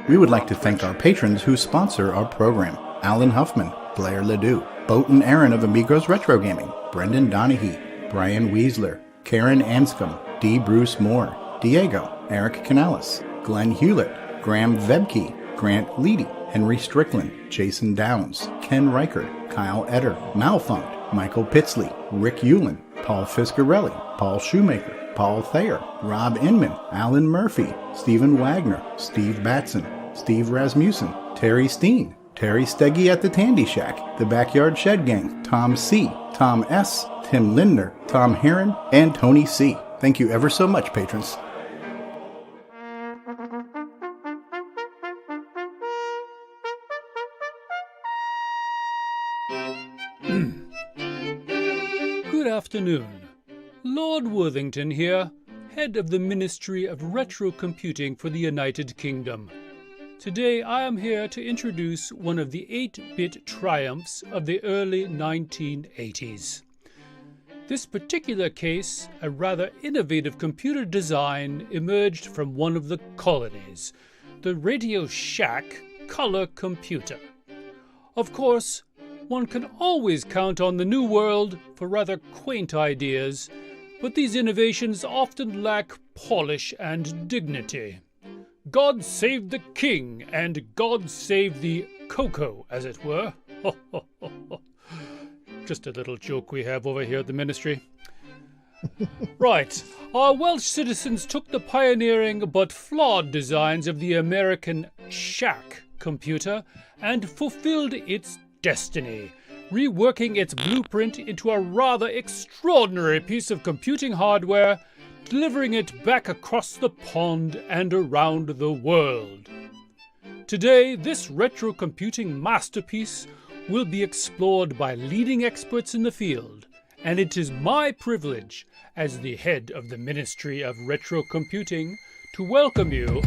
We would like to thank our patrons who sponsor our program. Alan Huffman, Blair Ledoux, Boat and Aaron of Amigos Retro Gaming, Brendan Donahue, Brian Weisler, Ciaran Anscomb, D. Bruce Moore, Diego, Eric Canales, Glenn Hewlett, Graham Vebke, Grant Leedy, Henry Strickland, Jason Downs, Ken Reichert, Kyle Etter, Malfont, Michael Pitsley, Rick Hewlin, Paul Fiscarelli, Paul Shoemaker, Paul Thayer, Rob Inman, Alan Murphy, Stephen Wagner, Steve Batson, Steve Rasmussen, Terry Steen, Terry Steggy at the Tandy Shack, The Backyard Shed Gang, Tom C., Tom S., Tim Lindner, Tom Heron, and Tony C. Thank you ever so much, patrons. Good afternoon. Lord Worthington here, head of the Ministry of Retro Computing for the United Kingdom. Today I am here to introduce one of the 8-bit triumphs of the early 1980s. This particular case, a rather innovative computer design, emerged from one of the colonies, the Radio Shack color computer. Of course, one can always count on the New World for rather quaint ideas, but these innovations often lack polish and dignity. God save the king, and God save the cocoa, as it were. Just a little joke we have over here at the ministry. Right, our Welsh citizens took the pioneering but flawed designs of the American Shack computer and fulfilled its destiny, reworking its blueprint into a rather extraordinary piece of computing hardware, delivering it back across the pond and around the world. Today, this retro computing masterpiece will be explored by leading experts in the field, and it is my privilege, as the head of the Ministry of Retro Computing, to welcome you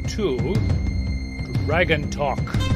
to DragonTALK.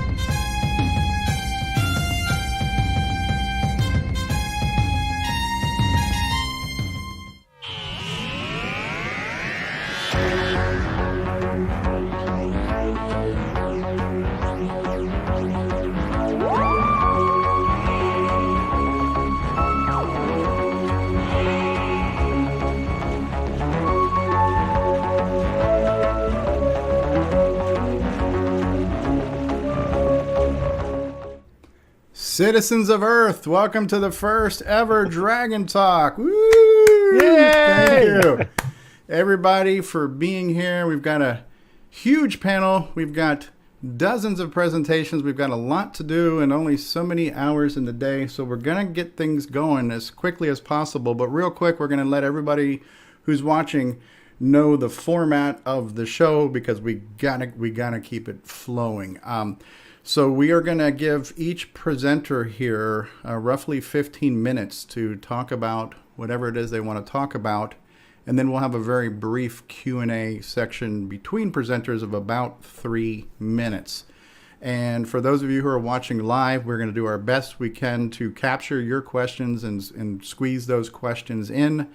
Citizens of Earth, welcome to the first ever Dragon Talk. Woo! Yay! Thank you, everybody, for being here. We've got a huge panel. We've got dozens of presentations. We've got a lot to do and only so many hours in the day. So we're going to get things going as quickly as possible. But real quick, we're going to let everybody who's watching know the format of the show because we gotta keep it flowing. So we are going to give each presenter here roughly 15 minutes to talk about whatever it is they want to talk about. And then we'll have a very brief Q&A section between presenters of about 3 minutes. And for those of you who are watching live, we're going to do our best we can to capture your questions and squeeze those questions in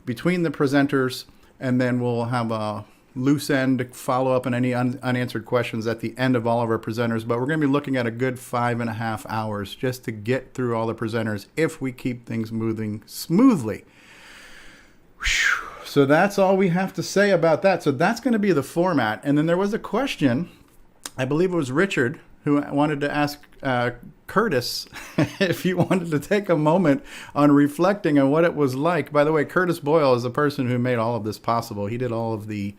between the presenters. And then we'll have a loose end follow up on any unanswered questions at the end of all of our presenters. But we're going to be looking at a good 5.5 hours just to get through all the presenters if we keep things moving smoothly. Whew. So that's all we have to say about that. So that's going to be the format. And then there was a question, I believe it was Richard, who wanted to ask Curtis if he wanted to take a moment on reflecting on what it was like. By the way, Curtis Boyle is the person who made all of this possible. He did all of the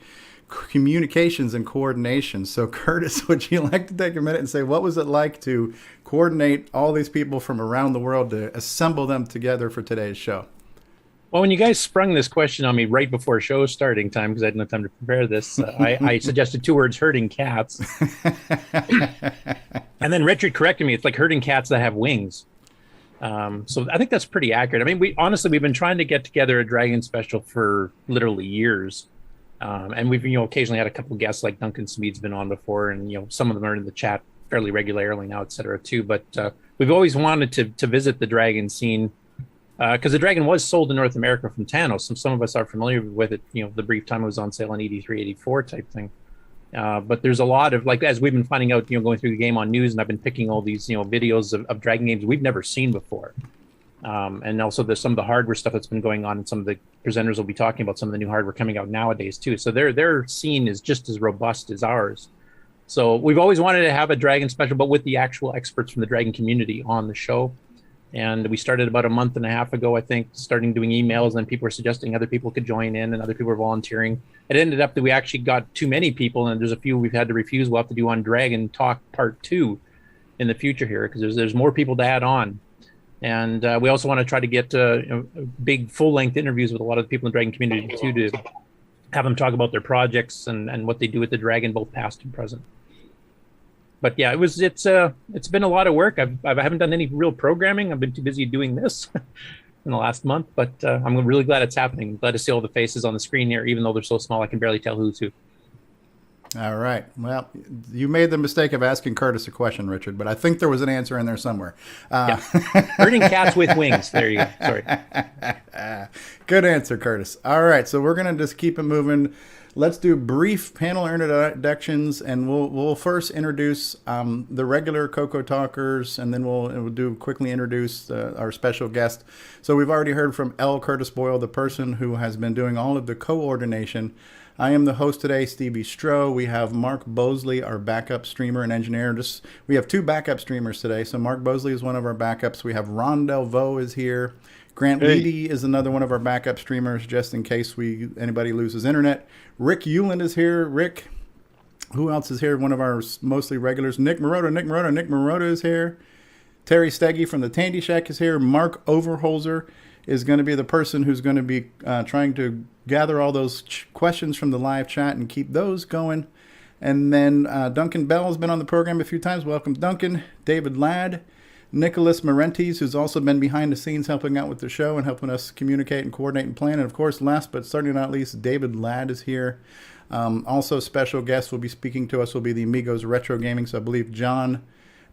communications and coordination. So Curtis, would you like to take a minute and say, what was it like to coordinate all these people from around the world to assemble them together for today's show? Well, when you guys sprung this question on me right before show starting time, because I had no time to prepare this, I suggested 2 words, herding cats. And then Richard corrected me. It's like herding cats that have wings. So I think that's pretty accurate. I mean, we've been trying to get together a Dragon special for literally years. And we've, occasionally had a couple of guests like Duncan Smeed's been on before. And, some of them are in the chat fairly regularly now, et cetera, too. But we've always wanted to visit the Dragon scene. Because the Dragon was sold in North America from Thanos, and some of us are familiar with it, the brief time it was on sale in 83, 84 type thing. But there's a lot of, like, as we've been finding out, going through the GameON news, and I've been picking all these, videos of Dragon games we've never seen before. And also there's some of the hardware stuff that's been going on, and some of the presenters will be talking about some of the new hardware coming out nowadays too. So their scene is just as robust as ours. So we've always wanted to have a Dragon special, but with the actual experts from the Dragon community on the show. And we started about a month and a half ago, I think, starting doing emails, and people were suggesting other people could join in, and other people were volunteering. It ended up that we actually got too many people, and there's a few we've had to refuse. We'll have to do on Dragon Talk Part 2 in the future here, because there's more people to add on. And we also want to try to get big full-length interviews with a lot of the people in the Dragon community too, to have them talk about their projects and what they do with the Dragon, both past and present. But yeah, it's been a lot of work. I haven't done any real programming. I've been too busy doing this in the last month, but I'm really glad it's happening. Glad to see all the faces on the screen here, even though they're so small, I can barely tell who's who. All right. Well, you made the mistake of asking Curtis a question, Richard, but I think there was an answer in there somewhere. Herding cats with wings. There you go. Sorry. Good answer, Curtis. All right. So we're going to just keep it moving. Let's do brief panel introductions, and we'll first introduce the regular Coco Talkers, and then we'll quickly introduce our special guest. So we've already heard from L. Curtis Boyle, the person who has been doing all of the coordination. I am the host today, Stevie Stroh. We have Mark Bosley, our backup streamer and engineer. We have two backup streamers today. So Mark Bosley is one of our backups. We have Ron Delvaux is here. Grant Levy is another one of our backup streamers, just in case anybody loses internet. Rick Euland is here. Rick, who else is here? One of our mostly regulars. Nick Marotta is here. Terry Steggy from the Tandy Shack is here. Mark Overholzer is going to be the person who's going to be trying to gather all those questions from the live chat and keep those going. And then Duncan Bell has been on the program a few times. Welcome, Duncan. David Ladd. Nicholas Marentes, who's also been behind the scenes helping out with the show and helping us communicate and coordinate and plan. And, of course, last but certainly not least, David Ladd is here. Also, special guests will be speaking to us will be the Amigos Retro Gaming. So I believe John,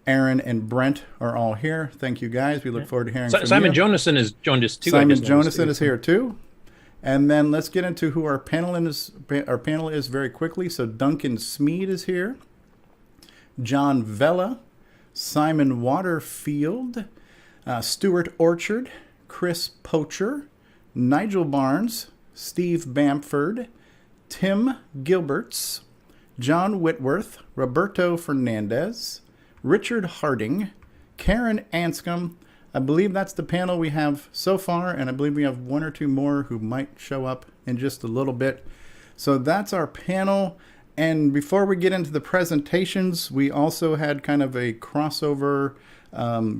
Aaron, and Brent are all here. Thank you, guys. We look forward to hearing from you. Simon Jonason has joined us, too. Simon Jonason is here, too. And then let's get into who our panel is very quickly. So Duncan Smeed is here. John Vella. Simon Waterfield, Stewart Orchard, Chris Poacher, Nigel Barnes, Steve Bamford, Tim Gilberts, John Witworth, Roberto Fernandez, Richard Harding, Ciaran Anscomb. I believe that's the panel we have so far, and I believe we have one or two more who might show up in just a little bit. So that's our panel. And before we get into the presentations, we also had kind of a crossover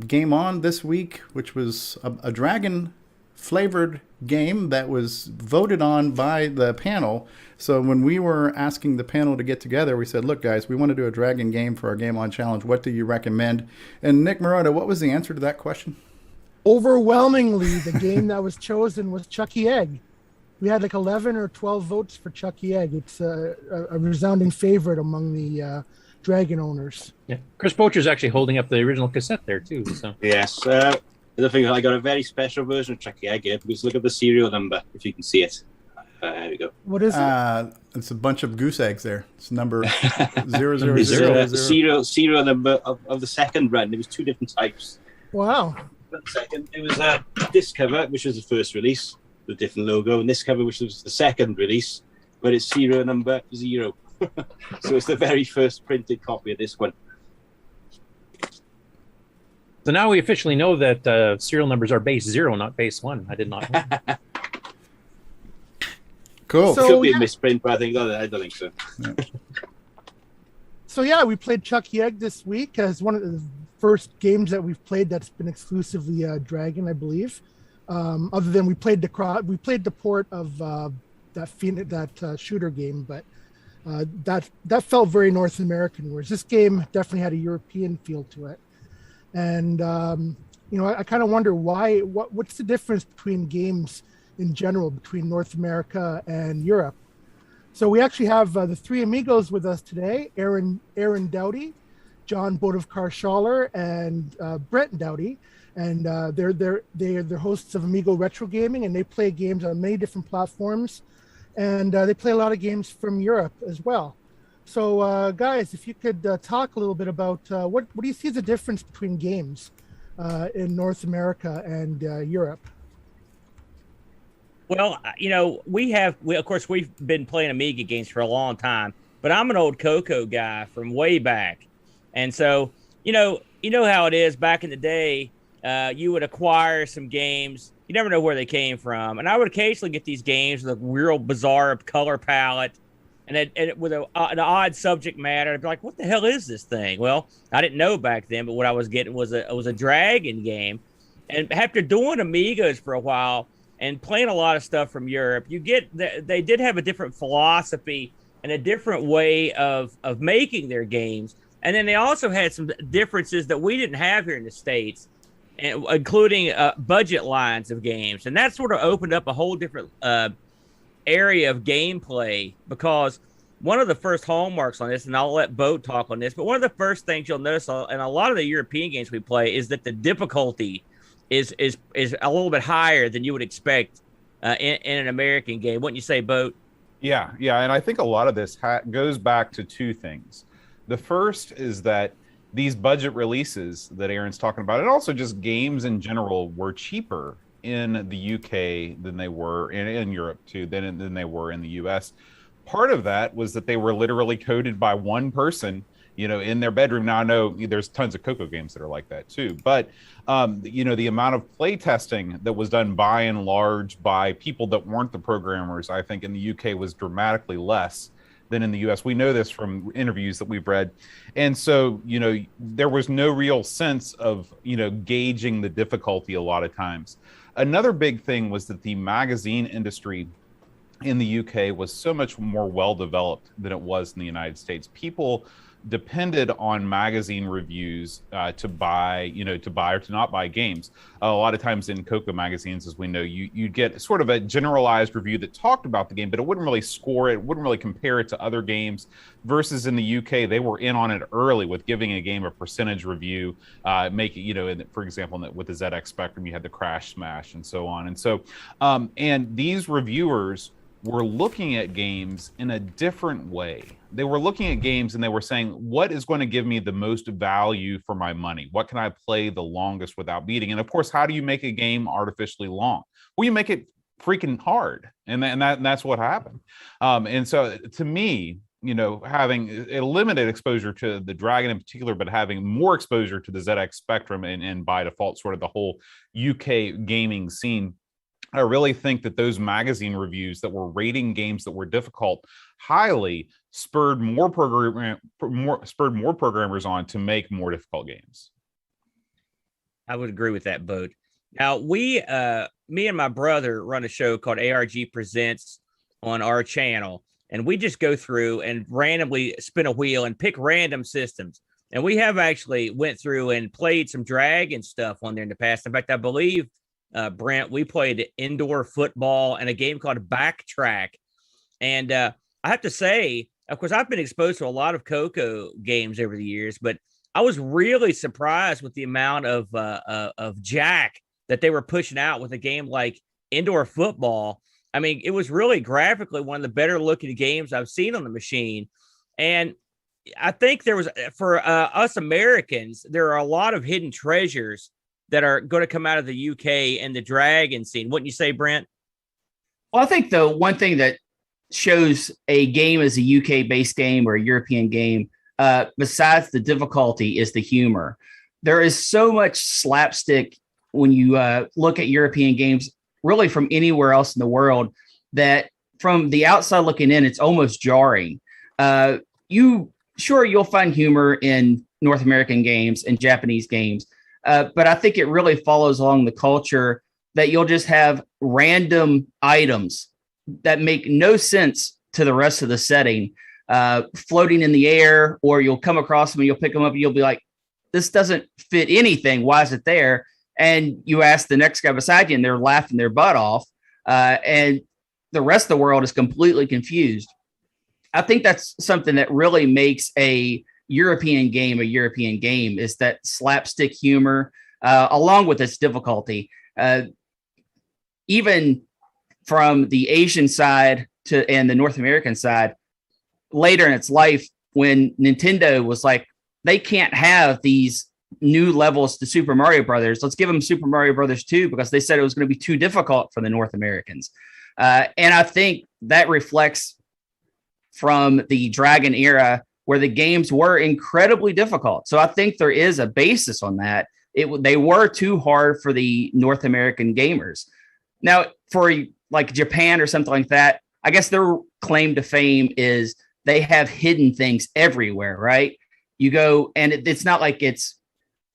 game on this week, which was a dragon-flavored game that was voted on by the panel. So when we were asking the panel to get together, we said, look, guys, we want to do a dragon game for our Game On Challenge. What do you recommend? And Nick Marotta, what was the answer to that question? Overwhelmingly, the game that was chosen was Chucky Egg. We had like 11 or 12 votes for Chucky Egg. It's a resounding favorite among the Dragon owners. Yeah, Chris Poacher's actually holding up the original cassette there too. So yes, I think I got a very special version of Chucky Egg here, because look at the serial number if you can see it. There we go. What is it? It's a bunch of goose eggs there. It's number 000. The serial number of the second run. There was two different types. Wow. Second, it was this cover, which was the first release, the different logo, and this cover, which was the second release, but it's serial number 0. So it's the very first printed copy of this one. So now we officially know that serial numbers are base 0, not base 1. I did not know. Cool. So, could be a misprint, but I don't think so. Yeah. So yeah, we played Chucky Egg this week as one of the first games that we've played that's been exclusively Dragon, I believe. Other than we played the port of that shooter game, but that felt very North American, whereas this game definitely had a European feel to it. And I kind of wonder what's the difference between games in general between North America and Europe. So we actually have the three amigos with us today: Aaron Dowdy, John Bodovkar-Schaller, and Brent Dowdy. And they're hosts of Amigo Retro Gaming, and they play games on many different platforms. And they play a lot of games from Europe as well. So, guys, if you could talk a little bit about what do you see as the difference between games in North America and Europe? Well, we of course we've been playing Amiga games for a long time, but I'm an old Coco guy from way back, and so you know how it is back in the day. You would acquire some games, you never know where they came from, and I would occasionally get these games with a real bizarre color palette, and with an odd subject matter. I'd be like, "What the hell is this thing?" Well, I didn't know back then, but what I was getting was a dragon game, and after doing Amigas for a while and playing a lot of stuff from Europe, they did have a different philosophy and a different way of making their games. And then they also had some differences that we didn't have here in the States, including budget lines of games. And that sort of opened up a whole different area of gameplay, because one of the first hallmarks on this, and I'll let Boat talk on this, but one of the first things you'll notice in a lot of the European games we play is that the difficulty is a little bit higher than you would expect in an American game. Wouldn't you say, Boat? Yeah, and I think a lot of this goes back to two things. The first is that these budget releases that Aaron's talking about, and also just games in general, were cheaper in the UK than they were in Europe too, than they were in the US. Part of that was that they were literally coded by one person, in their bedroom. Now I know there's tons of Coco games that are like that too, but the amount of play testing that was done by and large by people that weren't the programmers, I think in the UK was dramatically less than in the US. We know this from interviews that we've read. And so, there was no real sense of, gauging the difficulty a lot of times. Another big thing was that the magazine industry in the UK was so much more well-developed than it was in the United States. People depended on magazine reviews to buy or to not buy games. A lot of times in Coco magazines, as we know, you'd get sort of a generalized review that talked about the game, but it wouldn't really score it, wouldn't really compare it to other games. Versus in the UK, they were in on it early with giving a game a percentage review, for example, with the ZX Spectrum, you had the Crash Smash and so on. And so, and these reviewers were looking at games in a different way. They were looking at games and they were saying, what is going to give me the most value for my money? What can I play the longest without beating? And of course, how do you make a game artificially long? Well, you make it freaking hard. And that's what happened. And so to me, having a limited exposure to the Dragon in particular, but having more exposure to the ZX Spectrum and by default, sort of the whole UK gaming scene, I really think that those magazine reviews that were rating games that were difficult highly spurred more programmers on to make more difficult games. I would agree with that, Boat. Now, me and my brother run a show called ARG Presents on our channel, and we just go through and randomly spin a wheel and pick random systems. And we have actually went through and played some Dragon stuff on there in the past. In fact, I believe, Brent, we played indoor football and a game called Backtrack. And I have to say, of course, I've been exposed to a lot of Coco games over the years, but I was really surprised with the amount of jack that they were pushing out with a game like indoor football. I mean, it was really graphically one of the better looking games I've seen on the machine. And I think there was, for us Americans, there are a lot of hidden treasures that are going to come out of the UK and the Dragon scene. Wouldn't you say, Brent? Well, I think the one thing that shows a game as a UK-based game or a European game, besides the difficulty, is the humor. There is so much slapstick when you look at European games, really from anywhere else in the world, that from the outside looking in, it's almost jarring. You'll find humor in North American games and Japanese games, but I think it really follows along the culture that you'll just have random items that make no sense to the rest of the setting, floating in the air, or you'll come across them and you'll pick them up and you'll be like, this doesn't fit anything. Why is it there? And you ask the next guy beside you and they're laughing their butt off. And the rest of the world is completely confused. I think that's something that really makes a European game is that slapstick humor, along with its difficulty. Even from the Asian side and the North American side, later in its life, when Nintendo was like, they can't have these new levels to Super Mario Brothers. Let's give them Super Mario Brothers 2 because they said it was going to be too difficult for the North Americans. And I think that reflects from the Dragon era where the games were incredibly difficult. So I think there is a basis on that. They were too hard for the North American gamers. Now, for like Japan or something like that, I guess their claim to fame is they have hidden things everywhere, right? You go and it's not like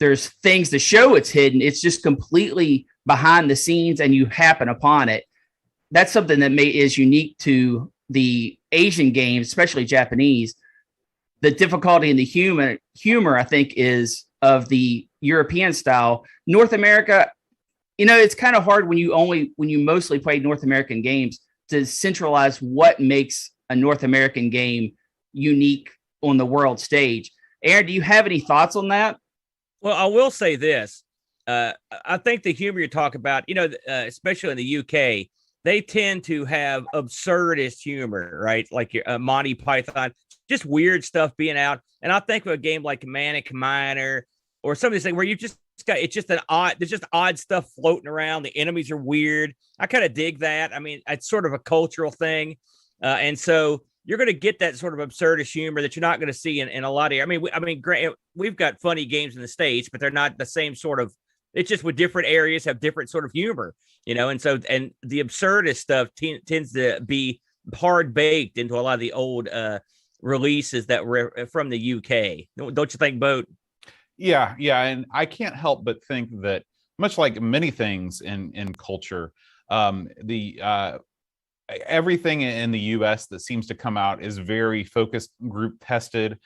there's things to show it's hidden. It's just completely behind the scenes and you happen upon it. That's something that is unique to the Asian games, especially Japanese. The difficulty and the humor, I think, is of the European style. North America, it's kind of hard when you mostly play North American games to centralize what makes a North American game unique on the world stage. Aaron, do you have any thoughts on that? Well, I will say this. I think the humor you talk about, especially in the UK, they tend to have absurdist humor, right? Like your Monty Python, just weird stuff being out. And I think of a game like Manic Miner or some of these things where you just got, there's just odd stuff floating around. The enemies are weird. I kind of dig that. I mean, it's sort of a cultural thing. And so you're going to get that sort of absurdist humor that you're not going to see in a lot of, we've got funny games in the States, but they're not the same sort of, it's just with different areas have different sort of humor, and so, and the absurdist stuff tends to be hard baked into a lot of the old releases that were from the UK. Don't you think, Boat? Yeah. And I can't help but think that much like many things in culture, everything in the US that seems to come out is very focused group tested.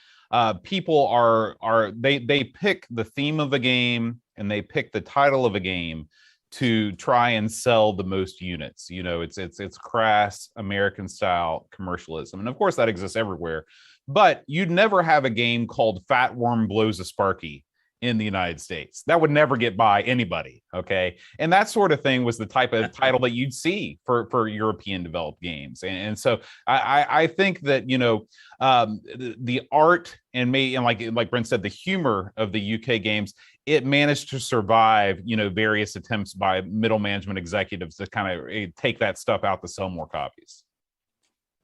People they pick the theme of a game and they pick the title of a game to try and sell the most units. It's crass American style commercialism. And of course that exists everywhere, but you'd never have a game called Fat Worm Blows a Sparky in the United States. That would never get by anybody. Okay. And that sort of thing was the type of title that you'd see for European developed games. And so I think that, the art and like Brent said, the humor of the UK games, it managed to survive, various attempts by middle management executives to kind of take that stuff out to sell more copies.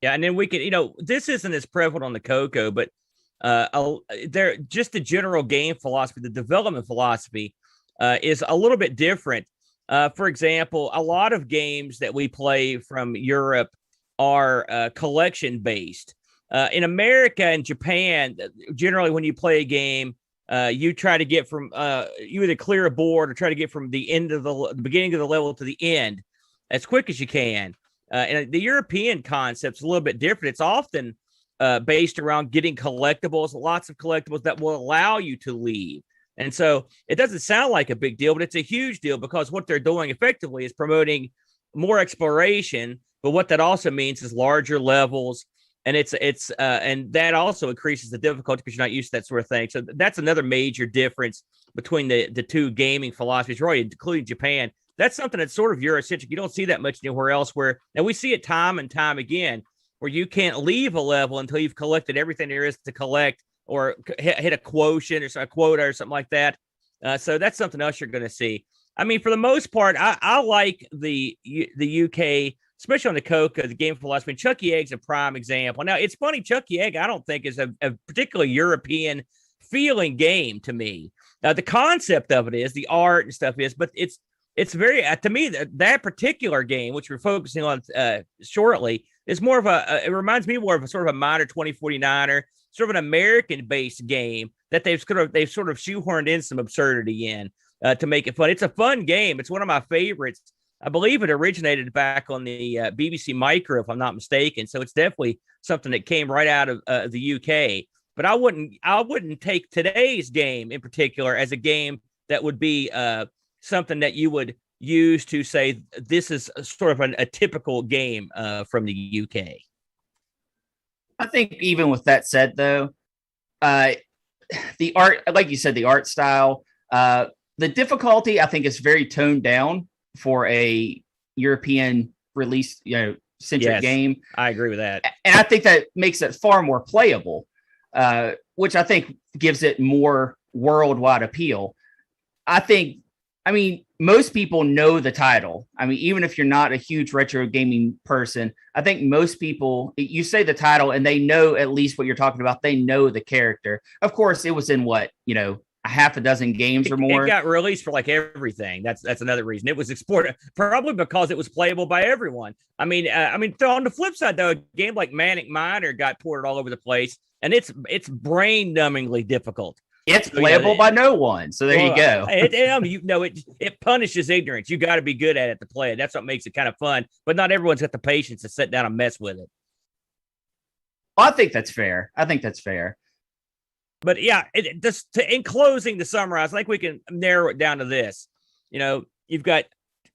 Yeah. And then we could, this isn't as prevalent on the Coco, but they're just the general game philosophy, the development philosophy is a little bit different. For example, a lot of games that we play from Europe are collection based. In America and Japan, generally when you play a game, you try to get from you either clear a board or try to get from the end of the beginning of the level to the end as quick as you can. And the European concept's a little bit different. It's often based around getting collectibles, lots of collectibles that will allow you to leave. And so it doesn't sound like a big deal, but it's a huge deal because what they're doing effectively is promoting more exploration. But what that also means is larger levels. And and that also increases the difficulty because you're not used to that sort of thing. So that's another major difference between the two gaming philosophies, really, including Japan. That's something that's sort of Eurocentric. You don't see that much anywhere else and we see it time and time again, where you can't leave a level until you've collected everything there is to collect or hit a quotient or a quota or something like that. So that's something else you're going to see. I mean, for the most part, I like the UK, especially on the Coca, the game philosophy. Chucky Egg's a prime example. Now, it's funny, Chucky Egg, I don't think is a particularly European feeling game to me. Now, the concept of it is, the art and stuff is, but it's very, to me, that particular game, which we're focusing on shortly, is more of it reminds me more of a sort of a modern 2049er, sort of an American-based game that they've sort of shoehorned in some absurdity in to make it fun. It's a fun game. It's one of my favorites. I believe it originated back on the BBC Micro, if I'm not mistaken. So it's definitely something that came right out of the UK. But I wouldn't take today's game in particular as a game that would be something that you would use to say this is sort of a typical game from the UK. I think even with that said, though, the art, like you said, the art style, the difficulty, I think, is very toned down for a European release, centric game. I agree with that. And I think that makes it far more playable. which I think gives it more worldwide appeal. I mean, most people know the title. I mean, even if you're not a huge retro gaming person, I think most people, you say the title and they know at least what you're talking about. They know the character. Of course, it was in a half a dozen games or more. It got released for like everything. That's another reason. It was exported probably because it was playable by everyone. I mean, on the flip side though, a game like Manic Miner got ported all over the place, and it's brain-numbingly difficult. It's playable by no one. So there you go. It punishes ignorance. You got to be good at it to play it. That's what makes it kind of fun. But not everyone's got the patience to sit down and mess with it. I think that's fair. But yeah, in closing, to summarize, I think we can narrow it down to this. You've got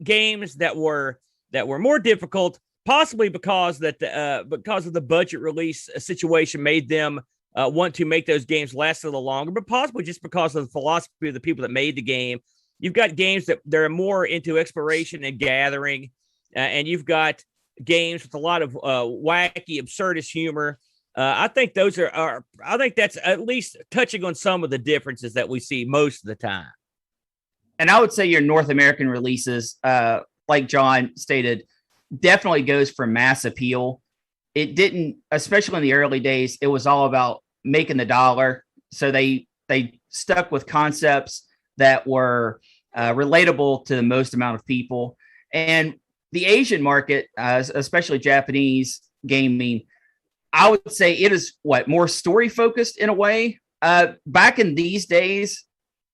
games that were more difficult, possibly because of the budget release situation made them want to make those games last a little longer, but possibly just because of the philosophy of the people that made the game. You've got games that they're more into exploration and gathering, and you've got games with a lot of wacky, absurdist humor. I think those I think that's at least touching on some of the differences that we see most of the time. And I would say your North American releases, like John stated, definitely goes for mass appeal. It didn't, especially in the early days, it was all about making the dollar. So they stuck with concepts that were relatable to the most amount of people. And the Asian market, especially Japanese gaming, I would say it is more story focused in a way. Back in these days,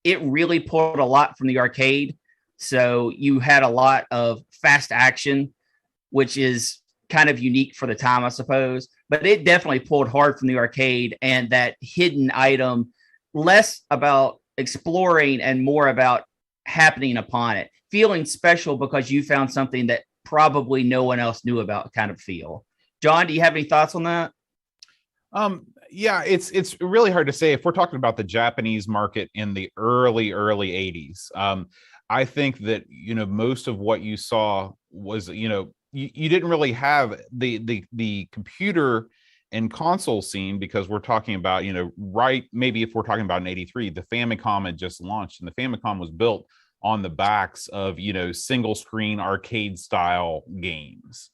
it really pulled a lot from the arcade. So you had a lot of fast action, which is kind of unique for the time, I suppose. But it definitely pulled hard from the arcade, and that hidden item, less about exploring and more about happening upon it, feeling special because you found something that probably no one else knew about kind of feel. John, do you have any thoughts on that? Yeah, it's really hard to say. If we're talking about the Japanese market in the early 80s, I think that, most of what you saw was, you didn't really have the computer and console scene, because we're talking about, maybe if we're talking about in 83, the Famicom had just launched, and the Famicom was built on the backs of, single screen arcade style games.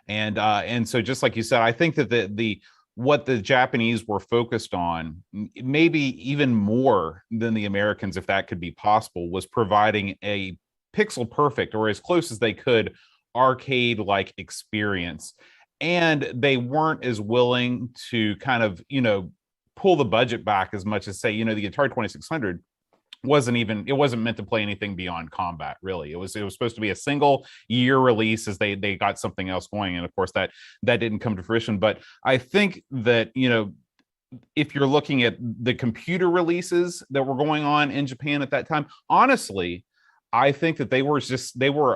And so just like you said, I think that what the Japanese were focused on, maybe even more than the Americans, if that could be possible, was providing a pixel perfect, or as close as they could, arcade-like experience. And they weren't as willing to kind of, pull the budget back as much as, say, the Atari 2600 wasn't meant to play anything beyond combat, really. It was supposed to be a single year release as they got something else going, and of course that didn't come to fruition. But I think that, if you're looking at the computer releases that were going on in Japan at that time, honestly, I think that they were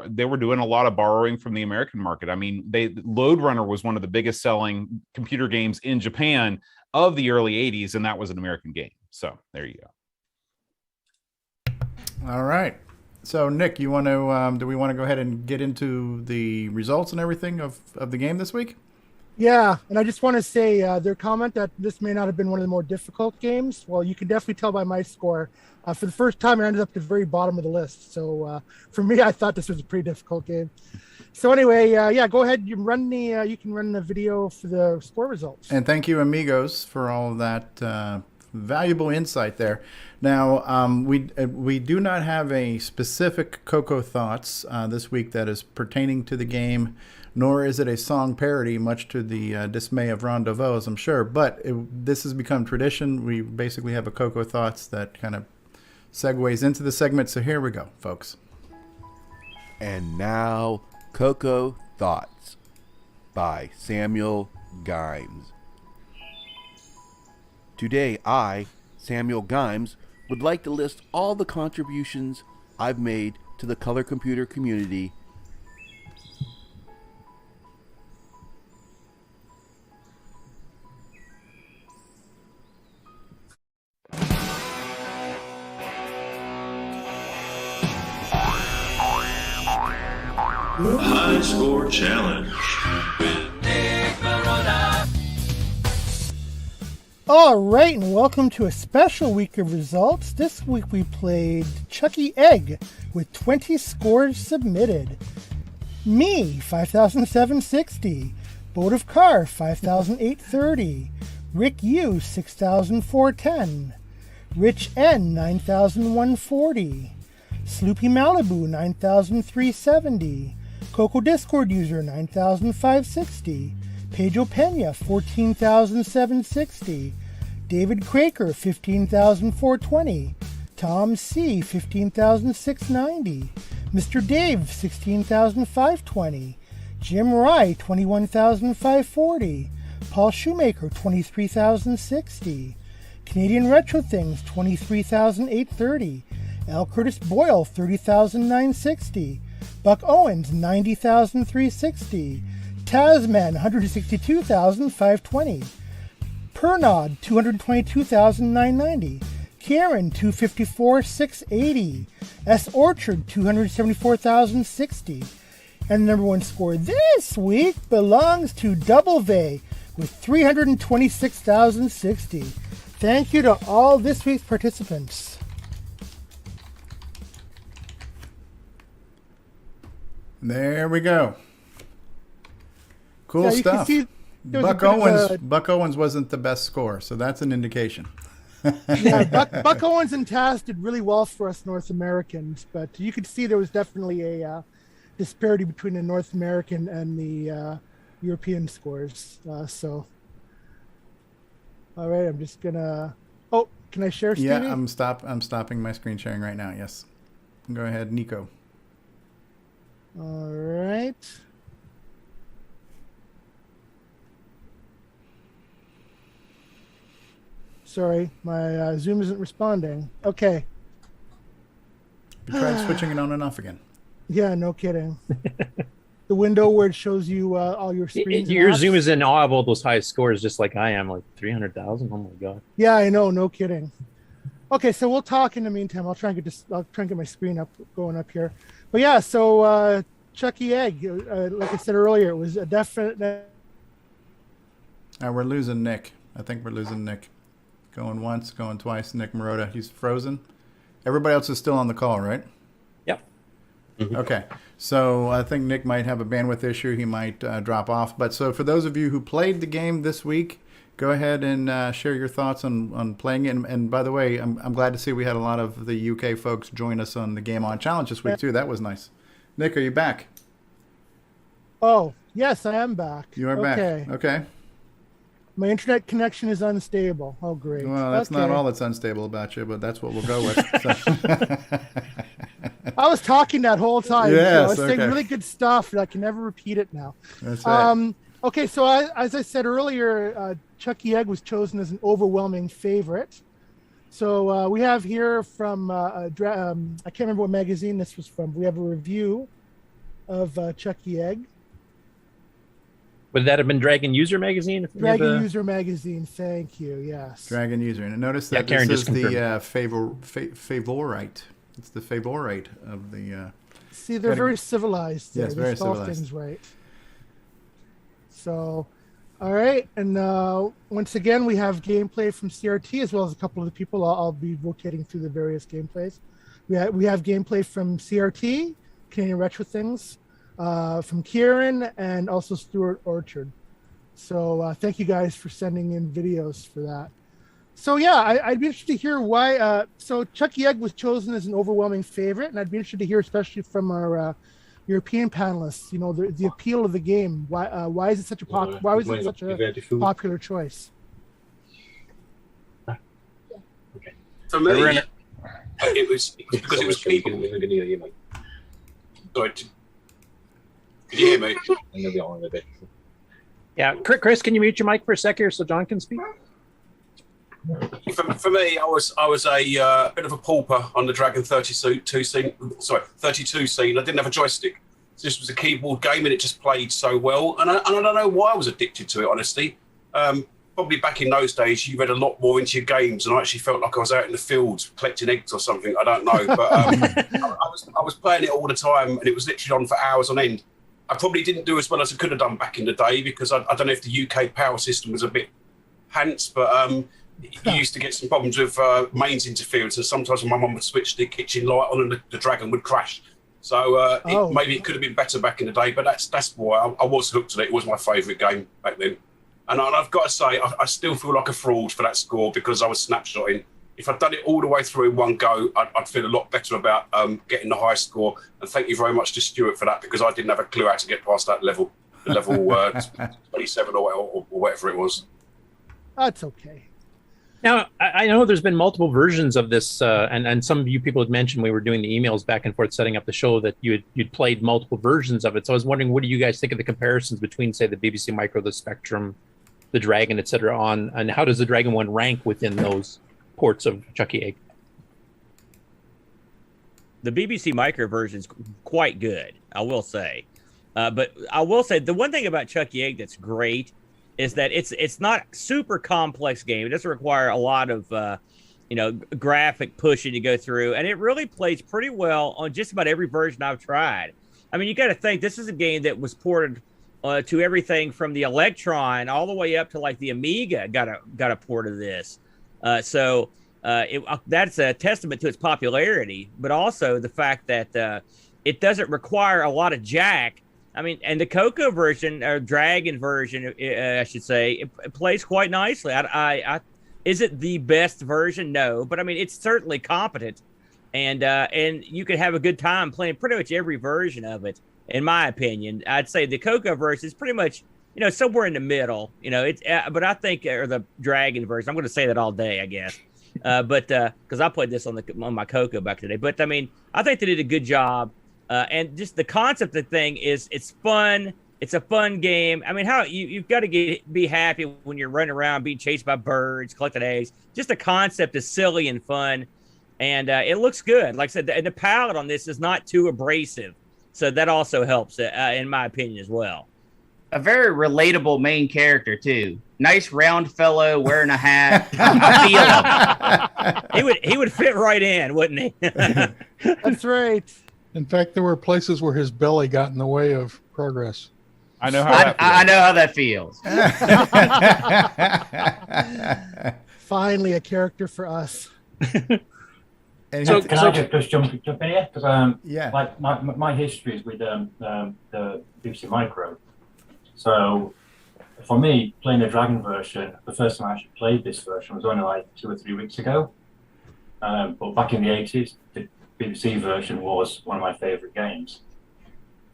doing a lot of borrowing from the American market. I mean, Lode Runner was one of the biggest selling computer games in Japan of the early 80s, and that was an American game. So there you go. All right. So, Nick, do we want to go ahead and get into the results and everything of the game this week? Yeah, and I just want to say their comment that this may not have been one of the more difficult games. Well, you can definitely tell by my score. For the first time, I ended up at the very bottom of the list. So for me, I thought this was a pretty difficult game. So anyway, go ahead. You can run the video for the score results. And thank you, Amigos, for all of that valuable insight there. Now, we do not have a specific Coco Thoughts this week that is pertaining to the game, nor is it a song parody, much to the dismay of Ron DeVoe, as I'm sure. But this has become tradition. We basically have a Coco Thoughts that kind of segues into the segment. So here we go, folks. And now, Coco Thoughts by Samuel Gimes. Today, I, Samuel Gimes, would like to list all the contributions I've made to the color computer community. High Score Challenge with Nick Marotta. All right, and welcome to a special week of results. This week we played Chucky Egg with 20 scores submitted. Me, 5,760. Boat of Car, 5,830. Rick U, 6,410. Rich N, 9,140. Sloopy Malibu, 9,370. Coco Discord user, 9,560. Pedro Pena, 14,760. David Craker, 15,420. Tom C, 15,690. Mr. Dave, 16,520. Jim Rye, 21,540. Paul Shoemaker, 23,060. Canadian Retro Things, 23,830. Al Curtis Boyle, 30,960. Buck Owens, 90,360. Tasman, 162,520. Pernod, 222,990. Karen, 254,680. S. Orchard, 274,060. And the number one score this week belongs to Double V with 326,060. Thank you to all this week's participants. There we go. Cool Yeah, you can stuff. see there was a Buck bit of Owens. a- Buck Owens wasn't the best score, so that's an indication. Yeah, Buck Owens and Taz did really well for us North Americans, but you could see there was definitely a disparity between the North American and the European scores. So, all right, I'm just gonna. Oh, can I share? Stevie? Yeah, I'm stopping my screen sharing right now. Yes, go ahead, Nico. All right. Sorry, my Zoom isn't responding. Okay. You tried switching it on and off again. Yeah, no kidding. The window where it shows you all your screens. and Your apps. Zoom is in awe of all those high scores, just like I am, like 300,000. Oh my god! Yeah, I know, no kidding. Okay, so we'll talk in the meantime. I'll try and get my screen going up here. But yeah, so Chucky Egg, like I said earlier, it was a definite. We're losing Nick. I think we're losing Nick. Going once, going twice. Nick Marotta, he's frozen. Everybody else is still on the call, right? Yep. Okay, so I think Nick might have a bandwidth issue. He might drop off. But so for those of you who played the game this week, go ahead and share your thoughts on playing it. And by the way, I'm glad to see we had a lot of the UK folks join us on the GameON Challenge this week too. That was nice. Nick, are you back? Oh, yes, I am back. You are back. Okay. My internet connection is unstable. Oh, great. Well, that's not Okay. all that's unstable about you, but that's what we'll go with. So. I was talking that whole time. Yes, so I was saying okay. really good stuff, and I can never repeat it now. That's right. Okay, so as I said earlier, Chucky Egg was chosen as an overwhelming favorite. So we have here from, I can't remember what magazine this was from. We have a review of Chucky Egg. Would that have been Dragon User Magazine? If we had Dragon the- User Magazine, thank you, yes. Dragon User. And notice that Karen this is just the favorite. It's the favorite of the... See, they're very civilized. Yes, They very spell civilized. things right. So, all right. And once again, we have gameplay from CRT as well as a couple of the people. I'll be rotating through the various gameplays. We have gameplay from CRT, Canadian Retro Things, from Ciaran, and also Stewart Orchard. So thank you guys for sending in videos for that. So yeah, I'd be interested to hear why. So Chucky Egg was chosen as an overwhelming favorite, and I'd be interested to hear, especially from our European panelists, you know, the appeal of the game. Why is it such a why was it such a popular choice? For me, it was because it was people. Sorry, can you hear me? Yeah, Chris, can you mute your mic for a sec here so John can speak? For me, I was a bit of a pauper on the Dragon 32 scene. Sorry, 32 scene. I didn't have a joystick. This was a keyboard game, and it just played so well. And I don't know why I was addicted to it, honestly. Probably back in those days, you read a lot more into your games, and I actually felt like I was out in the fields collecting eggs or something. I don't know, but I was playing it all the time, and it was literally on for hours on end. I probably didn't do as well as I could have done back in the day because I don't know if the UK power system was a bit pants, but you used to get some problems with mains interference, and sometimes my mum would switch the kitchen light on and the dragon would crash. So maybe it could have been better back in the day, but that's why I was hooked on it. It was my favourite game back then. And I've got to say, I still feel like a fraud for that score because I was snapshotting. If I'd done it all the way through in one go, I'd feel a lot better about getting the high score. And thank you very much to Stewart for that, because I didn't have a clue how to get past that level, level 27 or whatever it was. That's okay. Now, I know there's been multiple versions of this, and some of you people had mentioned we were doing the emails back and forth setting up the show that you'd played multiple versions of it. So I was wondering, what do you guys think of the comparisons between, say, the BBC Micro, the Spectrum, the Dragon, etc. and how does the Dragon one rank within those ports of Chucky Egg? The BBC Micro version is quite good, I will say. But I will say the one thing about Chucky Egg that's great is that it's not super complex game. It doesn't require a lot of graphic pushing to go through, and it really plays pretty well on just about every version I've tried. I mean, you got to think this is a game that was ported to everything from the Electron all the way up to like the Amiga got a port of this. So that's a testament to its popularity, but also the fact that it doesn't require a lot of jack. I mean, and the Coco version, or Dragon version, I should say, it plays quite nicely. Is it the best version? No, but I mean, it's certainly competent, and you could have a good time playing pretty much every version of it. In my opinion, I'd say the Coco version is pretty much, somewhere in the middle. But I think, or the Dragon version, I'm going to say that all day, I guess. But because I played this on my Coco back today. But I mean, I think they did a good job. And just the concept of the thing is, it's fun. It's a fun game. I mean, how you've got to be happy when you're running around being chased by birds, collecting eggs. Just the concept is silly and fun, and it looks good. Like I said, the palette on this is not too abrasive, so that also helps, in my opinion, as well. A very relatable main character too. Nice round fellow wearing a hat. I feel him. He would fit right in, wouldn't he? That's right. In fact, there were places where his belly got in the way of progress. I know how I know how that feels. Finally, a character for us. So can I just jump in here? Because yeah, like my history is with the BBC Micro. So for me, playing the Dragon version, the first time I actually played this version was only like 2 or 3 weeks ago. But back in the 80s, the BBC version was one of my favorite games.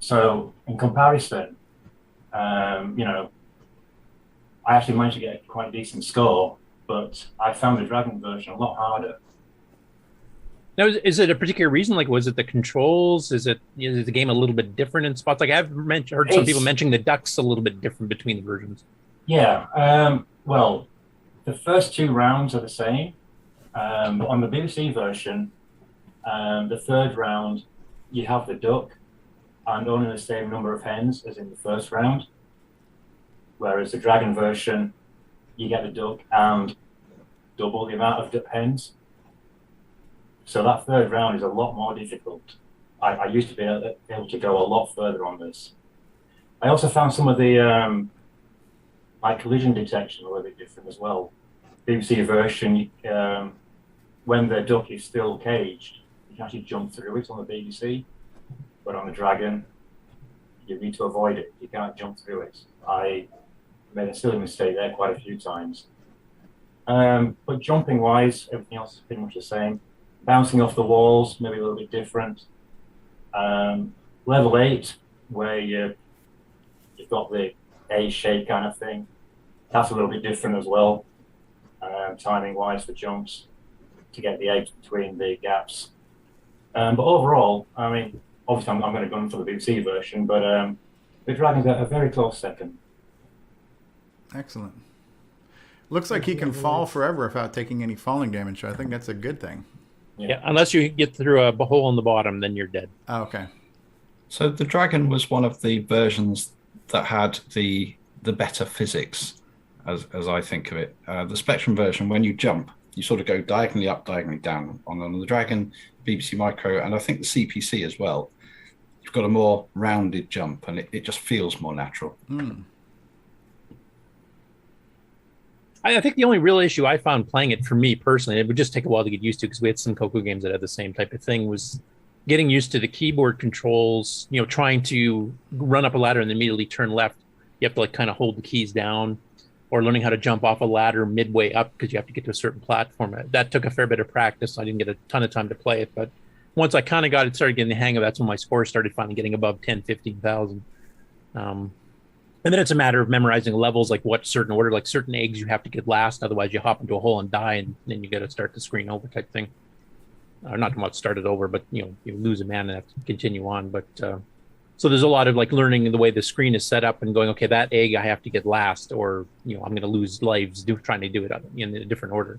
So in comparison, I actually managed to get quite a decent score, but I found the Dragon version a lot harder. Now, is it a particular reason? Like, was it the controls? Is the game a little bit different in spots? Like, I've heard some people mentioning the ducks a little bit different between the versions. Yeah, well, the first 2 rounds are the same. But on the BBC version, the third round, you have the duck and only the same number of hens as in the first round. Whereas the Dragon version, you get the duck and double the amount of hens. So that third round is a lot more difficult. I used to be able to go a lot further on this. I also found some of the collision detection a little bit different as well. BBC version, when the duck is still caged, you can actually jump through it on the BBC, but on the Dragon, you need to avoid it. You can't jump through it. I made a silly mistake there quite a few times. But jumping wise, everything else is pretty much the same. Bouncing off the walls, maybe a little bit different. Level 8, where you've got the A shape kind of thing, that's a little bit different as well. Timing wise for jumps to get the eggs between the gaps. But overall, I mean, obviously I'm going to go for the BBC version, but the Dragon's a very close second. Excellent. Looks like he can fall forever without taking any falling damage, so I think that's a good thing. Yeah, unless you get through a hole in the bottom, then you're dead. Oh, okay. So the Dragon was one of the versions that had the better physics, as I think of it. The Spectrum version, when you jump, you sort of go diagonally up, diagonally down. On the Dragon, BBC Micro, and I think the CPC as well, you've got a more rounded jump, and it just feels more natural. I think the only real issue I found playing it for me personally, it would just take a while to get used to because we had some Coco games that had the same type of thing, was getting used to the keyboard controls, trying to run up a ladder and then immediately turn left. You have to kind of hold the keys down, or learning how to jump off a ladder midway up because you have to get to a certain platform. That took a fair bit of practice. I didn't get a ton of time to play it, but once I kind of started getting the hang of it, that's when my scores started finally getting above 10, 15,000. And then it's a matter of memorizing levels, like what certain order, like certain eggs you have to get last, otherwise you hop into a hole and die, and then you got to start the screen over type thing. Not talking about start it over, but you lose a man and have to continue on. But so there's a lot of learning the way the screen is set up and going, okay, that egg I have to get last, or I'm going to lose lives trying to do it in a different order.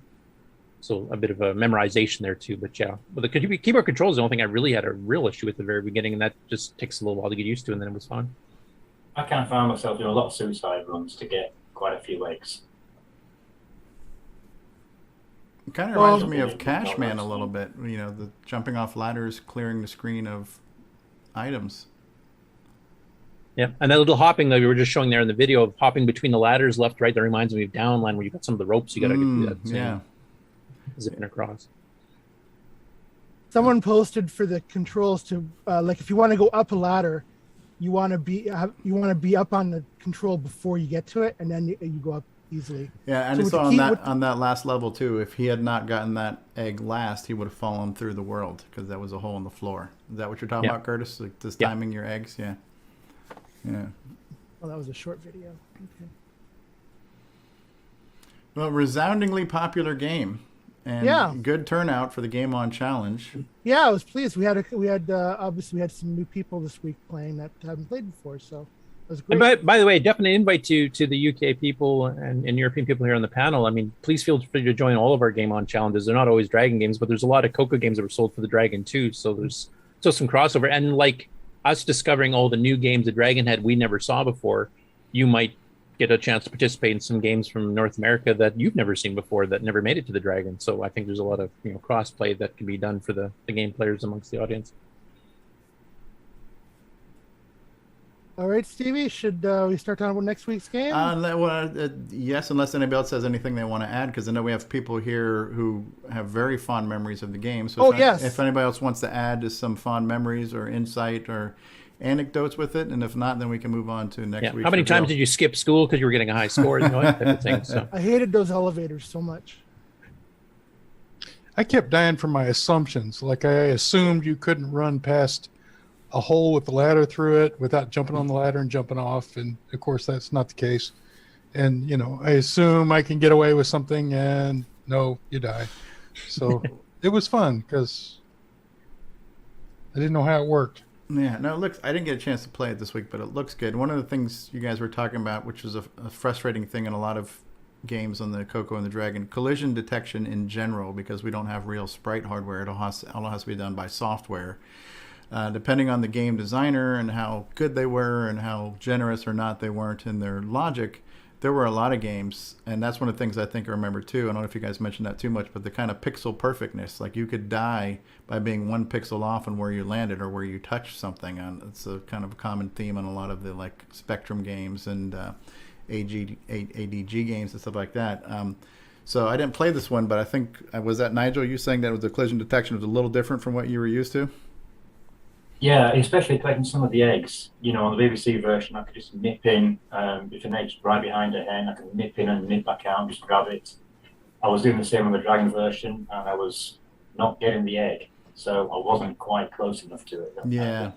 So a bit of a memorization there too. But yeah, but the keyboard controls is the only thing I really had a real issue with at the very beginning, and that just takes a little while to get used to, and then it was fun. I kind of found myself doing a lot of suicide runs to get quite a few eggs. It kind of reminds me of Cashman a little bit. The jumping off ladders, clearing the screen of items. Yeah, and that little hopping that we were just showing there in the video of hopping between the ladders, left, right, that reminds me of Downland, where you've got some of the ropes you got to get through that. Yeah. Zipping across. Someone posted for the controls to if you want to go up a ladder, you want to be up on the control before you get to it, and then you go up easily. Yeah, and so I saw on that last level too. If he had not gotten that egg last, he would have fallen through the world because that was a hole in the floor. Is that what you're talking about, Curtis? Like just timing your eggs? Yeah. Yeah. Well, that was a short video. Okay. Well, resoundingly popular game. And good turnout for the GameON challenge. Yeah, I was pleased. We had obviously we had some new people this week playing that haven't played before, so it was great. And by the way, definitely invite to the UK people and European people here on the panel. I mean, please feel free to join all of our GameON challenges. They're not always Dragon games, but there's a lot of Coco games that were sold for the Dragon too. So there's still some crossover. And like us discovering all the new games that Dragon had we never saw before, you might get a chance to participate in some games from North America that you've never seen before that never made it to the Dragon. So I think there's a lot of cross play that can be done for the game players amongst the audience. All right, Stevie, should we start talking about next week's game? Yes, unless anybody else has anything they want to add, because I know we have people here who have very fond memories of the game. So if anybody else wants to add some fond memories or insight or anecdotes with it, and if not, then we can move on to next week. How many times did you skip school because you were getting a high score? That type of thing, so. I hated those elevators so much. I kept dying from my assumptions. Like I assumed you couldn't run past a hole with the ladder through it without jumping on the ladder and jumping off, and of course that's not the case. And I assume I can get away with something, and no, you die. So it was fun because I didn't know how it worked. Yeah, no, it looks. I didn't get a chance to play it this week, but it looks good. One of the things you guys were talking about, which was a frustrating thing in a lot of games on the Coco and the Dragon, collision detection in general, because we don't have real sprite hardware. It all has to be done by software. Depending on the game designer and how good they were and how generous or not they weren't in their logic, there were a lot of games, and that's one of the things I think I remember too. I don't know if you guys mentioned that too much, but the kind of pixel perfectness, like you could die by being one pixel off on where you landed or where you touched something. And it's a kind of a common theme on a lot of the Spectrum games and ADG games and stuff like that. So I didn't play this one, but I think, was that Nigel, you saying that the collision detection was a little different from what you were used to? Yeah, especially collecting some of the eggs. On the BBC version, I could just nip in. If an egg's right behind a hen, I can nip in and nip back out, just grab it. I was doing the same on the Dragon version, and I was not getting the egg, so I wasn't quite close enough to it. Yeah.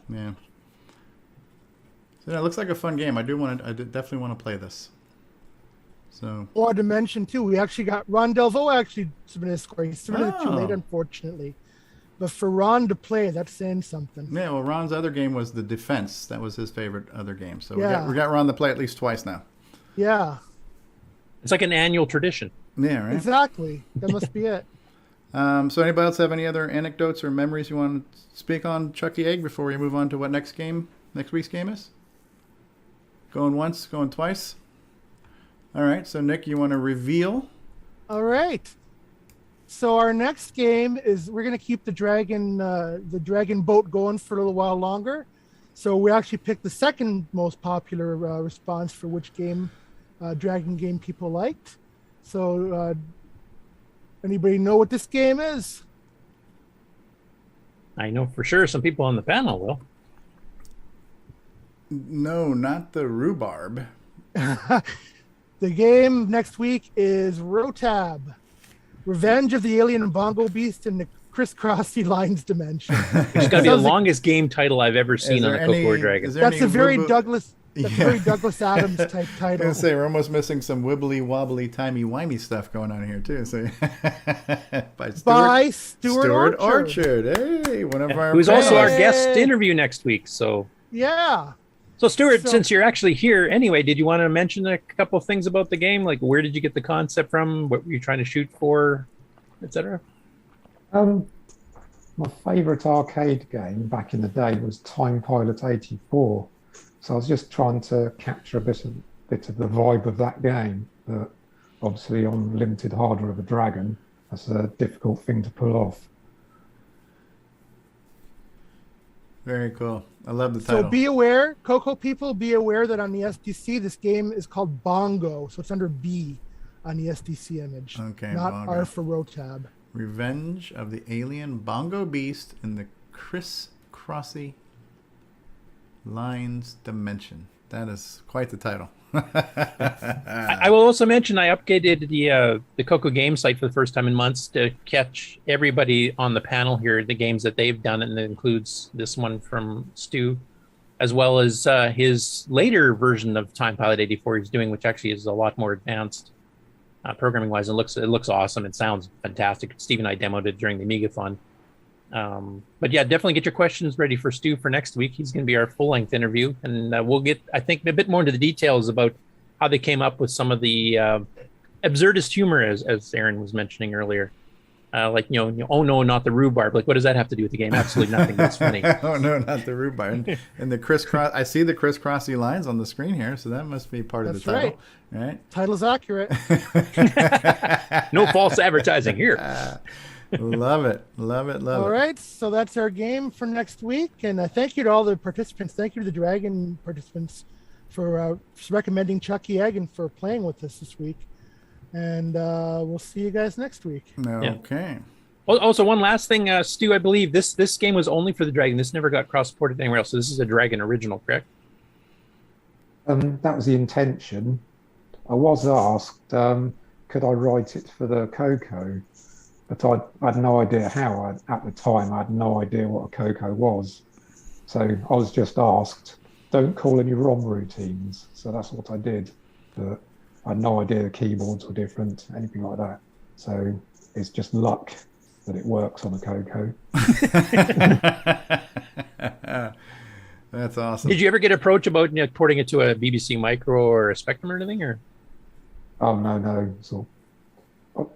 So it looks like a fun game. I definitely want to play this. So. Or to mention too, we actually got Ron Delvaux actually submitted a score. He submitted it too late, unfortunately. But for Ron to play, that's saying something. Yeah, well, Ron's other game was The Defense. That was his favorite other game. So we got Ron to play at least twice now. Yeah. It's like an annual tradition. Yeah, right? Exactly. That must be it. So anybody else have any other anecdotes or memories you want to speak on Chuck the Egg before we move on to what next week's game is? Going once, going twice? All right, so Nick, you want to reveal? All right. So our next game is, we're going to keep the dragon boat going for a little while longer. So we actually picked the second most popular response for which game, dragon game people liked. So, anybody know what this game is? I know for sure some people on the panel will. No, not the rhubarb. The game next week is Rotab, Revenge of the Alien Bongo Beast in the Crisscrossy Lines Dimension. It's got to be the longest game title I've ever seen on a Coco Dragon. That's a very Douglas. That's very Douglas Adams type title. I was gonna say we're almost missing some wibbly wobbly timey wimey stuff going on here too. So by Stewart Orchard. Hey, one of our who's also our guest interview next week. So yeah. So Stewart, since you're actually here anyway, did you want to mention a couple of things about the game? Like where did you get the concept from? What were you trying to shoot for, etc.? My favourite arcade game back in the day was Time Pilot 84. So I was just trying to capture a bit of the vibe of that game. But obviously on limited hardware of a Dragon, that's a difficult thing to pull off. Very cool. I love the title. So be aware, Coco people, be aware that on the SDC, this game is called Bongo. So it's under B on the SDC image. Okay, not Bongo. R for Rotab. Revenge of the Alien Bongo Beast in the Crisscrossy Lines Dimension. That is quite the title. I will also mention I updated the Coco game site for the first time in months to catch everybody on the panel here, the games that they've done, and it includes this one from Stu, as well as his later version of Time Pilot 84 he's doing, which actually is a lot more advanced programming wise. It looks awesome. It sounds fantastic. Steve and I demoed it during the Amigathon. But yeah, definitely get your questions ready for Stu for next week. He's going to be our full-length interview, and we'll get, I think, a bit more into the details about how they came up with some of the absurdist humor, as Aaron was mentioning earlier. Like, oh no, not the rhubarb. Like, what does that have to do with the game? Absolutely nothing. That's funny. Oh no, not the rhubarb. And the crisscross. I see the crisscrossy lines on the screen here, so that must be part of the title. Right. Title's accurate. No false advertising here. Love it. All right, so that's our game for next week, and thank you to all the participants. Thank you to the Dragon participants for recommending Chucky Egg and for playing with us this week. And we'll see you guys next week. Okay. Well, also, one last thing, Stu, I believe this game was only for the Dragon. This never got cross-ported anywhere else. So this is a Dragon original, correct? That was the intention. I was asked, could I write it for the Coco? But I had no idea how. At the time, I had no idea what a Coco was. So I was just asked, don't call any ROM routines. So that's what I did. But I had no idea the keyboards were different, anything like that. So it's just luck that it works on a Coco. That's awesome. Did you ever get approached about porting it to a BBC Micro or a Spectrum or anything? Or? Oh, no. So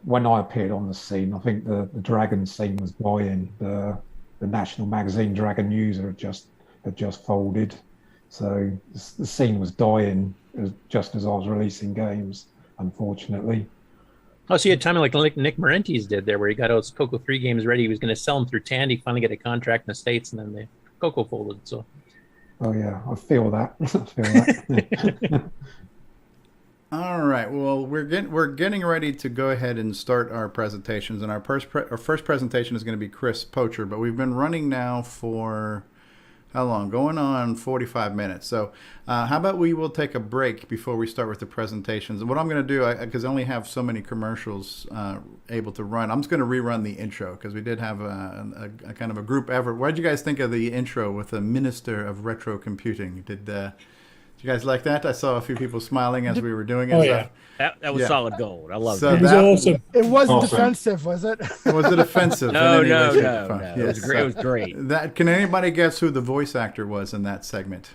when I appeared on the scene, I think the Dragon scene was dying. The national magazine Dragon News had just folded. So the scene was dying just as I was releasing games, unfortunately. Oh, so you had timing like Nick Marentes did there, where he got those Coco 3 games ready. He was going to sell them through Tandy, finally get a contract in the States, and then the Coco folded. So. Oh, yeah, I feel that. I feel that. All right. Well, we're getting ready to go ahead and start our presentations, and our first presentation is going to be Chris Poacher. But we've been running now for how long? Going on 45 minutes. So, how about we will take a break before we start with the presentations? And what I'm going to do, because I only have so many commercials able to run, I'm just going to rerun the intro because we did have a kind of a group effort. What did you guys think of the intro with the Minister of Retro Computing? Did you guys like that? I saw a few people smiling as we were doing it. Oh, yeah. That was solid gold. I love it. It was awesome. It wasn't defensive, was it? Was it offensive? No. Yes. It was great. Can anybody guess who the voice actor was in that segment?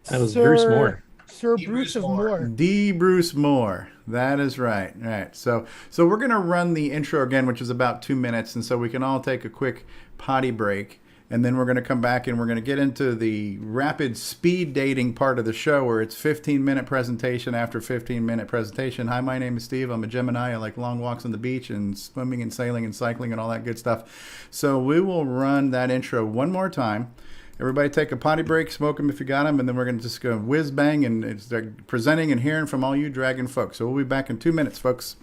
That was Bruce Moore. Sir Bruce of Moore. D. Bruce Moore. That is right. All right. So we're going to run the intro again, which is about 2 minutes, and so we can all take a quick potty break. And then we're going to come back and we're going to get into the rapid speed dating part of the show where it's 15-minute presentation after 15-minute presentation. Hi, my name is Steve. I'm a Gemini. I like long walks on the beach and swimming and sailing and cycling and all that good stuff. So we will run that intro one more time. Everybody take a potty break, smoke them if you got them, and then we're going to just go whiz bang and start presenting and hearing from all you Dragon folks. So we'll be back in 2 minutes, folks.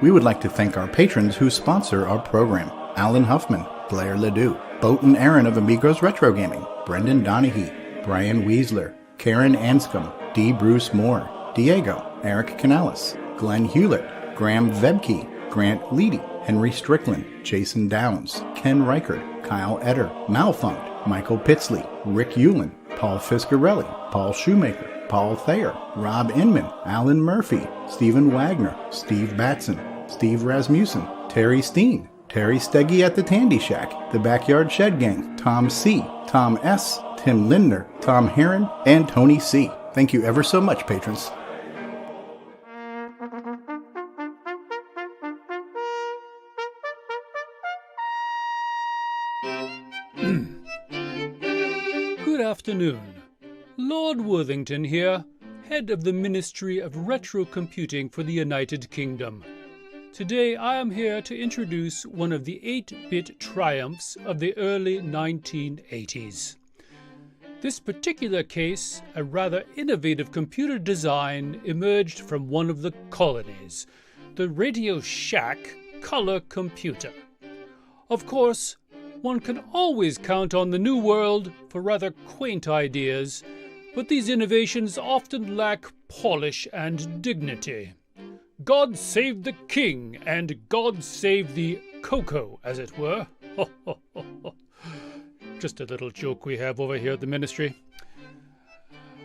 We would like to thank our patrons who sponsor our program. Alan Huffman, Blair Ledoux, Boat Aaron of Amigos Retro Gaming, Brendan Donahue, Brian Weasler, Ciaran Anscomb, D. Bruce Moore, Diego, Eric Canales, Glenn Hewlett, Graham Vebke, Grant Leedy, Henry Strickland, Jason Downs, Ken Reichert, Kyle Etter, Malfunct, Michael Pitsley, Rick Hewlin, Paul Fiscarelli, Paul Shoemaker, Paul Thayer, Rob Inman, Alan Murphy, Stephen Wagner, Steve Batson, Steve Rasmussen, Terry Steen, Terry Steggy at the Tandy Shack, The Backyard Shed Gang, Tom C., Tom S., Tim Lindner, Tom Heron, and Tony C. Thank you ever so much, patrons. Good afternoon. Lord Worthington here, head of the Ministry of Retro Computing for the United Kingdom. Today I am here to introduce one of the 8-bit triumphs of the early 1980s. This particular case, a rather innovative computer design, emerged from one of the colonies, the Radio Shack color computer. Of course, one can always count on the New World for rather quaint ideas, but these innovations often lack polish and dignity. God save the king, and God save the cocoa, as it were. Just a little joke we have over here at the ministry.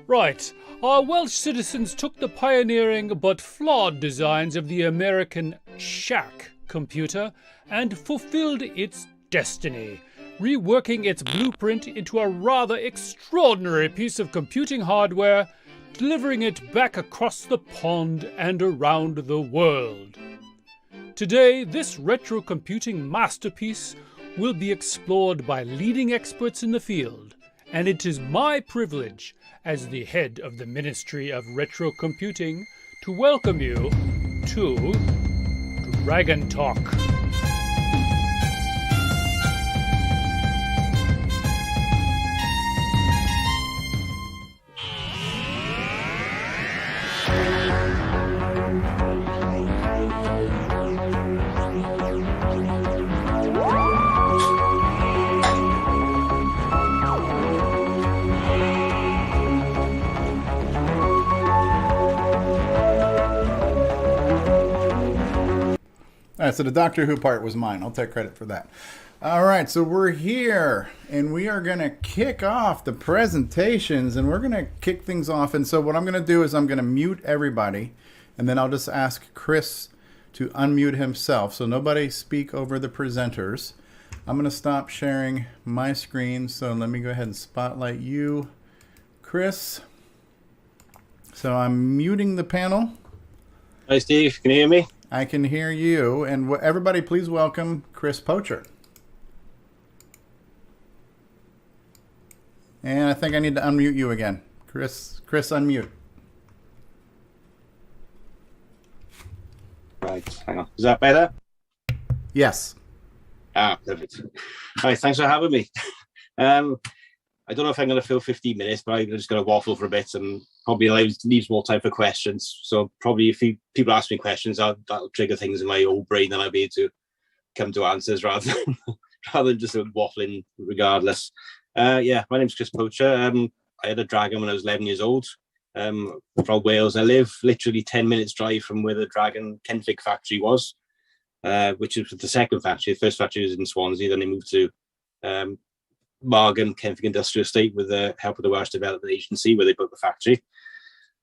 Right, our Welsh citizens took the pioneering but flawed designs of the American Shack computer and fulfilled its destiny, reworking its blueprint into a rather extraordinary piece of computing hardware, delivering it back across the pond and around the world. Today, this retro computing masterpiece will be explored by leading experts in the field, and it is my privilege, as the head of the Ministry of Retro Computing, to welcome you to DragonTALK. All right, so the Doctor Who part was mine. I'll take credit for that. All right, so we're here, and we are going to kick off the presentations, and we're going to kick things off. And so what I'm going to do is I'm going to mute everybody, and then I'll just ask Chris to unmute himself, so nobody speak over the presenters. I'm going to stop sharing my screen, so let me go ahead and spotlight you, Chris. So I'm muting the panel. Hi, Steve. Can you hear me? I can hear you. And everybody, please welcome Chris Poacher. And I think I need to unmute you again. Chris, unmute. Right, hang on. Is that better? Yes. Perfect. All right, thanks for having me. I don't know if I'm going to fill 15 minutes, but I'm just going to waffle for a bit and probably leaves more time for questions. So probably if people ask me questions, that'll trigger things in my old brain and I'll be able to come to answers rather than just waffling regardless. Yeah, my name's Chris Poacher. I had a Dragon when I was 11 years old. From Wales. I live literally 10 minutes drive from where the Dragon Kenfig factory was, which is the second factory. The first factory was in Swansea, then they moved to Margam, Kenfig Industrial Estate with the help of the Welsh Development Agency where they built the factory.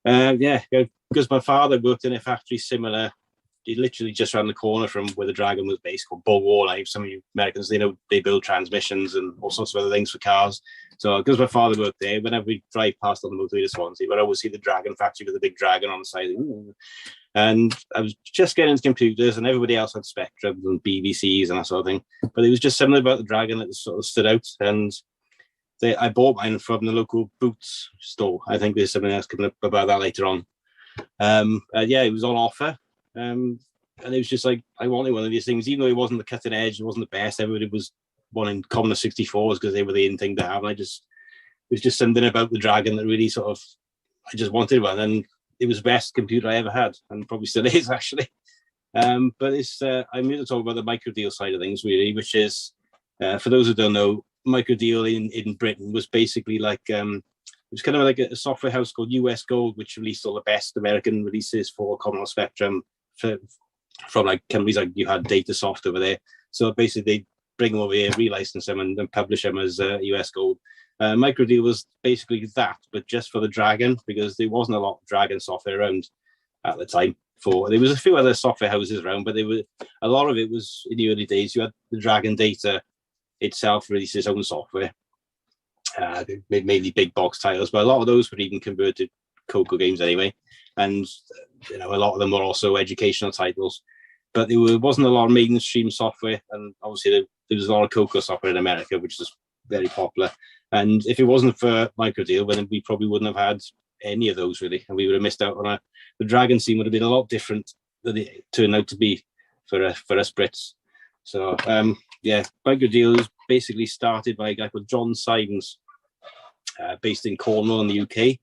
Yeah, because my father worked in a factory similar, literally just around the corner from where the Dragon was based, called Bulwar. Like some of you Americans, they build transmissions and all sorts of other things for cars. So because my father worked there, whenever we drive past on the motorway to Swansea, but I always see the Dragon factory with a big dragon on the side. And I was just getting into computers, and everybody else had Spectrums and BBCs and that sort of thing. But it was just something about the Dragon that sort of stood out. And I bought mine from the local Boots store. I think there's something else coming up about that later on. Yeah, it was on offer. And it was just like, I wanted one of these things, even though it wasn't the cutting edge, it wasn't the best. Everybody was wanting Commodore 64s because they were the in thing to have. And it was just something about the Dragon that really sort of, I just wanted one. And it was the best computer I ever had, and probably still is, actually. But I'm here to talk about the microdeal side of things, really, which is, for those who don't know, microdeal in Britain was basically like, it was kind of like a software house called US Gold, which released all the best American releases for Commodore Spectrum from like companies like you had Datasoft over there. So basically they bring them over here, relicense them, and publish them as US Gold. Microdeal was basically that, but just for the Dragon, because there wasn't a lot of Dragon software around at the time. There was a few other software houses around, but a lot of it was in the early days. You had the Dragon Data itself released its own software, mainly big box titles, but a lot of those were even converted Coco games anyway. And a lot of them were also educational titles, but there wasn't a lot of mainstream software. And obviously there was a lot of Coco software in America, which is very popular. And if it wasn't for Microdeal, then we probably wouldn't have had any of those, really, and we would have missed out on the Dragon scene would have been a lot different than it turned out to be for us Brits. So Microdeal was basically started by a guy called John Symes, based in Cornwall in the UK.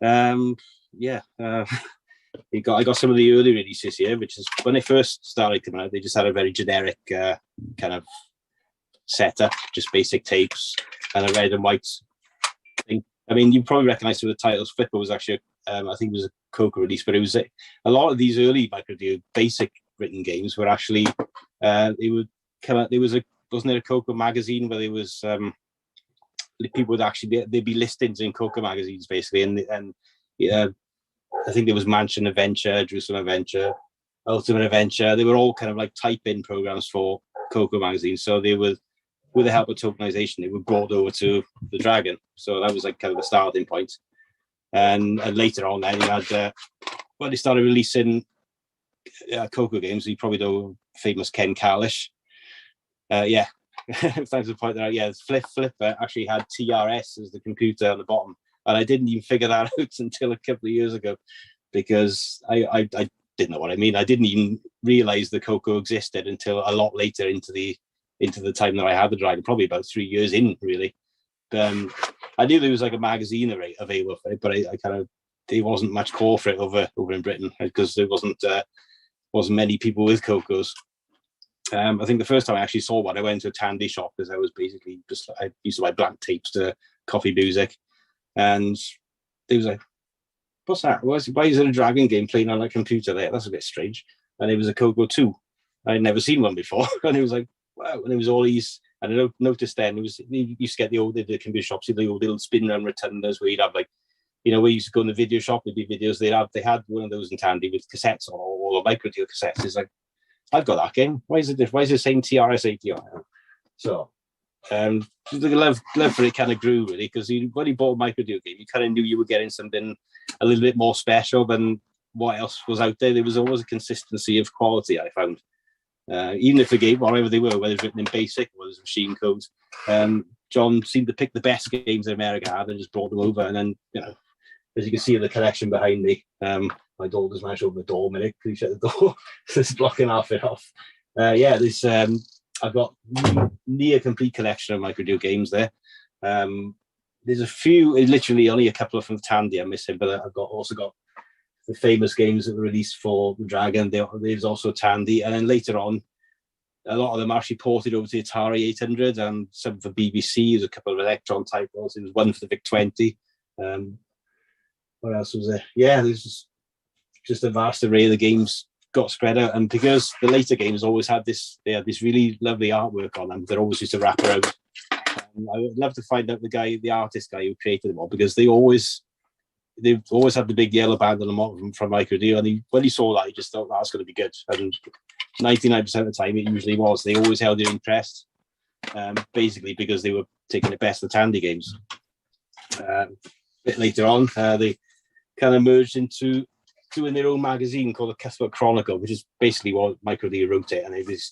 I got some of the early releases here, which is when they first started coming out. They just had a very generic kind of setup, just basic tapes and a red and white thing. I mean, you probably recognize some of the titles. Flipper was actually, I think it was a Coco release, but it was a lot of these early Microdeal basic written games were actually, they would come out. Wasn't there a Coco magazine where there was, people would actually, there'd be listings in Coco magazines basically. And I think there was Mansion Adventure, Jerusalem Adventure, Ultimate Adventure. They were all kind of like type-in programs for Coco magazines. So they were, with the help of tokenization, they were brought over to the Dragon. So that was like kind of the starting point. And later on, then you had when they started releasing Coco games. You probably know famous Ken Kalish. Thanks for pointing that out. Flipper actually had TRS as the computer on the bottom, and I didn't even figure that out until a couple of years ago, because I didn't know what I mean. I didn't even realize the Coco existed until a lot later into the time that I had the Dragon, probably about 3 years in, really. I knew there was like a magazine available for it, but I kind of, there wasn't much call for it over in Britain, because there wasn't many people with Cocos. I think the first time I actually saw one, I went to a Tandy shop, because I was basically I used to buy blank tapes to copy music, and they was like, "What's that? Why is there a Dragon game playing on a computer there? That's a bit strange." And it was a Coco 2. I'd never seen one before, and it was like, wow. And it was all these, and I noticed then you used to get the computer shops, the old little spin run rotunders where you'd have like, where you used to go in the video shop, there'd be videos. They had one of those in Tandy with cassettes or Microdeal cassettes. It's like, I've got that game. Why is it saying TRS-80 on it? So the love for it kind of grew, really, because when you bought a Microdeal game, you kind of knew you were getting something a little bit more special than what else was out there. There was always a consistency of quality, I found. Even if the game, whatever they were, whether it's written in BASIC or it's machine codes, John seemed to pick the best games that America had and just brought them over. And then, as you can see in the collection behind me, my daughter's managed to open the door a minute. Please shut the door. So it's blocking half it off. I've got near complete collection of Microdeal games there. There's a few, literally only a couple of from Tandy I'm missing, but I've also got the famous games that were released for the Dragon. There's also Tandy, and then later on, a lot of them actually ported over to the Atari 800 and some for BBC. There's a couple of Electron titles. There was one for the VIC-20. What else was there? Yeah, there's just a vast array of the games got spread out, and because the later games always had this really lovely artwork on them, they're always used to wrap around. And I would love to find out the artist guy who created them all, because they've always had the big yellow band on them from Microdeal, and when he saw that, he just thought that's going to be good. And 99% of the time, it usually was. They always held your interest, basically because they were taking the best of the Tandy games. A bit later on, they kind of merged into doing their own magazine called the Cuthbert Chronicle, which is basically what Microdeal wrote it, and it was,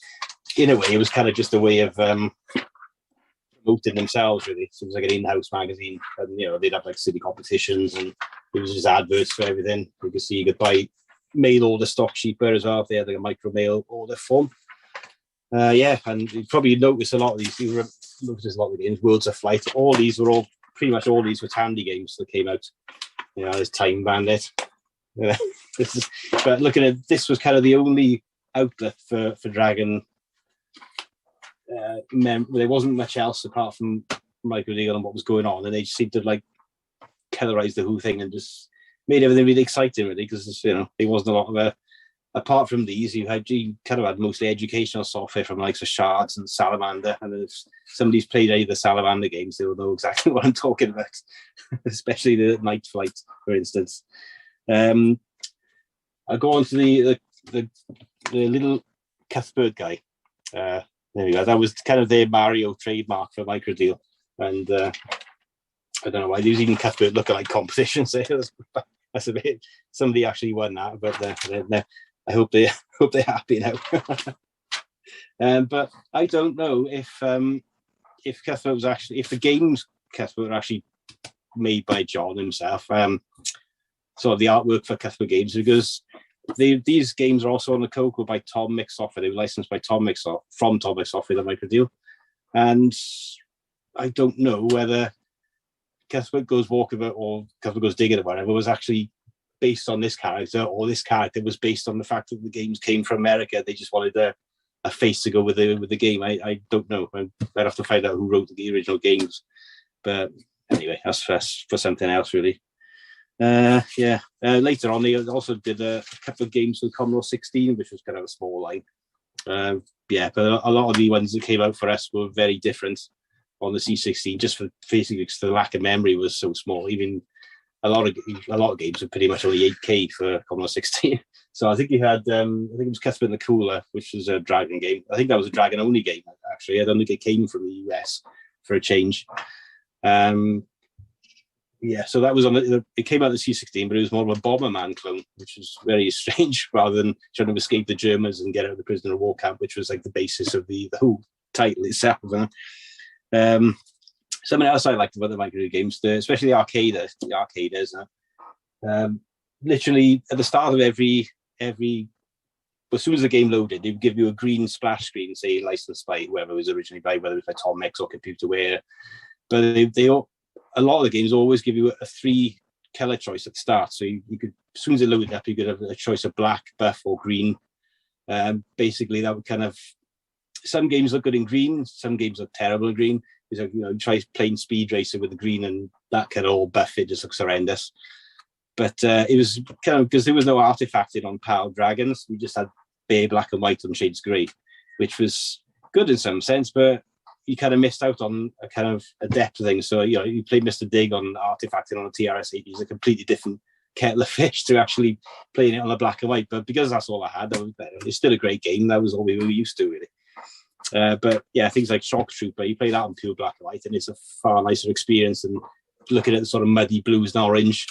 in a way, it was kind of just a way of promoting themselves, really. So it was like an in-house magazine, and they'd have like city competitions, and it was just adverts for everything. You could see you could buy mail order stock cheaper as well if they had like a micro mail order form. And you probably notice a lot of these. You notice a lot of the games. Worlds of Flight. Pretty much all these were Tandy games that came out. There's Time Bandit. But looking at this was kind of the only outlet for Dragon. There wasn't much else apart from Microdeal and what was going on, and they just seemed to like colorize the whole thing and just made everything really exciting, really, because there wasn't a lot of apart from these, you kind of had mostly educational software from likes of Shards and Salamander, and if somebody's played any of the Salamander games, they'll know exactly what I'm talking about, especially the Night Flight, for instance. I go on to the little Cuthbert guy. There we go. That was kind of their Mario trademark for Microdeal, and I don't know why there's even Cuthbert lookalike competitions. That's a bit. Somebody actually won that, but I hope they're happy now. But I don't know if Cuthbert was actually, if the games Cuthbert were actually made by John himself. Sort of the artwork for Cuthbert Games, because these games are also on the Coco by Tom Mix Software. They were licensed by Tom Mix from Tom Mix Software, the Microdeal. And I don't know whether Cuthbert Goes Walkabout or Cuthbert Goes Digging or whatever was actually based on this character, or this character was based on the fact that the games came from America. They just wanted a face to go with the game. I don't know. I'd have to find out who wrote the original games. But anyway, that's for something else, really. Later on, they also did a couple of games with Commodore 16, which was kind of a small line. But a lot of the ones that came out for us were very different on the C16, just for basically because the lack of memory was so small. Even a lot of games were pretty much only 8K for Commodore 16. So I think you had, I think it was Cuthbert and the Cooler, which was a Dragon game. I think that was a Dragon only game, actually. I don't think it came from the US for a change. So that was it came out of the C16, but it was more of a Bomberman clone, which was very strange, rather than trying to escape the Germans and get out of the prisoner of war camp, which was like the basis of the whole title itself. Something else I liked about the Microdeal games, especially the arcaders. Literally at the start of every, as soon as the game loaded, they would give you a green splash screen, say licensed by whoever was originally by, whether it was by Tom Mix or Computerware. But a lot of the games always give you a 3 color choice at the start. So you could, as soon as it loaded up, you could have a choice of black, buff, or green. Basically, that would kind of, some games look good in green, some games look terrible in green. You try playing Speed Racer with the green, and that kind of all buff, it just looks horrendous. But it was kind of, because there was no artifacting on Power Dragons, we just had bare black and white on Shades Grey, which was good in some sense, but you kind of missed out on a kind of a depth thing. So, you play Mr. Dig on artifacting on a TRS-80, it's a completely different kettle of fish to actually playing it on a black and white. But because that's all I had, that was better. It's still a great game. That was all we were used to, really. But yeah, things like Shock Trooper, you play that on pure black and white, and it's a far nicer experience than looking at the sort of muddy blues and orange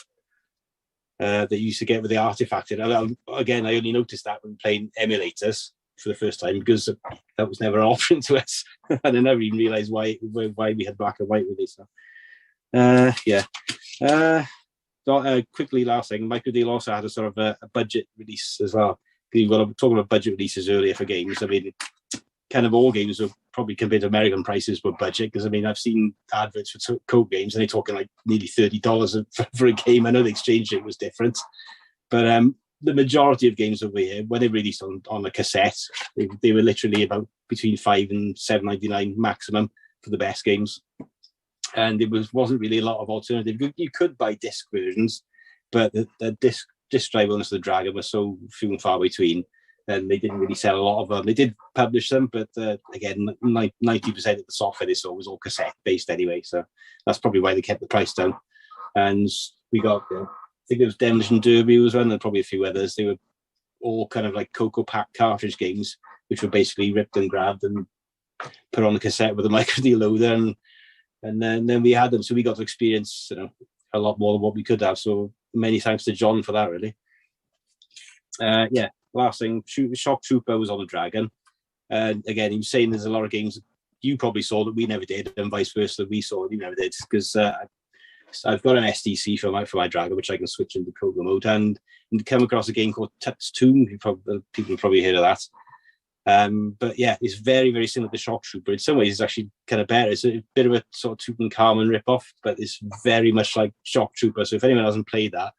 that you used to get with the artifacting. Again, I only noticed that when playing emulators for the first time, because that was never an option to us. And I never even realized why we had black and white with this. Quickly, last thing, Microdeal also had a sort of a budget release as well. We were talking about budget releases earlier for games. I mean, kind of all games are probably compared to American prices were budget, because I mean, I've seen adverts for Coke games and they're talking like nearly $30 for a game. I know the exchange rate was different, but the majority of games over here, when they released on a cassette, they were literally about between $5 and $7.99 maximum for the best games, and there wasn't really a lot of alternative. You could buy disc versions, but the disc drive ones of the Dragon were so few and far between, and they didn't really sell a lot of them. They did publish them, but again, 90% of the software they saw was all cassette based anyway, so that's probably why they kept the price down. And we got, I think it was Demolition Derby was one, and probably a few others. They were all kind of like Coco Pack cartridge games, which were basically ripped and grabbed and put on the cassette with a Microdeal loader, and then we had them. So we got to experience a lot more than what we could have. So many thanks to John for that, really. Last thing, Shock Trooper was on the Dragon. And again, he was saying there's a lot of games you probably saw that we never did, and vice versa, that we saw that you never did. Because So I've got an SDC for my Dragon, which I can switch into Koga mode, and come across a game called Tut's Tomb. People have probably heard of that. But yeah, it's very, very similar to Shock Trooper. In some ways, it's actually kind of better. It's a bit of a sort of Tutankhamun rip-off, but it's very much like Shock Trooper. So if anyone hasn't played that,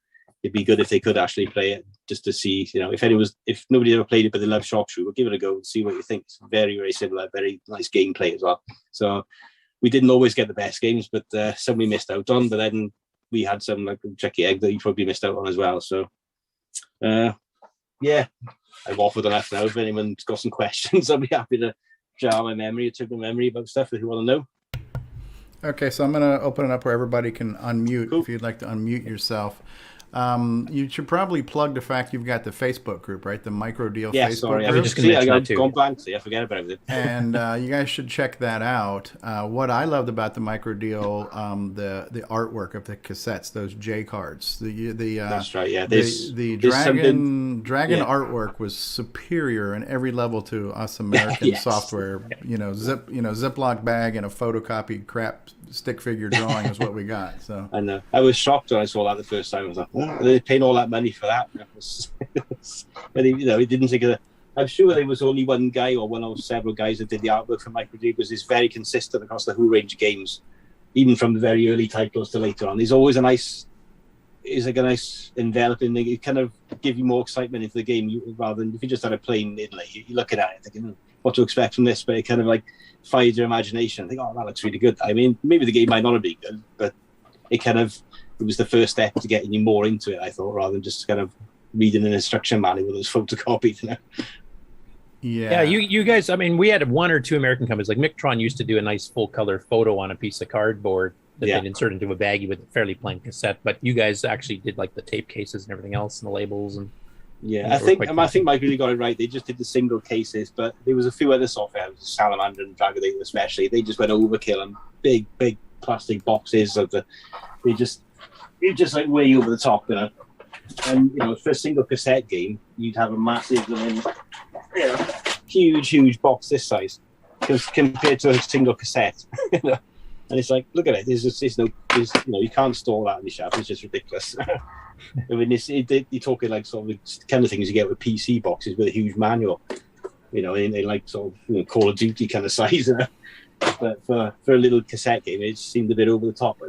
it'd be good if they could actually play it just to see, if nobody ever played it but they love Shock Trooper, give it a go and see what you think. It's very, very similar, very nice gameplay as well. So we didn't always get the best games, but some we missed out on. But then we had some like Chucky Egg that you probably missed out on as well. So yeah. I've offered enough now. If anyone's got some questions, I'll be happy to jar my memory or take my memory about stuff if you want to know. Okay, so I'm going to open it up where everybody can unmute if you'd like to unmute yourself. You should probably plug the fact you've got the Facebook group, right? The Micro Deal Facebook group. I was just going to mention that too. Gone blank, so I forget about it. And you guys should check that out. What I loved about the Micro Deal, the artwork of the cassettes, those J cards. That's right. Yeah, the Dragon artwork was superior in every level to us American software. Ziploc bag and a photocopied crap stick figure drawing is what we got. So I know. I was shocked when I saw that the first time. I was like, "What? They're paying all that money for that?" But it didn't take a. I'm sure there was only one guy or one of several guys that did the artwork for Micro Deal, because it's very consistent across the whole range of games, even from the very early titles to later on. There's always a nice enveloping thing. It kind of give you more excitement into the game rather than if you just had a plain Italy. You're looking at it thinking what to expect from this, but it kind of like fires your imagination. I think, oh, that looks really good. I mean, maybe the game might not have been good, but it was the first step to getting you more into it, I thought, rather than just kind of reading an instruction manual that was photocopied. Yeah, you guys, I mean, we had one or two American companies, like Mictron used to do a nice full color photo on a piece of cardboard that they'd insert into a baggie with a fairly plain cassette, but you guys actually did like the tape cases and everything else and the labels. And I think Mike really got it right. They just did the single cases, but there was a few other software, Salamander and Dragon especially. They just went overkill and big plastic boxes of they just like way over the top, And for a single cassette game, you'd have a massive, huge box this size, compared to a single cassette. And it's like, look at it. You can't store that in the shelf. It's just ridiculous. I mean, you're talking like sort of the kind of things you get with PC boxes with a huge manual, and they like sort of Call of Duty kind of size. But for a little cassette game, it seemed a bit over the top.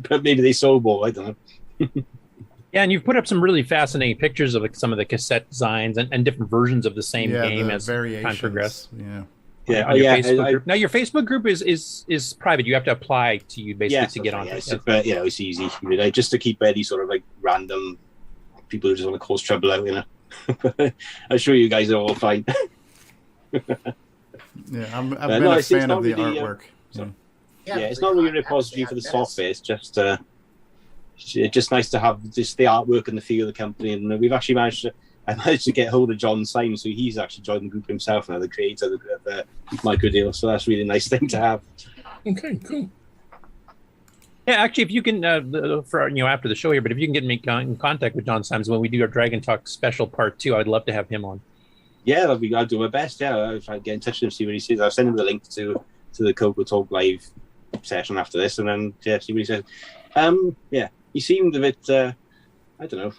But maybe they sold more. I don't know. Yeah, and you've put up some really fascinating pictures of some of the cassette designs and different versions of the same game as time progressed. Yeah. Now your Facebook group is private. You have to apply to you basically to get on it. But it's easy. Just to keep any sort of like random people who just want to cause trouble out. I'm sure you guys are all fine. I've been a fan of the artwork. It's not really a repository for the software. It's just nice to have just the artwork and the feel of the company. And we've actually managed to get hold of John Syme, so he's actually joined the group himself now, the creator of the Micro Deal. So that's a really nice thing to have. Okay, cool. Yeah, actually, if you can, after the show here, but if you can get me in contact with John Syme when we do our Dragon Talk special part 2, I'd love to have him on. Yeah, I'll do my best. Yeah, I'll try to get in touch with him, see what he says. I'll send him the link to the Coco Talk live session after this, and then see what he says. He seemed a bit, I don't know.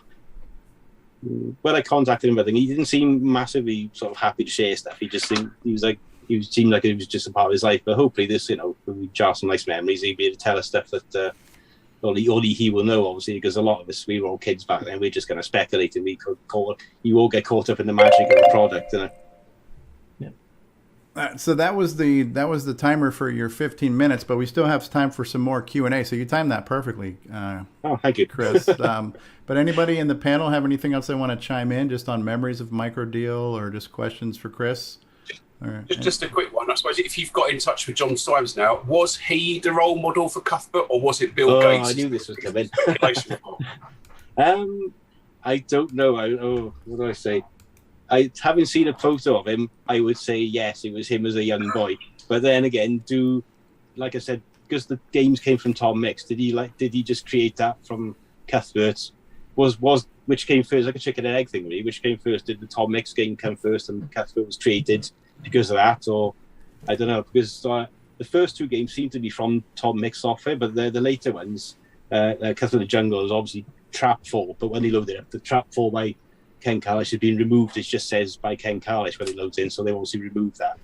When I contacted him, I think he didn't seem massively sort of happy to share stuff. He seemed like it was just a part of his life. But hopefully, this, we jar some nice memories. He'll be able to tell us stuff that only he will know, obviously, because a lot of us, we were all kids back then. We're just kind of speculating. You all get caught up in the magic of the product, So that was the timer for your 15 minutes, but we still have time for some more Q&A. So you timed that perfectly. Thank you, Chris. But anybody in the panel have anything else they want to chime in, just on memories of Micro Deal or just questions for Chris? Just a quick one. I suppose if you've got in touch with John Symes now, was he the role model for Cuthbert, or was it Bill Gates? I knew this was coming. I don't know. What do I say? Having seen a photo of him, I would say yes, it was him as a young boy. But then again, like I said, because the games came from Tom Mix, did he just create that from Cuthbert's? Which came first, like a chicken and egg thing, really? Which came first? Did the Tom Mix game come first, and Cuthbert was created because of that, or I don't know? Because the first two games seem to be from Tom Mix software, but the later ones, Castle of the Jungle is obviously Trapfall, but when they load it up, the Trapfall by Ken Carlish has been removed. It just says by Ken Carlish when it loads in, so they obviously removed that.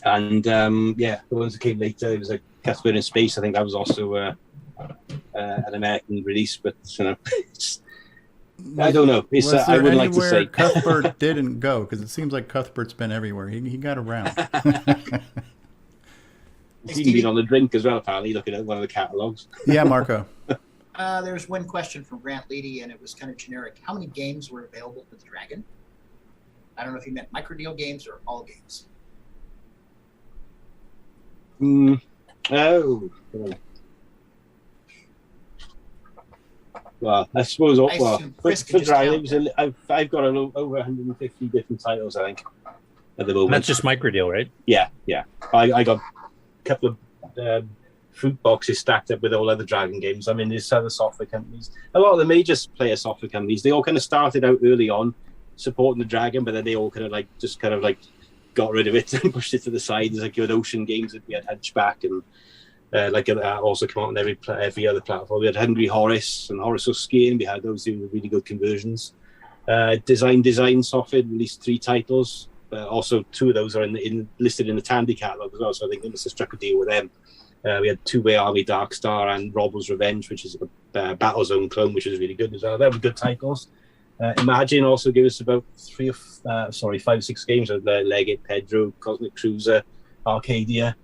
And the ones that came later, it was like Casper in Space. I think that was also an American release, but I don't know. I wouldn't like to say. Cuthbert didn't go, because it seems like Cuthbert's been everywhere. He got around. He's been on the drink as well, apparently, looking at one of the catalogs. Yeah, Marco. There's one question from Grant Leedy, and it was kind of generic. How many games were available with the Dragon? I don't know if he meant microdeal games or all games. Well, I suppose. For Dragon, I've got over 150 different titles, I think, at the moment. That's just microdeal, right? Yeah. I got a couple of fruit boxes stacked up with all other Dragon games. I mean, there's other software companies. A lot of the major player software companies, they all kind of started out early on supporting the Dragon, but then they all kind of got rid of it and pushed it to the side. There's like your Ocean games that we had Hunchback and also come out on every other platform. We had Hungry Horace and Horace O'Skane. We had those doing really good conversions. Design software released 3 titles. Also, 2 of those are listed in the Tandy catalog as well. So I think they must have struck a deal with them. We had Two-Way Army Darkstar and Robble's Revenge, which is a Battlezone clone, which is really good as well. They were good titles. Imagine also gave us about 5 or 6 games of Legate Pedro, Cosmic Cruiser, Arcadia.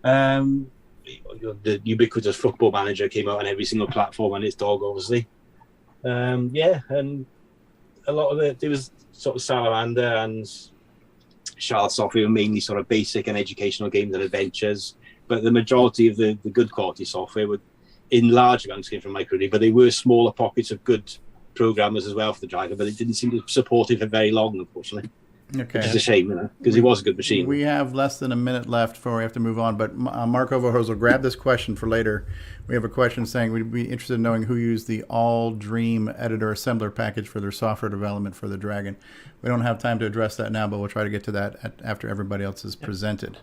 The ubiquitous Football Manager came out on every single platform and its dog, obviously. And a lot of there was sort of Salamander and Charles software were mainly sort of basic and educational games and adventures, but the majority of the good quality software would, in large amounts, came from Microdeal, but they were smaller pockets of good programmers as well for the Dragon, but it didn't seem to support it for very long, unfortunately. Okay. Which is a shame, because it was a good machine. We have less than a minute left before we have to move on, but Mark Overhose will grab this question for later. We have a question saying we'd be interested in knowing who used the All Dream Editor Assembler package for their software development for the Dragon. We don't have time to address that now, but we'll try to get to that after everybody else is presented.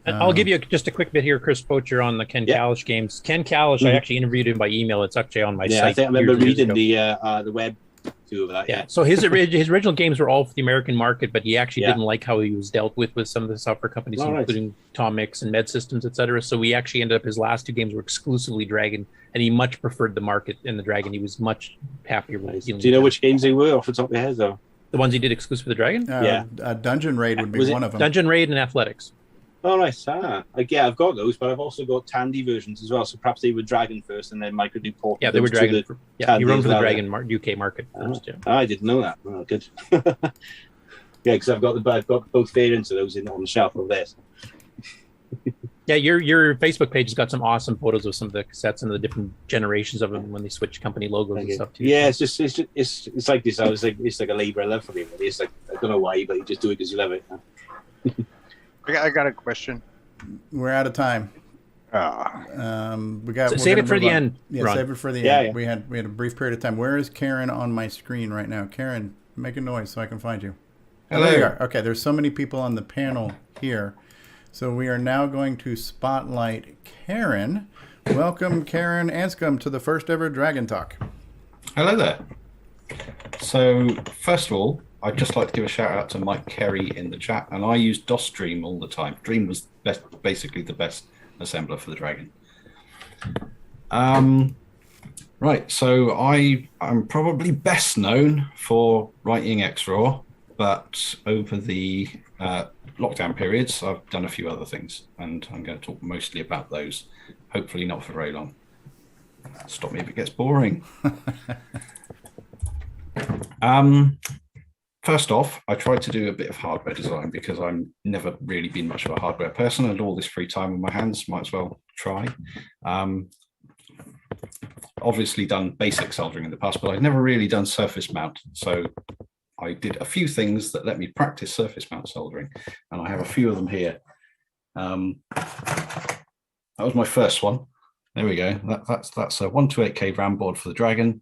I'll give you just a quick bit here, Chris Poacher, on the Ken Kalish games. Ken Kalish, I actually interviewed him by email. It's actually on my site. I remember reading the web too of that. Yeah. So his original games were all for the American market, but he actually didn't like how he was dealt with some of the software companies, including Tom Mix and Med Systems, etc. So we actually ended up, his last 2 games were exclusively Dragon, and he much preferred the market and the Dragon. He was much happier with it. Do you know which games they were off the top of your head, though? The ones he did exclusive for the Dragon? Dungeon Raid would be one of them. Dungeon Raid and Athletics. Oh, nice. I've got those, but I've also got Tandy versions as well. So perhaps they were Dragon first, and then Microdeal ported. Yeah, they were Dragon. You run for the Dragon well. UK market first. I didn't know that. Oh, good. Yeah, because I've got both variants of those on the shelf over there. Yeah, your Facebook page has got some awesome photos of some of the cassettes and the different generations of them when they switch company logos and stuff too. Yeah, it's like this. It's like a labor of love for me. Really. It's like, I don't know why, but you just do it because you love it. I got a question. We're out of time. Save it for the end. Yeah, Ron. save it for the end. We had a brief period of time. Where is Karen on my screen right now? Karen, make a noise so I can find you. Hello. There you are. Okay, there's so many people on the panel here. So we are now going to spotlight Karen. Welcome, Ciaran Anscomb, to the first ever Dragon Talk. Hello there. So, first of all, I'd just like to give a shout out to Mike Kerry in the chat, and I use DOS Dream all the time. Dream was basically the best assembler for the Dragon. Right, so I'm probably best known for writing XRAW, but over the lockdown periods, I've done a few other things, and I'm going to talk mostly about those, hopefully not for very long. Stop me if it gets boring. First off, I tried to do a bit of hardware design because I've never really been much of a hardware person, and all this free time on my hands, might as well try. Obviously done basic soldering in the past, but I've never really done surface mount. So I did a few things that let me practice surface mount soldering, and I have a few of them here. That was my first one. There we go. That's a 128K RAM board for the Dragon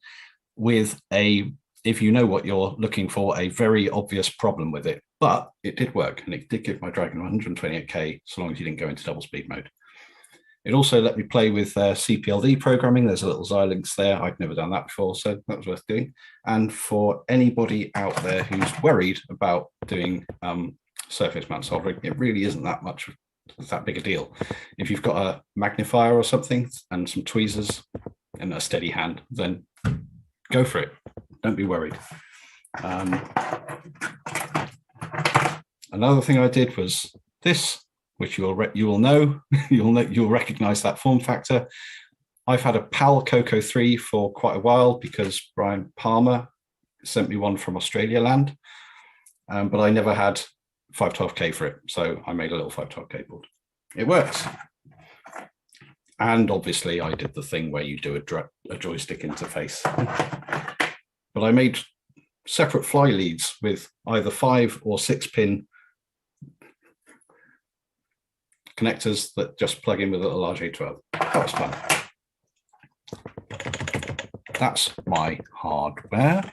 with a, if you know what you're looking for, a very obvious problem with it. but it did work, and it did give my Dragon 128k so long as you didn't go into double speed mode. It also let me play with CPLD programming. There's a little Xilinx there. I'd never done that before, so that was worth doing. And for anybody out there who's worried about doing surface mount soldering, it really isn't that big a deal. If you've got a magnifier or something and some tweezers and a steady hand, then go for it. Don't be worried. Another thing I did was this, which you'll know, you'll recognize that form factor. I've had a PAL Coco 3 for quite a while because Brian Palmer sent me one from Australia land, but I never had 512K for it, so I made a little 512K board. It works. And obviously I did the thing where you do a joystick interface. But I made separate fly leads with either 5 or 6 pin connectors that just plug in with a large A12. That was fun. That's my hardware.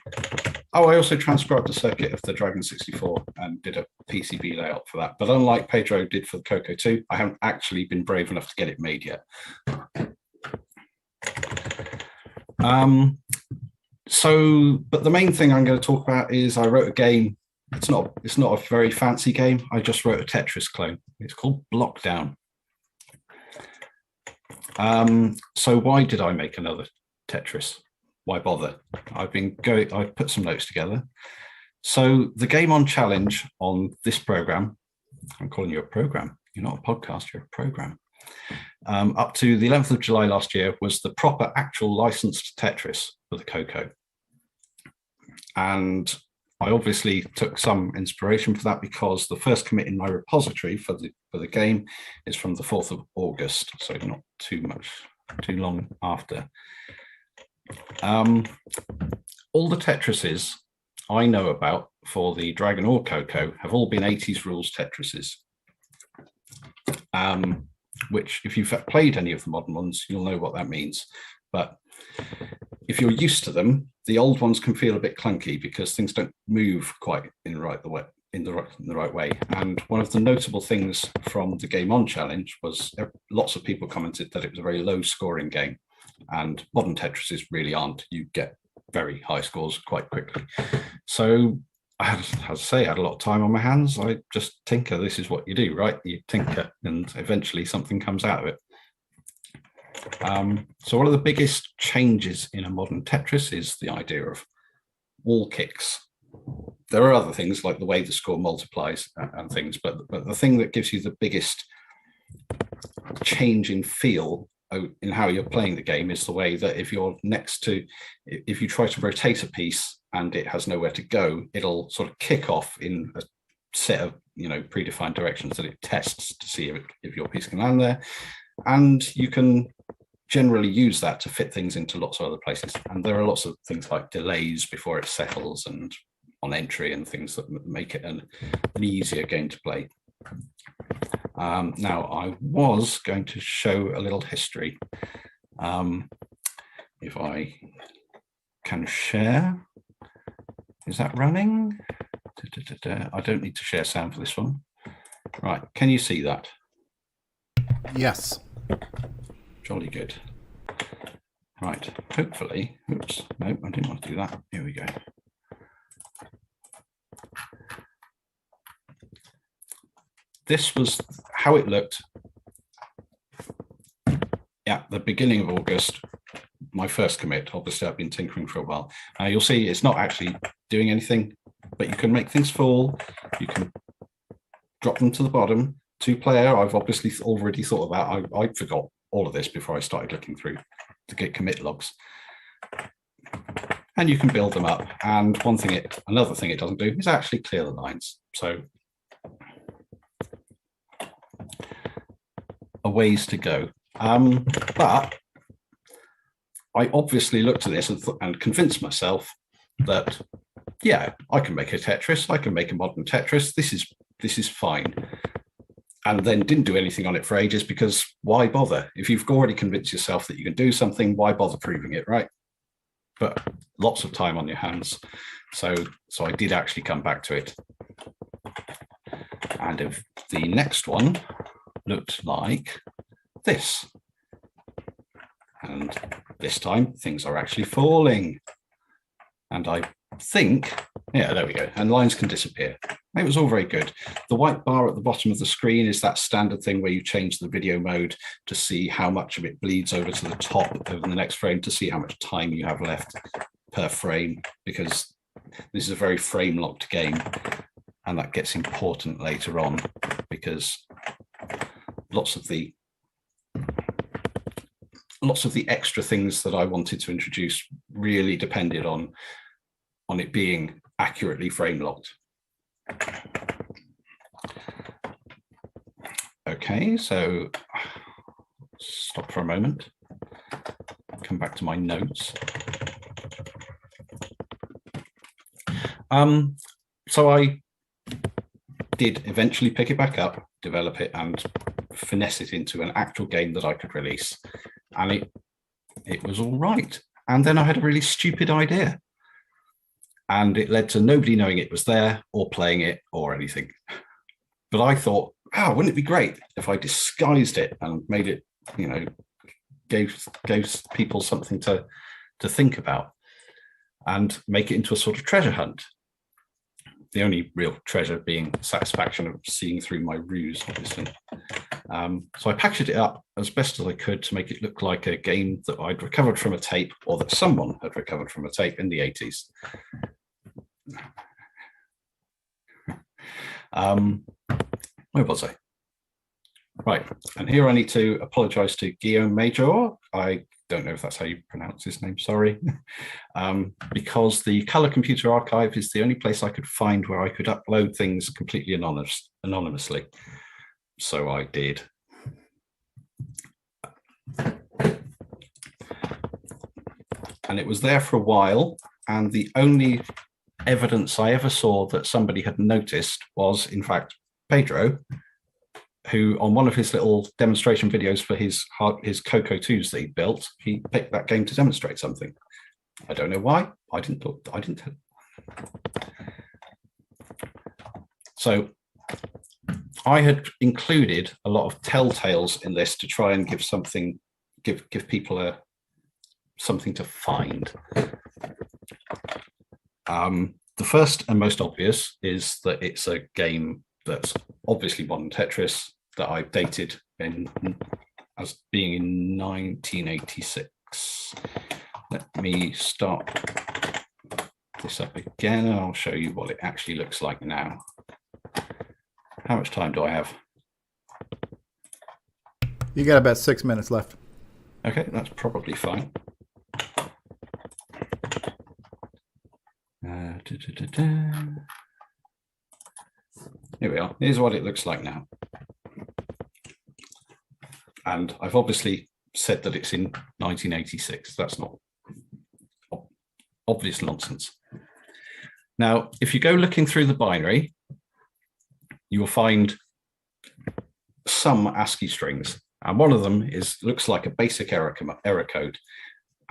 Oh, I also transcribed the circuit of the Dragon 64 and did a PCB layout for that. But unlike Pedro did for the Coco 2, I haven't actually been brave enough to get it made yet. But the main thing I'm going to talk about is I wrote a game. It's not a very fancy game. I just wrote a Tetris clone. It's called Blockdown. So why did I make another Tetris? Why bother? I've put some notes together. So the GameON challenge on this program, I'm calling you a program. You're not a podcast, you're a program. Up to the 11th of July last year was the proper actual licensed Tetris for the Coco. And I obviously took some inspiration for that because the first commit in my repository for the game is from the 4th of August, so not too long after. All the Tetrises I know about for the Dragon or Coco have all been 80s rules Tetrises, which if you've played any of the modern ones, you'll know what that means. But if you're used to them, the old ones can feel a bit clunky because things don't move quite in the right way. And one of the notable things from the GameON challenge was lots of people commented that it was a very low scoring game, and modern Tetrises really aren't. You get very high scores quite quickly. So I had a lot of time on my hands. I just tinker. This is what you do, right? You tinker and eventually something comes out of it. So one of the biggest changes in a modern Tetris is the idea of wall kicks. There are other things like the way the score multiplies and things, but the thing that gives you the biggest change in feel in how you're playing the game is the way that if you try to rotate a piece and it has nowhere to go, it'll sort of kick off in a set of predefined directions that it tests to see if your piece can land there. And you can generally use that to fit things into lots of other places. And there are lots of things like delays before it settles and on entry and things that make it an easier game to play. Now, I was going to show a little history. If I can share. Is that running? I don't need to share sound for this one. Right, can you see that? Yes. Jolly good. Right, hopefully, oops, no, I didn't want to do that. Here we go. This was how it looked at the beginning of August, my first commit. Obviously, I've been tinkering for a while. You'll see it's not actually doing anything, but you can make things fall. You can drop them to the bottom. Two-player, I've obviously already thought about. I forgot all of this before I started looking through the Git commit logs. And you can build them up. And another thing it doesn't do is actually clear the lines. So a ways to go. But I obviously looked at this and convinced myself that, yeah, I can make a Tetris. I can make a modern Tetris. This is fine. And then didn't do anything on it for ages because why bother? If you've already convinced yourself that you can do something, why bother proving it, right? But lots of time on your hands. So I did actually come back to it. And if the next one looked like this, and this time things are actually falling. And I think, yeah, there we go. And lines can disappear. It was all very good. The white bar at the bottom of the screen is that standard thing where you change the video mode to see how much of it bleeds over to the top of the next frame to see how much time you have left per frame, because this is a very frame locked game. And that gets important later on because lots of the extra things that I wanted to introduce really depended on it being accurately frame locked. Okay, so stop for a moment, come back to my notes. So I did eventually pick it back up, develop it, and finesse it into an actual game that I could release. And it was all right. And then I had a really stupid idea. And it led to nobody knowing it was there or playing it or anything. But I thought, wow, wouldn't it be great if I disguised it and made it, you know, gave people something to think about and make it into a sort of treasure hunt. The only real treasure being satisfaction of seeing through my ruse, obviously. So I packaged it up as best as I could to make it look like a game that I'd recovered from a tape or that someone had recovered from a tape in the 80s. Where was I? Right, and here I need to apologise to Guillaume Major. I don't know if that's how you pronounce his name, sorry. Because the Color Computer Archive is the only place I could find where I could upload things completely anonymously. So I did. And it was there for a while, and the only evidence I ever saw that somebody had noticed was, in fact, Pedro, who on one of his little demonstration videos for his Coco 2s that he built, he picked that game to demonstrate something. I don't know why. I didn't. So I had included a lot of telltales in this to try and give people something to find. The first and most obvious is that it's a game that's obviously modern Tetris that I dated as being in 1986. Let me start this up again and I'll show you what it actually looks like now. How much time do I have? You got about 6 minutes left. Okay, that's probably fine. Here we are. Here's what it looks like now. And I've obviously said that it's in 1986. That's not obvious nonsense. Now, if you go looking through the binary, you will find some ASCII strings. And one of them looks like a basic error code.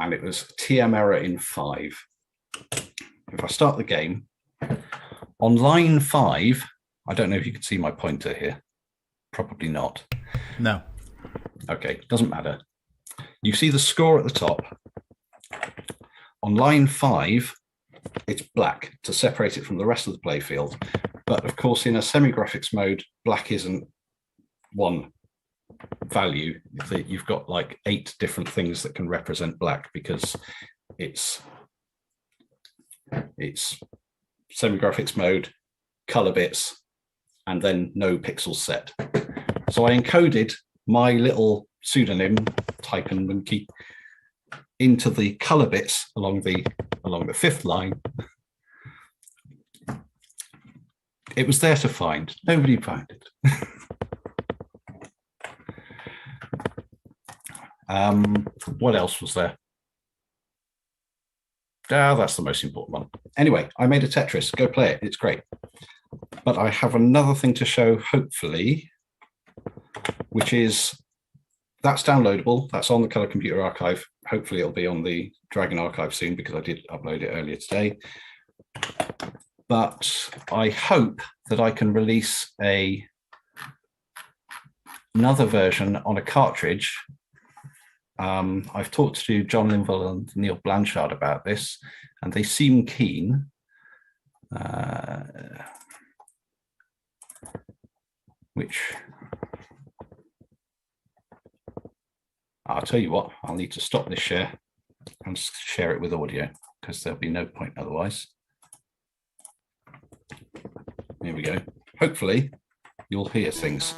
And it was TM error in 5. If I start the game, on line 5, I don't know if you can see my pointer here. Probably not. No. Okay, doesn't matter. You see the score at the top. On line 5, it's black to separate it from the rest of the playfield. But of course, in a semi-graphics mode, black isn't one value. You've got like 8 different things that can represent black because it's semi-graphics mode, color bits, and then no pixels set. So I encoded my little pseudonym, type and monkey, into the color bits along the 5th line. It was there to find. Nobody found it. What else was there? That's the most important one. Anyway, I made a Tetris. Go play it. It's great. But I have another thing to show, hopefully, which is that's downloadable. That's on the Color Computer Archive. Hopefully, it'll be on the Dragon Archive soon because I did upload it earlier today. but I hope that I can release another version on a cartridge. I've talked to John Linville and Neil Blanchard about this, and they seem keen. Which I'll tell you what, I'll need to stop this share and share it with audio because there'll be no point otherwise. Here we go. Hopefully you'll hear things.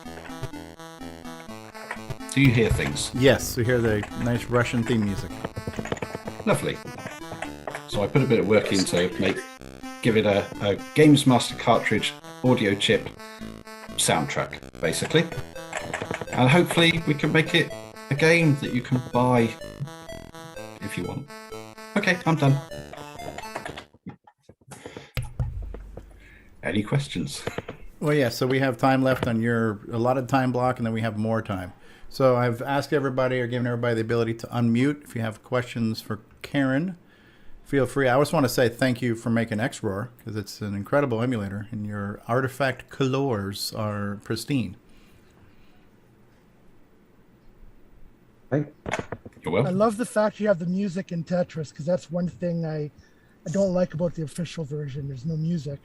Do you hear things? Yes, we hear the nice Russian theme music. Lovely. So I put a bit of work in to give it a Games Master cartridge audio chip soundtrack, basically. And hopefully we can make it a game that you can buy if you want. Okay, I'm done. Any questions? Well, yeah, so we have time left on your allotted time block, and then we have more time. So I've asked everybody, or given everybody the ability to unmute. If you have questions for Karen, feel free. I just want to say thank you for making X-Roar, because it's an incredible emulator, and your artifact colors are pristine. Hey. You're welcome. I love the fact you have the music in Tetris, because that's one thing I don't like about the official version. There's no music.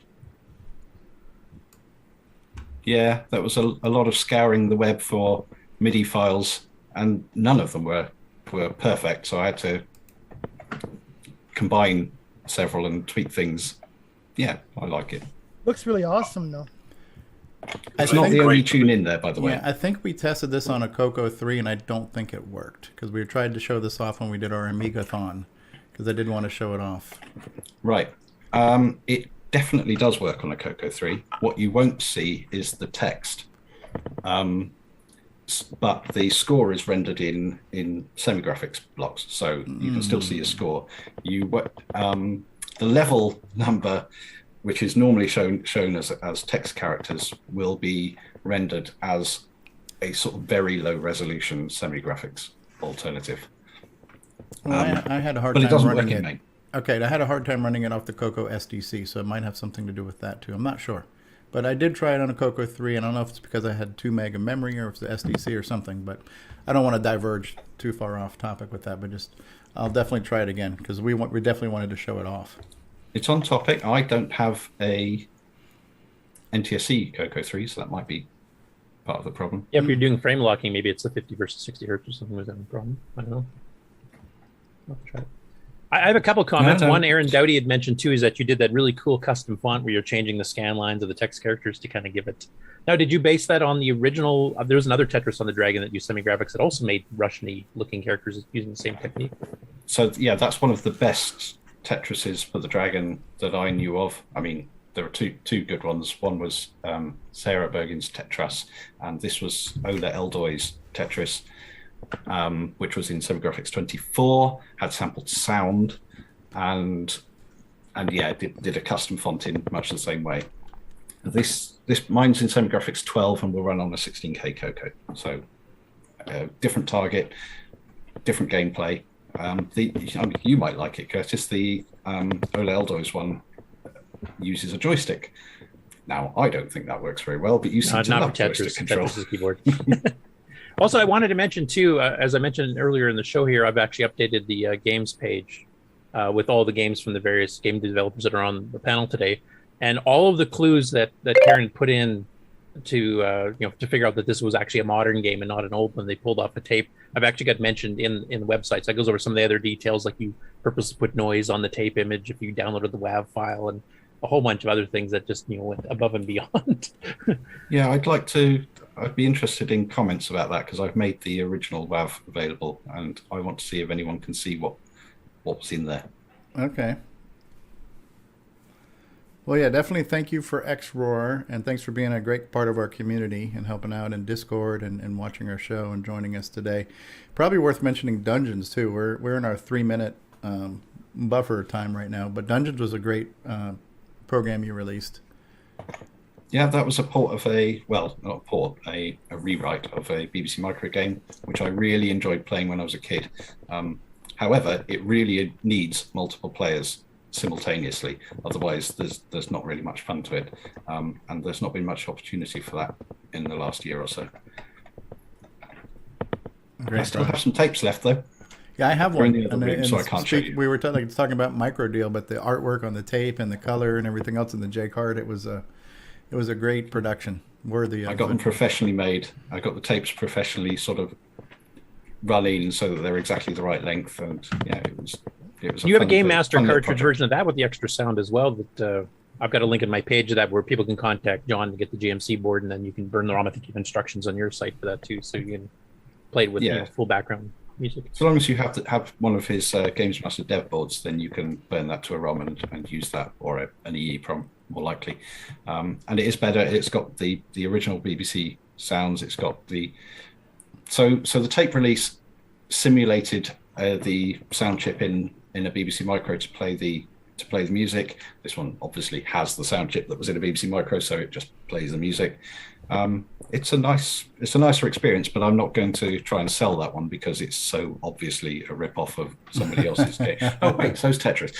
Yeah, that was a lot of scouring the web for MIDI files, and none of them were perfect, so I had to combine several and tweak things. Yeah, I like it. Looks really awesome, though. It's not the only tune in there, by the way. Yeah, I think we tested this on a Coco 3, and I don't think it worked, because we tried to show this off when we did our Amigathon, because I did want to show it off. Right. It definitely does work on a Coco 3. What you won't see is the text. But the score is rendered in semi-graphics blocks, so you can still see a score. The level number, which is normally shown as text characters, will be rendered as a sort of very low resolution semi-graphics alternative. Well, I had a hard but time it doesn't running work it. in main. Okay, I had a hard time running it off the Coco SDC, so it might have something to do with that too. I'm not sure. But I did try it on a Coco 3, and I don't know if it's because I had 2 meg of memory or if it's the SDC or something, but I don't want to diverge too far off topic with that, but I'll definitely try it again, because we definitely wanted to show it off. It's on topic. I don't have a NTSC Coco 3, so that might be part of the problem. Yeah, if you're doing frame locking, maybe it's a 50 versus 60 hertz or something. Was that a problem? I don't know. I'll try it. I have a couple comments. One, Aaron Dowdy had mentioned too, is that you did that really cool custom font where you're changing the scan lines of the text characters to kind of give it. Now, did you base that on the original? There was another Tetris on the Dragon that used semi-graphics that also made Russian-y looking characters using the same technique. So yeah, that's one of the best Tetrises for the Dragon that I knew of. I mean, there were two good ones. One was Sarah Bergen's Tetras, and this was Ola Eldoy's Tetris, which was in semi-graphics 24, had sampled sound, and yeah, did a custom font in much the same way. This mine's in semi-graphics 12 and will run on a 16K Coco. So different target, different gameplay. You might like it, Curtis. The Ola Eldoy's one uses a joystick. Now, I don't think that works very well, but you seem to love joystick control. Tetris keyboard. Also, I wanted to mention too, as I mentioned earlier in the show here, I've actually updated the games page with all the games from the various game developers that are on the panel today, and all of the clues that Karen put in to figure out that this was actually a modern game and not an old one they pulled off a tape. I've actually got mentioned in the website. So it goes over some of the other details, like you purposely put noise on the tape image if you downloaded the WAV file, and a whole bunch of other things that just went above and beyond. Yeah, I'd be interested in comments about that, because I've made the original WAV available, and I want to see if anyone can see what was in there. Okay. Well, yeah, definitely thank you for X-Roar, and thanks for being a great part of our community and helping out in Discord and watching our show and joining us today. Probably worth mentioning Dungeons, too. We're in our 3-minute buffer time right now, but Dungeons was a great program you released. Yeah, that was a port of a rewrite of a BBC Micro game, which I really enjoyed playing when I was a kid. However, it really needs multiple players simultaneously. Otherwise, there's not really much fun to it, and there's not been much opportunity for that in the last year or so. I still have some tapes left, though. Yeah, I have They're one. in the other room, so I can't show you. We were talking about microdeal, but the artwork on the tape and the color and everything else in the J card, it was a great production. Worthy. I got them professionally made. I got the tapes professionally sort of running so that they're exactly the right length, and yeah, it was. You have a Game Master cartridge version of that with the extra sound as well. That I've got a link in my page of that where people can contact John to get the GMC board, and then you can burn the ROM. I think you have instructions on your site for that too, so you can play it with full background music. So long as you have one of his Games Master dev boards, then you can burn that to a ROM and use that, or an EEPROM more likely. And it is better. It's got the original BBC sounds. It's got the so the tape release simulated the sound chip in a BBC Micro to play the music. This one obviously has the sound chip that was in a BBC Micro, so it just plays the music. It's a nicer experience, but I'm not going to try and sell that one because it's so obviously a rip-off of somebody else's game. Oh wait, so's Tetris.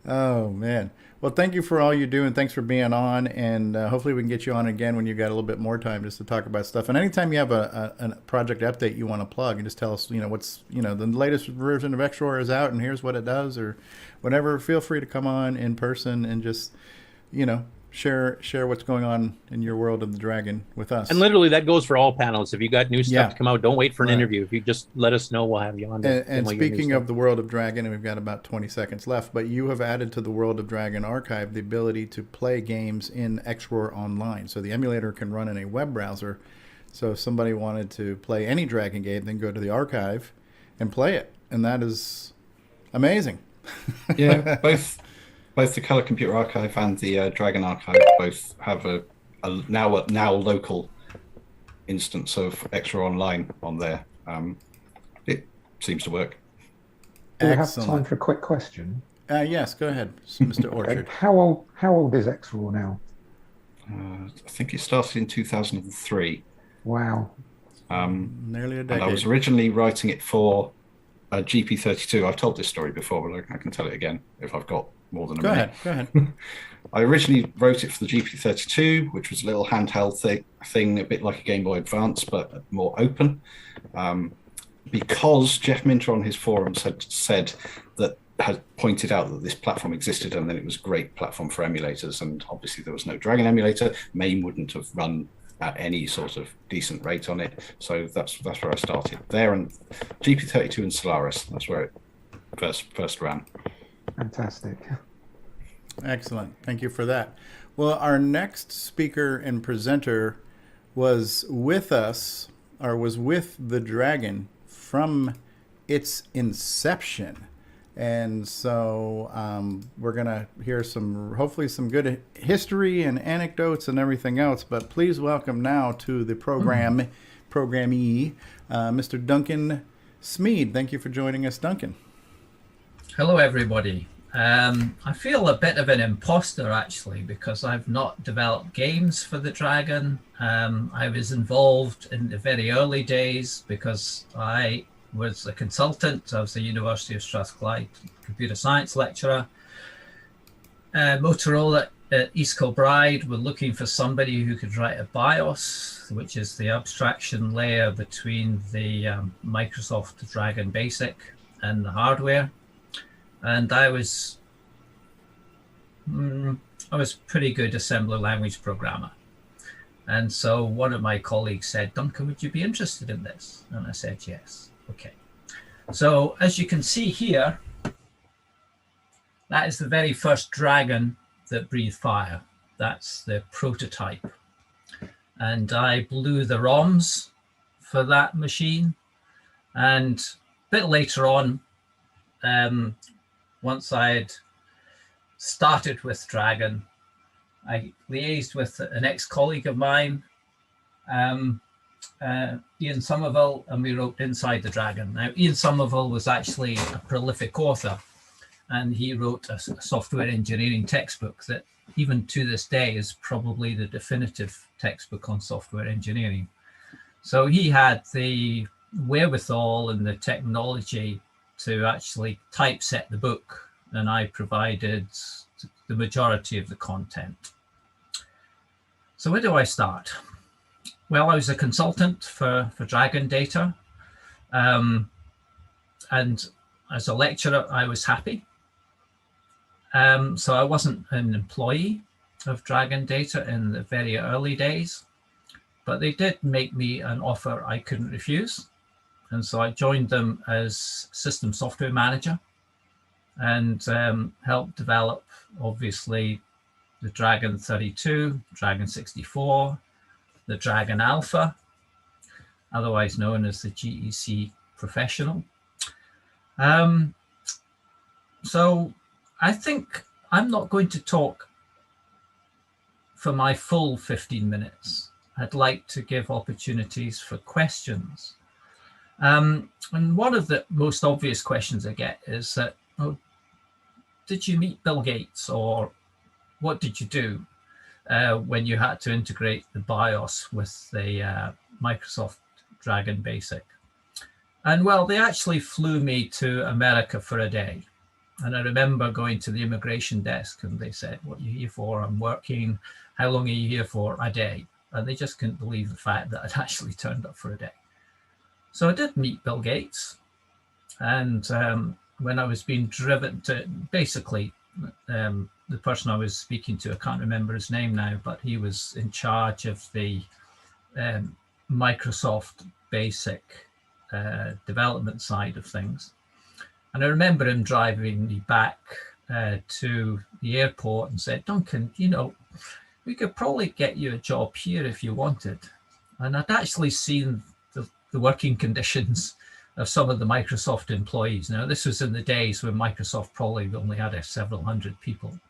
Oh man. Well, thank you for all you do, and thanks for being on. And hopefully we can get you on again when you've got a little bit more time just to talk about stuff. And anytime you have a project update you want to plug, and just tell us, what's, the latest version of XROR is out, and here's what it does, or whatever. Feel free to come on in person and just, share what's going on in your world of the Dragon with us. And literally, that goes for all panels. If you got new stuff to come out, don't wait for an interview. If you just let us know, we'll have you on. And speaking of the World of Dragon, and we've got about 20 seconds left, but you have added to the World of Dragon archive the ability to play games in XROR Online. So the emulator can run in a web browser. So if somebody wanted to play any Dragon game, then go to the archive and play it. And that is amazing. Yeah, both the Color Computer Archive and the Dragon Archive both have a now local instance of XROR Online on there. It seems to work. Do we have time for a quick question? Yes, go ahead, Mr. Orchard. How old is XROR now? I think it started in 2003. Wow. Nearly a decade. And I was originally writing it for GP32. I've told this story before, but I can tell it again if I've got more than a minute. Go ahead. I originally wrote it for the GP32, which was a little handheld thing, a bit like a Game Boy Advance, but more open. Because Jeff Minter on his forums had pointed out that this platform existed, and then it was a great platform for emulators, and obviously there was no Dragon emulator. MAME wouldn't have run at any sort of decent rate on it, so that's where I started. There, and GP32 and Solaris, that's where it first ran. Fantastic. Excellent. Thank you for that. Well, our next speaker and presenter was with the Dragon from its inception. And so we're going to hear hopefully some good history and anecdotes and everything else. But please welcome now to the programmee, Mr. Duncan Smeed. Thank you for joining us, Duncan. Hello, everybody. I feel a bit of an imposter, actually, because I've not developed games for the Dragon. I was involved in the very early days because I was a consultant. I was the University of Strathclyde computer science lecturer. Motorola at East Kilbride were looking for somebody who could write a BIOS, which is the abstraction layer between the Microsoft Dragon Basic and the hardware. And I was pretty good assembly language programmer. And so one of my colleagues said, Duncan, would you be interested in this? And I said, yes. Okay. So as you can see here, that is the very first Dragon that breathed fire. That's the prototype. And I blew the ROMs for that machine. And a bit later on, once I had started with Dragon, I liaised with an ex-colleague of mine, Ian Somerville, and we wrote Inside the Dragon. Now, Ian Somerville was actually a prolific author, and he wrote a software engineering textbook that even to this day is probably the definitive textbook on software engineering. So he had the wherewithal and the technology to actually typeset the book, and I provided the majority of the content. So where do I start? Well, I was a consultant for Dragon Data, and as a lecturer, I was happy. So I wasn't an employee of Dragon Data in the very early days, but they did make me an offer I couldn't refuse. And so I joined them as system software manager and helped develop, obviously, the Dragon 32, Dragon 64, the Dragon Alpha, otherwise known as the GEC Professional. So I think I'm not going to talk for my full 15 minutes. I'd like to give opportunities for questions. And one of the most obvious questions I get is that, oh, did you meet Bill Gates, or what did you do when you had to integrate the BIOS with the Microsoft Dragon Basic? And well, they actually flew me to America for a day. And I remember going to the immigration desk and they said, what are you here for? I'm working. How long are you here for? A day. And they just couldn't believe the fact that I'd actually turned up for a day. So I did meet Bill Gates. And when I was being driven to, basically, the person I was speaking to, I can't remember his name now, but he was in charge of the Microsoft Basic development side of things. And I remember him driving me back to the airport and said, Duncan, you know, we could probably get you a job here if you wanted. And I'd actually seen the working conditions of some of the Microsoft employees. Now, this was in the days when Microsoft probably only had several hundred people.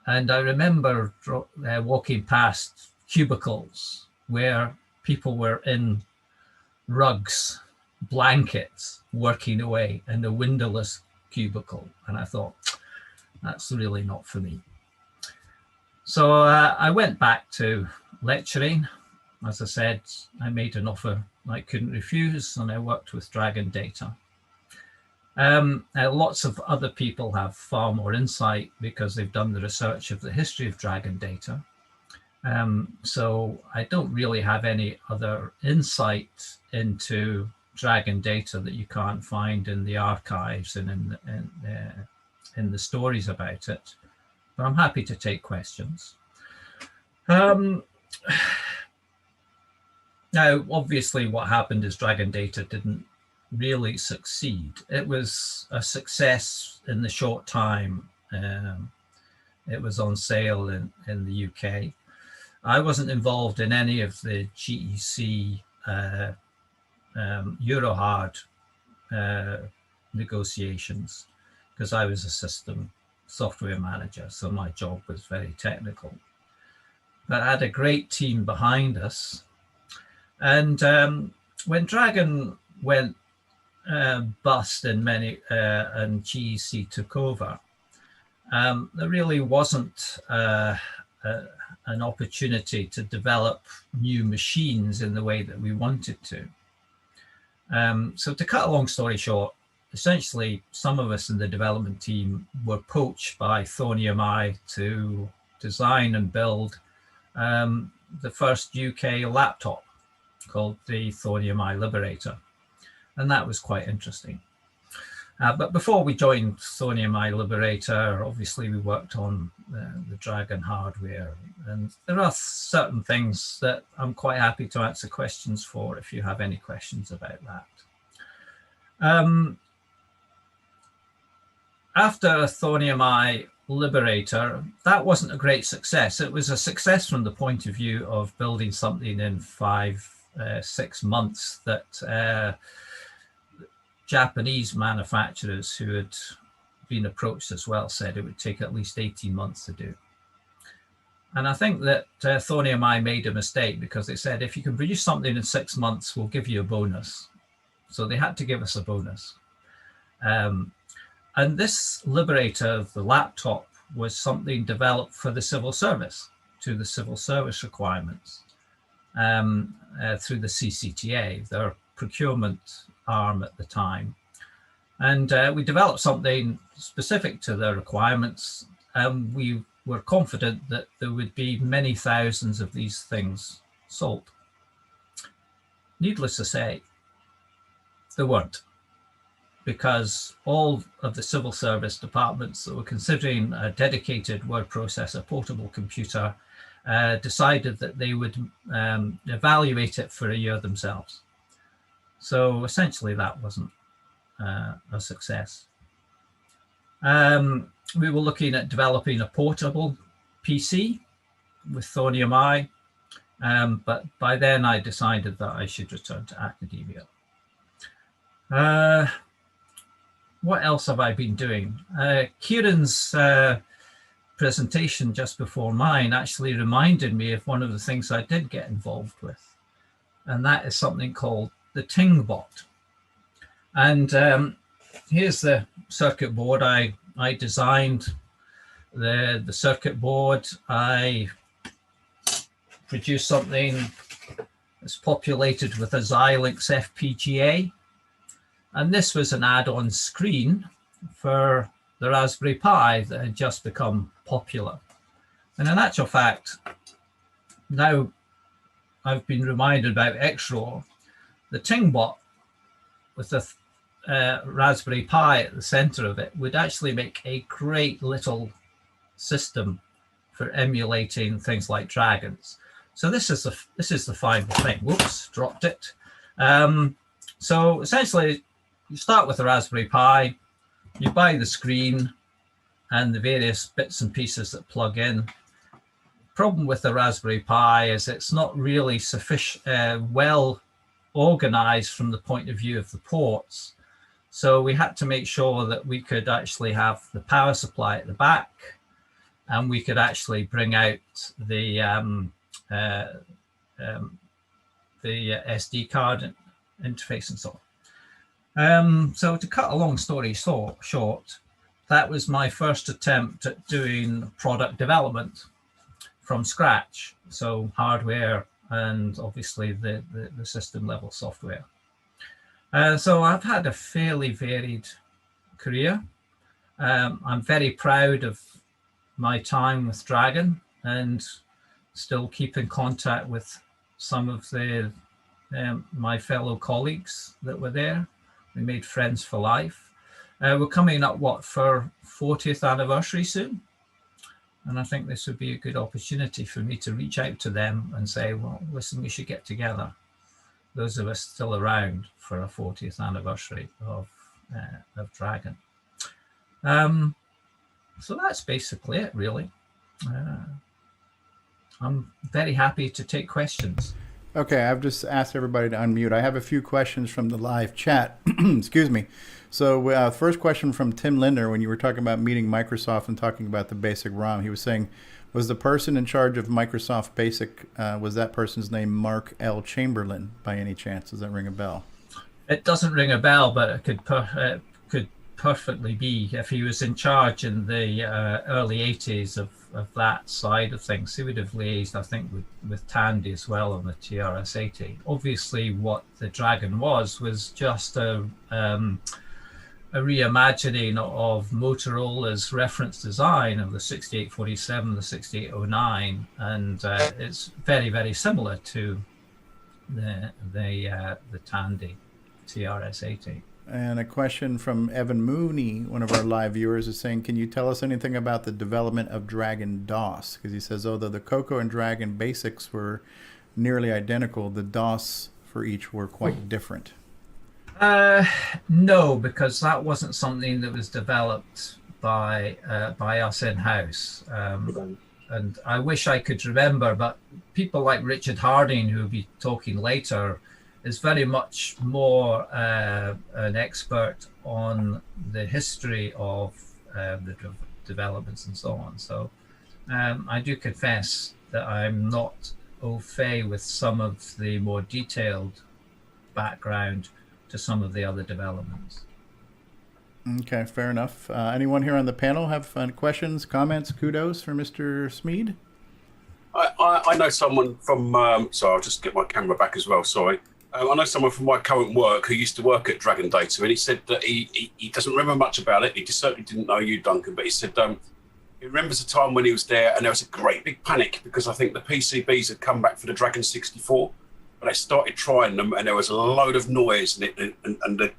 And I remember walking past cubicles where people were in rugs, blankets, working away in a windowless cubicle. And I thought, that's really not for me. So I went back to lecturing. As I said, I made an offer I couldn't refuse, and I worked with Dragon Data. Lots of other people have far more insight because they've done the research of the history of Dragon Data. So I don't really have any other insight into Dragon Data that you can't find in the archives and in the stories about it. But I'm happy to take questions. Now, obviously, what happened is Dragon Data didn't really succeed. It was a success in the short time it was on sale in the UK. I wasn't involved in any of the GEC Eurohard negotiations because I was a system software manager, so my job was very technical. But I had a great team behind us. And when Dragon went bust and GEC took over, there really wasn't an opportunity to develop new machines in the way that we wanted to. So to cut a long story short, essentially some of us in the development team were poached by Thonium I to design and build the first UK laptop called the Thonium I Liberator. And that was quite interesting. But before we joined Thonium I Liberator, obviously we worked on the Dragon hardware. And there are certain things that I'm quite happy to answer questions for if you have any questions about that. After Thonium I Liberator, that wasn't a great success. It was a success from the point of view of building something in 5-6 months that Japanese manufacturers who had been approached as well said it would take at least 18 months to do. And I think that Thonium I made a mistake because they said, if you can produce something in 6 months, we'll give you a bonus. So they had to give us a bonus. And this Liberator, the laptop, was something developed for the civil service, to the civil service requirements through the CCTA, their procurement arm at the time. And we developed something specific to their requirements, and we were confident that there would be many thousands of these things sold. Needless to say, there weren't, because all of the civil service departments that were considering a dedicated word processor portable computer decided that they would evaluate it for a year themselves. So essentially that wasn't a success. We were looking at developing a portable PC with Thorium I, but by then I decided that I should return to academia. What else have I been doing? Ciaran's presentation just before mine actually reminded me of one of the things I did get involved with, and that is something called the Tingbot. And here's the circuit board. I designed the circuit board. I produced something that's populated with a Xilinx FPGA. And this was an add-on screen for the Raspberry Pi that had just become popular. And in actual fact, now I've been reminded about XROR, the Tingbot with the Raspberry Pi at the center of it would actually make a great little system for emulating things like dragons. So this is the final thing. Whoops, dropped it. So essentially, you start with the Raspberry Pi, you buy the screen and the various bits and pieces that plug in. Problem with the Raspberry Pi is it's not really sufficient, well organized from the point of view of the ports. So we had to make sure that we could actually have the power supply at the back, and we could actually bring out the SD card interface and so on. So to cut a long story short, that was my first attempt at doing product development from scratch. So hardware and obviously the system level software. So I've had a fairly varied career. I'm very proud of my time with Dragon and still keep in contact with some of my fellow colleagues that were there. We made friends for life. We're coming up, for 40th anniversary soon. And I think this would be a good opportunity for me to reach out to them and say, well, listen, we should get together. Those of us still around for a 40th anniversary of Dragon. So that's basically it, really. I'm very happy to take questions. Okay, I've just asked everybody to unmute. I have a few questions from the live chat. Excuse me. So first question from Tim Linder, when you were talking about meeting Microsoft and talking about the basic ROM, he was saying, was the person in charge of Microsoft Basic, was that person's name Mark L. Chamberlain by any chance? Does that ring a bell? It doesn't ring a bell, but it could perfectly be. If he was in charge in the early 80s of that side of things, he would have liaised, I think, with Tandy as well on the TRS-80. Obviously, what the Dragon was just a reimagining of Motorola's reference design of the 6847, the 6809, and it's very, very similar to the Tandy TRS-80. And a question from Evan Mooney, one of our live viewers, is saying, can you tell us anything about the development of Dragon DOS? Because he says, although the Coco and Dragon basics were nearly identical, the DOS for each were quite different. No, because that wasn't something that was developed by us in-house. And I wish I could remember, but people like Richard Harding, who will be talking later, is very much more an expert on the history of the developments and so on. So I do confess that I'm not au fait with some of the more detailed background to some of the other developments. Okay, fair enough. Anyone here on the panel have questions, comments, kudos for Mr. Smeed? I know someone from, sorry, I'll just get my camera back as well, sorry. I know someone from my current work who used to work at Dragon Data, and he said that he doesn't remember much about it. He just certainly didn't know you, Duncan, but he said he remembers a time when he was there and there was a great big panic because I think the PCBs had come back for the Dragon 64, but they started trying them and there was a load of noise and the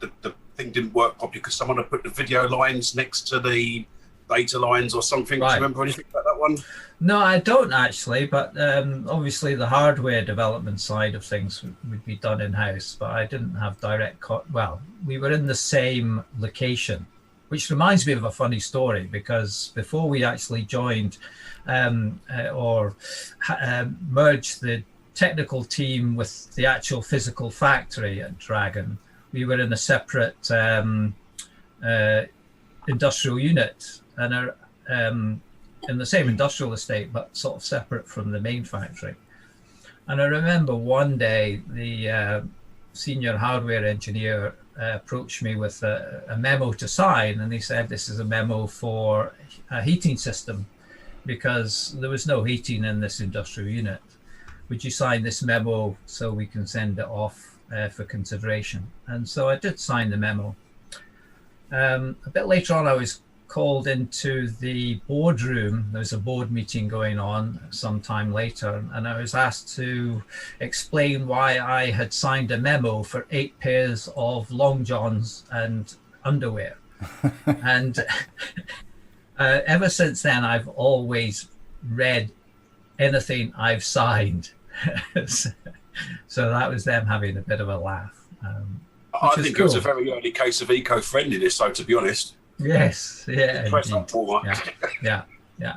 thing didn't work properly because someone had put the video lines next to the data lines or something. Right. Do you remember anything about that one? No, I don't actually, but obviously the hardware development side of things would be done in-house, but I didn't have direct well, we were in the same location, which reminds me of a funny story because before we actually joined merged the technical team with the actual physical factory at Dragon, we were in a separate industrial unit and in the same industrial estate, but sort of separate from the main factory. And I remember one day the senior hardware engineer approached me with a memo to sign, and he said, this is a memo for a heating system because there was no heating in this industrial unit. Would you sign this memo so we can send it off for consideration? And so I did sign the memo. A bit later on, I was called into the boardroom. There was a board meeting going on sometime later, and I was asked to explain why I had signed a memo for 8 pairs of long johns and underwear. And ever since then, I've always read anything I've signed. So that was them having a bit of a laugh. I think it was a very early case of eco-friendliness, so to be honest. Yes, yeah. Yeah.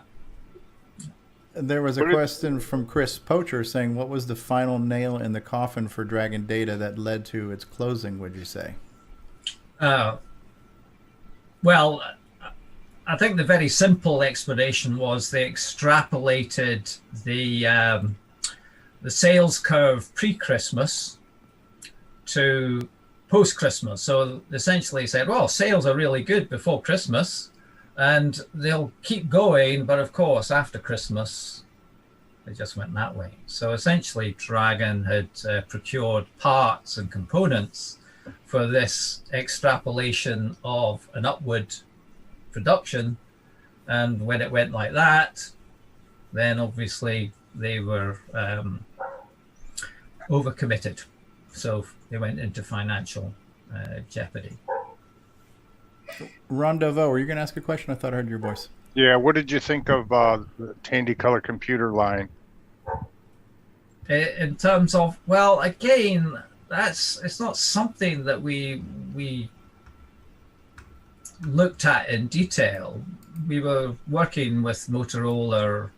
There was a question from Chris Poacher saying, what was the final nail in the coffin for Dragon Data that led to its closing, would you say? Well, I think the very simple explanation was they extrapolated the sales curve pre-Christmas to post-Christmas. So essentially said, well, sales are really good before Christmas and they'll keep going, but of course after Christmas they just went that way. So essentially Dragon had procured parts and components for this extrapolation of an upward production, and when it went like that, then obviously they were overcommitted. So they went into financial jeopardy. Ron Deveau, were you going to ask a question? I thought I heard your voice. Yeah, what did you think of the Tandy Color computer line? In terms of, well, again, it's not something that we looked at in detail. We were working with Motorola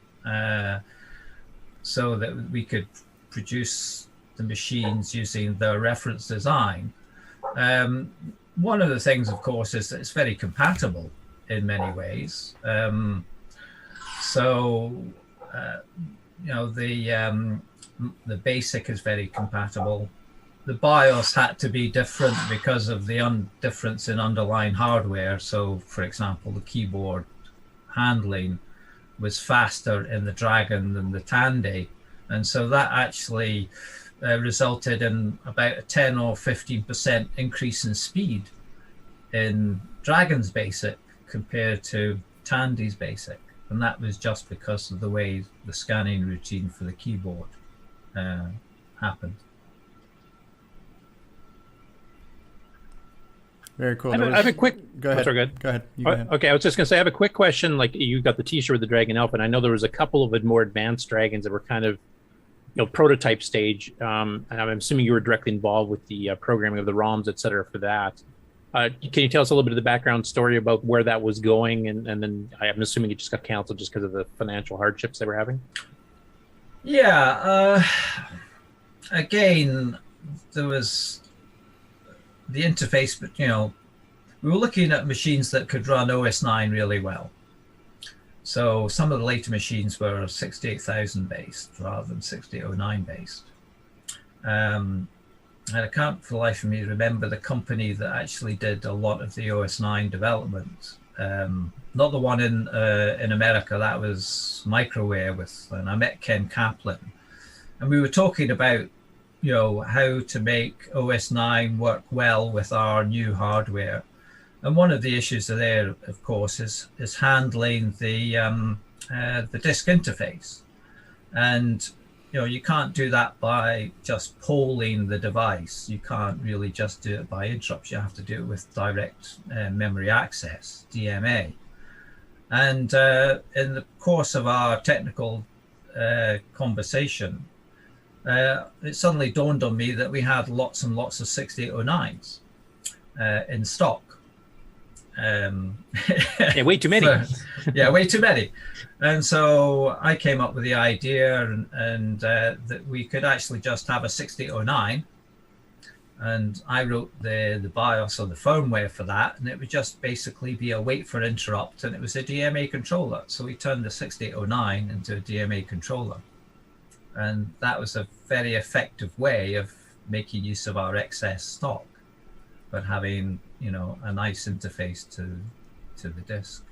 so that we could produce the machines using their reference design. One of the things, of course, is that it's very compatible in many ways. You know, the basic is very compatible. The BIOS had to be different because of the difference in underlying hardware. So, for example, the keyboard handling was faster in the Dragon than the Tandy, and so that actually resulted in about a 10 or 15% increase in speed in Dragon's basic compared to Tandy's basic, and that was just because of the way the scanning routine for the keyboard happened. Very cool. I have a quick. Go ahead. Sorry, go ahead. You go ahead. Okay, I was just going to say I have a quick question. Like, you got the T-shirt with the Dragon Elf, and I know there was a couple of more advanced dragons that were kind of, prototype stage. And I'm assuming you were directly involved with the programming of the ROMs, et cetera, for that. Can you tell us a little bit of the background story about where that was going, and then I'm assuming it just got canceled just because of the financial hardships they were having? Yeah. Again, there was the interface, but we were looking at machines that could run OS 9 really well. So some of the later machines were 68,000 based rather than 6809 based. And I can't for the life of me remember the company that actually did a lot of the OS 9 development. Not the one in America, that was Microware and I met Ken Kaplan. And we were talking about how to make OS 9 work well with our new hardware. And one of the issues there, of course, is handling the disk interface. And you can't do that by just polling the device. You can't really just do it by interrupts. You have to do it with direct memory access, DMA. And in the course of our technical conversation, it suddenly dawned on me that we had lots and lots of 6809s in stock. Yeah, way too many. Yeah, way too many. And so I came up with the idea and that we could actually just have a 6809, and I wrote the BIOS or the firmware for that, and it would just basically be a wait for interrupt, and it was a DMA controller. So we turned the 6809 into a DMA controller, and that was a very effective way of making use of our excess stock, but having a nice interface to the disk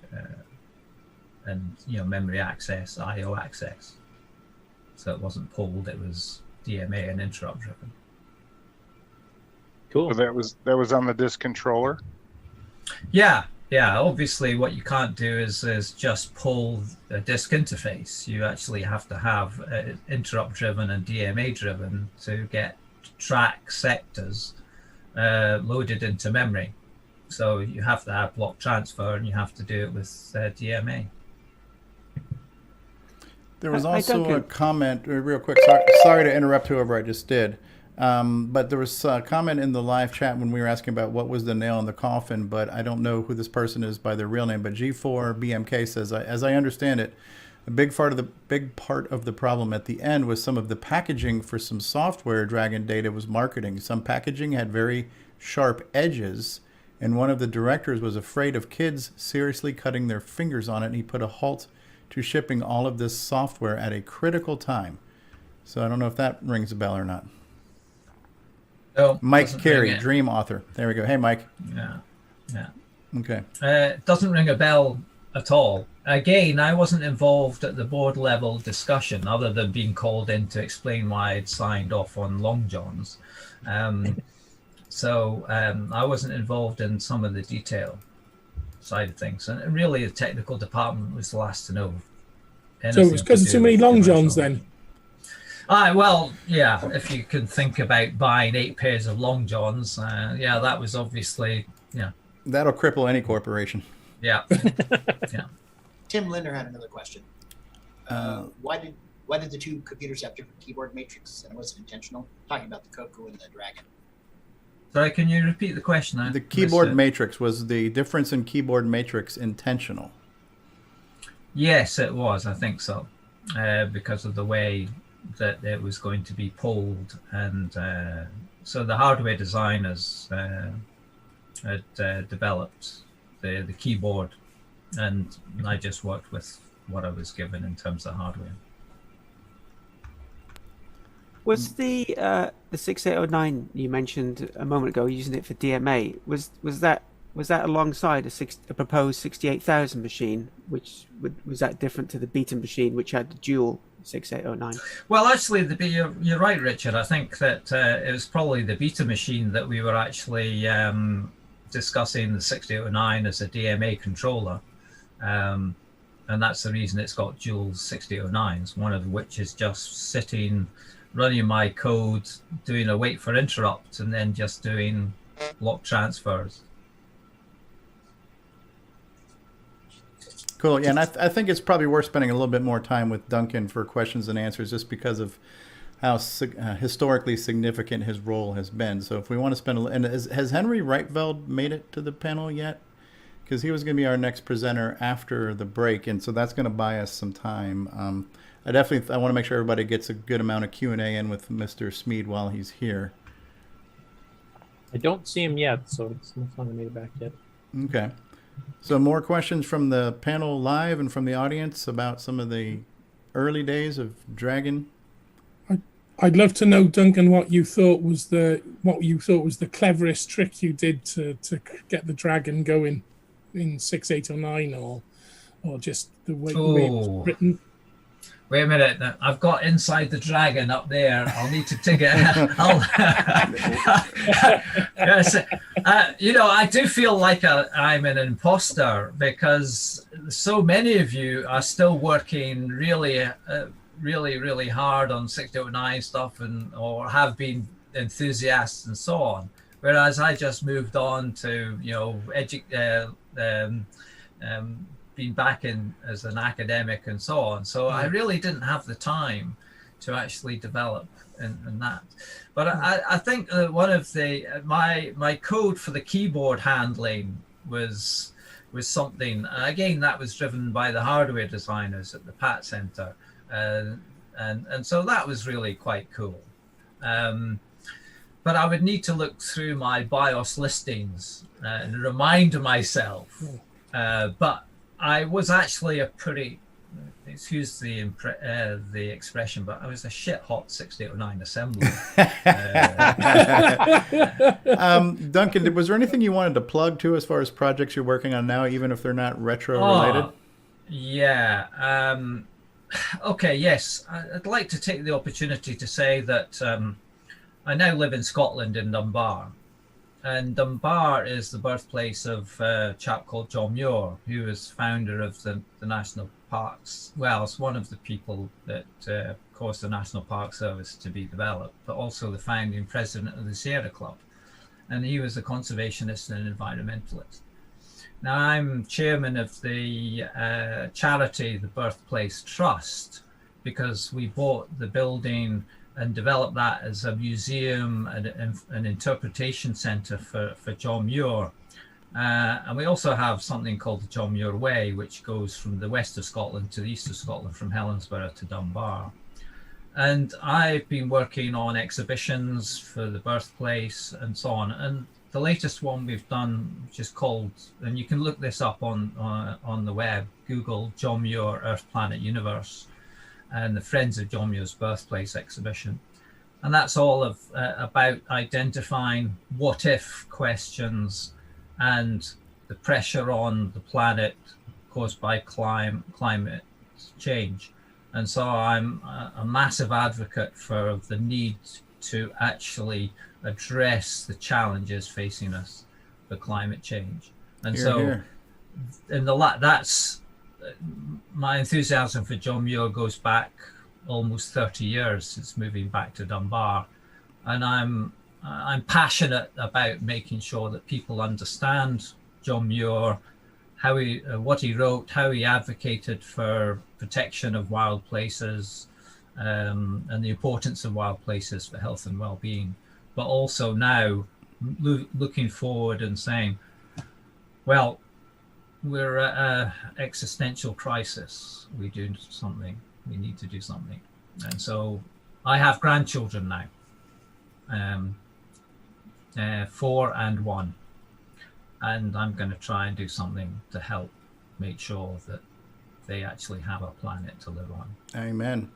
and memory access, IO access. So it wasn't pulled; it was DMA and interrupt driven. Cool. So that was on the disk controller. Yeah. Obviously, what you can't do is just pull a disk interface. You actually have to have interrupt driven and DMA driven to get track sectors loaded into memory. So you have to have block transfer, and you have to do it with DMA. There was also a comment, real quick, sorry to interrupt whoever I just did, but there was a comment in the live chat when we were asking about what was the nail in the coffin, but I don't know who this person is by their real name, but G4BMK says, as I understand it, a big part of the problem at the end was some of the packaging for some software Dragon Data was marketing. Some packaging had very sharp edges, and one of the directors was afraid of kids seriously cutting their fingers on it, and he put a halt to shipping all of this software at a critical time. So I don't know if that rings a bell or not. No, Mike Carey, Dream author. There we go. Hey, Mike. Yeah. Okay. It doesn't ring a bell at all. Again, I wasn't involved at the board level discussion, other than being called in to explain why I'd signed off on Long Johns. So I wasn't involved in some of the detail side of things, and really the technical department was the last to know. So it was because of too many Long Johns then? Well, yeah, if you can think about buying 8 pairs of Long Johns, that was obviously, That'll cripple any corporation. Yeah. Tim Linder had another question. Why did the two computers have different keyboard matrix, and was it intentional? Talking about the Coco and the Dragon. Sorry, can you repeat the question? The keyboard matrix, was the difference in keyboard matrix intentional? Yes, it was. I think so, because of the way that it was going to be pulled, and so the hardware designers had developed the keyboard, and I just worked with what I was given in terms of hardware. Was the 6809 you mentioned a moment ago using it for DMA? Was that alongside a proposed 68,000 machine, which was that different to the beta machine, which had the dual 6809? Well, actually, you're right, Richard. I think that it was probably the beta machine that we were actually discussing the 6809 as a DMA controller, and that's the reason it's got dual 6809s. One of which is just sitting, running my code, doing a wait for interrupt, and then just doing block transfers. Cool. Yeah, and I think it's probably worth spending a little bit more time with Duncan for questions and answers, just because of how historically significant his role has been. So if we want to spend and has Henry Reitveld made it to the panel yet? Because he was going to be our next presenter after the break, and so that's going to buy us some time. I want to make sure everybody gets a good amount of Q&A in with Mr. Smeed while he's here. I don't see him yet, so it's not made it back yet. Okay. So more questions from the panel live and from the audience about some of the early days of Dragon. I'd love to know, Duncan, what you thought was the cleverest trick you did to get the Dragon going in 6809, or just the way it was written. Wait a minute. I've got Inside the Dragon up there. I'll need to take it. Yes. I do feel like I'm an imposter because so many of you are still working really, really hard on 609 stuff or have been enthusiasts and so on. Whereas I just moved on to, being back in as an academic and so on. So I really didn't have the time to actually develop in that. But I think one of my code for the keyboard handling was something, again, that was driven by the hardware designers at the Pat Center. And so that was really quite cool. But I would need to look through my BIOS listings and remind myself. But I was actually a pretty, excuse the expression, but I was a shit hot 6809 assembler. Duncan, was there anything you wanted to plug to as far as projects you're working on now, even if they're not retro related? Yeah. Okay, yes. I'd like to take the opportunity to say that I now live in Scotland in Dunbar. And Dunbar is the birthplace of a chap called John Muir, who is founder of the National Parks. Well, it's one of the people that caused the National Park Service to be developed, but also the founding president of the Sierra Club. And he was a conservationist and environmentalist. Now, I'm chairman of the charity, the Birthplace Trust, because we bought the building and developed that as a museum and an interpretation centre for John Muir. And we also have something called the John Muir Way, which goes from the west of Scotland to the east of Scotland, from Helensburgh to Dunbar. And I've been working on exhibitions for the birthplace and so on. And the latest one we've done, which is called, and you can look this up on the web, Google John Muir Earth, Planet, Universe, and the Friends of John Muir's Birthplace exhibition. And that's all about identifying what if questions and the pressure on the planet caused by climate change. And so I'm a massive advocate for the need to actually address the challenges facing us for climate change. And that's my enthusiasm for John Muir goes back almost 30 years since moving back to Dunbar, and I'm passionate about making sure that people understand John Muir, what he wrote, how he advocated for protection of wild places, and the importance of wild places for health and well-being, but also now looking forward and saying, well, we're at an existential crisis. We do something. We need to do something. And so I have grandchildren now, 4 and 1. And I'm going to try and do something to help make sure that they actually have a planet to live on. Amen.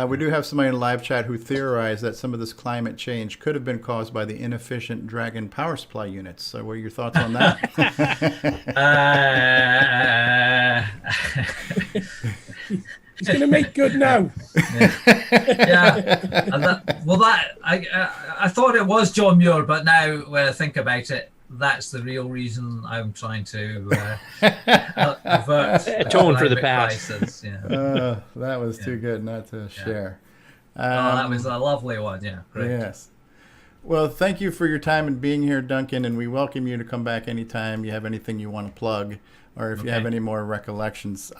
We do have somebody in the live chat who theorized that some of this climate change could have been caused by the inefficient Dragon power supply units. So what are your thoughts on that? He's going to make good now. I thought it was John Muir, but now when I think about it, that's the real reason I'm trying to avert atone for the past. Crisis, that was too good not to share. That was a lovely one. Yeah, great. Yes. Well, thank you for your time and being here, Duncan, and we welcome you to come back anytime you have anything you want to plug, or if you have any more recollections.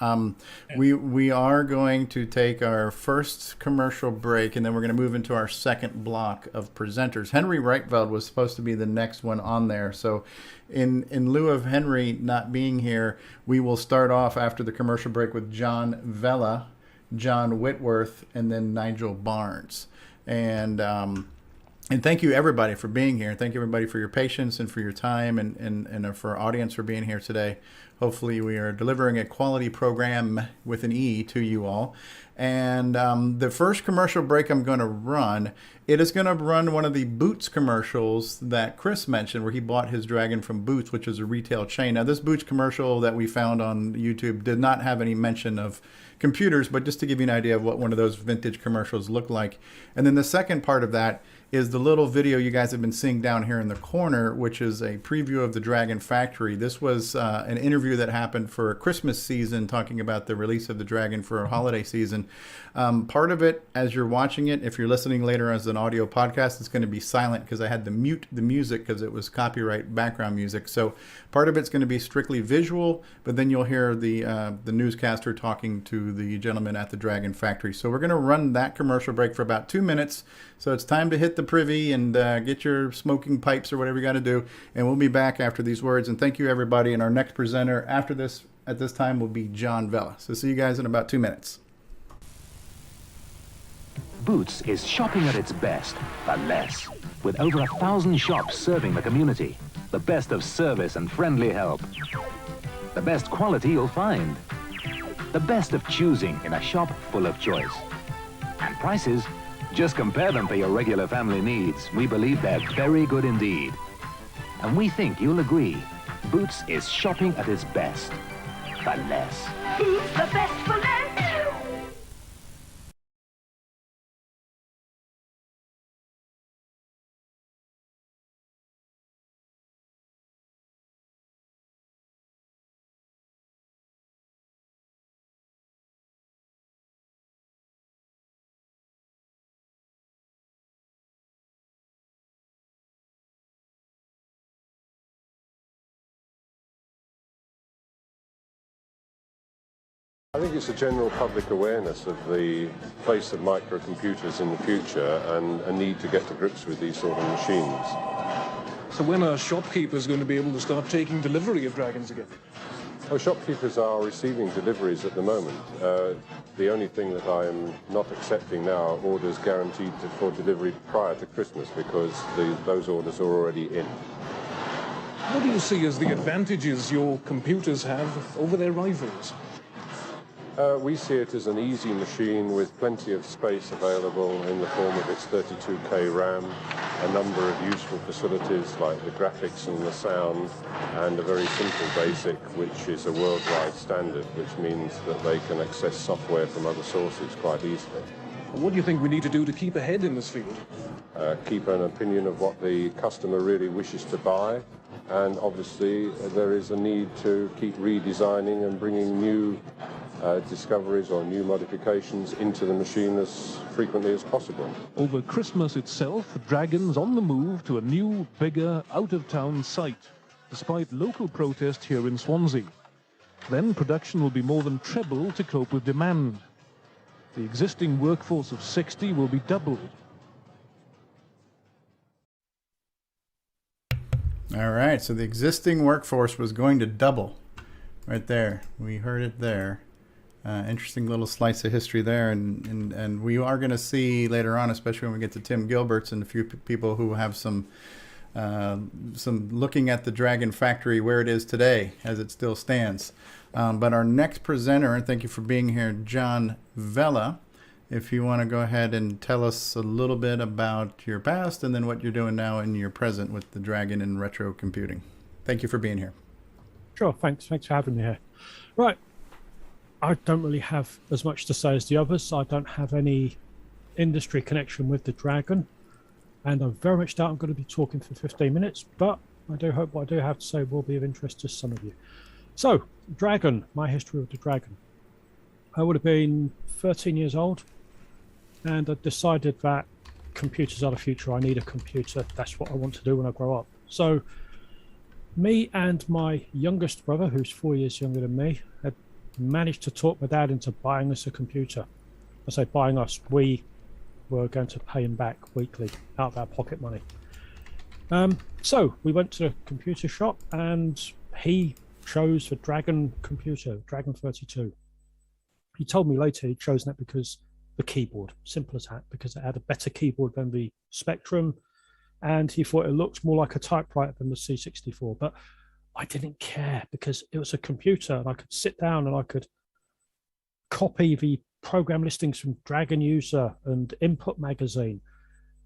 We are going to take our first commercial break, and then we're going to move into our second block of presenters. Henry Reichfeld was supposed to be the next one on there, so in lieu of Henry not being here, we will start off after the commercial break with John Vella, John Witworth, and then Nigel Barnes. And And thank you, everybody, for being here. Thank you, everybody, for your patience and for your time, and for our audience for being here today. Hopefully, we are delivering a quality program with an E to you all. And the first commercial break I'm going to run, it is going to run one of the Boots commercials that Chris mentioned, where he bought his dragon from Boots, which is a retail chain. Now, this Boots commercial that we found on YouTube did not have any mention of computers, but just to give you an idea of what one of those vintage commercials looked like. And then the second part of that is the little video you guys have been seeing down here in the corner, which is a preview of the Dragon Factory. This was an interview that happened for a Christmas season, talking about the release of the Dragon for a holiday season. Part of it, as you're watching it, if you're listening later as an audio podcast, it's going to be silent because I had to mute the music because it was copyright background music. So part of it's going to be strictly visual, but then you'll hear the newscaster talking to the gentleman at the Dragon Factory. So we're going to run that commercial break for about 2 minutes. So it's time to hit the privy and get your smoking pipes or whatever you got to do. And we'll be back after these words. And thank you, everybody. And our next presenter after this, at this time, will be John Vella. So see you guys in about 2 minutes. Boots is shopping at its best, but less. With over 1,000 shops serving the community. The best of service and friendly help. The best quality you'll find. The best of choosing in a shop full of choice. And prices? Just compare them for your regular family needs. We believe they're very good indeed. And we think you'll agree. Boots is shopping at its best, but less. Boots, the best for less. I think it's a general public awareness of the place of microcomputers in the future and a need to get to grips with these sort of machines. So when are shopkeepers going to be able to start taking delivery of dragons again? Oh, shopkeepers are receiving deliveries at the moment. The only thing that I am not accepting now are orders guaranteed for delivery prior to Christmas, because those orders are already in. What do you see as the advantages your computers have over their rivals? We see it as an easy machine with plenty of space available in the form of its 32K RAM, a number of useful facilities like the graphics and the sound, and a very simple BASIC, which is a worldwide standard, which means that they can access software from other sources quite easily. What do you think we need to do to keep ahead in this field? Keep an opinion of what the customer really wishes to buy, and obviously there is a need to keep redesigning and bringing new discoveries or new modifications into the machine as frequently as possible. Over Christmas itself, Dragon's on the move to a new, bigger, out-of-town site, despite local protest here in Swansea. Then production will be more than treble to cope with demand. The existing workforce of 60 will be doubled. All right, so the existing workforce was going to double. Right there. We heard it there. Interesting little slice of history there, and we are going to see later on, especially when we get to Tim Gilberts and a few people who have some looking at the Dragon Factory where it is today as it still stands. But our next presenter, and thank you for being here, John Vella, if you want to go ahead and tell us a little bit about your past and then what you're doing now in your present with the Dragon and retro computing. Thank you for being here. Sure, thanks for having me here. Right. I don't really have as much to say as the others. I don't have any industry connection with the Dragon, and I very much doubt I'm going to be talking for 15 minutes, but I do hope what I do have to say will be of interest to some of you. So, Dragon, my history with the Dragon. I would have been 13 years old, and I decided that computers are the future. I need a computer. That's what I want to do when I grow up. So, me and my youngest brother, who's 4 years younger than me, had managed to talk my dad into buying us a computer. I say buying us, we were going to pay him back weekly out of our pocket money. So we went to the computer shop and he chose the Dragon computer, Dragon 32. He told me later he'd chosen that because the keyboard, simple as that, because it had a better keyboard than the Spectrum, and he thought it looked more like a typewriter than the C64. But I didn't care because it was a computer, and I could sit down and I could copy the program listings from Dragon User and Input Magazine,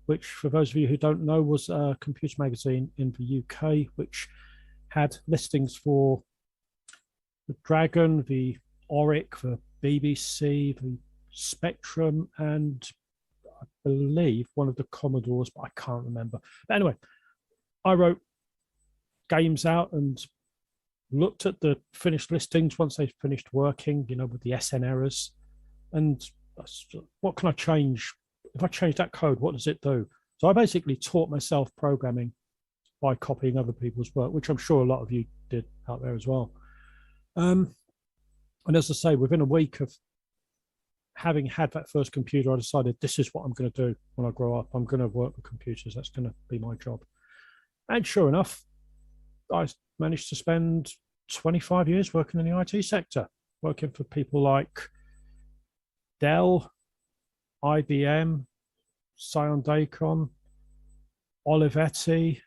which, for those of you who don't know, was a computer magazine in the UK, which had listings for the Dragon, the Auric, the BBC, the Spectrum, and I believe one of the Commodores, but I can't remember. But anyway, I wrote games out and looked at the finished listings once they finished working, with the SN errors, and what can I change? If I change that code, what does it do? So I basically taught myself programming by copying other people's work, which I'm sure a lot of you did out there as well. And as I say, within a week of having had that first computer, I decided this is what I'm going to do when I grow up. I'm going to work with computers. That's going to be my job. And sure enough, I managed to spend 25 years working in the IT sector, working for people like Dell, IBM, Scion Dacon, Olivetti.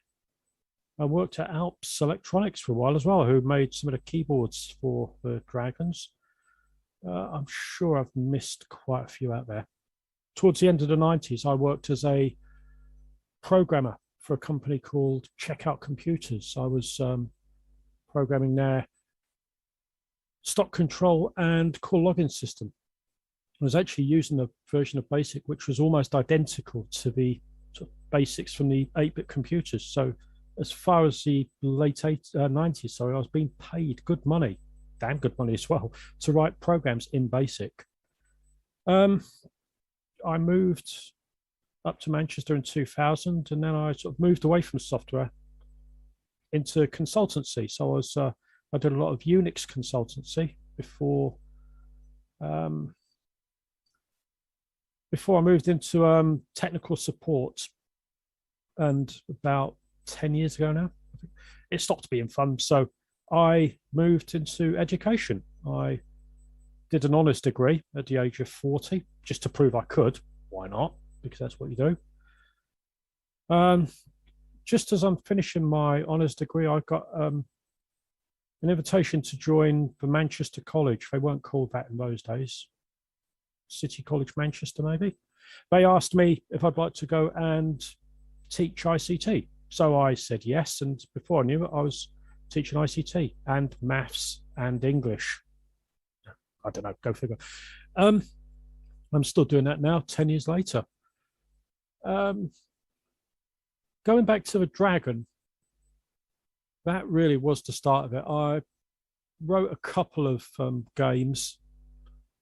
I worked at Alps Electronics for a while as well, who made some of the keyboards for the Dragons. I'm sure I've missed quite a few out there. Towards the end of the 90s, I worked as a programmer for a company called Checkout Computers. I was programming their stock control and call login system. I was actually using a version of BASIC which was almost identical to the sort of basics from the 8-bit computers. So as far as the late 90s, I was being paid good money, damn good money as well, to write programs in BASIC. I moved up to Manchester in 2000, and then I sort of moved away from software into consultancy. So I did a lot of Unix consultancy before I moved into technical support. And about 10 years ago now, it stopped being fun. So I moved into education. I did an honours degree at the age of 40, just to prove I could. Why not? Because that's what you do. Just as I'm finishing my honours degree, I got an invitation to join the Manchester College. They weren't called that in those days. City College Manchester, maybe. They asked me if I'd like to go and teach ICT. So I said yes, and before I knew it, I was teaching ICT and maths and English. I don't know, go figure. I'm still doing that now, 10 years later. Going back to the Dragon, that really was the start of it. I wrote a couple of games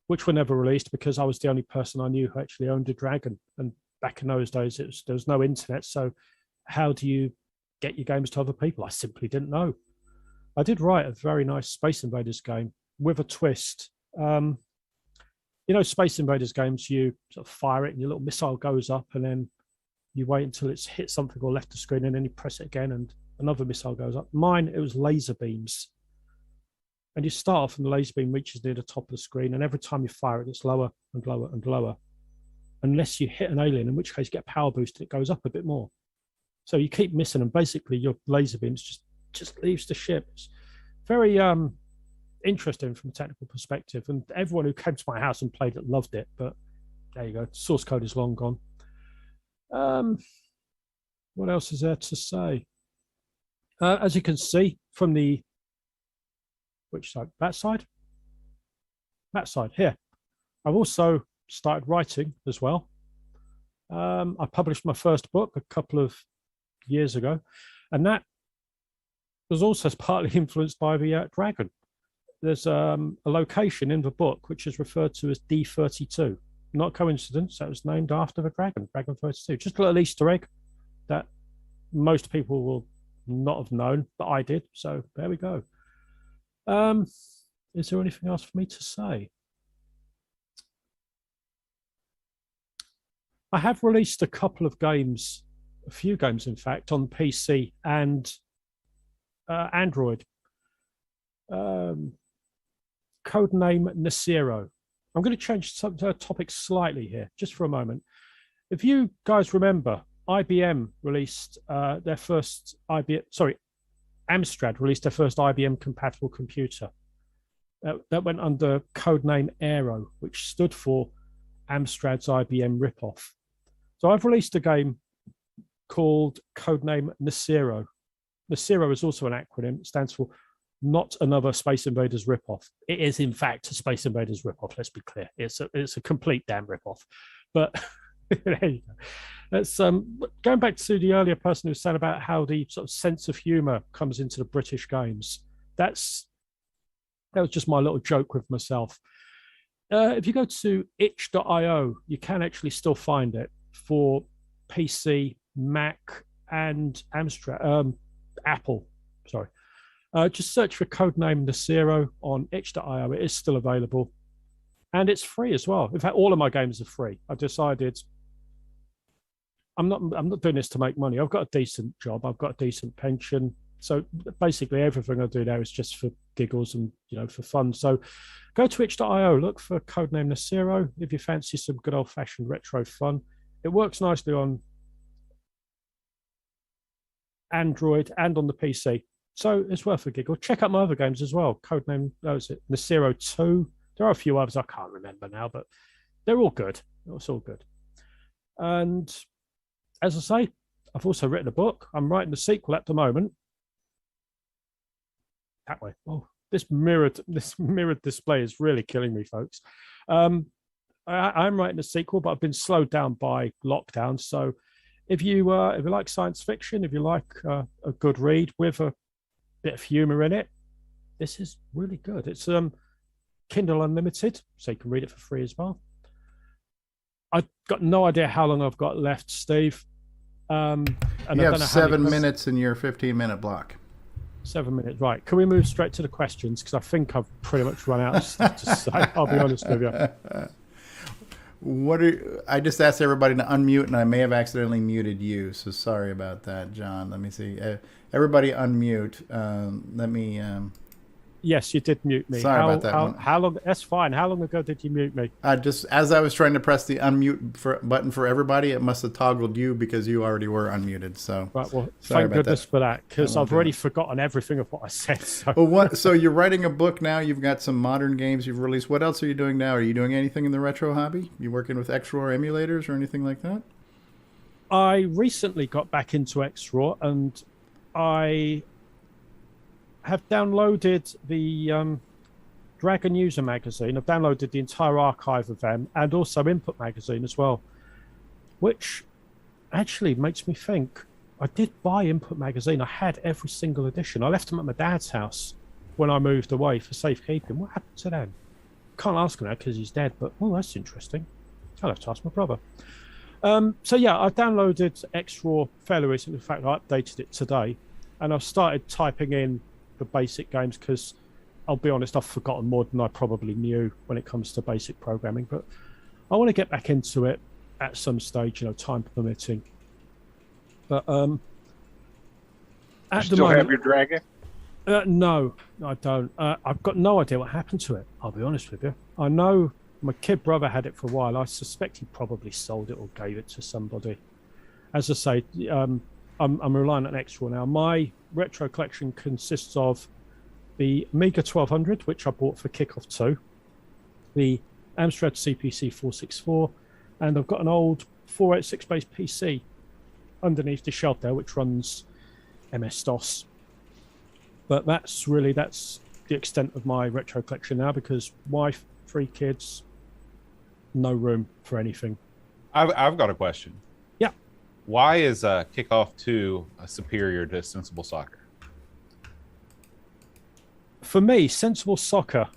which were never released because I was the only person I knew who actually owned a Dragon. And back in those days, there was no internet. So how do you get your games to other people? I simply didn't know. I did write a very nice Space Invaders game with a twist. Space Invaders games, you sort of fire it and your little missile goes up, and then you wait until it's hit something or left the screen, and then you press it again and another missile goes up. Mine, it was laser beams. And you start off and the laser beam reaches near the top of the screen, and every time you fire it, it's lower and lower and lower. Unless you hit an alien, in which case you get a power boost and it goes up a bit more. So you keep missing, and basically your laser beams just leaves the ship. It's very interesting from a technical perspective, and everyone who came to my house and played it loved it, but there you go, source code is long gone. What else is there to say? As you can see from the which side? That side? That side, here. I've also started writing as well. I published my first book a couple of years ago, and that was also partly influenced by the Dragon. There's a location in the book which is referred to as D32. Not a coincidence, that was named after the Dragon, Dragon 32. Just a little Easter egg that most people will not have known, but I did, so there we go. Is there anything else for me to say? I have released a couple of games, a few games in fact, on PC and Android. Codename Nasiro. I'm going to change the topic slightly here, just for a moment. If you guys remember, IBM released their first Amstrad released their first IBM compatible computer. That went under codename Aero, which stood for Amstrad's IBM ripoff. So I've released a game called codename Nasiro. Nasiro is also an acronym. It stands for Not Another Space Invaders Ripoff. It is, in fact, a Space Invaders ripoff. Let's be clear. It's a complete damn ripoff. But there you go. That's going back to the earlier person who said about how the sort of sense of humour comes into the British games. That was just my little joke with myself. If you go to itch.io, you can actually still find it for PC, Mac, and Amstrad, Apple. Sorry. Just search for codename Nasiro on itch.io. It is still available. And it's free as well. In fact, all of my games are free. I decided I'm not doing this to make money. I've got a decent job. I've got a decent pension. So basically everything I do now is just for giggles and, for fun. So go to itch.io, look for codename Nasiro if you fancy some good old-fashioned retro fun. It works nicely on Android and on the PC. So it's worth a giggle. Check out my other games as well. Codename, Nasiro 2. There are a few others I can't remember now, but they're all good. It's all good. And as I say, I've also written a book. I'm writing the sequel at the moment. That way. Oh, this mirrored display is really killing me, folks. I'm writing a sequel, but I've been slowed down by lockdown. So if you like science fiction, if you like a good read with a bit of humor in it, this is really good. It's Kindle Unlimited, so you can read it for free as well. I've got no idea how long I've got left, Steve. And you have 7 minutes in your 15-minute block. 7 minutes, right. Can we move straight to the questions? Because I think I've pretty much run out of stuff to say. I'll be honest with you. I just asked everybody to unmute, and I may have accidentally muted you, so sorry about that, John. Let me see. Everybody unmute. Let me... Yes, you did mute me. Sorry about that. How long? That's fine. How long ago did you mute me? Just as I was trying to press the unmute button for everybody, it must have toggled you because you already were unmuted. So, right. Well, thank goodness for that, because I've already forgotten everything of what I said. So. Well, so you're writing a book now. You've got some modern games you've released. What else are you doing now? Are you doing anything in the retro hobby? You working with XRAW emulators or anything like that? I recently got back into XRAW, and I have downloaded the Dragon User Magazine. I've downloaded the entire archive of them, and also Input Magazine as well, which actually makes me think I did buy Input Magazine. I had every single edition. I left them at my dad's house when I moved away for safekeeping. What happened to them? Can't ask him now because he's dead, but that's interesting. I'll have to ask my brother. So yeah, I downloaded XRAW fairly recently. In fact, I updated it today, and I've started typing in the basic games because I'll be honest, I've forgotten more than I probably knew when it comes to basic programming, but I want to get back into it at some stage, time permitting. But at the moment, have your Dragon? No, I don't. I've got no idea what happened to it. I'll be honest with you. I know my kid brother had it for a while. I suspect he probably sold it or gave it to somebody. As I say, I'm relying on XRAW now. My retro collection consists of the Amiga 1200, which I bought for Kickoff 2, the Amstrad CPC 464, and I've got an old 486-based PC underneath the shelf there, which runs MS-DOS. But that's the extent of my retro collection now, because wife, 3 kids, no room for anything. I've got a question. Yeah. Why is Kickoff 2 superior to Sensible Soccer? For me, Sensible Soccer,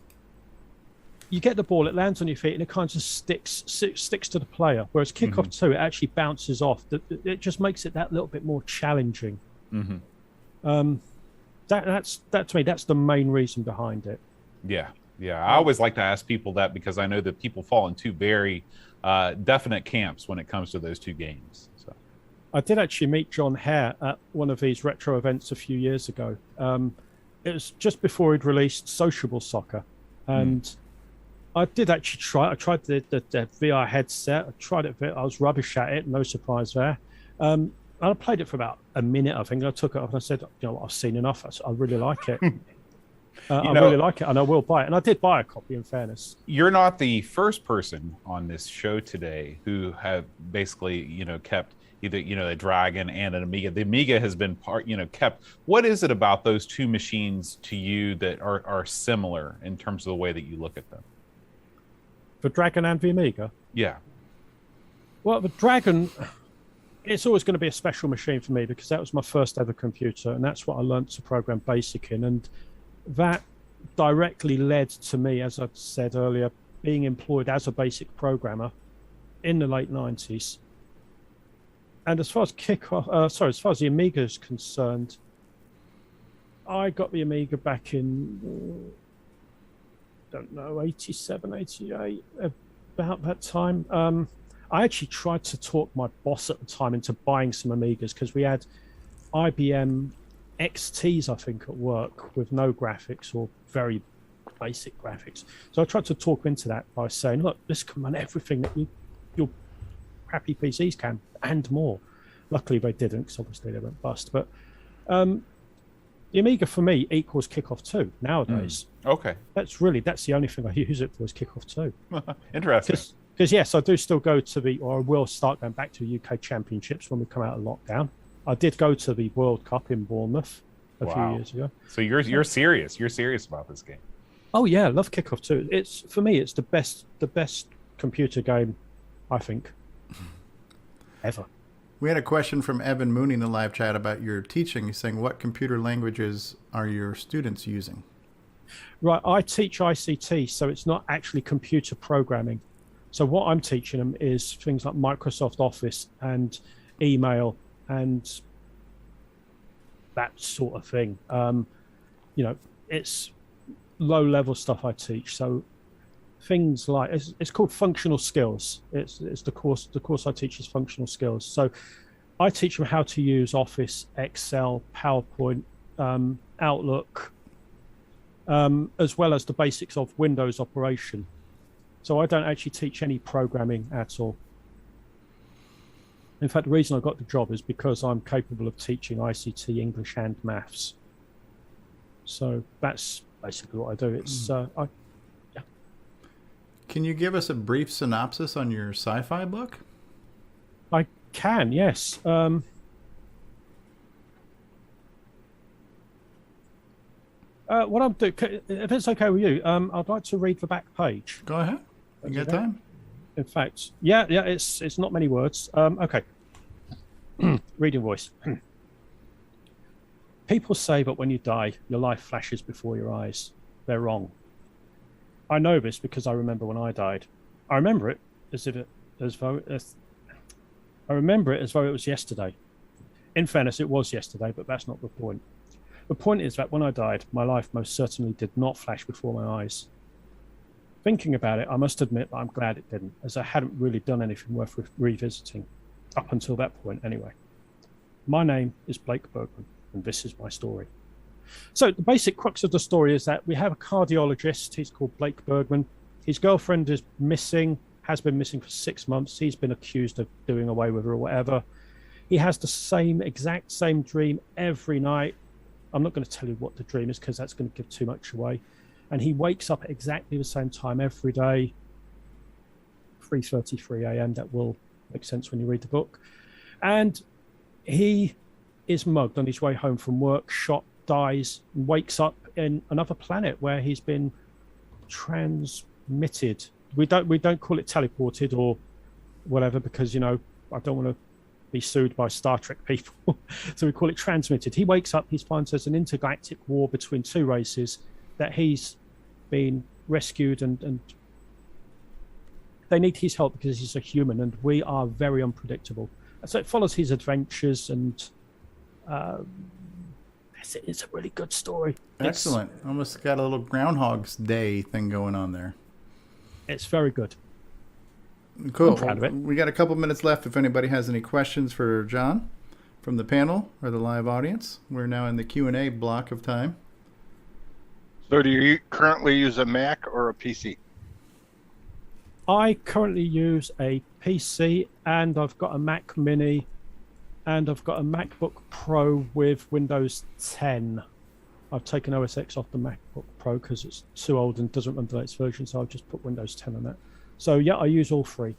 you get the ball, it lands on your feet, and it kind of sticks to the player. Whereas Kickoff 2, it actually bounces off. It just makes it that little bit more challenging. Mm-hmm. That to me, that's the main reason behind it. Yeah. I always like to ask people that because I know that people fall in two very definite camps when it comes to those two games. So I did actually meet John Hare at one of these retro events a few years ago. It was just before he'd released Sociable Soccer, and I did actually try. I tried the VR headset. I tried it a bit. I was rubbish at it. No surprise there. I played it for about a minute, I think. I took it off and I said, you know what, I've seen enough. I really like it. Really like it, and I will buy it. And I did buy a copy, in fairness. You're not the first person on this show today who have basically, kept either, a Dragon and an Amiga. The Amiga has been kept. What is it about those two machines to you that are similar in terms of the way that you look at them? The Dragon and the Amiga? Yeah. Well, the Dragon, it's always going to be a special machine for me because that was my first ever computer, and that's what I learned to program BASIC in. And that directly led to me, as I said earlier, being employed as a BASIC programmer in the late 90s. And as far as as far as the Amiga is concerned, I got the Amiga back in, 87, 88, about that time. I actually tried to talk my boss at the time into buying some Amigas because we had IBM XTs, I think, at work with no graphics or very basic graphics. So I tried to talk into that by saying, look, this can run everything that your crappy PCs can and more. Luckily they didn't, because obviously they went bust. But the Amiga for me equals Kickoff 2 nowadays. Okay. That's the only thing I use it for is Kickoff 2. Interesting. Because yes, I do still go to I will start going back to UK Championships when we come out of lockdown. I did go to the World Cup in Bournemouth a few years ago. So you're serious. You're serious about this game. Oh yeah, I love Kickoff 2. It's for me, it's the best computer game, I think, ever. We had a question from Evan Mooney in the live chat about your teaching. He's saying, what computer languages are your students using? Right, I teach ICT, so it's not actually computer programming. So what I'm teaching them is things like Microsoft Office and email and that sort of thing. It's low-level stuff I teach. So things like it's called functional skills. It's the course I teach is functional skills. So I teach them how to use Office, Excel, PowerPoint, Outlook, as well as the basics of Windows operation. So I don't actually teach any programming at all. In fact, the reason I got the job is because I'm capable of teaching ICT, English, and maths. So that's basically what I do. It's Can you give us a brief synopsis on your sci-fi book? I can, yes. What I'm doing, if it's okay with you, I'd like to read the back page. Go ahead. You got time? In fact, yeah, it's not many words. Okay. Reading voice. People say that when you die, your life flashes before your eyes. They're wrong. I know this because I remember when I died. I remember it as though it was yesterday. In fairness, it was yesterday, but that's not the point. The point is that when I died, my life most certainly did not flash before my eyes. Thinking about it, I must admit that I'm glad it didn't, as I hadn't really done anything worth revisiting, up until that point anyway. My name is Blake Bergman, and this is my story. So the basic crux of the story is that we have a cardiologist. He's called Blake Bergman. His girlfriend is missing, has been missing for 6 months. He's been accused of doing away with her or whatever. He has the exact same dream every night. I'm not going to tell you what the dream is because that's going to give too much away. And he wakes up at exactly the same time every day, 3:33 a.m. That will make sense when you read the book. And he is mugged on his way home from work, shot, dies, and wakes up in another planet where he's been transmitted. We don't call it teleported or whatever because, I don't want to be sued by Star Trek people. So we call it transmitted. He wakes up, he finds there's an intergalactic war between two races, that he's been rescued and they need his help because he's a human and we are very unpredictable. So it follows his adventures and it's a really good story. Excellent. Almost got a little Groundhog's Day thing going on there. It's very good. Cool. I'm proud of it. We got a couple minutes left if anybody has any questions for John from the panel or the live audience. We're now in the Q&A block of time. So do you currently use a Mac or a PC? I currently use a PC and I've got a Mac Mini and I've got a MacBook Pro with Windows 10. I've taken OS X off the MacBook Pro because it's too old and doesn't run the latest version, so I've just put Windows 10 on that. So yeah, I use all three.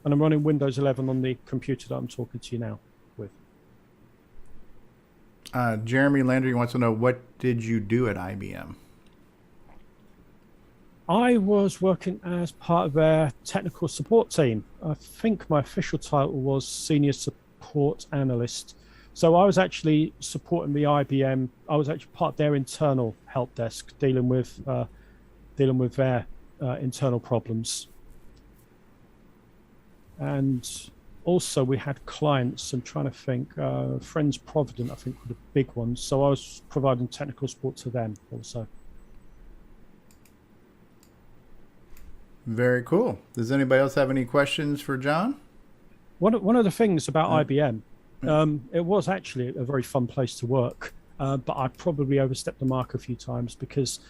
And I'm running Windows 11 on the computer that I'm talking to you now with. Jeremy Landry wants to know, what did you do at IBM? I was working as part of their technical support team. I think my official title was Senior Support Analyst. So I was actually supporting the IBM. I was actually part of their internal help desk, dealing with their internal problems. And also we had clients. I'm trying to think. Friends Provident, I think, were the big ones. So I was providing technical support to them also. Very cool. Does anybody else have any questions for John? One of the things about IBM, it was actually a very fun place to work, but I probably overstepped the mark a few times because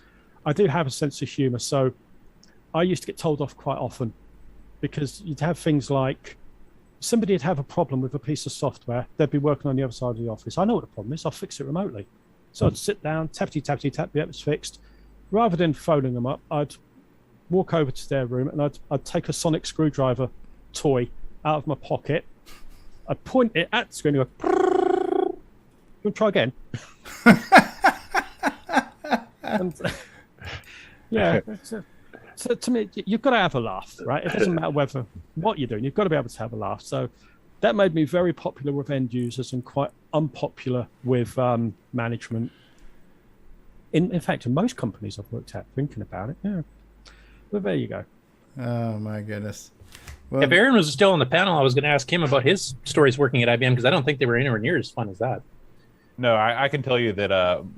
I do have a sense of humor. So I used to get told off quite often because you'd have things like somebody would have a problem with a piece of software. They'd be working on the other side of the office. I know what the problem is. I'll fix it remotely. So I'd sit down, tappity, tappity, tap, yep, it's fixed. Rather than phoning them up, I'd walk over to their room and I'd take a sonic screwdriver toy out of my pocket. I'd point it at the screen and go, you want to try again? And, yeah. So to me, you've got to have a laugh, right? It doesn't matter what you're doing. You've got to be able to have a laugh. So that made me very popular with end users and quite unpopular with management. In fact, in most companies I've worked at, thinking about it, yeah. But there you go. Oh my goodness. Well, if Aaron was still on the panel, I was going to ask him about his stories working at IBM because I don't think they were anywhere near as fun as that. No, I can tell you that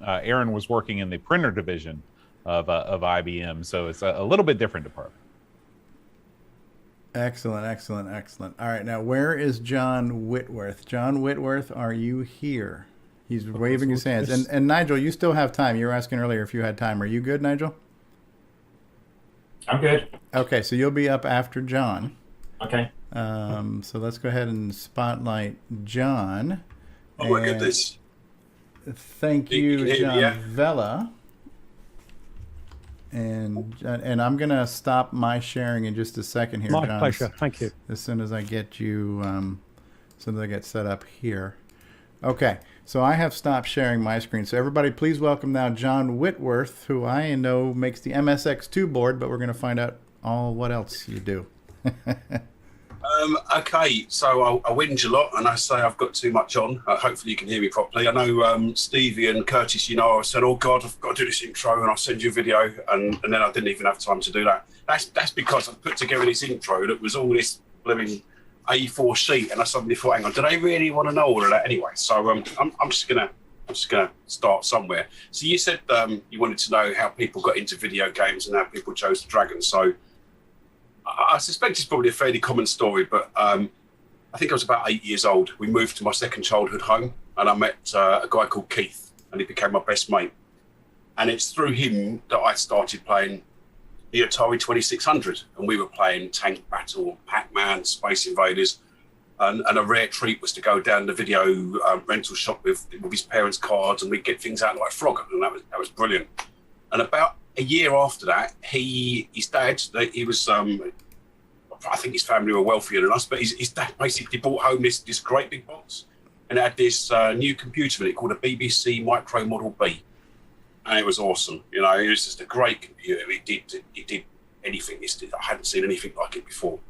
Aaron was working in the printer division of IBM, so it's a little bit different department. Excellent, excellent, excellent. All right, now where is John Witworth? John Witworth, are you here? He's waving his hands. And Nigel, you still have time. You were asking earlier if you had time. Are you good, Nigel? I'm good. Okay, so you'll be up after John. Okay. So let's go ahead and spotlight John. Oh my goodness. Thank you, John Vella. And I'm going to stop my sharing in just a second here, My John. pleasure. Thank you. As soon as I get you, as soon as I get set up here. Okay, so I have stopped sharing my screen. So everybody, please welcome now John Witworth, who I know makes the MSX2 board, but we're going to find out all what else you do. Okay, so I whinge a lot and I say I've got too much on. Hopefully you can hear me properly. I know Stevie and Curtis, you know, I said, oh God, I've got to do this intro and I'll send you a video. And then I didn't even have time to do that. That's because I put together this intro that was all this blooming A4 sheet, and I suddenly thought, hang on, do they really want to know all of that anyway? So I'm just gonna start somewhere. So you said you wanted to know how people got into video games and how people chose the Dragon. So I suspect it's probably a fairly common story, but I think I was about 8 years old. We moved to my second childhood home, and I met a guy called Keith, and he became my best mate. And it's through him that I started playing the Atari 2600, and we were playing Tank Battle, Pac-Man, Space Invaders, and a rare treat was to go down the video rental shop with his parents' cards, and we'd get things out like Frogger, and that was brilliant. And about a year after that, his dad, he was, I think his family were wealthier than us, but his dad basically brought home this great big box, and it had this new computer in it called a BBC Micro Model B. And it was awesome. You know, it was just a great computer. It did anything. I hadn't seen anything like it before.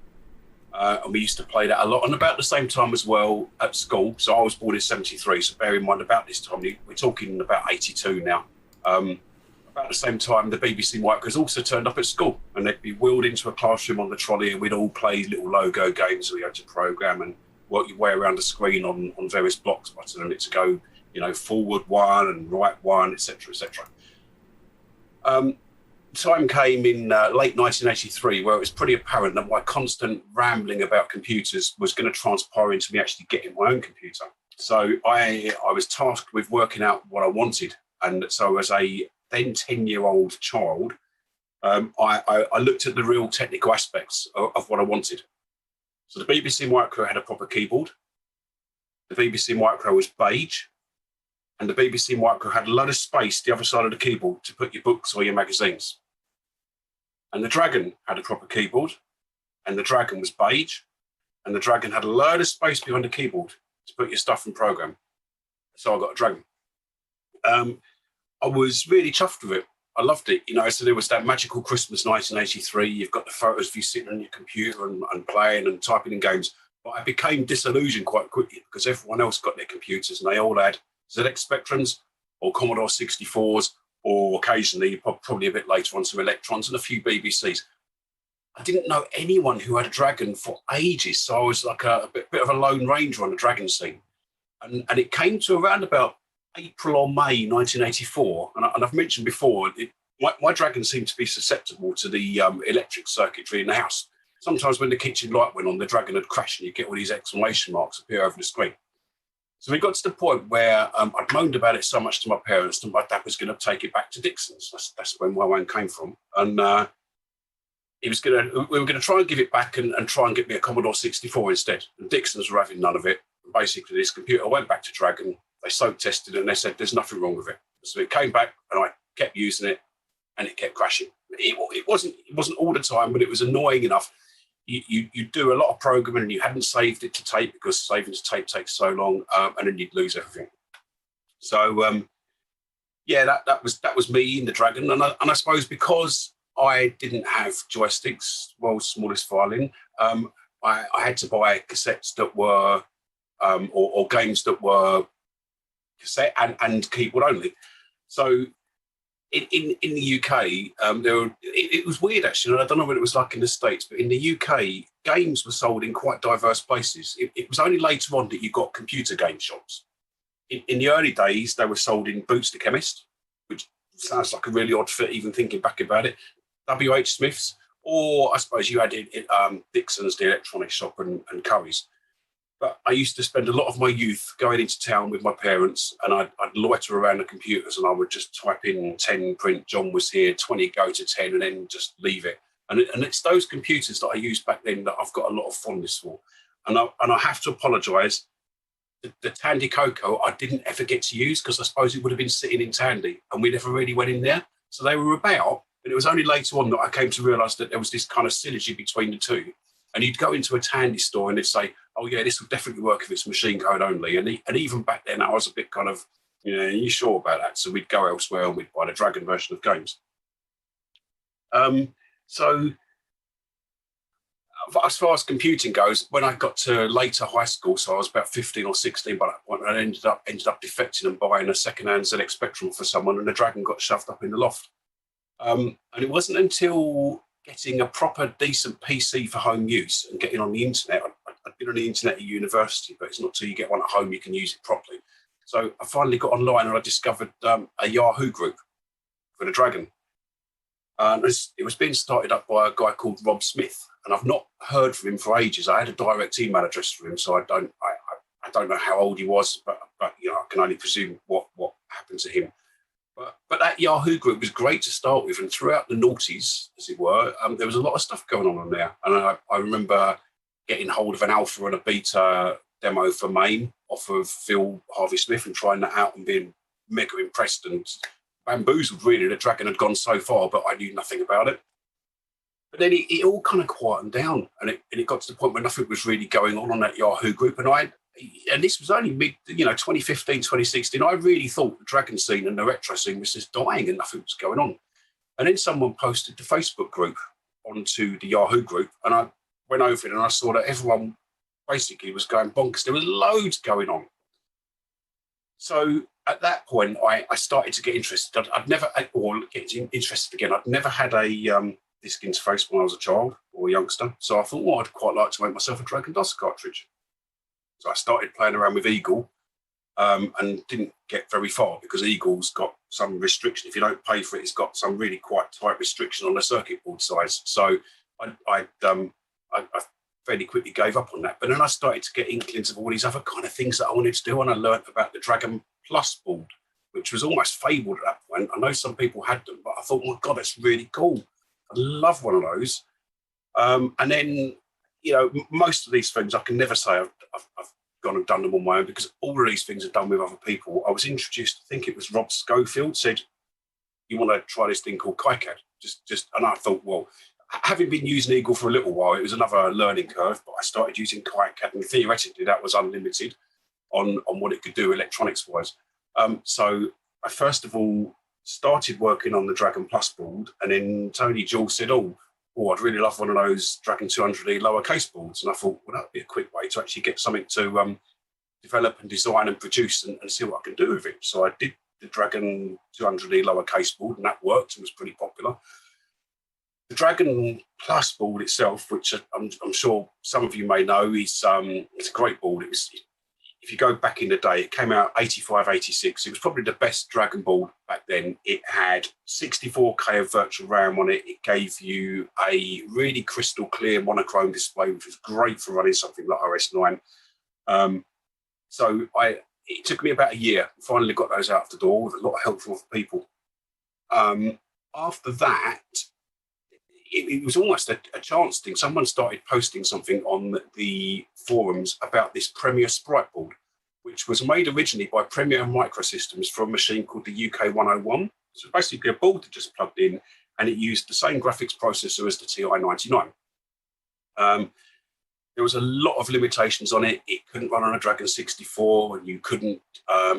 And we used to play that a lot. And about the same time as well at school. So I was born in 73. So bear in mind, about this time, we're talking about 82 now. About the same time, the BBC Micros also turned up at school. And they'd be wheeled into a classroom on the trolley. And we'd all play little logo games we had to program and work your way around the screen on various blocks by telling it to go, you know, forward one and right one, etc., etc. Time came in late 1983 where it was pretty apparent that my constant rambling about computers was going to transpire into me actually getting my own computer. So I was tasked with working out what I wanted. And so as a then 10-year-old child, I looked at the real technical aspects of what I wanted. So the BBC Micro had a proper keyboard. The BBC Micro was beige, and the BBC Micro had a lot of space the other side of the keyboard to put your books or your magazines. And the Dragon had a proper keyboard, and the Dragon was beige, and the Dragon had a load of space behind the keyboard to put your stuff and program. So I got a Dragon. I was really chuffed with it. I loved it. You know, so there was that magical Christmas 1983. You've got the photos of you sitting on your computer and playing and typing in games. But I became disillusioned quite quickly because everyone else got their computers and they all had ZX Spectrums or Commodore 64s or occasionally, probably a bit later on, some Electrons and a few BBCs. I didn't know anyone who had a Dragon for ages. So I was like a bit of a lone ranger on the Dragon scene. And it came to around about April or May 1984, and I've mentioned before, my Dragon seemed to be susceptible to the electric circuitry in the house. Sometimes when the kitchen light went on, the Dragon would crash and you'd get all these exclamation marks appear over the screen. So we got to the point where I'd moaned about it so much to my parents that my dad was going to take it back to Dixon's. That's where my one came from. And we were going to try and give it back and try and get me a Commodore 64 instead. And Dixon's were having none of it. And basically, this computer went back to Dragon. They soak tested it and they said there's nothing wrong with it. So it came back and I kept using it and it kept crashing. It wasn't all the time, but it was annoying enough. You do a lot of programming and you hadn't saved it to tape because saving to tape takes so long, and then you'd lose everything. So yeah, that was me in the Dragon, and I suppose because I didn't have joysticks, world's smallest violin, I had to buy cassettes that were or games that were cassette and keyboard only. So in the UK, it was weird actually. I don't know what it was like in the States, but in the UK, games were sold in quite diverse places. It was only later on that you got computer game shops. In the early days, they were sold in Boots the Chemist, which sounds like a really odd fit even thinking back about it. W.H. Smith's, or I suppose you had Dixon's, the electronics shop, and Curry's. But I used to spend a lot of my youth going into town with my parents, and I'd loiter around the computers and I would just type in 10 print John was here, 20 go to 10, and then just leave it. And it's those computers that I used back then that I've got a lot of fondness for. And I have to apologise. The Tandy Coco I didn't ever get to use because I suppose it would have been sitting in Tandy and we never really went in there. So they were about, and it was only later on that I came to realise that there was this kind of synergy between the two. And you'd go into a Tandy store and they'd say, oh yeah, this will definitely work if it's machine code only. And even back then I was a bit kind of, are you sure about that? So we'd go elsewhere and we'd buy the Dragon version of games. So as far as computing goes, when I got to later high school, so I was about 15 or 16 by that point, I ended up defecting and buying a second-hand ZX Spectrum for someone, and the Dragon got shoved up in the loft. And it wasn't until getting a proper decent PC for home use and getting on the internet. I'd been on the internet at university, but it's not till you get one at home you can use it properly. So I finally got online and I discovered a Yahoo group for the Dragon. It was being started up by a guy called Rob Smith, and I've not heard from him for ages. I had a direct email address for him, so I don't know how old he was, but I can only presume what happened to him. But that Yahoo group was great to start with, and throughout the noughties, as it were, there was a lot of stuff going on there. And I remember getting hold of an alpha and a beta demo for MAME off of Phil Harvey Smith and trying that out and being mega impressed and bamboozled, really. The Dragon had gone so far, but I knew nothing about it. But then it all kind of quietened down, and it got to the point where nothing was really going on that Yahoo group. And this was only mid, 2015, 2016. I really thought the Dragon scene and the retro scene was just dying and nothing was going on. And then someone posted the Facebook group onto the Yahoo group, and I went over it and I saw that everyone basically was going bonkers. There was loads going on. So at that point, I started to get interested. I'd never had a disk interface when I was a child or a youngster. So I thought, well, I'd quite like to make myself a Dragon DOS cartridge. So I started playing around with Eagle and didn't get very far because Eagle's got some restriction. If you don't pay for it, it's got some really quite tight restriction on the circuit board size. So I fairly quickly gave up on that. But then I started to get inklings of all these other kind of things that I wanted to do, and I learned about the Dragon Plus board, which was almost fabled at that point. I know some people had them, but I thought, oh my God, that's really cool. I'd love one of those. And then, most of these things I can never say I've gone and done them on my own, because all of these things are done with other people. I was introduced, I think it was Rob Schofield, said, you want to try this thing called KiCad? And I thought, well, having been using Eagle for a little while, it was another learning curve, but I started using KiCad, and theoretically that was unlimited on what it could do electronics-wise. So I first of all started working on the Dragon Plus board, and then Tony Jules said, oh, I'd really love one of those Dragon 200E lowercase boards. And I thought, well, that'd be a quick way to actually get something to develop and design and produce and see what I can do with it. So I did the Dragon 200E lowercase board, and that worked and was pretty popular. The Dragon Plus board itself, which I'm sure some of you may know, is it's a great board. If you go back in the day, it came out 85, 86. It was probably the best Dragon board back then. It had 64K of virtual RAM on it. It gave you a really crystal clear monochrome display, which was great for running something like RS9. So it took me about a year. Finally got those out the door with a lot of help from other people. After that, it was almost a chance thing. Someone started posting something on the forums about this Premier Sprite board, which was made originally by Premier Microsystems for a machine called the UK 101. So basically a board that just plugged in, and it used the same graphics processor as the TI-99. There was a lot of limitations on it. It couldn't run on a Dragon 64, and you couldn't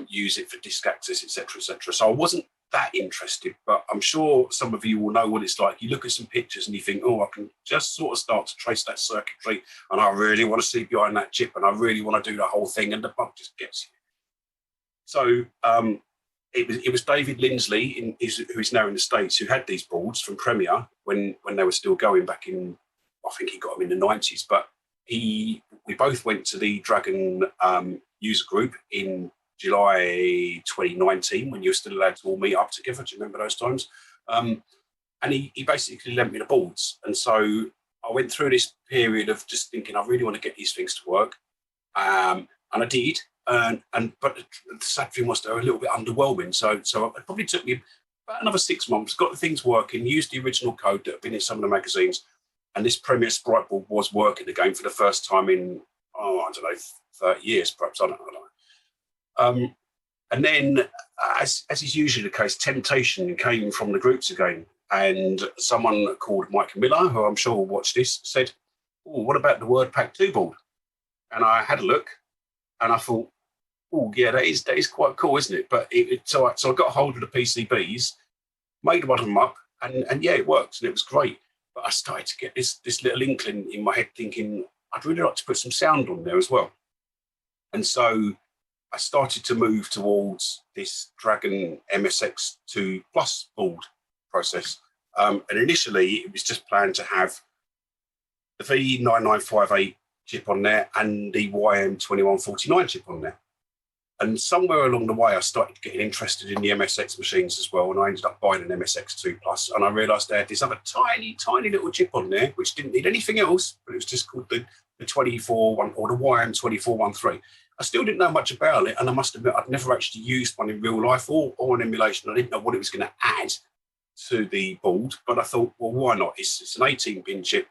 use it for disk access, etc., etc. So I wasn't that interested, but I'm sure some of you will know what it's like. You look at some pictures and you think, oh, I can just sort of start to trace that circuitry, and I really want to see behind that chip, and I really want to do the whole thing, and the bug just gets you. So it was David Lindsley, who is now in the States, who had these boards from Premier when they were still going back in, I think he got them in the 90s, but we both went to the Dragon user group in July 2019, when you were still allowed to all meet up together. Do you remember those times? And he basically lent me the boards. And so I went through this period of just thinking, I really want to get these things to work. And I did. But the sad thing was they were a little bit underwhelming. So it probably took me about another 6 months, got the things working, used the original code that had been in some of the magazines. And this Premier Sprite board was working again for the first time in, I don't know, 30 years, perhaps. I don't know. And then, as is usually the case, temptation came from the groups again. And someone called Mike Miller, who I'm sure will watch this, said, oh, what about the WordPack 2 board? And I had a look, and I thought, oh, yeah, that is quite cool, isn't it? But so I got hold of the PCBs, made one of them up, and yeah, it worked, and it was great. But I started to get this little inkling in my head thinking, I'd really like to put some sound on there as well. And so I started to move towards this Dragon MSX2 Plus board process. And initially, it was just planned to have the V9958 chip on there and the YM2149 chip on there. And somewhere along the way, I started getting interested in the MSX machines as well, and I ended up buying an MSX2 Plus. And I realised they had this other tiny, tiny little chip on there, which didn't need anything else, but it was just called the 24 or the YM2413. I still didn't know much about it, and I must admit I'd never actually used one in real life or an emulation. I didn't know what it was going to add to the board, but I thought, well, why not? It's an 18-pin chip.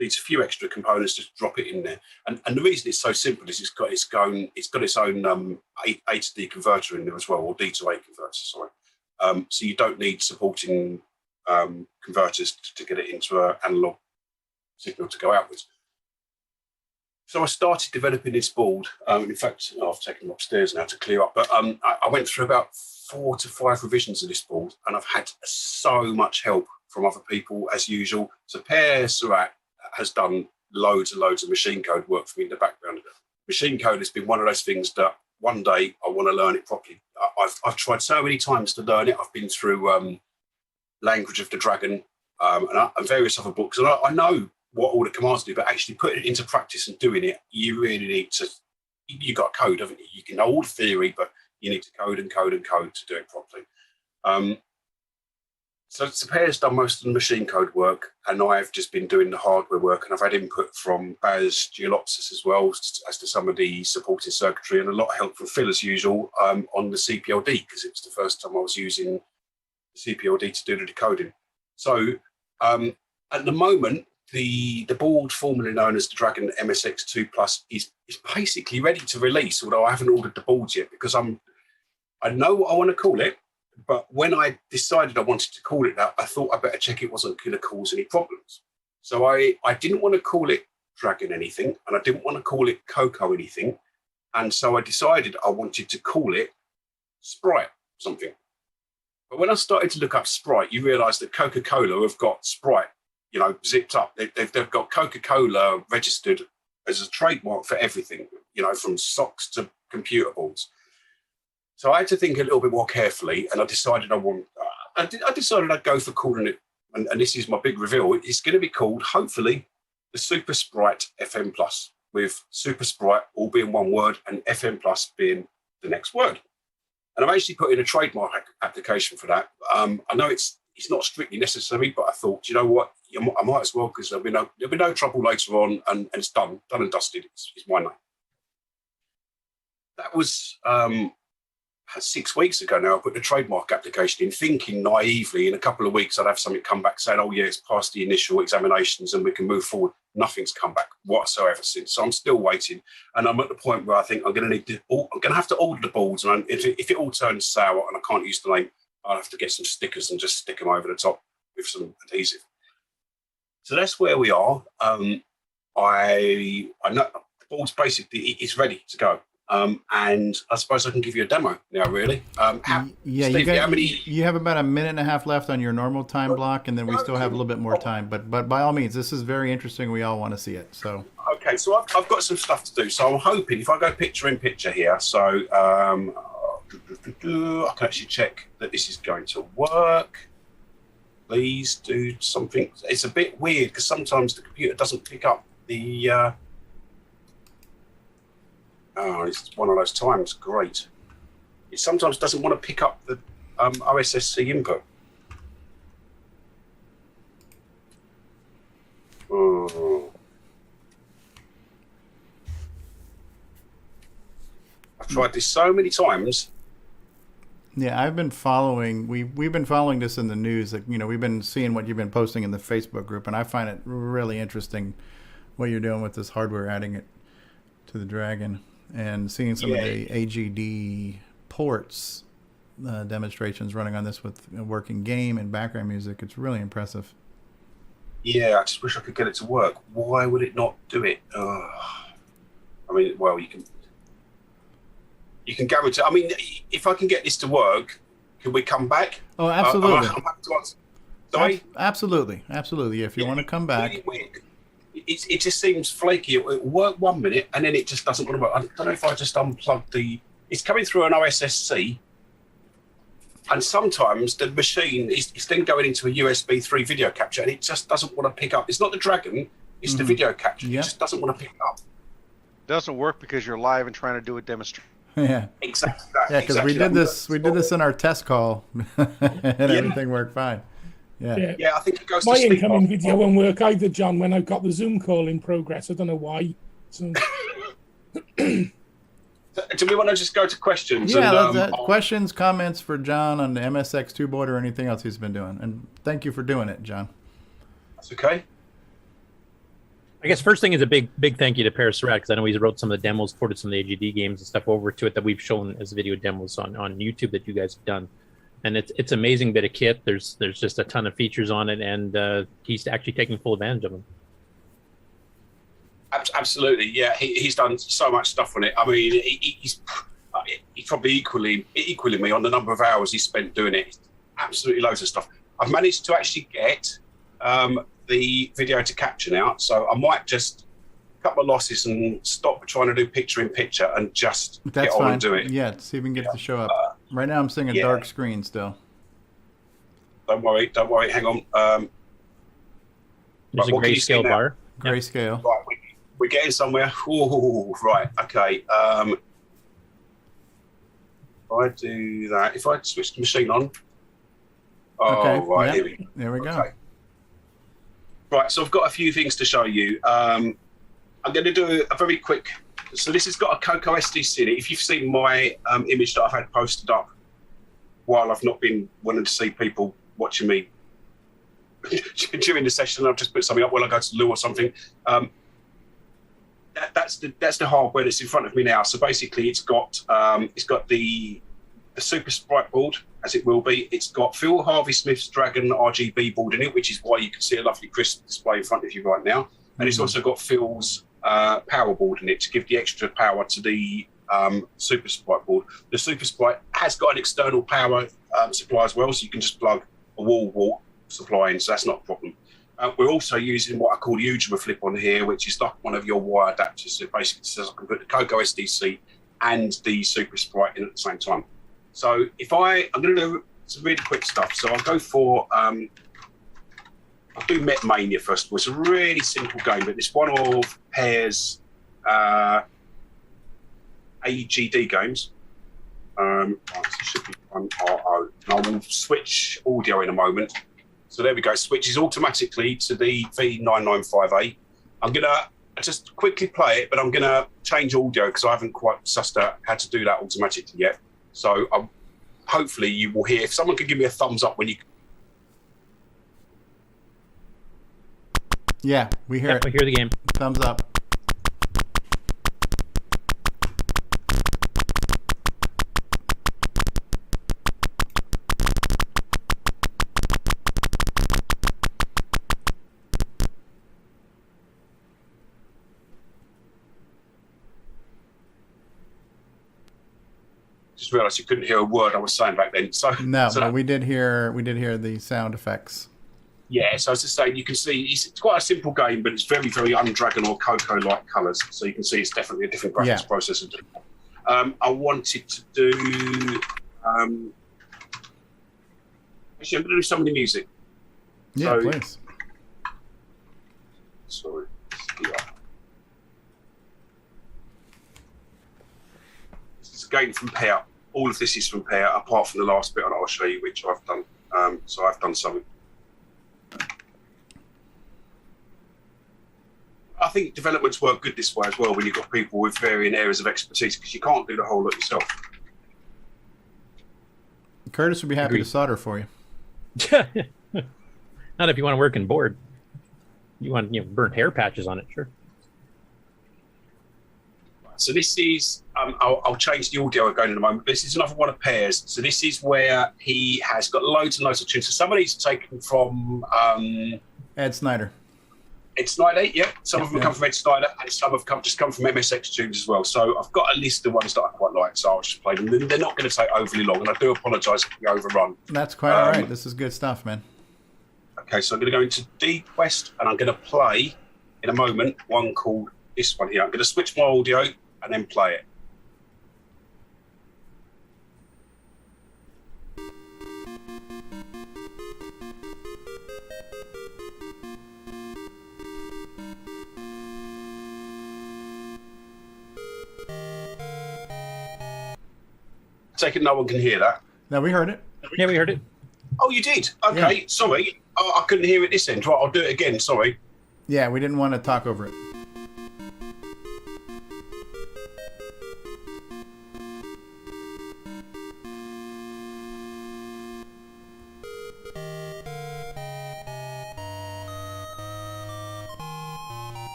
Needs a few extra components, just drop it in there. And the reason it's so simple is it's got its own A to D converter in there as well, or D to A converter, sorry. So you don't need supporting converters to get it into an analog signal to go outwards. So I started developing this board. In fact, I've taken them upstairs now to clear up, but I went through about 4 to 5 revisions of this board, and I've had so much help from other people as usual. So Pere Serrat has done loads and loads of machine code work for me in the background. Machine code has been one of those things that one day I want to learn it properly. I've tried so many times to learn it. I've been through Language of the Dragon and various other books, and I know what all the commands do, but actually putting it into practice and doing it, you really need to, you got code, haven't you? You can know all the theory, but you need to code and code and code to do it properly. So Pere's done most of the machine code work, and I've just been doing the hardware work, and I've had input from Baz Geolopsis as well as to some of the supporting circuitry, and a lot of help from Phil as usual on the CPLD, because it was the first time I was using the CPLD to do the decoding. So at the moment, the board formerly known as the Dragon MSX 2 Plus is basically ready to release, although I haven't ordered the boards yet because I know what I want to call it, but when I decided I wanted to call it that, I thought I better check it wasn't going to cause any problems. So I didn't want to call it Dragon anything, and I didn't want to call it Coco anything, and so I decided I wanted to call it Sprite something. But when I started to look up Sprite, you realise that Coca-Cola have got Sprite, you know, zipped up. They've got Coca-Cola registered as a trademark for everything, you know, from socks to computer boards. So I had to think a little bit more carefully, and I decided I decided I'd go for calling it, and this is my big reveal. It's going to be called, hopefully, the Super Sprite FM Plus, with Super Sprite all being one word and FM Plus being the next word. And I've actually put in a trademark application for that. I know it's not strictly necessary, but I thought, you know what, I might as well, because there'll be no trouble later on, and it's done and dusted. It's my name. That was 6 weeks ago now. I put the trademark application in, thinking naively in a couple of weeks I'd have something come back saying, oh yeah, it's passed the initial examinations and we can move forward. Nothing's come back whatsoever since. So I'm still waiting, and I'm at the point where I think I'm going to have to order the boards, and if it all turns sour and I can't use the name, I'll have to get some stickers and just stick them over the top with some adhesive. So that's where we are. I know the board's basically it's ready to go. And I suppose I can give you a demo now, really. Steve, you have about a minute and a half left on your normal time block, and then we still have a little bit more time. But by all means, this is very interesting. We all want to see it. So okay, so I've got some stuff to do. So I'm hoping if I go picture in picture here, so I can actually check that this is going to work. Please do something. It's a bit weird because sometimes the computer doesn't pick up the. It's one of those times. Great. It sometimes doesn't want to pick up the OSSC input. Oh. I've tried this so many times. Yeah, I've been following. We've been following this in the news. Like, you know, we've been seeing what you've been posting in the Facebook group, and I find it really interesting what you're doing with this hardware, adding it to the Dragon. And seeing some of the AGD ports demonstrations running on this with a working game and background music, it's really impressive. Yeah, I just wish I could get it to work. Why would it not do it? I mean, well, you can guarantee. I mean, if I can get this to work, can we come back? Oh, absolutely. I'm happy to answer. Sorry? Absolutely. Yeah, if you want to come back. Really weird. It just seems flaky. It will work 1 minute and then it just doesn't want to work. I don't know if I just unplug the... It's coming through an OSSC, and sometimes the machine is then going into a USB 3 video capture, and it just doesn't want to pick up. It's not the Dragon, it's the video capture. It just doesn't want to pick it up. Doesn't work because you're live and trying to do a demonstration. Yeah. Exactly. Yeah, because we did this in our test call, and everything worked fine. Yeah. I think it goes My to sleep. incoming video won't work either, John, when I've got the Zoom call in progress. I don't know why. So... Do we want to just go to questions? Yeah, questions, comments for John on the MSX2 board or anything else he's been doing. And thank you for doing it, John. That's okay. I guess first thing is a big thank you to Pere Serrat, because I know he's wrote some of the demos, ported some of the AGD games and stuff over to it that we've shown as video demos on YouTube that you guys have done. And it's an amazing bit of kit. There's just a ton of features on it, and he's actually taking full advantage of them. Absolutely, yeah. He's done so much stuff on it. I mean, he's probably equally me on the number of hours he spent doing it. Absolutely loads of stuff. I've managed to actually get the video to capture now, so I might just cut my losses and stop trying to do picture in picture and just get on and do it. Yeah, see if we can get it to show up. Right now I'm seeing a dark screen still. Don't worry. Hang on. There's a grayscale bar. Grayscale. Right, we're getting somewhere. Ooh, right, okay. If I do that, if I switch the machine on. There we go. Okay. Right, so I've got a few things to show you. I'm going to do a very quick. So this has got a Coco SDC in it. If you've seen my image that I've had posted up while I've not been wanting to see people watching me during the session, I'll just put something up while I go to the loo or something. That's the hardware that's in front of me now. So basically, it's got the Super Sprite board, as it will be. It's got Phil Harvey Smith's Dragon RGB board in it, which is why you can see a lovely crisp display in front of you right now. And it's also got Phil's power board in it to give the extra power to the Super Sprite board. The Super Sprite has got an external power supply as well, so you can just plug a wall supply in, so that's not a problem. We're also using what I call the Ujima flip on here, which is like one of your wire adapters. So it basically says I can put the Coco SDC and the Super Sprite in at the same time. So I'm going to do some really quick stuff. So I'll go for, I'll do Met Mania first of all. It's a really simple game, but it's one of Pere's AGD games. It should be 1RO. And I will switch audio in a moment. So there we go. Switches automatically to the V995A. I'm going to just quickly play it, but I'm going to change audio because I haven't quite sussed out how to do that automatically yet. So hopefully you will hear. If someone could give me a thumbs up when you... Yeah, we hear it. We hear the game. Thumbs up. Just realised you couldn't hear a word I was saying back then. So but we did hear the sound effects. Yeah, so as I say, you can see it's quite a simple game, but it's very, very un-Dragon or Coco-like colours. So you can see it's definitely a different graphics processor. I wanted to do... actually, I'm going to do some of the music. Yeah, please. Sorry. Yeah. This is a game from Pere. All of this is from Pere, apart from the last bit, and I'll show you which I've done. So I've done something. I think developments work good this way as well when you've got people with varying areas of expertise, because you can't do the whole lot yourself. Curtis would be happy to solder for you. Not if you want to work in board. You want burnt hair patches on it, sure. So this is, I'll change the audio again in a moment. This is another one of Pere's. So this is where he has got loads and loads of tunes. So some of these are taken from... Ed Snyder. Ed Snyder, yeah. Some of them come from Ed Snyder, and some have come from MSX tunes as well. So I've got a list of ones that I quite like, so I'll just play them. They're not going to take overly long, and I do apologise if we overrun. That's quite all right. This is good stuff, man. Okay, so I'm going to go into D Quest, and I'm going to play, in a moment, one called this one here. I'm going to switch my audio and then play it. Take it no one can hear that. No, we heard it. Yeah, we heard it. Oh, you did? Okay, yeah. Sorry. I couldn't hear it this end. Right, I'll do it again. Sorry. Yeah, we didn't want to talk over it.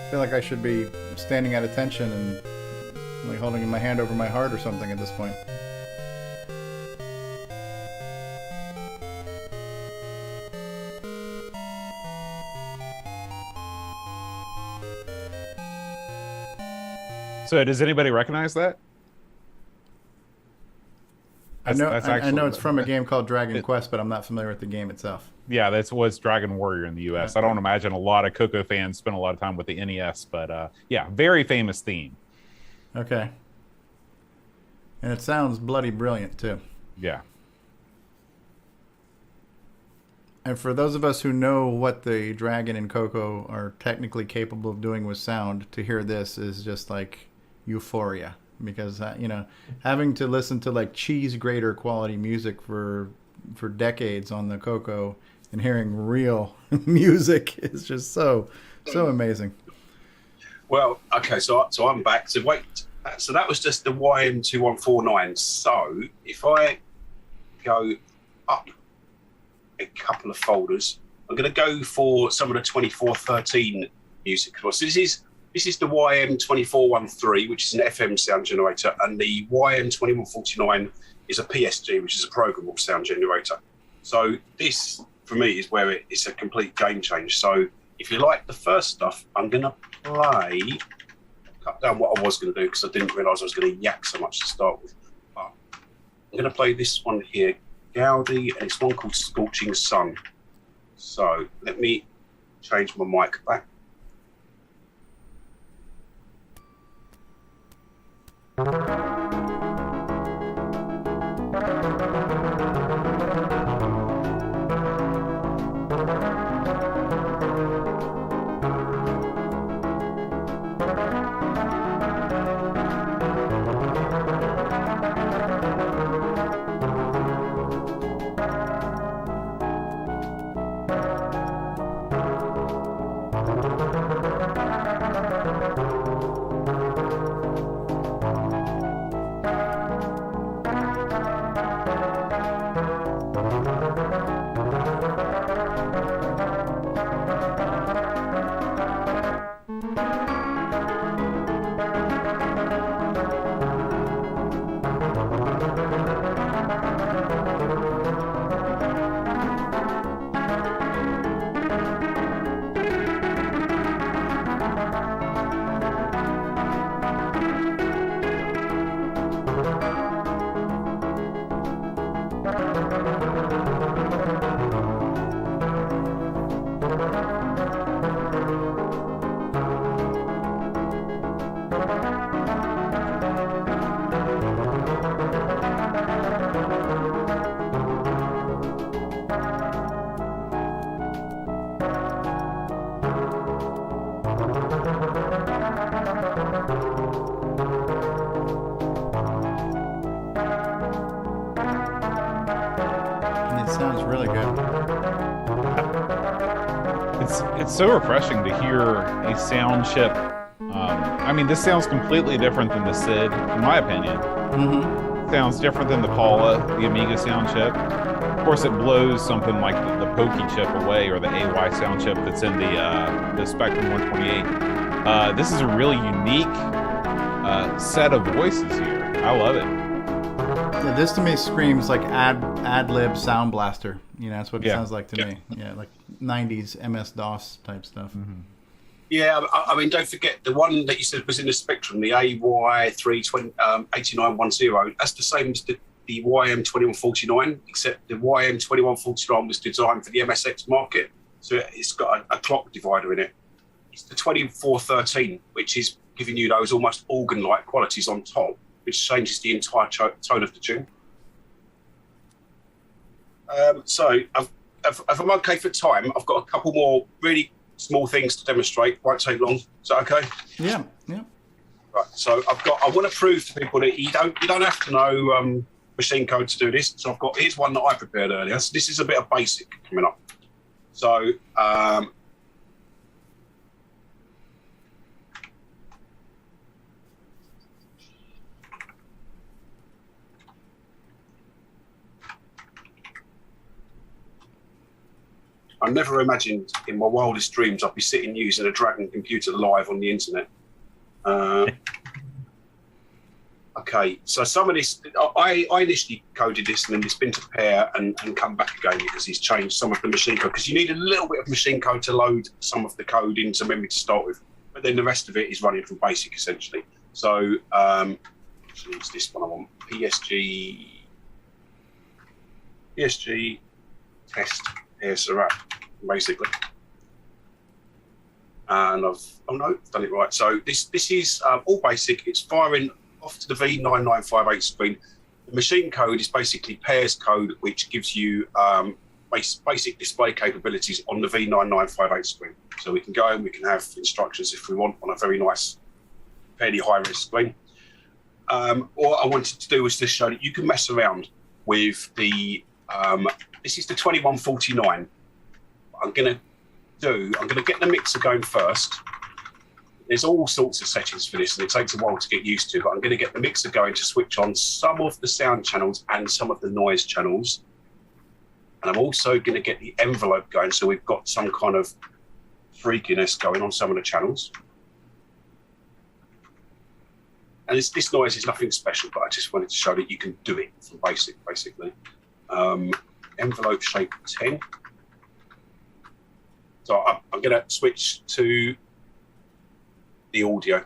I feel like I should be standing at attention and like holding my hand over my heart or something at this point. So does anybody recognize that? I know it's from a game called Dragon Quest, but I'm not familiar with the game itself. Yeah, that was Dragon Warrior in the U.S. I don't imagine a lot of Coco fans spend a lot of time with the NES, but yeah, very famous theme. Okay. And it sounds bloody brilliant, too. Yeah. And for those of us who know what the Dragon and Coco are technically capable of doing with sound, to hear this is just like euphoria. Because, having to listen to like cheese grater quality music for decades on the Coco and hearing real music is just so amazing. Well, okay, so I'm back. So wait So that was just the YM2149. So if I go up a couple of folders, I'm going to go for some of the 2413 music. So this is the YM2413, which is an FM sound generator, and the YM2149 is a PSG, which is a programmable sound generator. So this, for me, is where it's a complete game change. So if you like the first stuff, I'm going to cut down what I was going to do because I didn't realise I was going to yak so much to start with. But I'm going to play this one here, Gaudi, and it's one called Scorching Sun. So let me change my mic back. It's so refreshing to hear a sound chip. I mean, this sounds completely different than the SID, in my opinion. Mm-hmm. Sounds different than the Paula, the Amiga sound chip. Of course, it blows something like the Pokey chip away, or the AY sound chip that's in the Spectrum 128. This is a really unique set of voices here. I love it. Yeah, this to me screams like ad-lib Sound Blaster. You know, that's what it sounds like to me. Yeah, like 90s MS-DOS type stuff. Mm-hmm. Yeah, I mean, don't forget the one that you said was in the Spectrum, the AY38910. That's the same as the YM2149, except the YM2149 was designed for the MSX market, so it's got a clock divider in it. It's the 2413, which is giving you those almost organ-like qualities on top, which changes the entire tone of the tune. So, if I'm okay for time, I've got a couple more really small things to demonstrate. Won't take long. Is that okay? Yeah. Right. So I want to prove to people that you don't have to know machine code to do this. So here's one that I prepared earlier. So this is a bit of basic coming up. So I never imagined in my wildest dreams I'd be sitting using a Dragon computer live on the internet. Okay, so some of this, I initially coded this and then it's been to Pere and come back again because he's changed some of the machine code, because you need a little bit of machine code to load some of the code into memory to start with, but then the rest of it is running from BASIC essentially. So actually it's this one I want, PSG test Pere Serrat, basically. And I've done it right. So this is all basic. It's firing off to the V9958 screen. The machine code is basically Pere's code, which gives you basic display capabilities on the V9958 screen. So we can go and we can have instructions if we want on a very nice, fairly high-res screen. What I wanted to do was just show that you can mess around with the this is the 2149. I'm going to get the mixer going first. there's all sorts of settings for this, and it takes a while to get used to. But I'm going to get the mixer going to switch on some of the sound channels and some of the noise channels. And I'm also going to get the envelope going, so we've got some kind of freakiness going on some of the channels. And this noise is nothing special, but I just wanted to show that you can do it from basic, basically. Envelope shape 10. So I'm going to switch to the audio.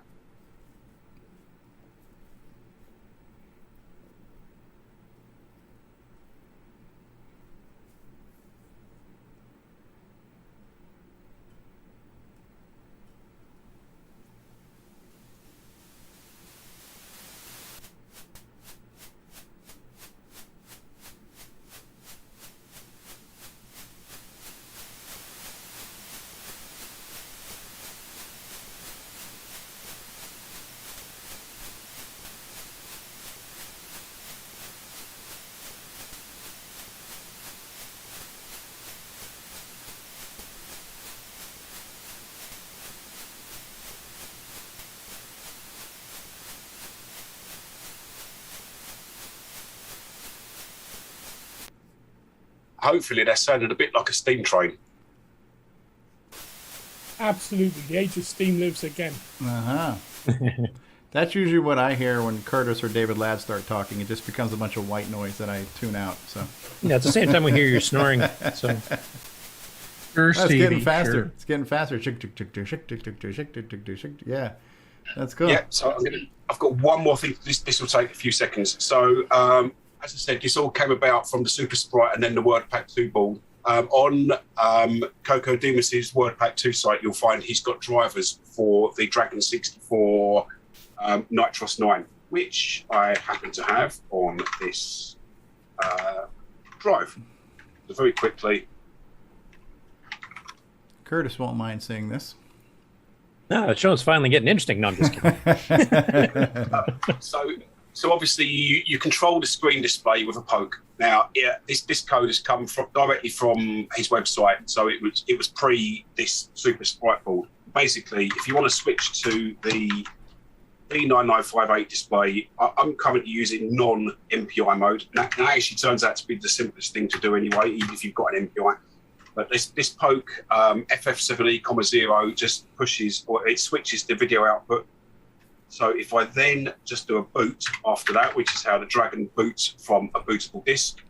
Hopefully that sounded a bit like a steam train. Absolutely. The age of steam lives again. Uh-huh. That's usually what I hear when Curtis or David Ladd start talking. It just becomes a bunch of white noise that I tune out. So yeah, at the same time we hear you snoring. So it's getting faster. Sure. It's getting faster. Yeah, that's cool. Yeah, so I've got one more thing. This will take a few seconds. So as I said, this all came about from the Super Sprite and then the WordPack 2 board. On Coco Demas's WordPack 2 site, you'll find he's got drivers for the Dragon 64 Nitros 9, which I happen to have on this drive. So very quickly. Curtis won't mind seeing this. No, the show's finally getting interesting. No, I'm just kidding. So obviously you control the screen display with a poke. Now, yeah, this code has come directly from his website, so it was pre this Super Sprite board. Basically, if you want to switch to the B9958 display, I'm currently using non-MPI mode. Now, it actually turns out to be the simplest thing to do anyway, even if you've got an MPI. But this poke FF7E,0 just pushes, or it switches the video output. So if I then just do a boot after that, which is how the Dragon boots from a bootable disk.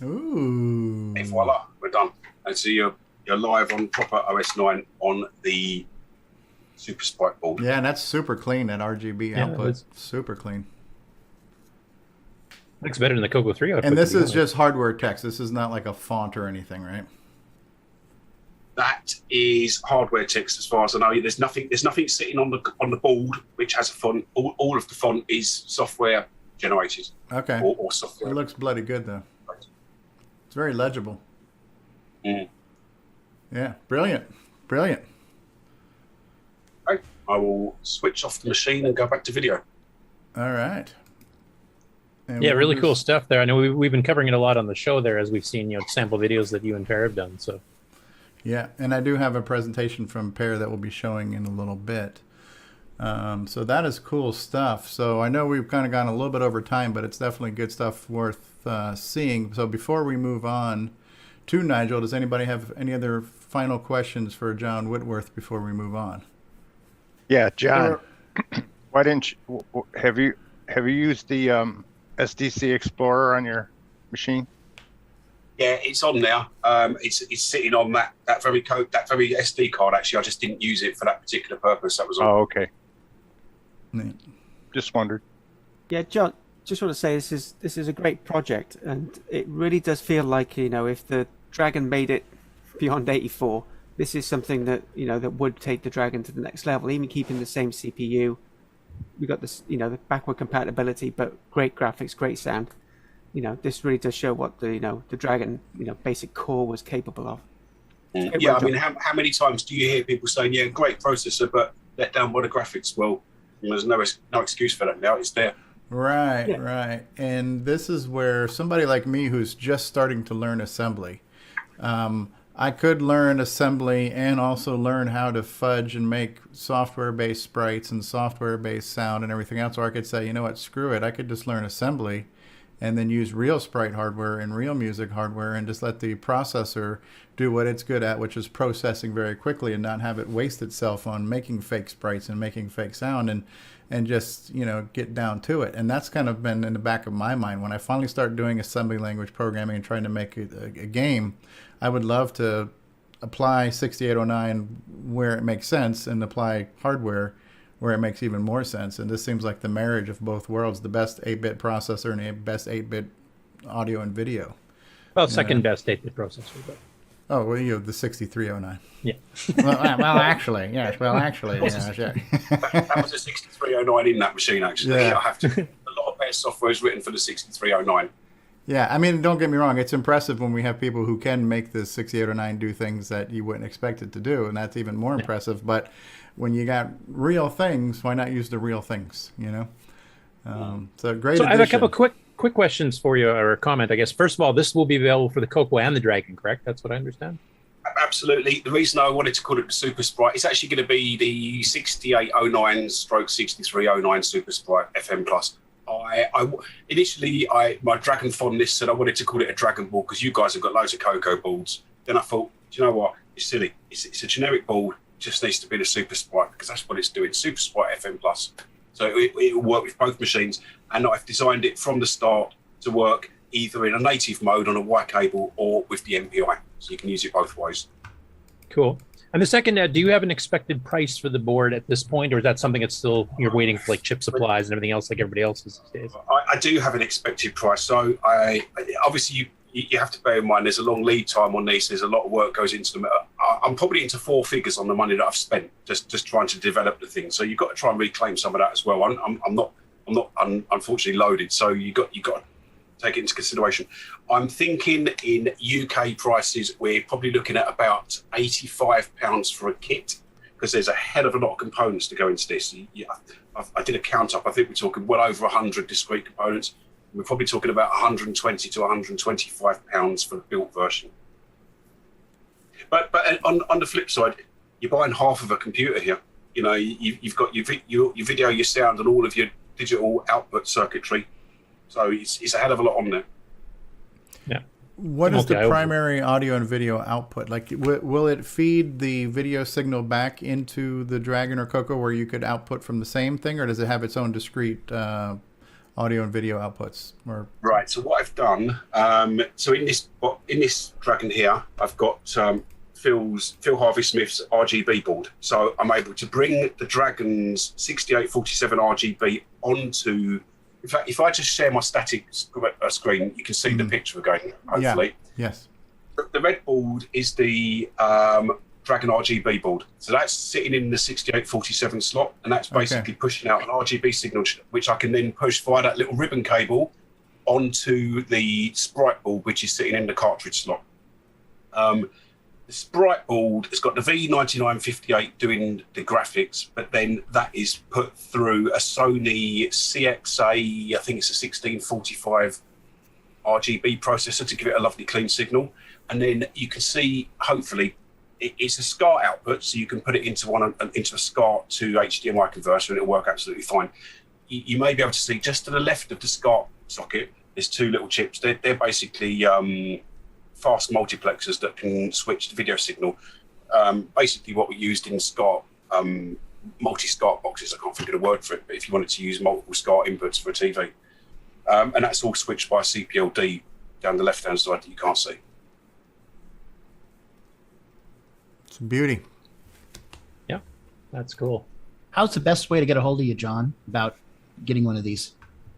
Ooh. And voila, we're done. And so you're live on proper OS 9 on the Super Sprite board. Yeah, and that's super clean, that RGB output. Super clean. Looks better than the Coco 3 output. And this is just hardware text. This is not like a font or anything, right? That is hardware text, as far as I know. There's nothing sitting on the board which has a font. All of the font is software generated. Okay. Or software. It looks bloody good though. It's very legible. Mm. Yeah, brilliant. Okay, I will switch off the machine and go back to video. All right. And yeah, really cool stuff there. I know we've been covering it a lot on the show there as we've seen sample videos that you and Pere have done. So. Yeah, and I do have a presentation from Pere that we'll be showing in a little bit. So that is cool stuff. So I know we've kind of gone a little bit over time, but it's definitely good stuff worth seeing. So before we move on to Nigel, does anybody have any other final questions for John Witworth before we move on? Yeah, John, why didn't you, have you used the SDC Explorer on your machine? Yeah, it's on now. It's sitting on that very SD card. Actually, I just didn't use it for that particular purpose. That was all. Oh, okay. Neat. Just wondered. Yeah, John, just want to say this is a great project, and it really does feel like if the Dragon made it beyond 84, this is something that that would take the Dragon to the next level, even keeping the same CPU. We got this the backward compatibility, but great graphics, great sound. This really does show what the Dragon basic core was capable of. Yeah, I mean, how many times do you hear people saying, "Yeah, great processor, but let down by the graphics"? Well, there's no excuse for that now. It's there. Right. And this is where somebody like me who's just starting to learn assembly, I could learn assembly and also learn how to fudge and make software-based sprites and software-based sound and everything else. Or I could say, you know what, screw it. I could just learn assembly and then use real sprite hardware and real music hardware and just let the processor do what it's good at, which is processing very quickly, and not have it waste itself on making fake sprites and making fake sound, and just, you know, get down to it. And that's kind of been in the back of my mind. When I finally start doing assembly language programming and trying to make a game, I would love to apply 6809 where it makes sense and apply hardware where it makes even more sense. And this seems like the marriage of both worlds, the best 8-bit processor and the best 8-bit audio and video. Well, second best 8-bit processor. But... Oh, well, you have the 6309. Yeah. well, actually, yes. Well, actually, yes. Yeah. That was a 6309 in that machine, actually. Yeah. I have to. A lot of better software is written for the 6309. Yeah, I mean, don't get me wrong. It's impressive when we have people who can make the 6809 do things that you wouldn't expect it to do, and that's even more impressive. But when you got real things, why not use the real things, you know? So great. So I have a couple quick questions for you, or a comment, I guess. First of all, this will be available for the Coco and the Dragon, correct? That's what I understand. Absolutely. The reason I wanted to call it the Super Sprite, it's actually going to be the 6809/6309 Super Sprite FM Plus. Initially, my Dragon fondness said I wanted to call it a Dragon board because you guys have got loads of Coco boards. Then I thought, do you know what? It's silly. It's a generic board. It just needs to be the Super Sprite because that's what it's doing. Super Sprite FM Plus. So it will work with both machines. And I've designed it from the start to work either in a native mode on a Y cable or with the MPI. So you can use it both ways. Cool. And the second, do you have an expected price for the board at this point, or is that something that's still, you're waiting for like chip supplies and everything else like everybody else is these days? I do have an expected price. So obviously you have to bear in mind there's a long lead time on these. There's a lot of work goes into them. I'm probably into 4 figures on the money that I've spent just trying to develop the thing. So you've got to try and reclaim some of that as well. I'm not unfortunately loaded. So you got to take it into consideration. I'm thinking in UK prices, we're probably looking at about £85 for a kit because there's a hell of a lot of components to go into this. I did a count up. I think we're talking well over 100 discrete components. We're probably talking about £120 to £125 for the built version. But on the flip side, you're buying half of a computer here. You know, you've got your video, your sound, and all of your digital output circuitry. So it's a hell of a lot on there. Yeah. What is the primary audio and video output? Like, will it feed the video signal back into the Dragon or Coco where you could output from the same thing, or does it have its own discrete audio and video outputs? Or... Right. So what I've done, so in this Dragon here, I've got Phil Harvey-Smith's RGB board. So I'm able to bring the Dragon's 6847 RGB onto. In fact, if I just share my static screen, you can see the picture again, hopefully. Yeah. Yes. The red board is the Dragon RGB board. So that's sitting in the 6847 slot, and that's basically pushing out an RGB signal, which I can then push via that little ribbon cable onto the Sprite board, which is sitting in the cartridge slot. The Sprite board has got the V9958 doing the graphics, but then that is put through a Sony CXA, I think it's a 1645 RGB processor to give it a lovely clean signal. And then you can see, hopefully, it's a SCART output, so you can put it into a SCART to HDMI converter and it'll work absolutely fine. You may be able to see just to the left of the SCART socket, there's 2 little chips. They're basically fast multiplexers that can switch the video signal. Basically what we used in SCART, multi-SCART boxes, I can't think of the word for it, but if you wanted to use multiple SCART inputs for a TV. And that's all switched by a CPLD down the left-hand side that you can't see. It's a beauty. Yeah, that's cool. How's the best way to get a hold of you, John, about getting one of these?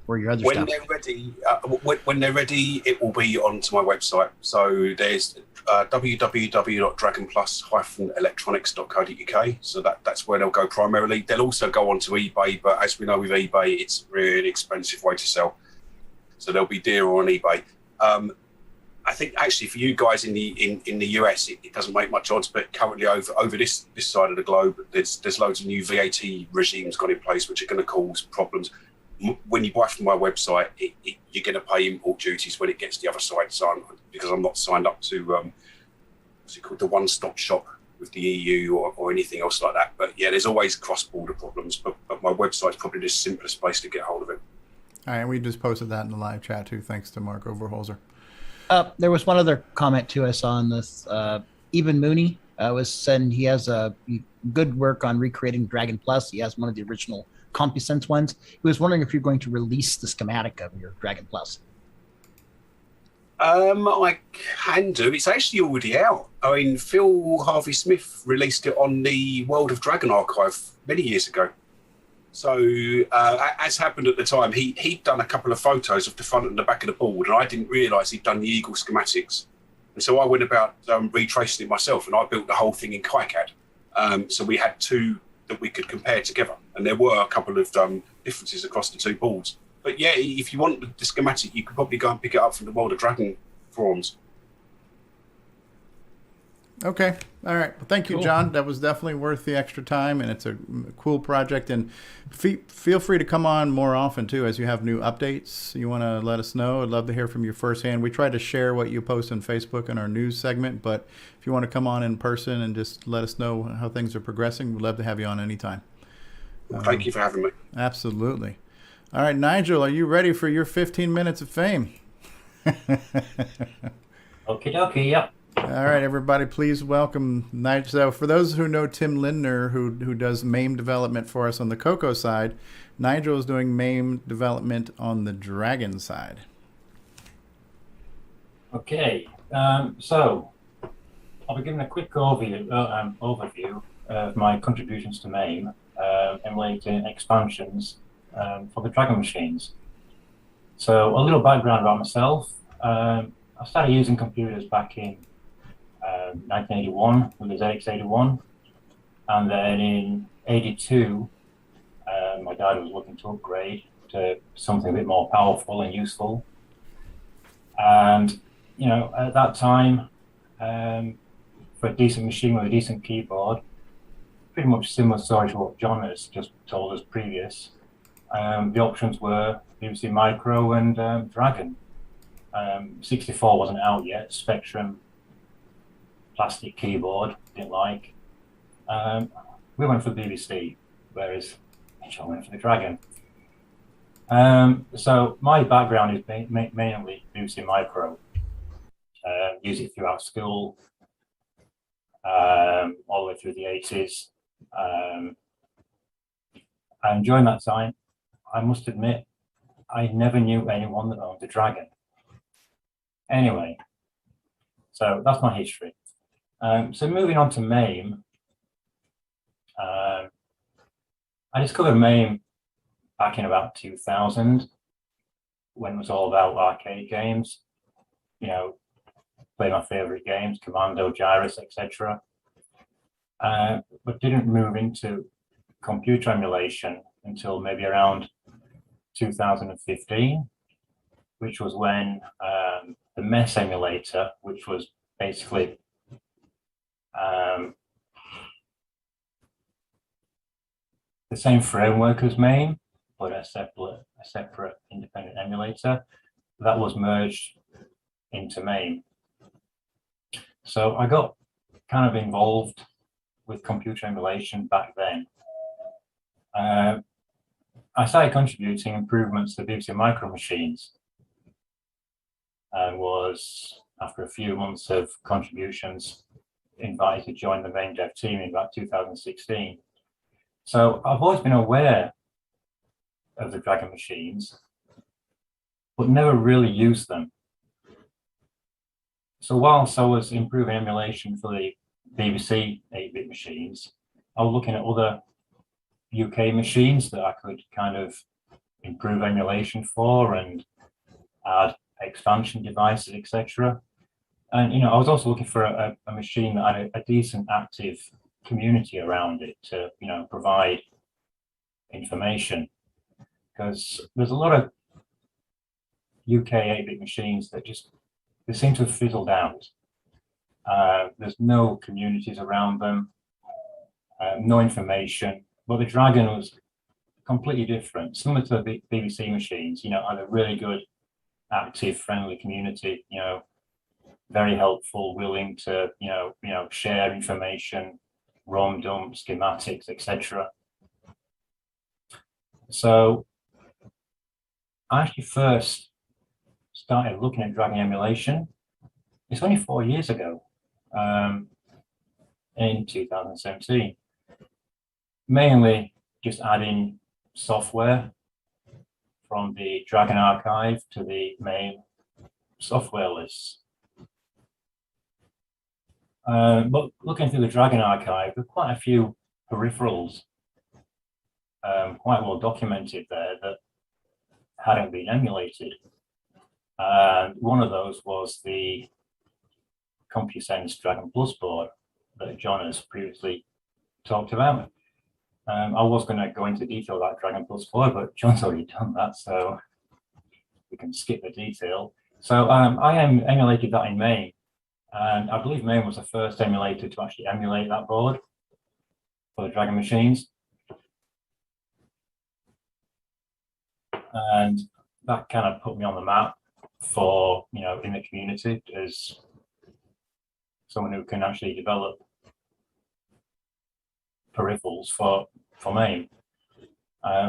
Or your other stuff? When they're ready, it will be onto my website. So there's www.dragonplus-electronics.co.uk. So that's where they'll go primarily. They'll also go onto eBay, but as we know with eBay, it's a really expensive way to sell. So they'll be dearer on eBay. I think actually for you guys in the US, it doesn't make much odds, but currently over this side of the globe, there's loads of new VAT regimes gone in place, which are going to cause problems. When you buy from my website, you're going to pay import duties when it gets to the other side. So because I'm not signed up to what's it called, the one-stop shop with the EU or anything else like that. But yeah, there's always cross-border problems, but my website's probably the simplest place to get hold of it. All right, we just posted that in the live chat too, thanks to Mark Overholzer. There was one other comment to us on this. Eben Mooney was saying he has good work on recreating Dragon Plus. He has one of the original CompuSense ones. He was wondering if you're going to release the schematic of your Dragon Plus. I can do. It's actually already out. I mean, Phil Harvey Smith released it on the World of Dragon archive many years ago. So, as happened at the time, he'd done a couple of photos of the front and the back of the board, and I didn't realise he'd done the Eagle schematics. And so I went about retracing it myself, and I built the whole thing in KiCad. So we had two that we could compare together, and there were a couple of differences across the two boards. But yeah, if you want the schematic, you could probably go and pick it up from the World of Dragon forums. Okay. All right. Well, thank you, Cool. John. That was definitely worth the extra time, and it's a cool project. And feel free to come on more often, too, as you have new updates. You want to let us know. I'd love to hear from you firsthand. We try to share what you post on Facebook in our news segment, but if you want to come on in person and just let us know how things are progressing, we'd love to have you on anytime. Thank you for having me. Absolutely. All right, Nigel, are you ready for your 15 minutes of fame? Okie dokie, yep. All right, everybody, please welcome Nigel. So for those who know Tim Lindner, who does MAME development for us on the Coco side, Nigel is doing MAME development on the Dragon side. Okay, so I'll be giving a quick overview of my contributions to MAME, emulating expansions for the Dragon machines. So a little background about myself. I started using computers back in 1981 with the ZX81, and then in '82 my dad was looking to upgrade to something a bit more powerful and useful. And you know, at that time, for a decent machine with a decent keyboard, pretty much similar story to what John has just told us previous. The options were BBC Micro and Dragon. 64 wasn't out yet. Spectrum, plastic keyboard, didn't like. We went for the BBC, whereas John went for the Dragon. So my background is mainly BBC Micro. Use it throughout school, all the way through the 80s. And during that time, I must admit, I never knew anyone that owned a Dragon. Anyway, so that's my history. So moving on to MAME, I discovered MAME back in about 2000, when it was all about arcade games, you know, play my favorite games, Commando, Gyrus, etc. But didn't move into computer emulation until maybe around 2015, which was when the MES emulator, which was basically the same framework as MAME, but a separate independent emulator, that was merged into MAME. So I got kind of involved with computer emulation back then. I started contributing improvements to BBC Micro machines, and was, after a few months of contributions, invited to join the main dev team in about 2016. So I've always been aware of the Dragon machines, but never really used them. So whilst I was improving emulation for the BBC 8-bit machines, I was looking at other UK machines that I could kind of improve emulation for and add expansion devices, etc. And you know, I was also looking for a machine that had a decent active community around it to, you know, provide information, because there's a lot of UK 8-bit machines that just, they seem to have fizzled out. There's no communities around them, no information. But the Dragon was completely different, similar to the BBC machines. You know, had a really good, active, friendly community. You know, very helpful, willing to share information, ROM dumps, schematics, etc. So I actually first started looking at Dragon emulation. It's only 4 years ago, in 2017. Mainly just adding software from the Dragon archive to the main software lists. But looking through the Dragon archive, there are quite a few peripherals quite well documented there that hadn't been emulated. And one of those was the CompuSense Dragon Plus board that John has previously talked about. I was going to go into detail about Dragon Plus board, but John's already done that, so we can skip the detail. So I emulated that in Maine, and I believe Maine was the first emulator to actually emulate that board for the Dragon machines. And that kind of put me on the map for, in the community as someone who can actually develop peripherals for MAME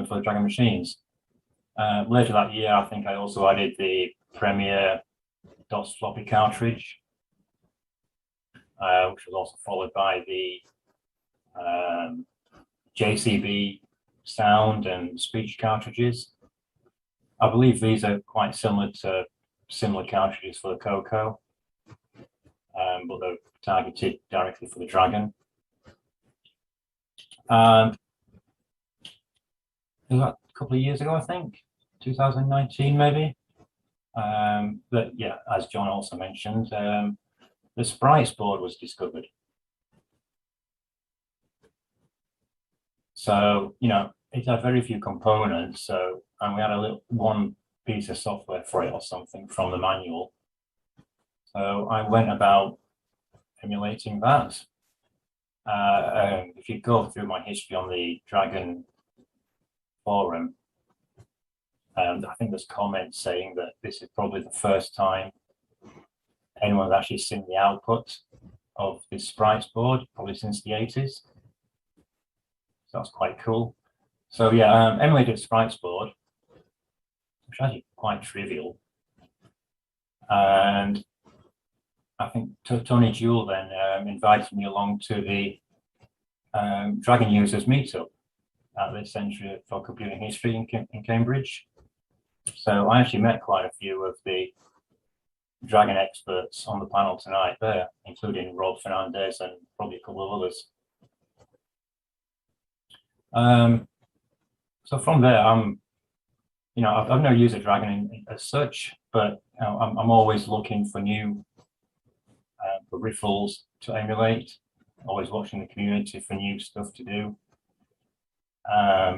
for the Dragon machines. Later that year, I think I also added the Premiere DOS floppy cartridge, which was also followed by the JCB sound and speech cartridges. I believe these are quite similar to similar cartridges for the Coco, but they're targeted directly for the Dragon. And it was a couple of years ago, I think, 2019 maybe. But yeah, as John also mentioned, the Sprites board was discovered. So, it had very few components, and we had one piece of software for it or something from the manual. So I went about emulating that. If you go through my history on the Dragon forum, I think there's comments saying that this is probably the first time anyone's actually seen the output of this Sprites board, probably since the 80s. So that's quite cool. So yeah, emulated Sprites board, which is actually quite trivial. And I think Tony Jewell then invited me along to the Dragon Users Meetup at the Centre for Computing History in Cambridge. So I actually met quite a few of the Dragon experts on the panel tonight there, including Rob Fernandez and probably a couple of others. So from there, I've never used a Dragon as such, but I'm always looking for new peripherals to emulate, always watching the community for new stuff to do.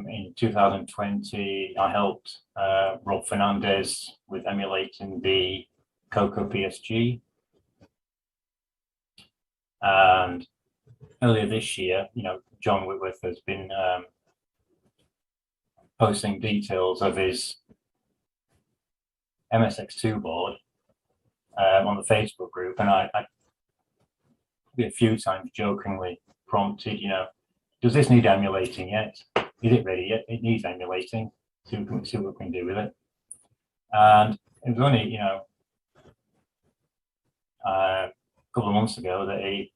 In 2020, I helped Rob Fernandez with emulating the Coco PSG. And earlier this year, John Witworth has been posting details of his MSX2 board on the Facebook group, and I a few times jokingly prompted, does this need emulating yet? Is it ready yet? It needs emulating. See what we can do with it. And it was only, a couple of months ago that he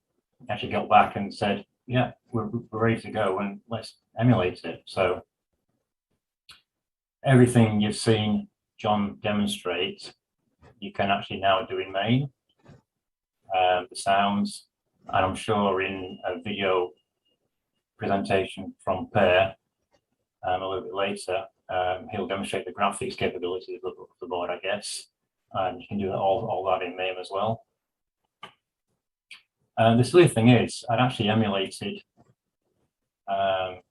actually got back and said, yeah, we're ready to go and let's emulate it. So everything you've seen John demonstrate, you can actually now do in Maine. The sounds, and I'm sure in a video presentation from Pere a little bit later, he'll demonstrate the graphics capabilities of the board, I guess. And you can do all that in MAME as well. The silly thing is, I'd actually emulated the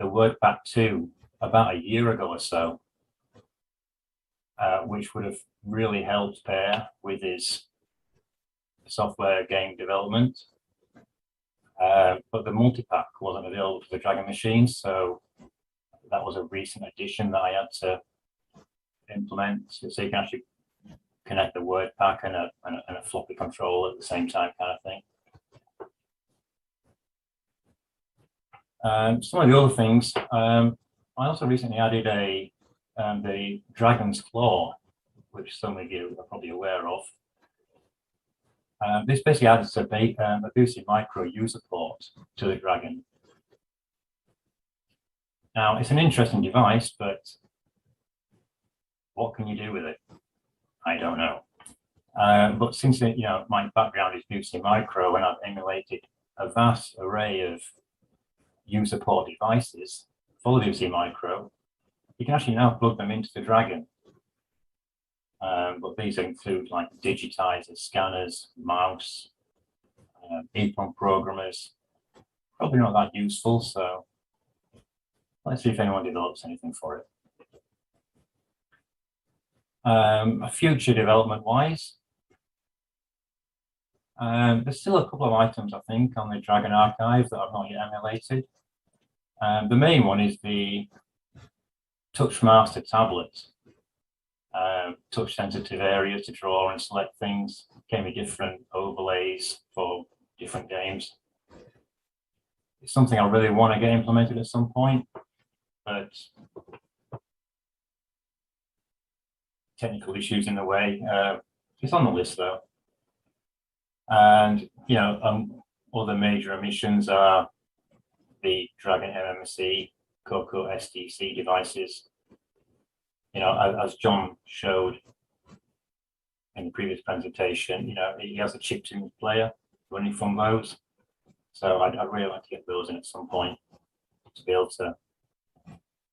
WordPad 2 about a year ago or so, which would have really helped Pere with his software game development. But the multipack wasn't available for the Dragon machines, so that was a recent addition that I had to implement, so you can actually connect the word pack and a floppy controller at the same time, kind of thing. Some of the other things, I also recently added the Dragon's Claw, which some of you are probably aware of. This basically adds a Boosie Micro user port to the Dragon. Now, it's an interesting device, but what can you do with it? I don't know. But since my background is Boosie Micro, and I've emulated a vast array of user port devices for Boosie Micro, you can actually now plug them into the Dragon. But these include like digitizers, scanners, mouse, EEPROM programmers. Probably not that useful, so let's see if anyone develops anything for it. Future development-wise, there's still a couple of items, I think, on the Dragon archive that I've not yet emulated. The main one is the Touchmaster tablet. Touch-sensitive areas to draw and select things. Gave me different overlays for different games. It's something I really want to get implemented at some point, but technical issues in the way. It's on the list though. And other major omissions are the Dragon MMC, Coco SDC devices. As John showed in the previous presentation, he has a chiptune player running from those. So I'd really like to get those in at some point to be able to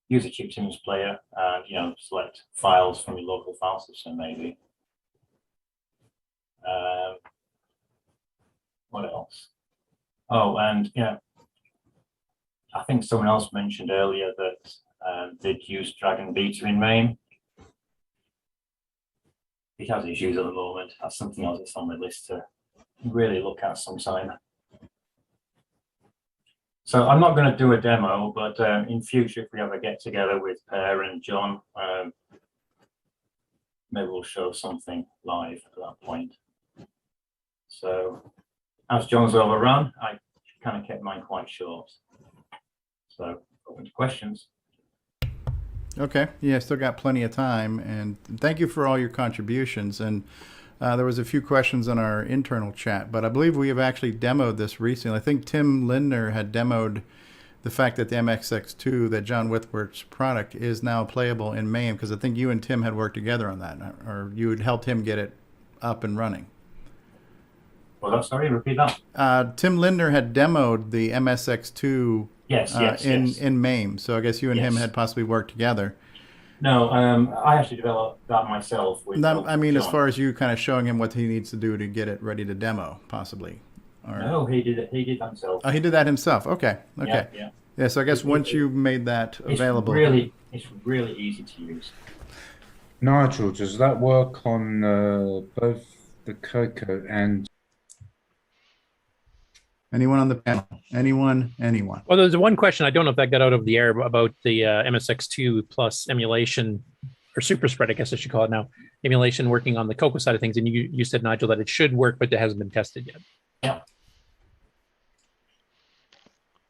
use a chiptunes player and select files from your local file system maybe. What else? Oh, and I think someone else mentioned earlier that they'd use Dragon Beta in MAME. It has issues at the moment. That's something else that's on the list to really look at sometime. So I'm not going to do a demo, but in future, if we ever get together with Per and John, maybe we'll show something live at that point. So as John's overrun, I kind of kept mine quite short. So open to questions. Okay. Yeah, still got plenty of time. And thank you for all your contributions. And there was a few questions on our internal chat, but I believe we have actually demoed this recently. I think Tim Lindner had demoed the fact that the MSX2, that John Witworth's product, is now playable in MAME, because I think you and Tim had worked together on that, or you had helped him get it up and running. Well, sorry, repeat that. Tim Lindner had demoed the MSX2 in MAME, so I guess you and him had possibly worked together. No, I actually developed that myself. I mean, as far as you kind of showing him what he needs to do to get it ready to demo, possibly. Or... No, he did it. He did that himself. Oh, he did that himself. Okay. Okay. Yeah. So I guess once you made that available, it's really easy to use. Nigel, does that work on both the Coco and? Anyone on the panel? Anyone? Well, there's one question. I don't know if that got out of the air about the MSX2 plus emulation, or super spread, I guess I should call it now, emulation working on the Coco side of things. And you said, Nigel, that it should work, but it hasn't been tested yet. Yeah.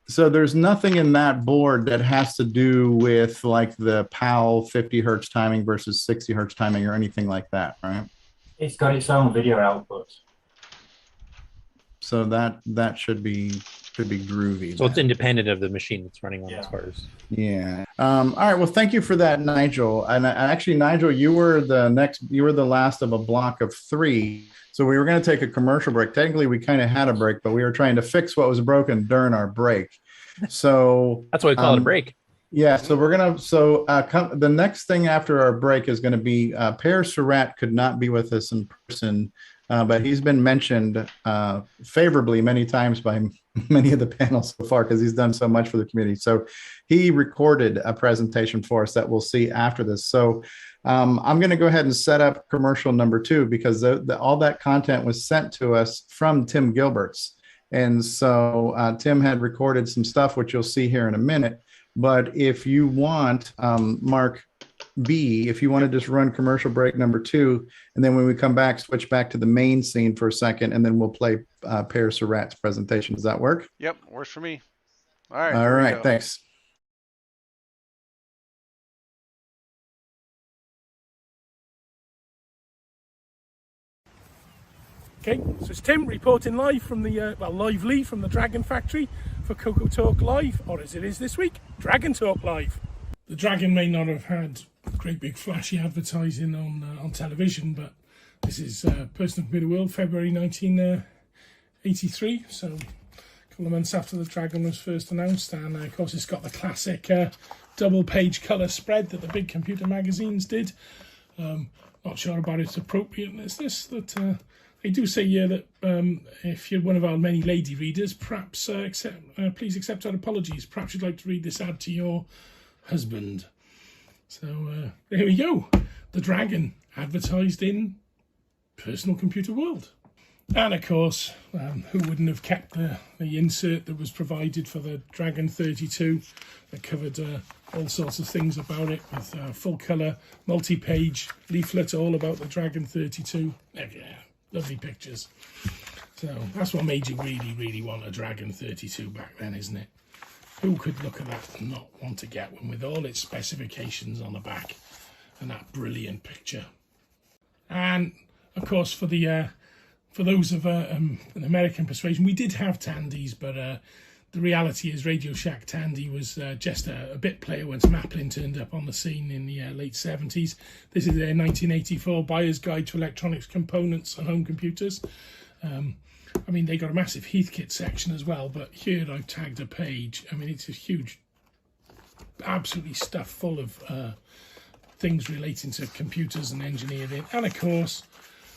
So there's nothing in that board that has to do with like the PAL 50 hertz timing versus 60 hertz timing or anything like that, right? It's got its own video output. So that should be groovy. So it's independent of the machine that's running on as far as. Yeah. All right. Well, thank you for that, Nigel. And actually, Nigel, you were the last of a block of 3. So we were going to take a commercial break. Technically, we kind of had a break, but we were trying to fix what was broken during our break. So that's why we call it a break. Yeah. So we're gonna. The next thing after our break is going to be Pere Serrat could not be with us in person. But he's been mentioned favorably many times by many of the panels so far because he's done so much for the community. So he recorded a presentation for us that we'll see after this. So I'm going to go ahead and set up commercial number 2 because all that content was sent to us from Tim Gilberts. And so Tim had recorded some stuff, which you'll see here in a minute. But if you want, Mark, B if you want to just run commercial break number 2, and then when we come back, switch back to the main scene for a second, and then we'll play Pere Serrat's presentation. Does that work? Yep, works for me. All right. All right, thanks. Okay, so it's Tim reporting live from the, lively from the Dragon Factory for Coco Talk Live, or as it is this week, Dragon Talk Live. The Dragon may not have had great big flashy advertising on television, but this is Personal Computer World, February 1983, so a couple of months after the Dragon was first announced, and of course it's got the classic double-page colour spread that the big computer magazines did. Not sure about its appropriateness, but I do say here that if you're one of our many lady readers, perhaps please accept our apologies. Perhaps you'd like to read this ad to your husband. So there we go. The Dragon, advertised in Personal Computer World. And of course, who wouldn't have kept the insert that was provided for the Dragon 32 that covered all sorts of things about it, with full colour, multi-page leaflet all about the Dragon 32. Yeah, lovely pictures. So that's what made you really, really want a Dragon 32 back then, isn't it? Who could look at that and not want to get one with all its specifications on the back and that brilliant picture? And of course, for those of an American persuasion, we did have Tandies, but the reality is Radio Shack Tandy was just a bit player once Maplin turned up on the scene in the late 70s. This is their 1984 Buyer's Guide to Electronics Components and Home Computers. I mean, they got a massive Heathkit section as well, but here I've tagged a page. I mean, it's a huge, absolutely stuffed full of things relating to computers and engineering. And of course,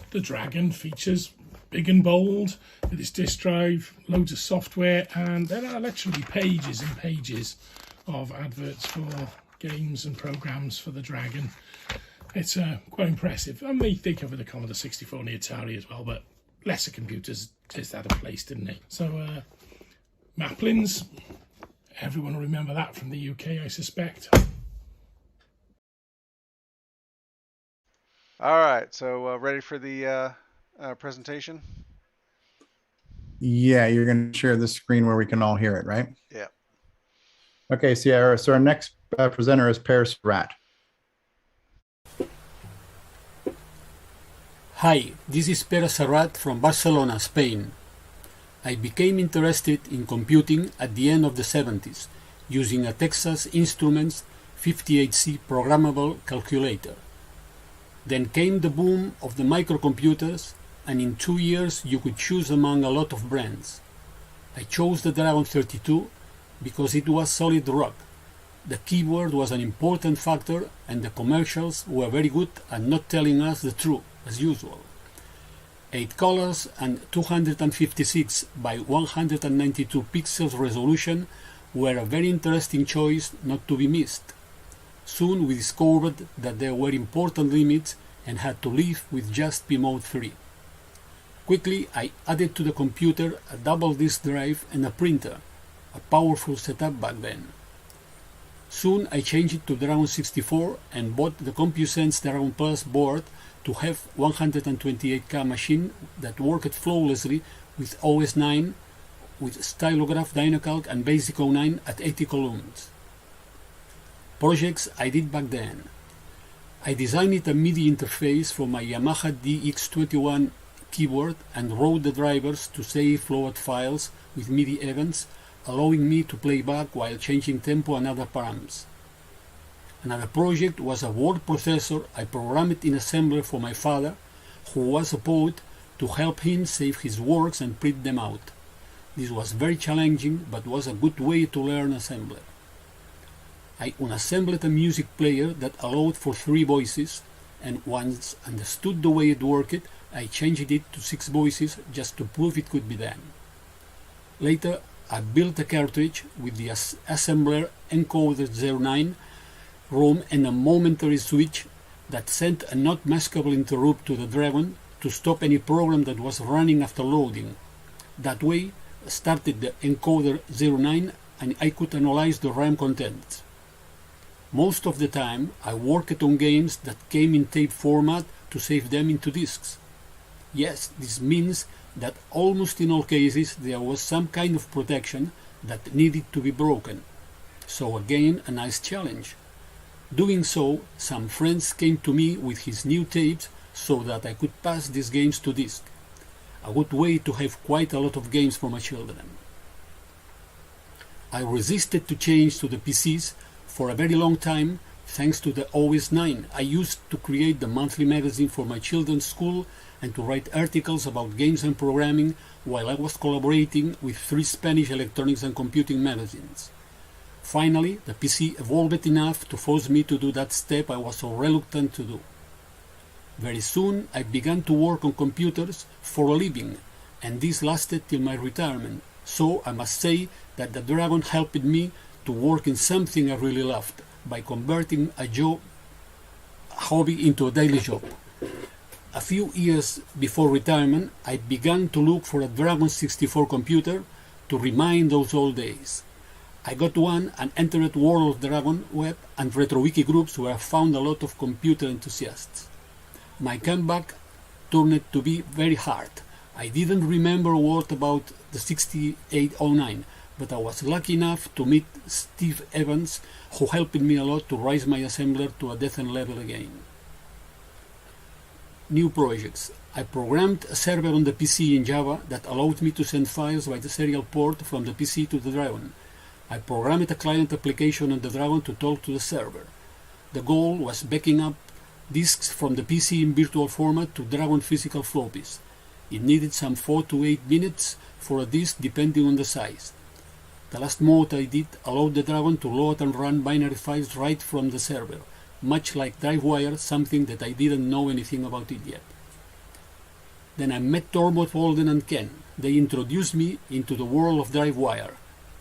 the Dragon features big and bold with its disk drive, loads of software, and there are literally pages and pages of adverts for games and programs for the Dragon. It's quite impressive. And they cover the Commodore 64 and the Atari as well, but lesser computers just had a place, didn't they? So Maplins, everyone will remember that from the UK, I suspect. All right, so ready for the presentation? Yeah, you're going to share the screen where we can all hear it, right? Yeah. Okay, Sierra. So our next presenter is Pere Serrat. Hi, this is Pere Serrat from Barcelona, Spain. I became interested in computing at the end of the 70s using a Texas Instruments 58C programmable calculator. Then came the boom of the microcomputers, and in 2 years you could choose among a lot of brands. I chose the Dragon 32 because it was solid rock. The keyboard was an important factor, and the commercials were very good at not telling us the truth, as usual. 8 colors and 256 by 192 pixels resolution were a very interesting choice not to be missed. Soon we discovered that there were important limits and had to live with just P-Mode 3. Quickly I added to the computer a double disk drive and a printer, a powerful setup back then. Soon I changed it to Dragon 64 and bought the CompuSense Dragon Plus board to have 128K machine that worked flawlessly with OS 9, with Stylograph, Dynacalc and Basic 09 at 80 columns. Projects I did back then. I designed a MIDI interface for my Yamaha DX21 keyboard and wrote the drivers to save float files with MIDI events, allowing me to play back while changing tempo and other params. Another project was a word processor I programmed in assembler for my father, who was a poet, to help him save his works and print them out. This was very challenging, but was a good way to learn assembler. I unassembled a music player that allowed for 3 voices, and once understood the way it worked, I changed it to 6 voices just to prove it could be done. Later, I built a cartridge with the assembler encoder 09 ROM and a momentary switch that sent a not maskable interrupt to the Dragon to stop any program that was running after loading. That way, I started the encoder 09 and I could analyze the RAM contents. Most of the time, I worked on games that came in tape format to save them into discs. Yes, this means that almost in all cases there was some kind of protection that needed to be broken. So again, a nice challenge. Doing so, some friends came to me with his new tapes so that I could pass these games to disc. A good way to have quite a lot of games for my children. I resisted to change to the PCs for a very long time thanks to the OS 9. I used to create the monthly magazine for my children's school and to write articles about games and programming while I was collaborating with 3 Spanish electronics and computing magazines. Finally, the PC evolved enough to force me to do that step I was so reluctant to do. Very soon I began to work on computers for a living, and this lasted till my retirement, so I must say that the Dragon helped me to work in something I really loved by converting a hobby into a daily job. A few years before retirement, I began to look for a Dragon 64 computer to remind those old days. I got one and entered World of Dragon web and RetroWiki groups where I found a lot of computer enthusiasts. My comeback turned to be very hard. I didn't remember a word about the 6809, but I was lucky enough to meet Steve Evans, who helped me a lot to raise my assembler to a decent level again. New projects. I programmed a server on the PC in Java that allowed me to send files by the serial port from the PC to the Dragon. I programmed a client application on the Dragon to talk to the server. The goal was backing up disks from the PC in virtual format to Dragon physical floppies. It needed some 4 to 8 minutes for a disk depending on the size. The last mode I did allowed the Dragon to load and run binary files right from the server, much like DriveWire, something that I didn't know anything about it yet. Then I met Tormod, Walden and Ken. They introduced me into the world of DriveWire.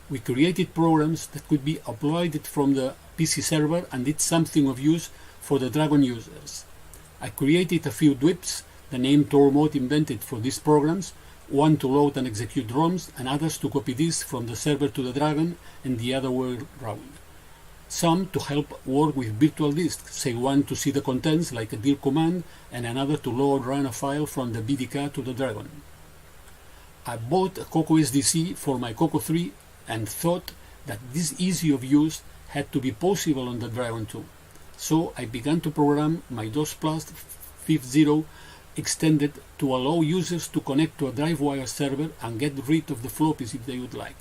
We created programs that could be uploaded from the PC server and did something of use for the Dragon users. I created a few dwips, the name Tormod invented for these programs, one to load and execute ROMs, and others to copy disks from the server to the Dragon and the other way around. Some to help work with virtual disks, say one to see the contents like a dir command and another to load run a file from the BDK to the Dragon. I bought a Coco SDC for my Coco 3 and thought that this ease of use had to be possible on the Dragon too. So I began to program my DOS Plus 5.0 extended to allow users to connect to a DriveWire server and get rid of the floppies if they would like.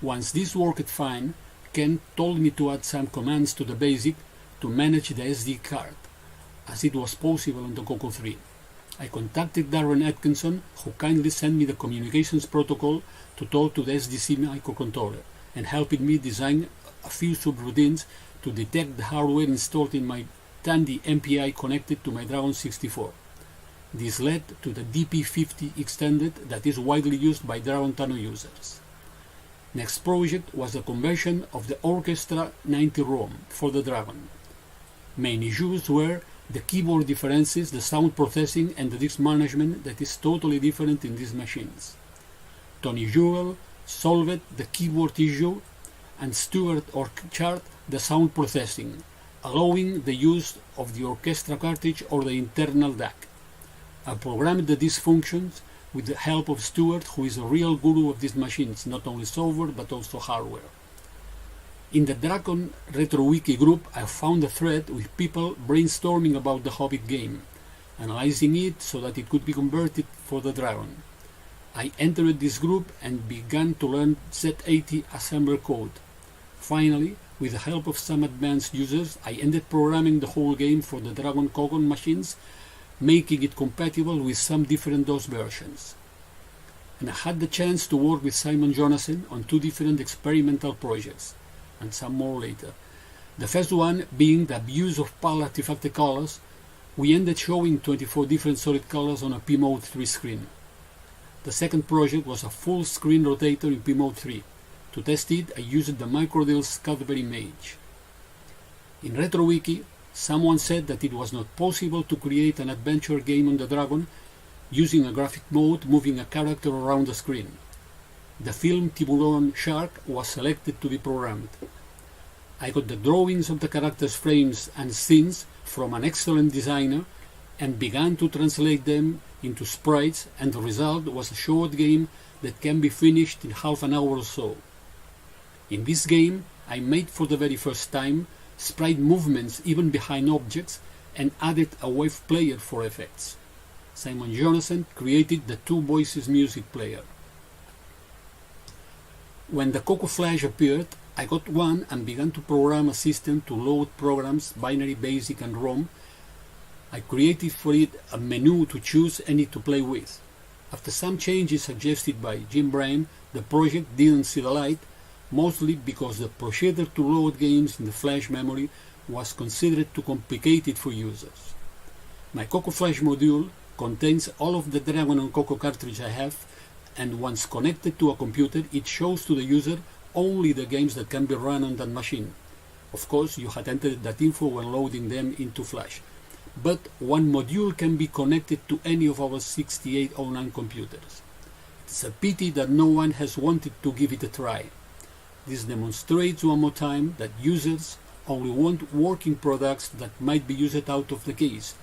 Once this worked fine, Ken told me to add some commands to the BASIC to manage the SD card, as it was possible on the Coco 3. I contacted Darren Atkinson, who kindly sent me the communications protocol to talk to the SDC microcontroller and helped me design a few subroutines to detect the hardware installed in my Tandy MPI connected to my Dragon 64. This led to the DP50 extended that is widely used by Dragon Tano users. Next project was the conversion of the Orchestra 90 ROM for the Dragon. Main issues were the keyboard differences, the sound processing and the disk management that is totally different in these machines. Tony Jewell solved the keyboard issue and Stewart Orchard the sound processing, allowing the use of the orchestra cartridge or the internal DAC. I programmed the disk functions with the help of Stewart, who is a real guru of these machines, not only software but also hardware. In the Dragon Retro Wiki group, I found a thread with people brainstorming about the Hobbit game, analyzing it so that it could be converted for the Dragon. I entered this group and began to learn Z80 assembler code. Finally, with the help of some advanced users, I ended programming the whole game for the Dragon Kogon machines, making it compatible with some different DOS versions. And I had the chance to work with Simon Jonasson on 2 different experimental projects, and some more later. The first one being the abuse of PAL artifact colors. We ended showing 24 different solid colors on a P-Mode 3 screen. The second project was a full screen rotator in P-Mode 3. To test it, I used the Microdell's Cadbury Mage. In RetroWiki, someone said that it was not possible to create an adventure game on the Dragon using a graphic mode moving a character around the screen. The film Tiburon Shark was selected to be programmed. I got the drawings of the characters' frames and scenes from an excellent designer and began to translate them into sprites, and the result was a short game that can be finished in half an hour or so. In this game, I made for the very first time sprite movements even behind objects and added a wave player for effects. Simon Jonathan created the Two Voices music player. When the Coco Flash appeared, I got one and began to program a system to load programs, binary, basic and ROM. I created for it a menu to choose any to play with. After some changes suggested by Jim Bryan, the project didn't see the light, mostly because the procedure to load games in the flash memory was considered too complicated for users. My Coco Flash module contains all of the DragonTALK Coco cartridge I have, and once connected to a computer, it shows to the user only the games that can be run on that machine. Of course, you had entered that info when loading them into Flash. But one module can be connected to any of our 6809 computers. It's a pity that no one has wanted to give it a try. This demonstrates one more time that users only want working products that might be used out of the case,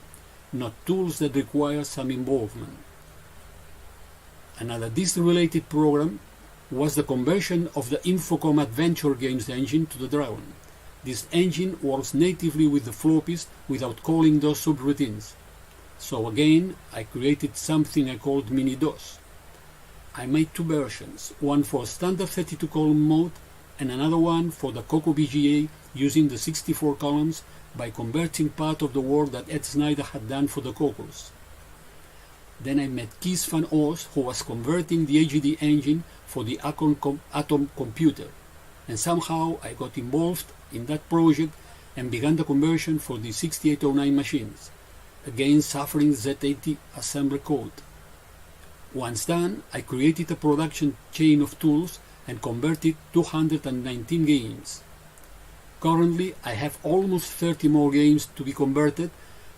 not tools that require some involvement. Another disk-related program was the conversion of the Infocom Adventure Games engine to the Dragon. This engine works natively with the floppies without calling those subroutines. So again, I created something I called Mini-DOS. I made two versions, one for standard 32-column mode and another one for the Coco VGA using the 64 columns by converting part of the work that Ed Snyder had done for the Cocos. Then I met Keith Van Oos, who was converting the AGD engine for the Atom computer, and somehow I got involved in that project and began the conversion for the 6809 machines, again suffering Z80 assembly code. Once done, I created a production chain of tools and converted 219 games. Currently, I have almost 30 more games to be converted,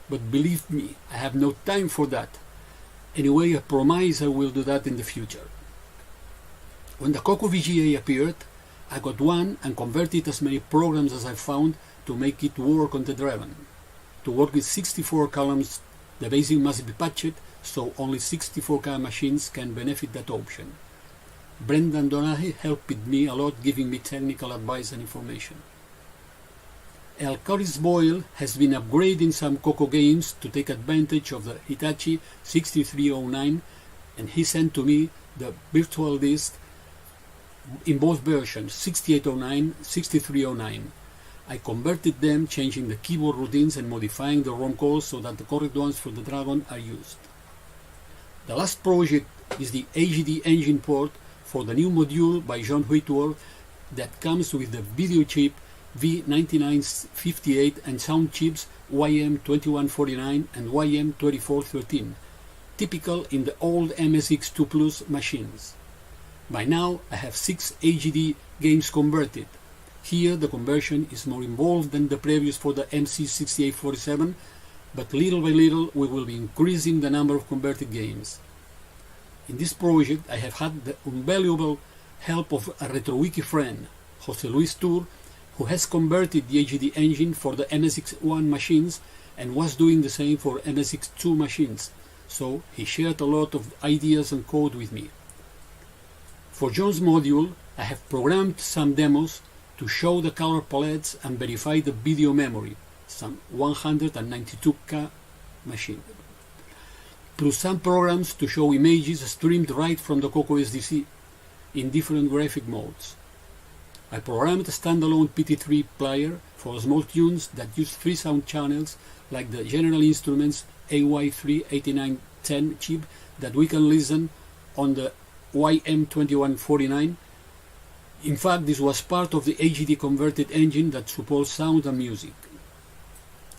but believe me, I have no time for that. Anyway, I promise I will do that in the future. When the Coco VGA appeared, I got one and converted as many programs as I found to make it work on the Dragon. To work with 64 columns, the basic must be patched, so only 64K machines can benefit that option. Brendan Donaghy helped me a lot, giving me technical advice and information. El Curtis Boyle has been upgrading some Coco games to take advantage of the Hitachi 6309, and he sent to me the virtual disk in both versions, 6809, 6309. I converted them, changing the keyboard routines and modifying the ROM calls so that the correct ones for the Dragon are used. The last project is the AGD engine port for the new module by John Witworth that comes with the video chip V9958 and sound chips YM2149 and YM2413, typical in the old MSX2 Plus machines. By now, I have 6 AGD games converted. Here, the conversion is more involved than the previous for the MC6847, but little by little we will be increasing the number of converted games. In this project, I have had the invaluable help of a RetroWiki friend, Jose Luis Tur, who has converted the AGD engine for the MSX1 machines and was doing the same for MSX2 machines, so he shared a lot of ideas and code with me. For John's module, I have programmed some demos to show the color palettes and verify the video memory, some 192K machine, plus some programs to show images streamed right from the Coco SDC in different graphic modes. I programmed a standalone PT3 player for small tunes that use 3 sound channels like the General Instruments AY38910 chip that we can listen on the YM2149. In fact, this was part of the AGD converted engine that supports sound and music.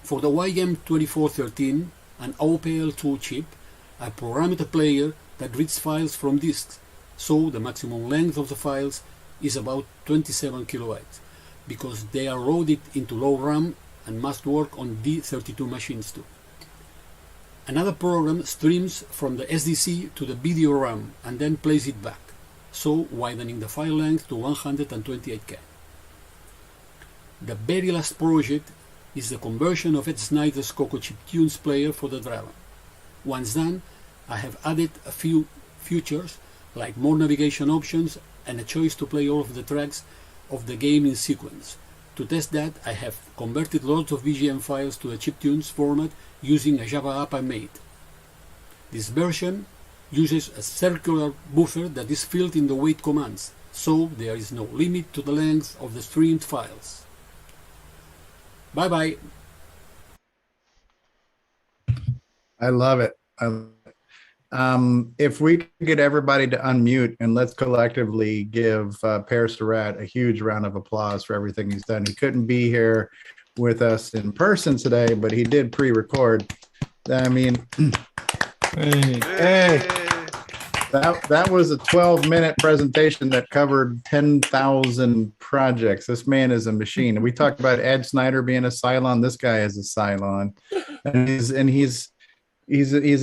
For the YM2413, an OPL2 chip, I programmed a player that reads files from disks, so the maximum length of the files is about 27 kilobytes, because they are loaded into low RAM and must work on D32 machines too. Another program streams from the SDC to the video RAM and then plays it back, so widening the file length to 128K. The very last project is the conversion of Ed Snyder's Coco Chiptunes player for the Dragon. Once done, I have added a few features like more navigation options and a choice to play all of the tracks of the game in sequence. To test that, I have converted lots of VGM files to the chiptunes format using a Java app I made. This version uses a circular buffer that is filled in the wait commands, so there is no limit to the length of the streamed files. Bye bye. I love it. If we could get everybody to unmute and let's collectively give Pere Serrat a huge round of applause for everything he's done. He couldn't be here with us in person today, but he did pre-record. I mean, hey. That was a 12-minute presentation that covered 10,000 projects. This man is a machine. And we talked about Ed Snyder being a Cylon. This guy is a Cylon, and he's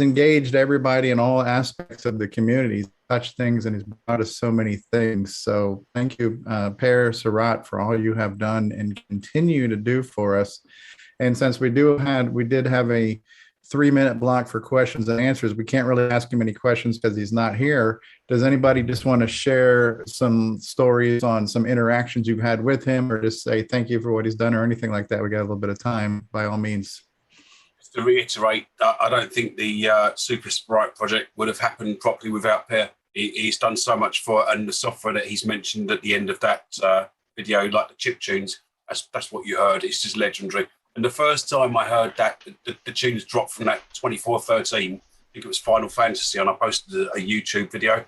engaged everybody in all aspects of the community. He's touched things and he's brought us so many things. So thank you, Pere Serrat, for all you have done and continue to do for us. And since we did have a 3-minute block for questions and answers, we can't really ask him any questions because he's not here. Does anybody just want to share some stories on some interactions you've had with him, or just say thank you for what he's done or anything like that? We got a little bit of time, by all means. To reiterate, I don't think the Super Sprite project would have happened properly without Per. He's done so much for it, and the software that he's mentioned at the end of that video, like the chip tunes, that's what you heard. It's just legendary. And the first time I heard that, the tunes dropped from that 2413, I think it was Final Fantasy, and I posted a YouTube video.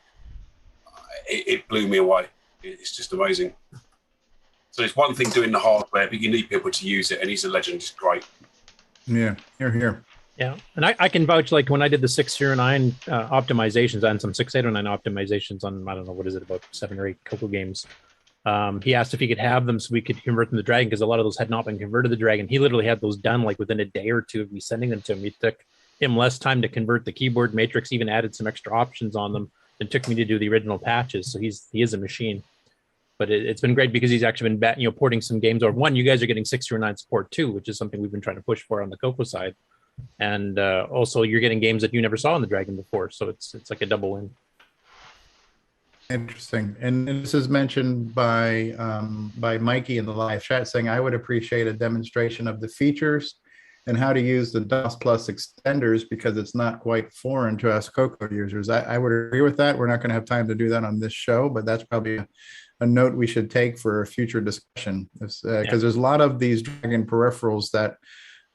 It blew me away. It's just amazing. So it's one thing doing the hardware, but you need people to use it, and he's a legend. It's great. Yeah, here. Yeah, and I can vouch, like when I did the 609 optimizations and some 609 optimizations on, I don't know, what is it, about 7 or 8 Coco games. He asked if he could have them so we could convert them to Dragon, because a lot of those had not been converted to Dragon. He literally had those done like within a day or two of me sending them to him. It took him less time to convert the keyboard matrix, even added some extra options on them than it took me to do the original patches. So he is a machine. But it's been great because he's actually been porting some games. Or one, you guys are getting 609 support too, which is something we've been trying to push for on the Coco side. And also you're getting games that you never saw on the Dragon before. So it's like a double win. Interesting. And this is mentioned by Mikey in the live chat, saying, I would appreciate a demonstration of the features and how to use the DOS Plus extenders, because it's not quite foreign to us Coco users. I would agree with that. We're not going to have time to do that on this show, but that's probably a note we should take for a future discussion, because there's a lot of these Dragon peripherals that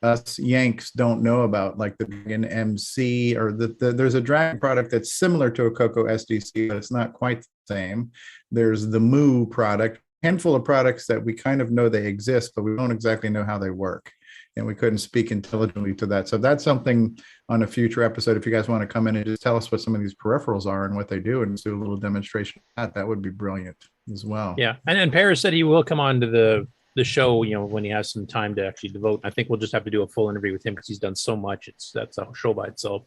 us Yanks don't know about, like the Dragon MC, or there's a Dragon product that's similar to a Coco SDC, but it's not quite the same. There's the Moo product, handful of products that we kind of know they exist, but we don't exactly know how they work. And we couldn't speak intelligently to that. So that's something on a future episode. If you guys want to come in and just tell us what some of these peripherals are and what they do, and do a little demonstration of that would be brilliant as well. Yeah. And Pere said he will come on to the show, when he has some time to actually devote. I think we'll just have to do a full interview with him because he's done so much. That's a show by itself.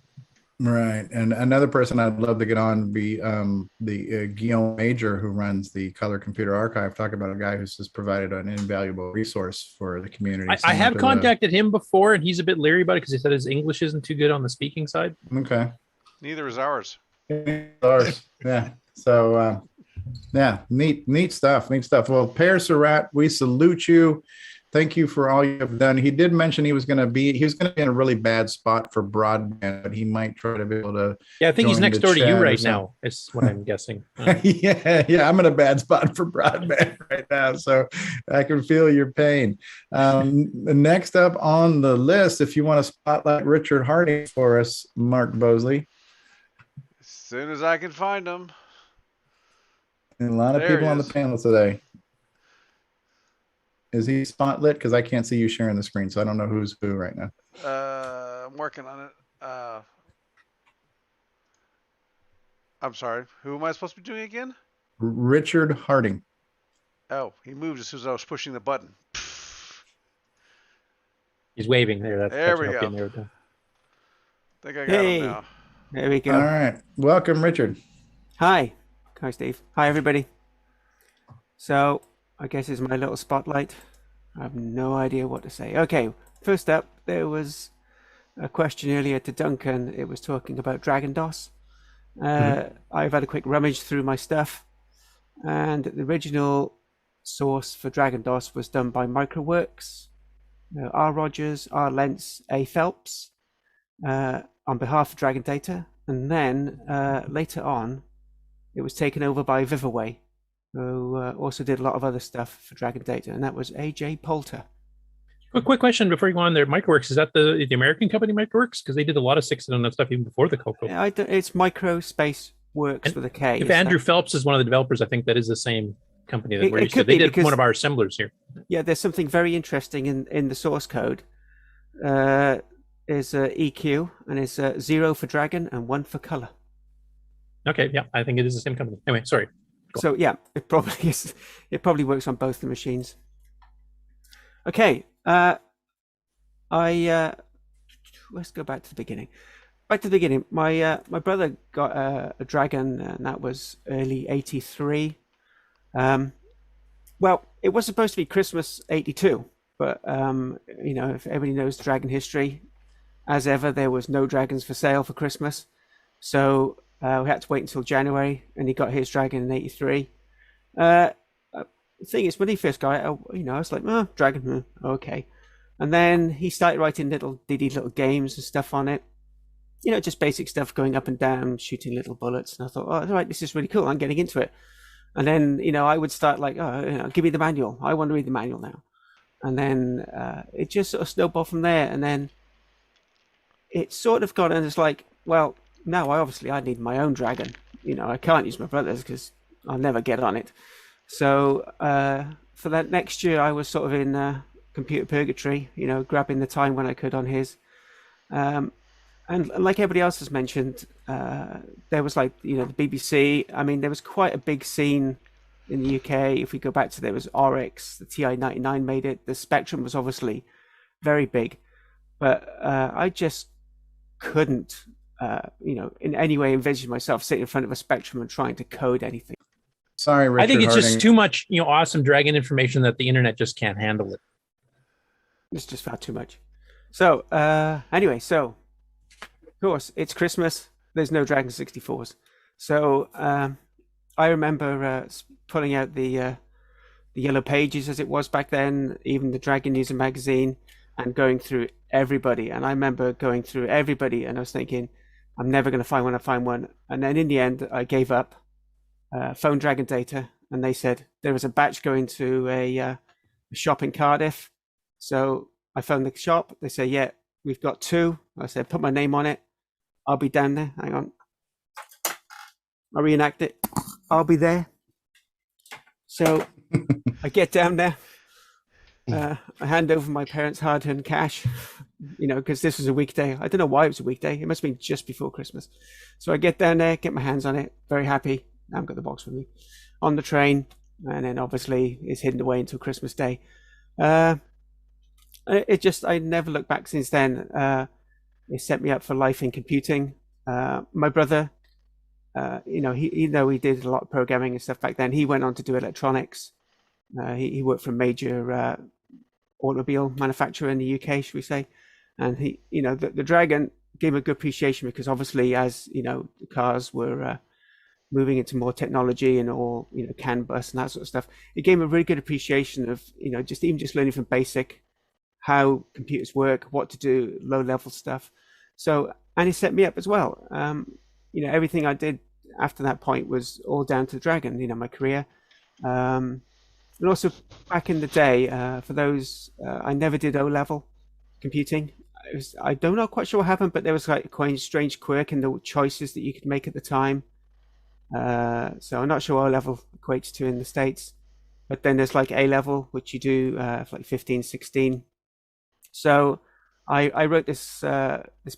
Right. And another person I'd love to get on would be the Guillaume Major, who runs the Color Computer Archive. Talk about a guy who's just provided an invaluable resource for the community. I have contacted him before, and he's a bit leery about it because he said his English isn't too good on the speaking side. Okay. Neither is ours. Ours. Yeah. So, yeah, neat stuff. Well, Pere Serrat, we salute you. Thank you for all you have done. He did mention he was going to be in a really bad spot for broadband, but he might try to be able to. Yeah, I think he's next door to you right now, is what I'm guessing. Yeah, I'm in a bad spot for broadband right now, so I can feel your pain. Next up on the list, if you want to spotlight Richard Harding for us, Mark Bosley. As soon as I can find him. And a lot of people on the panel today. Is he spotlit? Because I can't see you sharing the screen, so I don't know who's who right now. I'm working on it. I'm sorry. Who am I supposed to be doing again? Richard Harding. Oh, he moved as soon as I was pushing the button. He's waving there. There we go. I think I got him now. There we go. All right. Welcome, Richard. Hi. Hi, Steve. Hi, everybody. So, I guess it's my little spotlight. I have no idea what to say. Okay, first up, there was a question earlier to Duncan. It was talking about Dragon DOS. I've had a quick rummage through my stuff, and the original source for Dragon DOS was done by Microworks, R. Rogers, R. Lentz, A. Phelps, on behalf of Dragon Data, and then later on, it was taken over by Vivaway, who also did a lot of other stuff for Dragon Data, and that was A.J. Poulter. Quick question before you go on there. Microworks, is that the American company Microworks? Because they did a lot of 6-in-1 stuff even before the Coco. It's Microspace Works with a K. If Andrew Phelps is one of the developers, I think that is the same company that we're used to. They did one of our assemblers here. Yeah, there's something very interesting in the source code. Is EQ, and it's 0 for dragon and 1 for color. Okay, yeah, I think it is the same company. Anyway, sorry. So yeah, it probably is. It probably works on both the machines. Okay, let's go back to the beginning. Back to the beginning. My brother got a dragon, and that was early '83. Well, it was supposed to be Christmas '82, but you know, if everybody knows dragon history, as ever, there was no dragons for sale for Christmas, so we had to wait until January, and he got his dragon in '83. The thing is, when he first got it, I was like, oh, dragon, okay. And then he started writing little games and stuff on it. You know, just basic stuff, going up and down, shooting little bullets. And I thought, oh, all right, this is really cool. I'm getting into it. And then, you know, I would start like, oh, give me the manual. I want to read the manual now. And then it just sort of snowballed from there. And then it sort of got, and it's like, well, now I need my own dragon. You know, I can't use my brother's because I'll never get on it. So for that next year, I was sort of in computer purgatory, you know, grabbing the time when I could on his. And like everybody else has mentioned, there was like, you know, the BBC. I mean, there was quite a big scene in the UK. If we go back to, there was Oryx, the TI-99 made it. The Spectrum was obviously very big. But I just couldn't, you know, in any way envision myself sitting in front of a Spectrum and trying to code anything. Sorry, Richard I think it's Harding. just too much, you know, awesome dragon information that the internet just can't handle it. It's just far too much. So anyway, so of course it's Christmas. There's no Dragon 64s. So I remember pulling out the Yellow Pages as it was back then, even the Dragon User magazine, and going through everybody. And I remember going through everybody, and I was thinking, I'm never going to find one. And then in the end, I gave up. Phoned Dragon Data, and they said there was a batch going to a shop in Cardiff. So I phoned the shop. They said, yeah, we've got 2. I said, put my name on it. I'll be down there. Hang on. I reenact it. I'll be there. So I get down there. I hand over my parents' hard-earned cash, you know, because this was a weekday. I don't know why it was a weekday. It must have been just before Christmas. So I get down there, get my hands on it. Very happy. I've got the box with me on the train, and then obviously it's hidden away until Christmas Day. I never looked back since then. It set me up for life in computing. My brother, you know, he did a lot of programming and stuff back then. He went on to do electronics. He worked for a major automobile manufacturer in the UK, should we say? And he, you know, the Dragon gave him a good appreciation because obviously, as you know, the cars were moving into more technology and all, you know, CAN bus and that sort of stuff. It gave him a really good appreciation of, you know, just learning from basic how computers work, what to do, low level stuff. So, and he set me up as well. You know, everything I did after that point was all down to Dragon, you know, my career. And also back in the day, for those, I never did O-level computing. I don't know quite sure what happened, but there was like quite a strange quirk in the choices that you could make at the time. So I'm not sure what O-level equates to in the States, but then there's like A-level, which you do for like 15, 16. So I wrote this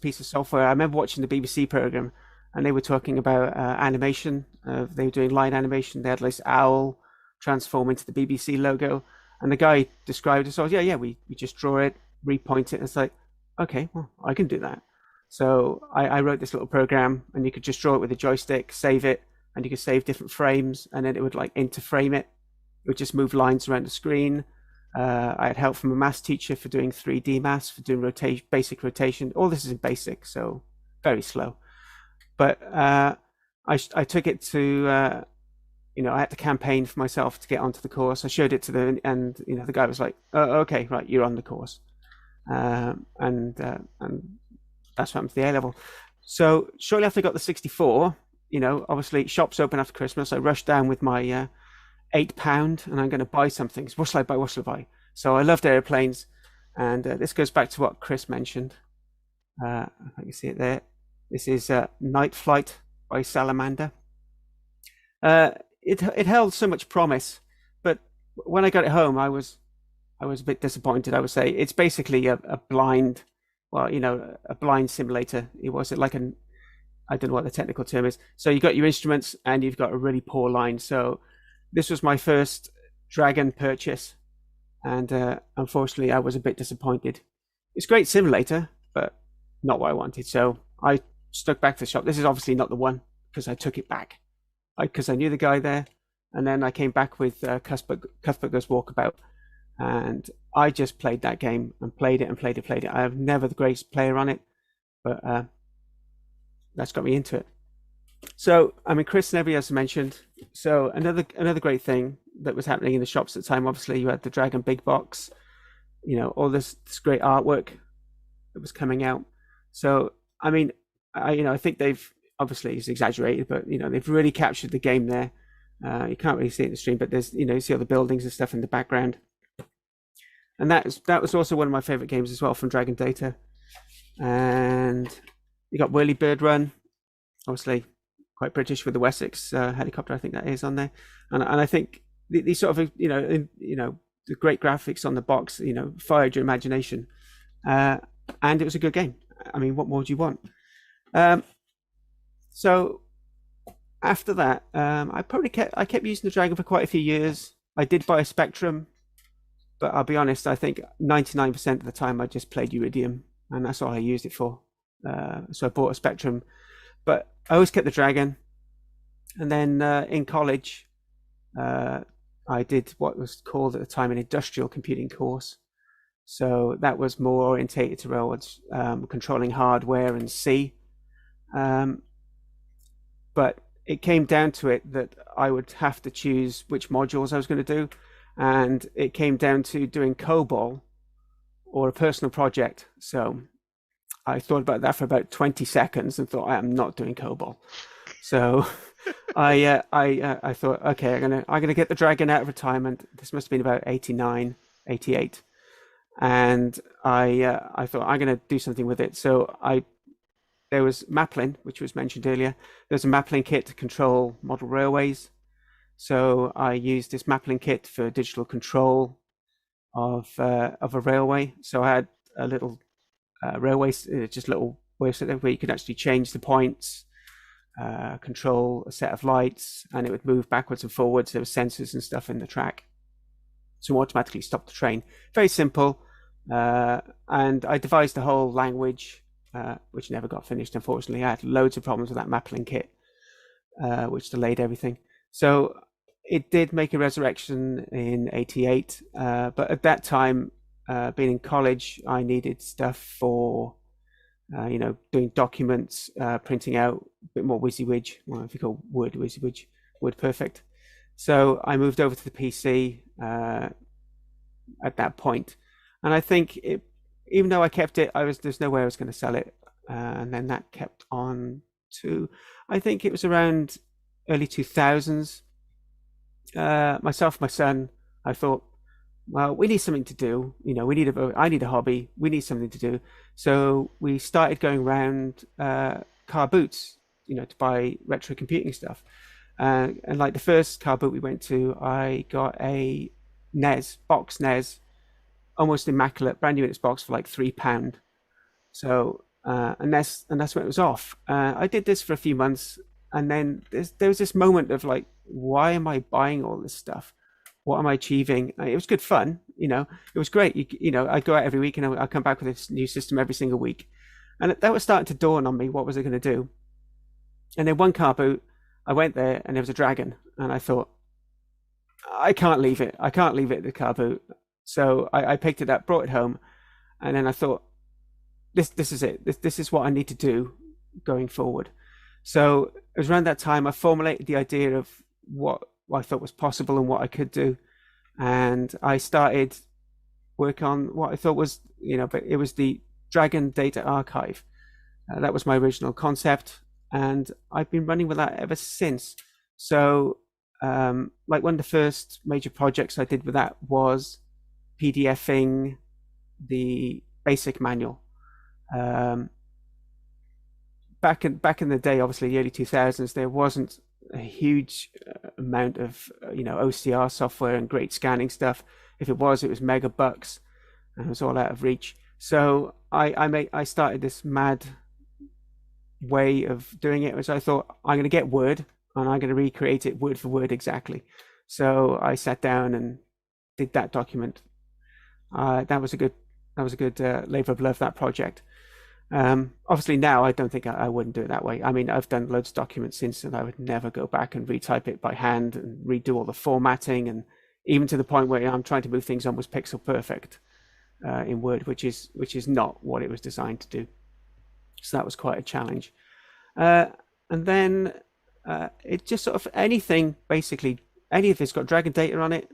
piece of software. I remember watching the BBC program, and they were talking about animation. They were doing line animation. They had this owl transform into the BBC logo, and the guy described it. So yeah, we just draw it, repoint it. And it's like, okay, well, I can do that. So I wrote this little program, and you could just draw it with a joystick, save it, and you could save different frames, and then it would like interframe it. It would just move lines around the screen. I had help from a maths teacher for doing 3D maths, for doing basic rotation. All this is in basic, so very slow. But I took it to, I had to campaign for myself to get onto the course. I showed it to them, and the guy was like, "Oh, okay, right, you're on the course," and that's what happened to the A level. So shortly after I got the 64, obviously shops open after Christmas. I rushed down with my £8, and I'm going to buy something. What shall I buy? What shall I buy? So I loved airplanes, and this goes back to what Chris mentioned. I can you see it there. This is Night Flight by Salamander. It held so much promise, but when I got it home, I was a bit disappointed. I would say it's basically a blind, a blind simulator. It was like I don't know what the technical term is. So you got your instruments and you've got a really poor line. So this was my first Dragon purchase, and unfortunately I was a bit disappointed. It's a great simulator, but not what I wanted. So I stuck back to the shop. This is obviously not the one, because I took it back because I knew the guy there, and then I came back with Cuthbert Goes Walkabout, and I just played that game and played it. I have never the greatest player on it, but that's got me into it. So Chris and everybody else mentioned. So another great thing that was happening in the shops at the time, obviously you had the Dragon big box, all this great artwork that was coming out. So I think they've, obviously it's exaggerated, but they've really captured the game there. You can't really see it in the stream, but there's you see all the buildings and stuff in the background. And that was also one of my favorite games as well from Dragon Data. And you got Whirly Bird Run, obviously quite British with the Wessex helicopter, I think that is on there. And I think these sort of the great graphics on the box, fired your imagination, and it was a good game. What more do you want? So after that, I kept using the Dragon for quite a few years. I did buy a Spectrum, but I'll be honest, I think 99% of the time I just played Iridium, and that's all I used it for. So I bought a Spectrum, but I always kept the Dragon. And then in college, I did what was called at the time an industrial computing course. So that was more orientated towards controlling hardware and C. But it came down to it that I would have to choose which modules I was going to do. And it came down to doing COBOL or a personal project. So I thought about that for about 20 seconds and thought, I am not doing COBOL. So I thought, okay, I'm gonna get the Dragon out of retirement. This must have been about 89, 88. And I thought I'm going to do something with it. So there was Maplin, which was mentioned earlier. There's a Maplin kit to control model railways. So I used this Maplin kit for digital control of a railway. So I had a little railway, just little website where you could actually change the points, control a set of lights, and it would move backwards and forwards. There were sensors and stuff in the track, so automatically stop the train. Very simple. And I devised a whole language, which never got finished, unfortunately. I had loads of problems with that Maplin kit, which delayed everything. So it did make a resurrection in 88. But at that time, being in college, I needed stuff for, doing documents, printing out a bit more WYSIWYG. Well, if you call Word WYSIWYG, Word Perfect. So I moved over to the PC at that point. And I think even though I kept it, there's no way I was going to sell it. And then that kept on to, I think it was around early 2000s. Myself, my son, I thought, well, we need something to do. I need a hobby. We need something to do. So we started going around car boots, to buy retro computing stuff. And like the first car boot we went to, I got a box NES, almost immaculate, brand new in its box for like £3. So and that's when it was off. I did this for a few months, and then there was this moment of like, why am I buying all this stuff? What am I achieving? It was good fun, it was great. I'd go out every week and I'd come back with a new system every single week. And that was starting to dawn on me. What was I going to do? And then one car boot, I went there and there was a Dragon, and I thought, I can't leave it. I can't leave it at the car boot. So I picked it up, brought it home, and then I thought, this is it. This is what I need to do going forward. So it was around that time I formulated the idea of what I thought was possible and what I could do, and I started work on what I thought was, but it was the Dragon Data Archive. That was my original concept, and I've been running with that ever since. So like one of the first major projects I did with that was PDFing the basic manual. Back in the day, obviously the early 2000s, there wasn't a huge amount of OCR software and great scanning stuff. If it was megabucks, and it was all out of reach. So I started this mad way of doing it, which I thought, I'm going to get Word and I'm going to recreate it word for word exactly. So I sat down and did that document. That was a good labor of love, that project. Obviously now I don't think I wouldn't do it that way. I mean, I've done loads of documents since, and I would never go back and retype it by hand and redo all the formatting, and even to the point where I'm trying to move things almost pixel perfect in Word, which is not what it was designed to do. So that was quite a challenge. And then it just sort of anything, basically, any of it's got Dragon data on it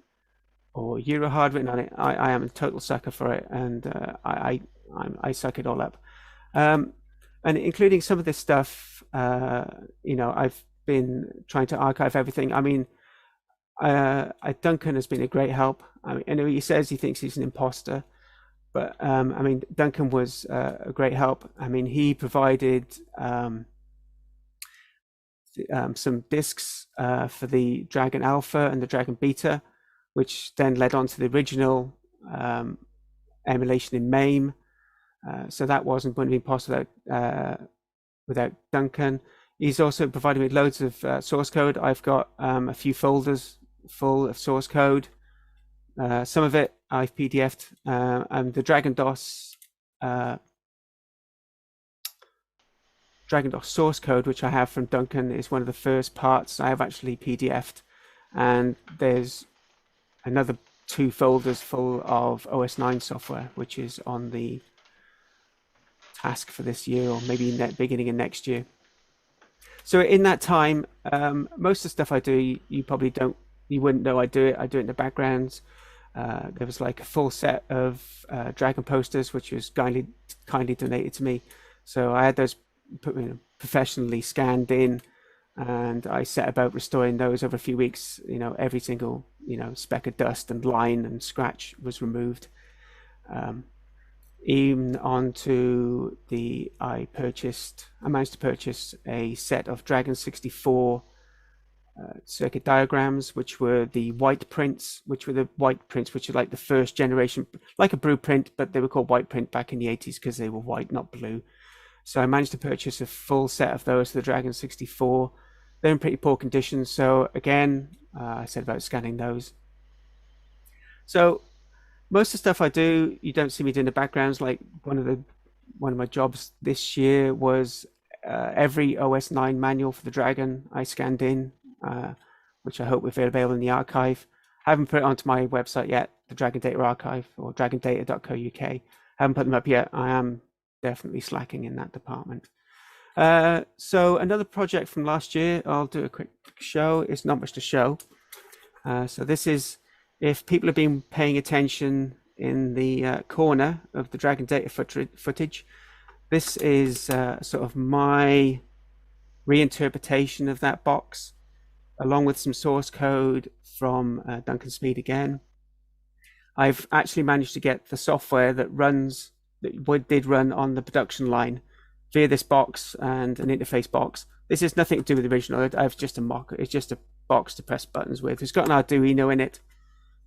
or Eurohard written on it, I am a total sucker for it, and I suck it all up. And including some of this stuff, I've been trying to archive everything. I mean, Duncan has been a great help. I know he says he thinks he's an imposter, but I mean, Duncan was a great help. I mean, he provided some discs for the Dragon Alpha and the Dragon Beta, which then led on to the original emulation in MAME. So that wasn't going to be possible without Duncan. He's also provided me loads of source code. I've got a few folders full of source code. Some of it I've PDF'd, and the DragonDOS source code, which I have from Duncan, is one of the first parts I have actually PDF'd, and there's another 2 folders full of OS9 software, which is on the task for this year, or maybe beginning of next year. So in that time, most of the stuff I do, you wouldn't know I do it. I do it in the backgrounds. There was like a full set of Dragon posters, which was kindly donated to me. So I had those professionally scanned in, and I set about restoring those over a few weeks. Every single speck of dust and line and scratch was removed. Even onto I managed to purchase a set of Dragon 64 circuit diagrams, which were the white prints, which are like the first generation, like a blue print, but they were called white print back in the 80s because they were white, not blue. So I managed to purchase a full set of those for the Dragon 64. They're in pretty poor condition, so again, I said about scanning those. So most of the stuff I do, you don't see me doing the backgrounds. Like one of my jobs this year was every OS9 manual for the Dragon I scanned in, which I hope will be available in the archive. I haven't put it onto my website yet, the Dragon Data Archive, or dragondata.co.uk. I haven't put them up yet. I am definitely slacking in that department. So another project from last year, I'll do a quick show. It's not much to show. So this is, if people have been paying attention in the corner of the Dragon Data footage, this is sort of my reinterpretation of that box, along with some source code from Duncan Smeed again. I've actually managed to get the software that did run on the production line via this box and an interface box. This has nothing to do with the original. I have just a mock. It's just a box to press buttons with. It's got an Arduino in it,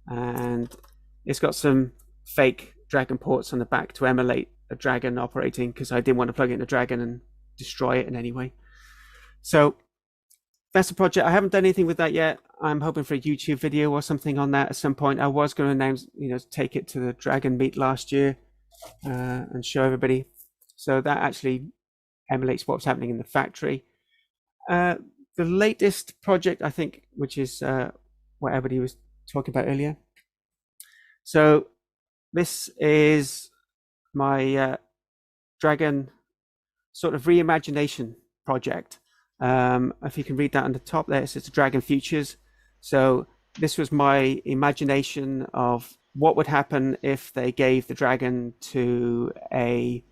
and it's got some fake Dragon ports on the back to emulate a Dragon operating, because I didn't want to plug it in a Dragon and destroy it in any way. So that's a project. I haven't done anything with that yet. I'm hoping for a YouTube video or something on that at some point. I was going to announce, take it to the Dragon meet last year and show everybody. So that actually emulates what's happening in the factory. The latest project, I think, which is what everybody was talking about earlier. So this is my Dragon sort of reimagination project. If you can read that on the top there, it says Dragon Futures. So this was my imagination of what would happen if they gave the Dragon to a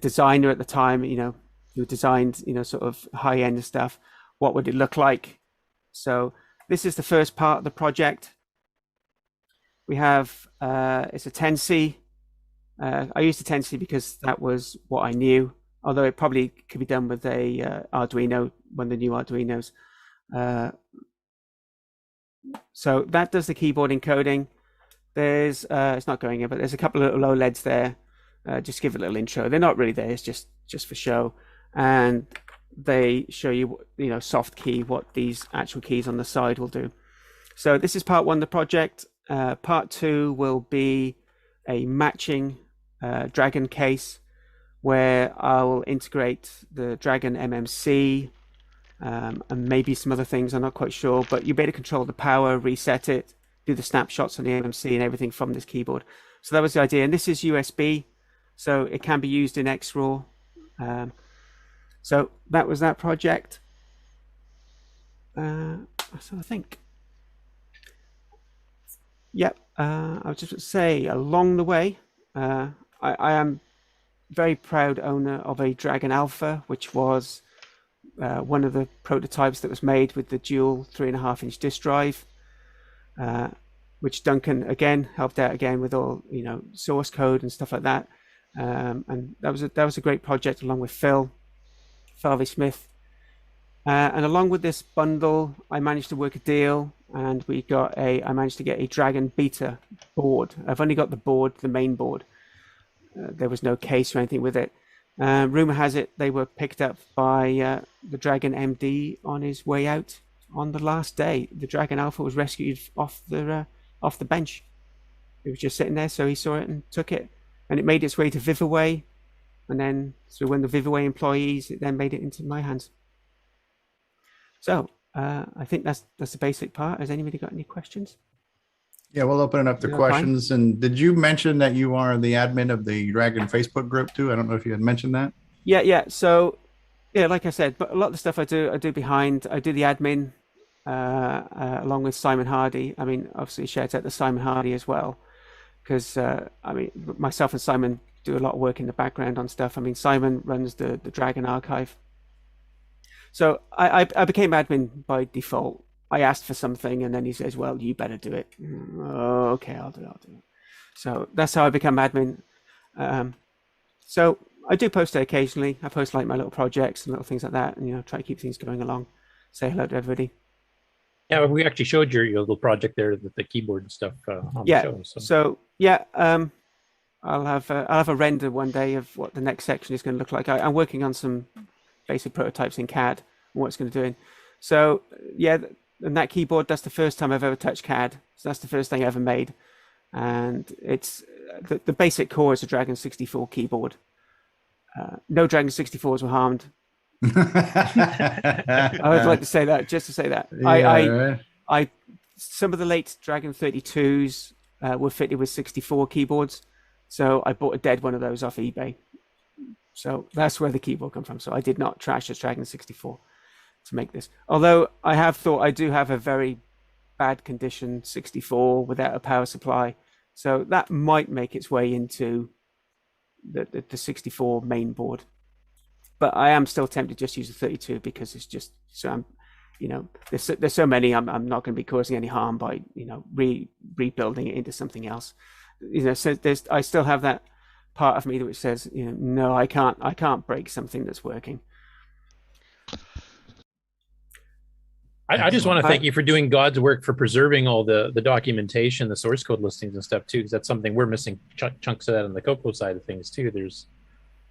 designer at the time, who designed, sort of high-end stuff. What would it look like? So this is the first part of the project. We have, it's a 10C. I used a 10C because that was what I knew, although it probably could be done with a Arduino, one of the new Arduinos. So that does the keyboard encoding. There's, it's not going in, but there's a couple of little OLEDs there. Just give it a little intro. They're not really there, it's just for show. And they show you, soft key, what these actual keys on the side will do. So this is part one of the project. Part two will be a matching Dragon case where I'll integrate the Dragon MMC and maybe some other things, I'm not quite sure, but you'll be able to control the power, reset it, do the snapshots on the MMC and everything from this keyboard. So that was the idea. And this is USB, so it can be used in XRAW. So that was that project. So I think, yep, I was just going to say, along the way, I am very proud owner of a Dragon Alpha, which was one of the prototypes that was made with the dual 3.5-inch disk drive, which Duncan again helped out again with all source code and stuff like that. And that was a great project along with Phil Harvey Smith. And along with this bundle, I managed to work a deal, and I managed to get a Dragon Beta board. I've only got the board, the main board. There was no case or anything with it. Rumor has it they were picked up by the Dragon MD on his way out on the last day. The Dragon Alpha was rescued off the bench. It was just sitting there, so he saw it and took it, and it made its way to Vivaway, and then so when the Vivaway employees, it then made it into my hands. So I think that's the basic part. Has anybody got any questions? Yeah, we'll open it up to questions. Fine. And did you mention that you are the admin of the Dragon Facebook group too? I don't know if you had mentioned that. Yeah. So, yeah, like I said, but a lot of the stuff I do behind. I do the admin along with Simon Hardy. I mean, obviously shout out to Simon Hardy as well, because myself and Simon do a lot of work in the background on stuff. I mean, Simon runs the Dragon archive. So I became admin by default. I asked for something, and then he says, "Well, you better do it." Oh, okay, I'll do it. So that's how I become admin. So I do post it occasionally. I post like my little projects and little things like that, and try to keep things going along. Say hello to everybody. Yeah, we actually showed your little project there, the keyboard and stuff on the show. So I'll have a render one day of what the next section is going to look like. I'm working on some basic prototypes in CAD and what it's going to do in. So yeah. And that keyboard, that's the first time I've ever touched CAD. So that's the first thing I ever made. And it's the basic core is a Dragon 64 keyboard. No Dragon 64s were harmed. I would like to say that, just to say that. Yeah. Some of the late Dragon 32s were fitted with 64 keyboards. So I bought a dead one of those off eBay. So that's where the keyboard comes from. So I did not trash this Dragon 64. To make this, although I have thought I do have a very bad condition 64 without a power supply, so that might make its way into the 64 main board. But I am still tempted to just use the 32 because it's just so there's so many. I'm not going to be causing any harm by rebuilding it into something else. So I still have that part of me which says no, I can't break something that's working. I just want to thank you for doing God's work, for preserving all the documentation, the source code listings and stuff too, because that's something we're missing chunks of that on the Coco side of things too. There's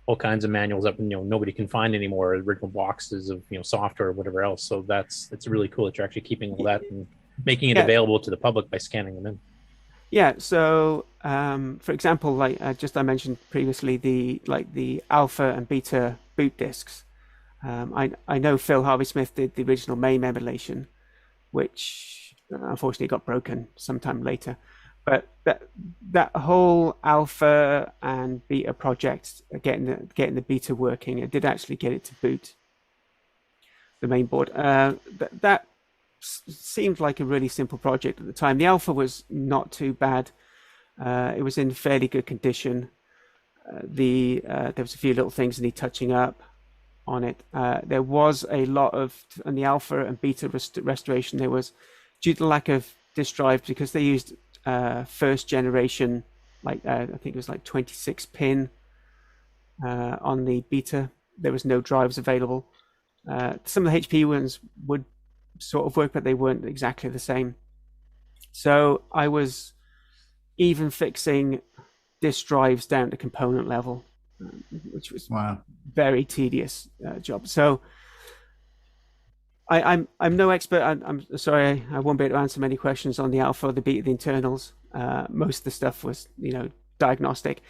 all kinds of manuals up, and nobody can find anymore, original boxes of software or whatever else. So it's really cool that you're actually keeping all that and making it available to the public by scanning them in. Yeah. So for example, like I mentioned previously, the alpha and beta boot disks. I know Phil Harvey Smith did the original MAME emulation, which unfortunately got broken sometime later. But that whole alpha and beta project, getting the beta working, it did actually get it to boot the main board. That seemed like a really simple project at the time. The alpha was not too bad. It was in fairly good condition. There was a few little things that need touching up on it. There was a lot of, on the alpha and beta restoration, there was, due to the lack of disk drive, because they used first generation, like I think it was like 26 pin on the beta. There was no drives available. Some of the HP ones would sort of work, but they weren't exactly the same. So I was even fixing disk drives down to component level, which was very tedious job. So I'm no expert. I'm sorry, I won't be able to answer many questions on the alpha or the beta, the internals. Most of the stuff was, diagnostic.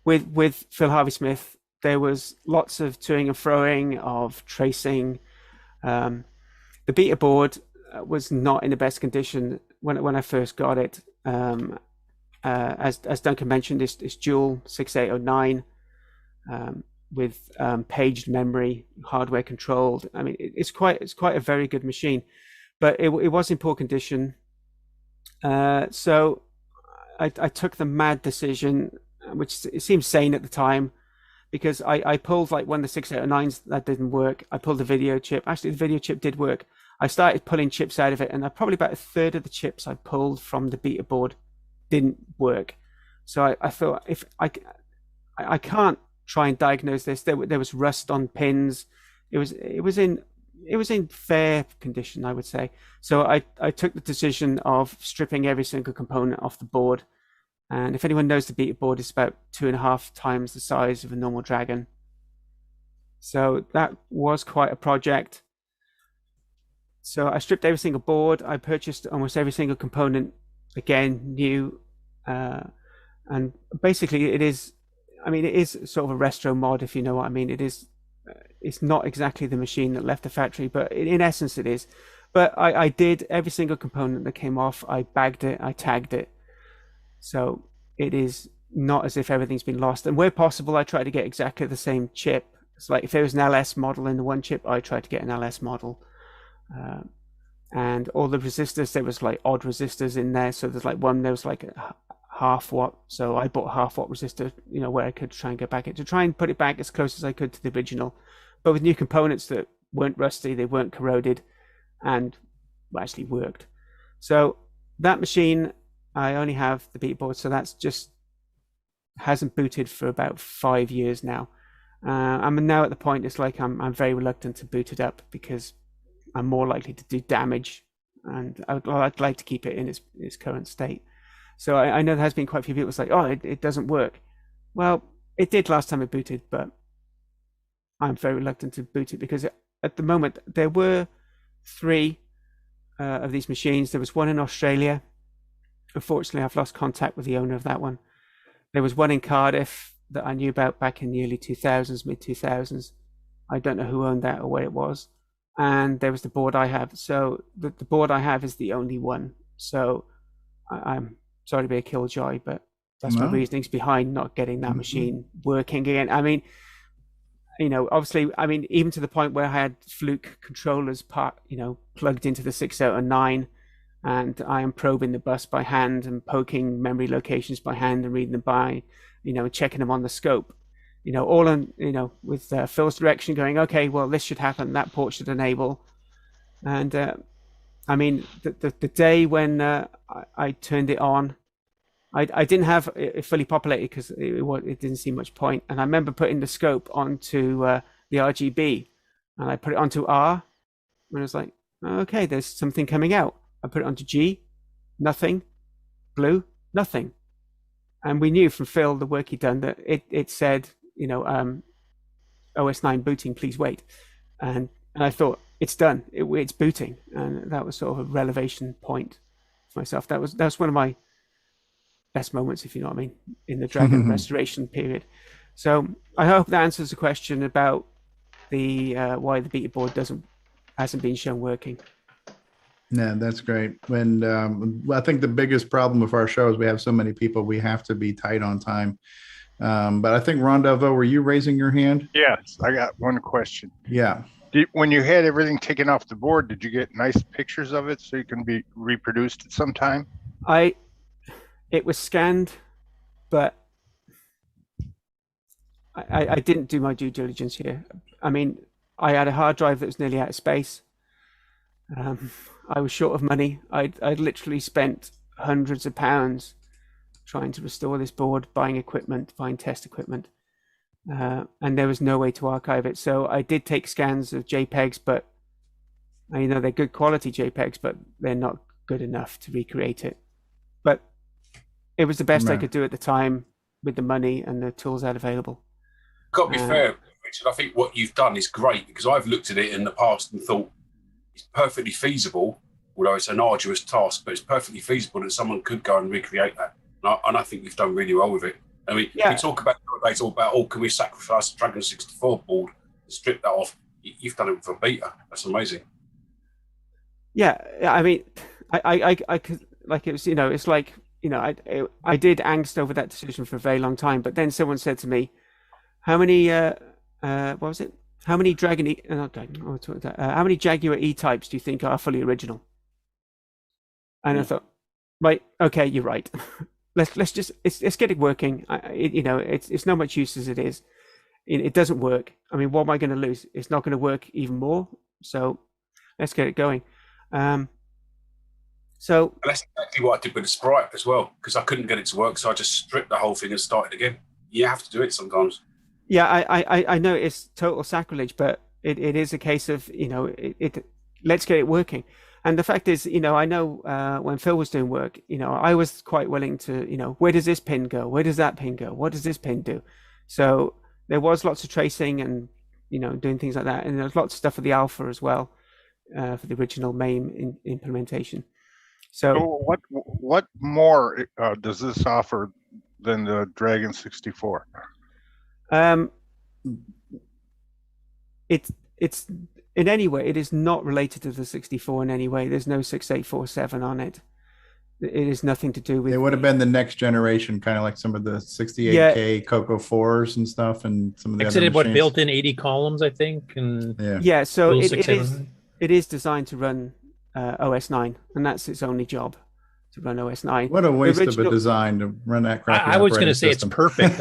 With Phil Harvey Smith, there was lots of toing and froing, of tracing. The beta board was not in the best condition when I first got it. As Duncan mentioned, it's dual 6809 with paged memory, hardware controlled. I mean, it's quite a very good machine, but it was in poor condition. So I took the mad decision, which it seemed sane at the time, because I pulled like one of the 6809s that didn't work. I pulled the video chip. Actually, the video chip did work. I started pulling chips out of it, and probably about a third of the chips I pulled from the beta board didn't work. So I thought, if I can't try and diagnose this. There was rust on pins. It was in fair condition, I would say. So I took the decision of stripping every single component off the board. And if anyone knows, the beta board is about 2.5 times the size of a normal Dragon. So that was quite a project. So I stripped every single board. I purchased almost every single component, again, new. And basically it is sort of a retro mod, if you know what I mean. It's not exactly the machine that left the factory, but in essence it is. But I did every single component that came off. I bagged it, I tagged it. So it is not as if everything's been lost. And where possible, I try to get exactly the same chip. It's like if there was an LS model in the one chip, I tried to get an LS model. And all the resistors, there was like odd resistors in there. So there's like one, there was like a half watt. So I bought a half watt resistor, where I could try and get back it, to try and put it back as close as I could to the original. But with new components that weren't rusty, they weren't corroded, and actually worked. So that machine, I only have the beta board, so that's just hasn't booted for about 5 years now. I'm now at the point, it's like I'm very reluctant to boot it up because I'm more likely to do damage, and I'd like to keep it in its current state. So I know there has been quite a few people say, oh, it doesn't work. Well, it did last time it booted, but I'm very reluctant to boot it because at the moment there were 3 of these machines. There was one in Australia. Unfortunately, I've lost contact with the owner of that one. There was one in Cardiff that I knew about back in the early 2000s, mid 2000s. I don't know who owned that or where it was. And there was the board I have. So the board I have is the only one. So I'm sorry to be a killjoy, but that's my reasonings behind not getting that machine working again. I mean, obviously, even to the point where I had Fluke controllers plugged into the 609, and I am probing the bus by hand and poking memory locations by hand and reading them by, checking them on the scope. All on, with Phil's direction going, okay, well, this should happen, that port should enable. And the day when I turned it on, I didn't have it fully populated because it didn't see much point. And I remember putting the scope onto the RGB, and I put it onto R, and I was like, okay, there's something coming out. I put it onto G, nothing. Blue, nothing. And we knew from Phil, the work he'd done, that it said, OS 9 booting, please wait. And I thought, it's done, it's booting. And that was sort of a revelation point for myself. That was one of my best moments, if you know what I mean, in the Dragon restoration period. So I hope that answers the question about the why the beta board hasn't been shown working. Yeah, that's great. And I think the biggest problem with our show is we have so many people, we have to be tight on time. But I think Rondelvo, were you raising your hand? Yes, I got one question. Yeah. When you had everything taken off the board, did you get nice pictures of it so you can be reproduced at some time? It was scanned, but I didn't do my due diligence here. I mean, I had a hard drive that was nearly out of space. I was short of money. I'd literally spent hundreds of pounds trying to restore this board, buying equipment, buying test equipment. And there was no way to archive it. So I did take scans of JPEGs, but they're good quality JPEGs, but they're not good enough to recreate it. But it was the best I could do at the time with the money and the tools I had available. Got to be fair, Richard, I think what you've done is great, because I've looked at it in the past and thought it's perfectly feasible, although it's an arduous task, but it's perfectly feasible that someone could go and recreate that. And I think you've done really well with it. I mean, we talk about can we sacrifice the Dragon 64 board and strip that off? You've done it with a beta. That's amazing. Yeah, I mean, I could, like, it was, it's like, I did angst over that decision for a very long time. But then someone said to me, "How many? What was it? How many how many Jaguar E-types do you think are fully original?" And I thought, right, okay, you're right. let's get it working. It's not much use as it is. It doesn't work. I mean, what am I going to lose? It's not going to work even more. So let's get it going. So and that's exactly what I did with the Sprite as well, because I couldn't get it to work, so I just stripped the whole thing and started again. You have to do it sometimes. Yeah, I know it's total sacrilege, but it is a case of let's get it working. And the fact is, I know when Phil was doing work, I was quite willing to, where does this pin go? Where does that pin go? What does this pin do? So there was lots of tracing and, doing things like that. And there's lots of stuff for the alpha as well, for the original MAME implementation. So what more does this offer than the Dragon 64? It's in any way, it is not related to the 64 in any way. There's no 6847 on it. It is nothing to do with. It would have been the next generation, kind of like some of the 68K Coco 4s and stuff, and some of the other machines. Built-in 80 columns, I think, and so it is designed to run OS 9, and that's its only job, to run OS 9. What a waste of a design to run that crappy I was going to say system. it's perfect.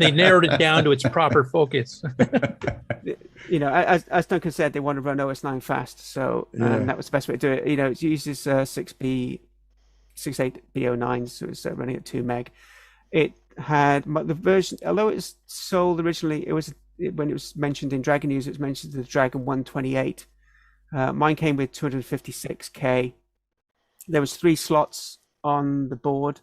They narrowed it down to its proper focus. As Duncan said, they want to run OS 9 fast, so that was the best way to do it. It uses 68B09, so it's running at 2 meg. It had the version, although it's sold originally, when it was mentioned in Dragon News, it was mentioned the Dragon 128. Mine came with 256K. There was 3 slots on the board,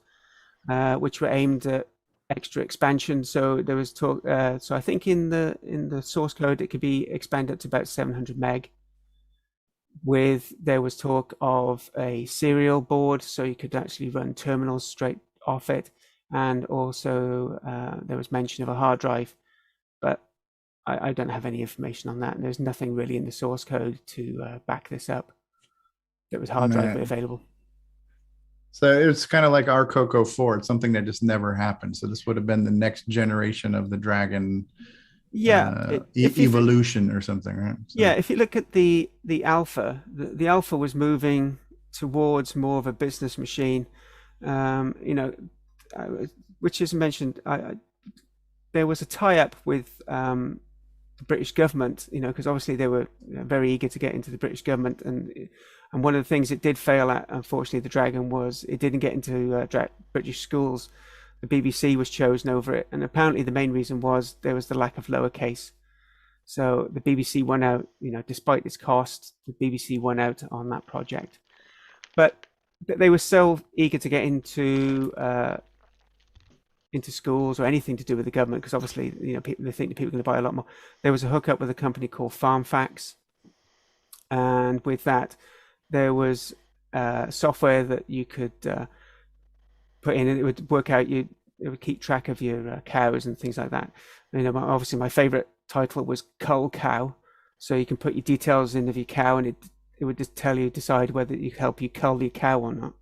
which were aimed at extra expansion. So there was talk. So I think in the source code it could be expanded to about 700 meg. There was talk of a serial board, so you could actually run terminals straight off it, and also there was mention of a hard drive, but I don't have any information on that. And there's nothing really in the source code to back this up. That was hard drive available. So it's kind of like our Coco 4. It's something that just never happened. So this would have been the next generation of the Dragon evolution or something, right? So. Yeah, if you look at the Alpha, the Alpha was moving towards more of a business machine, which is mentioned. There was a tie-up with the British government, because obviously they were very eager to get into the British government, and one of the things it did fail at, unfortunately, the Dragon, was it didn't get into British schools. The BBC was chosen over it, and apparently the main reason was there was the lack of lowercase. So the BBC won out, despite its cost, the BBC won out on that project. But they were so eager to get into schools or anything to do with the government, because obviously, they think that people are going to buy a lot more. There was a hookup with a company called FarmFax, and with that, there was software that you could put in, and it would work out. It would keep track of your cows and things like that. Obviously, my favorite title was Cull Cow, so you can put your details in of your cow, and it just decide whether you help you cull your cow or not.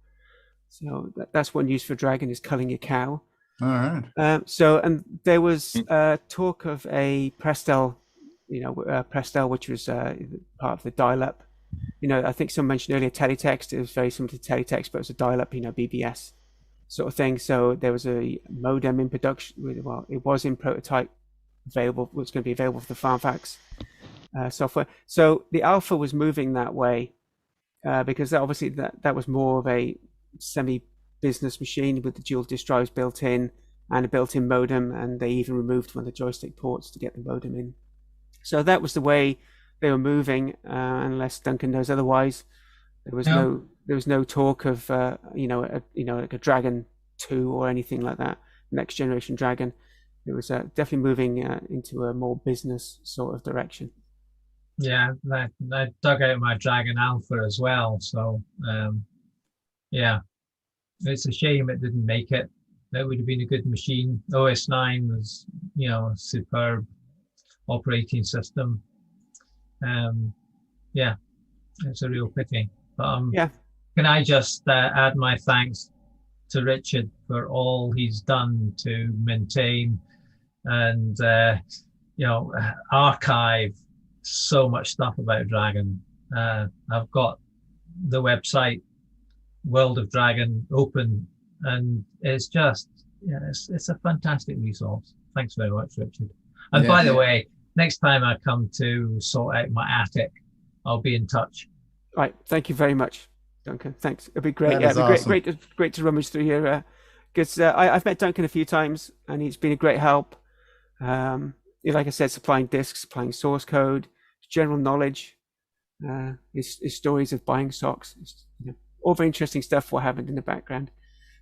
So that's one use for Dragon, is culling your cow. All right. And there was talk of a Prestel, Prestel, which was part of the dial-up. I think someone mentioned earlier teletext. It was very similar to teletext, but it was a dial-up, BBS sort of thing. So there was a modem in production. Well, it was in prototype, available. It was going to be available for the FarmFax software. So the alpha was moving that way because obviously that was more of a semi-business machine with the dual disk drives built in and a built-in modem, and they even removed one of the joystick ports to get the modem in. So that was the way they were moving, unless Duncan knows otherwise. There was no talk of like a Dragon 2 or anything like that, next generation Dragon. It was definitely moving into a more business sort of direction. Yeah, I dug out my Dragon Alpha as well. So yeah, it's a shame it didn't make it. That would have been a good machine. OS 9 was, a superb operating system. Yeah, it's a real pity. But yeah. Can I just add my thanks to Richard for all he's done to maintain and archive so much stuff about Dragon. I've got the website World of Dragon open, and it's just it's a fantastic resource. Thanks very much, Richard. And by the way, next time I come to sort out my attic, I'll be in touch. Right, thank you very much, Duncan. Thanks. It'd be great. That is awesome. Great to rummage through here. Because I've met Duncan a few times, and he's been a great help. Like I said, supplying discs, supplying source code, general knowledge, his stories of buying socks, all very interesting stuff. What happened in the background?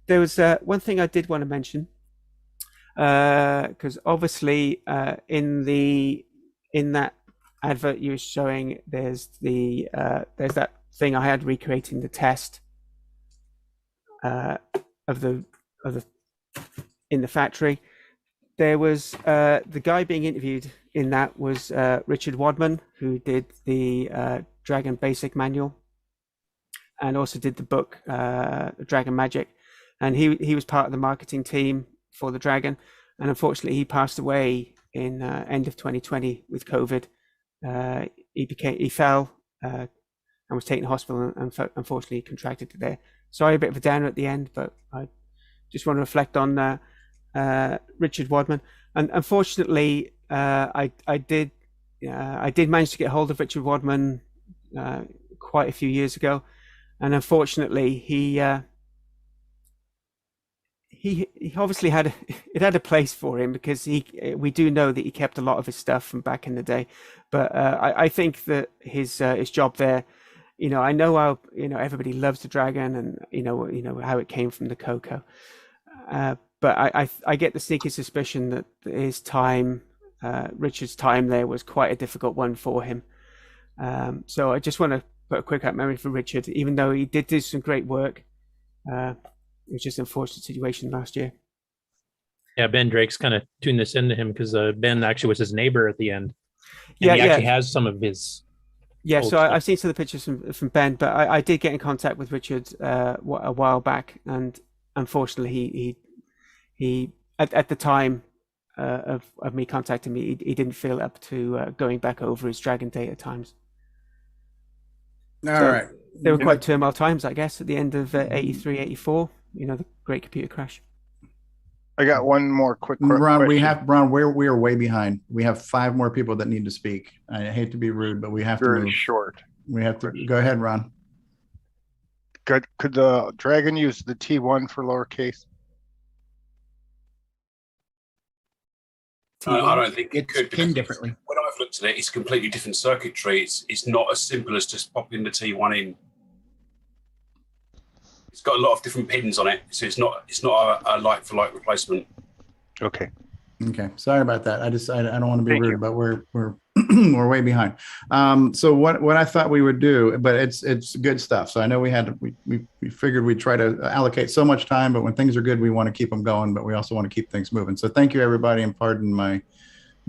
There was one thing I did want to mention, because obviously in that advert you were showing, there's that thing I had recreating the test of the in the factory. There was the guy being interviewed in that was Richard Wadman, who did the Dragon Basic Manual and also did the book Dragon Magic, and he was part of the marketing team for the Dragon, and unfortunately he passed away in end of 2020 with COVID. He fell and was taken to hospital, and unfortunately contracted it there. Sorry, a bit of a downer at the end, but I just want to reflect on Richard Wadman. And unfortunately, I did manage to get hold of Richard Wadman quite a few years ago, and unfortunately, he obviously had a place for him, because we do know that he kept a lot of his stuff from back in the day. But I think that his job there, I know how everybody loves the Dragon, and how it came from the Coco. But I get the sneaky suspicion that his time, Richard's time there, was quite a difficult one for him. So I just want to put a quick out memory for Richard, even though he did do some great work. It was just an unfortunate situation last year. Yeah, Ben Drake's kind of tuned this into him, because Ben actually was his neighbor at the end. And he actually has some of his. Yeah, so I've seen some of the pictures from Ben, but I did get in contact with Richard a while back, and unfortunately he at the time of me contacting me, he didn't feel up to going back over his Dragon data times. All right. They were quite turmoil times, I guess, at the end of 83, 84, the great computer crash. I got one more quick Ron, question. we are way behind. We have 5 more people that need to speak. I hate to be rude, but we have to move. Very short. We have to go ahead, Ron. Could the Dragon use the T1 for lowercase? I don't think it could. Pinned differently. When I've looked at it, it's completely different circuitry. It's not as simple as just popping the T1 in. It's got a lot of different pins on it, so it's not a like for like replacement. Okay. Okay. Sorry about that. I don't want to be rude, but we're we're way behind. So what I thought we would do, but it's good stuff. So I know we figured we'd try to allocate so much time, but when things are good, we want to keep them going, but we also want to keep things moving. So thank you, everybody, and pardon my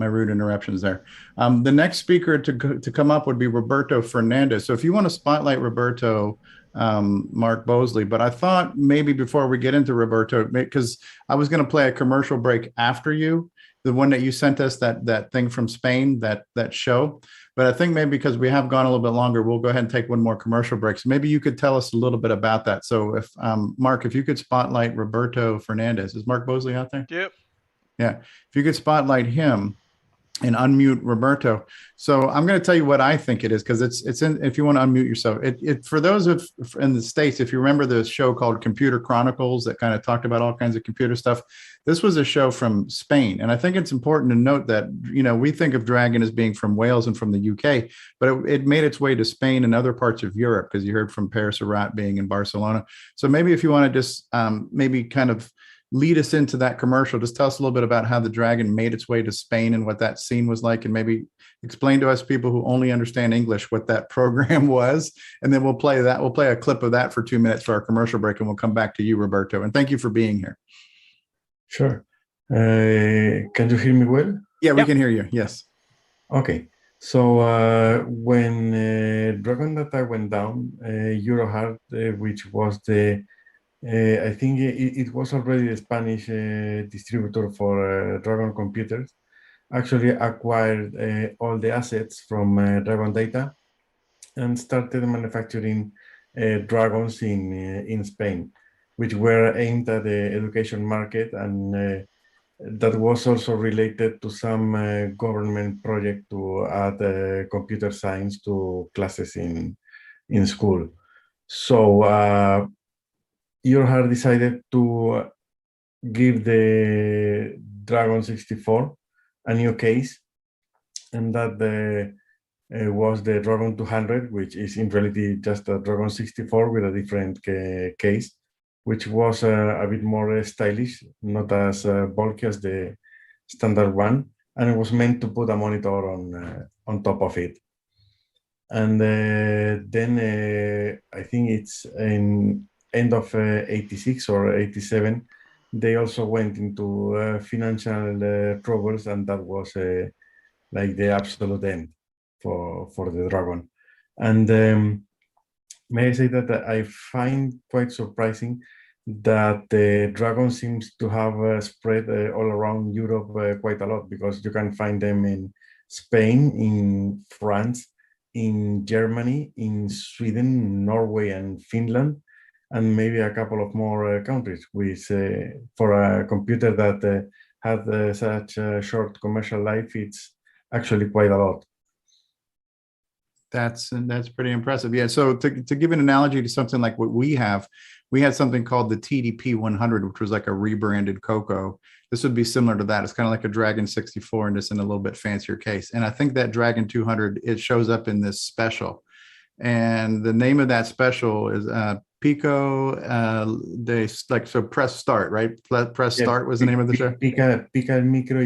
my rude interruptions there. The next speaker to come up would be Roberto Fernandez. So if you want to spotlight Roberto, Mark Bosley, but I thought maybe before we get into Roberto, because I was going to play a commercial break after you, the one that you sent us, that thing from Spain, that show. But I think maybe because we have gone a little bit longer, we'll go ahead and take one more commercial break. So maybe you could tell us a little bit about that. So if Mark, if you could spotlight Roberto Fernandez, is Mark Bosley out there? Yep. Yeah, if you could spotlight him and unmute Roberto. So I'm going to tell you what I think it is, because it's in. If you want to unmute yourself, it for those of in the States, if you remember the show called Computer Chronicles that kind of talked about all kinds of computer stuff, this was a show from Spain, and I think it's important to note that we think of Dragon as being from Wales and from the UK, but it made its way to Spain and other parts of Europe, because you heard from Pere Serrat being in Barcelona. So maybe if you want to just maybe kind of lead us into that commercial, just tell us a little bit about how the Dragon made its way to Spain and what that scene was like, and maybe explain to us people who only understand English what that program was, and then we'll play a clip of that for 2 minutes for our commercial break, and we'll come back to you, Roberto, and thank you for being here. Sure. Can you hear me well? Yeah, we can hear you. Yes. Okay. So when Dragon Data went down, Eurohard, which was I think it was already a Spanish distributor for Dragon computers, actually acquired all the assets from Dragon Data and started manufacturing Dragons in Spain, which were aimed at the education market, and that was also related to some government project to add computer science to classes in school. So Eurohard decided to give the Dragon 64 a new case, and that was the Dragon 200, which is in reality just a Dragon 64 with a different case, which was a bit more stylish, not as bulky as the standard one, and it was meant to put a monitor on top of it. And then I think it's in end of 86 or 87, they also went into financial troubles, and that was like the absolute end for the Dragon. And may I say that I find quite surprising that the Dragon seems to have spread all around Europe quite a lot, because you can find them in Spain, in France, in Germany, in Sweden, Norway, and Finland, and maybe a couple of more countries, which for a computer that had such a short commercial life, it's actually quite a lot. That's pretty impressive. Yeah. So to give an analogy to something like what we had something called the TDP 100, which was like a rebranded Coco. This would be similar to that. It's kind of like a Dragon 64 and just in a little bit fancier case. And I think that Dragon 200, it shows up in this special. And the name of that special is Pico. So press start, right? Press start was the name of the show. Pica el micro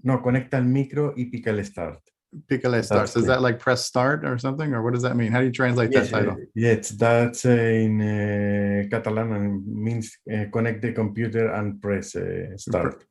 no, conecta el micro y pica el start. Pica el start. So is that like press start or something, or what does that mean? How do you translate that title? Yes, that's in Catalan and means connect the computer and press start.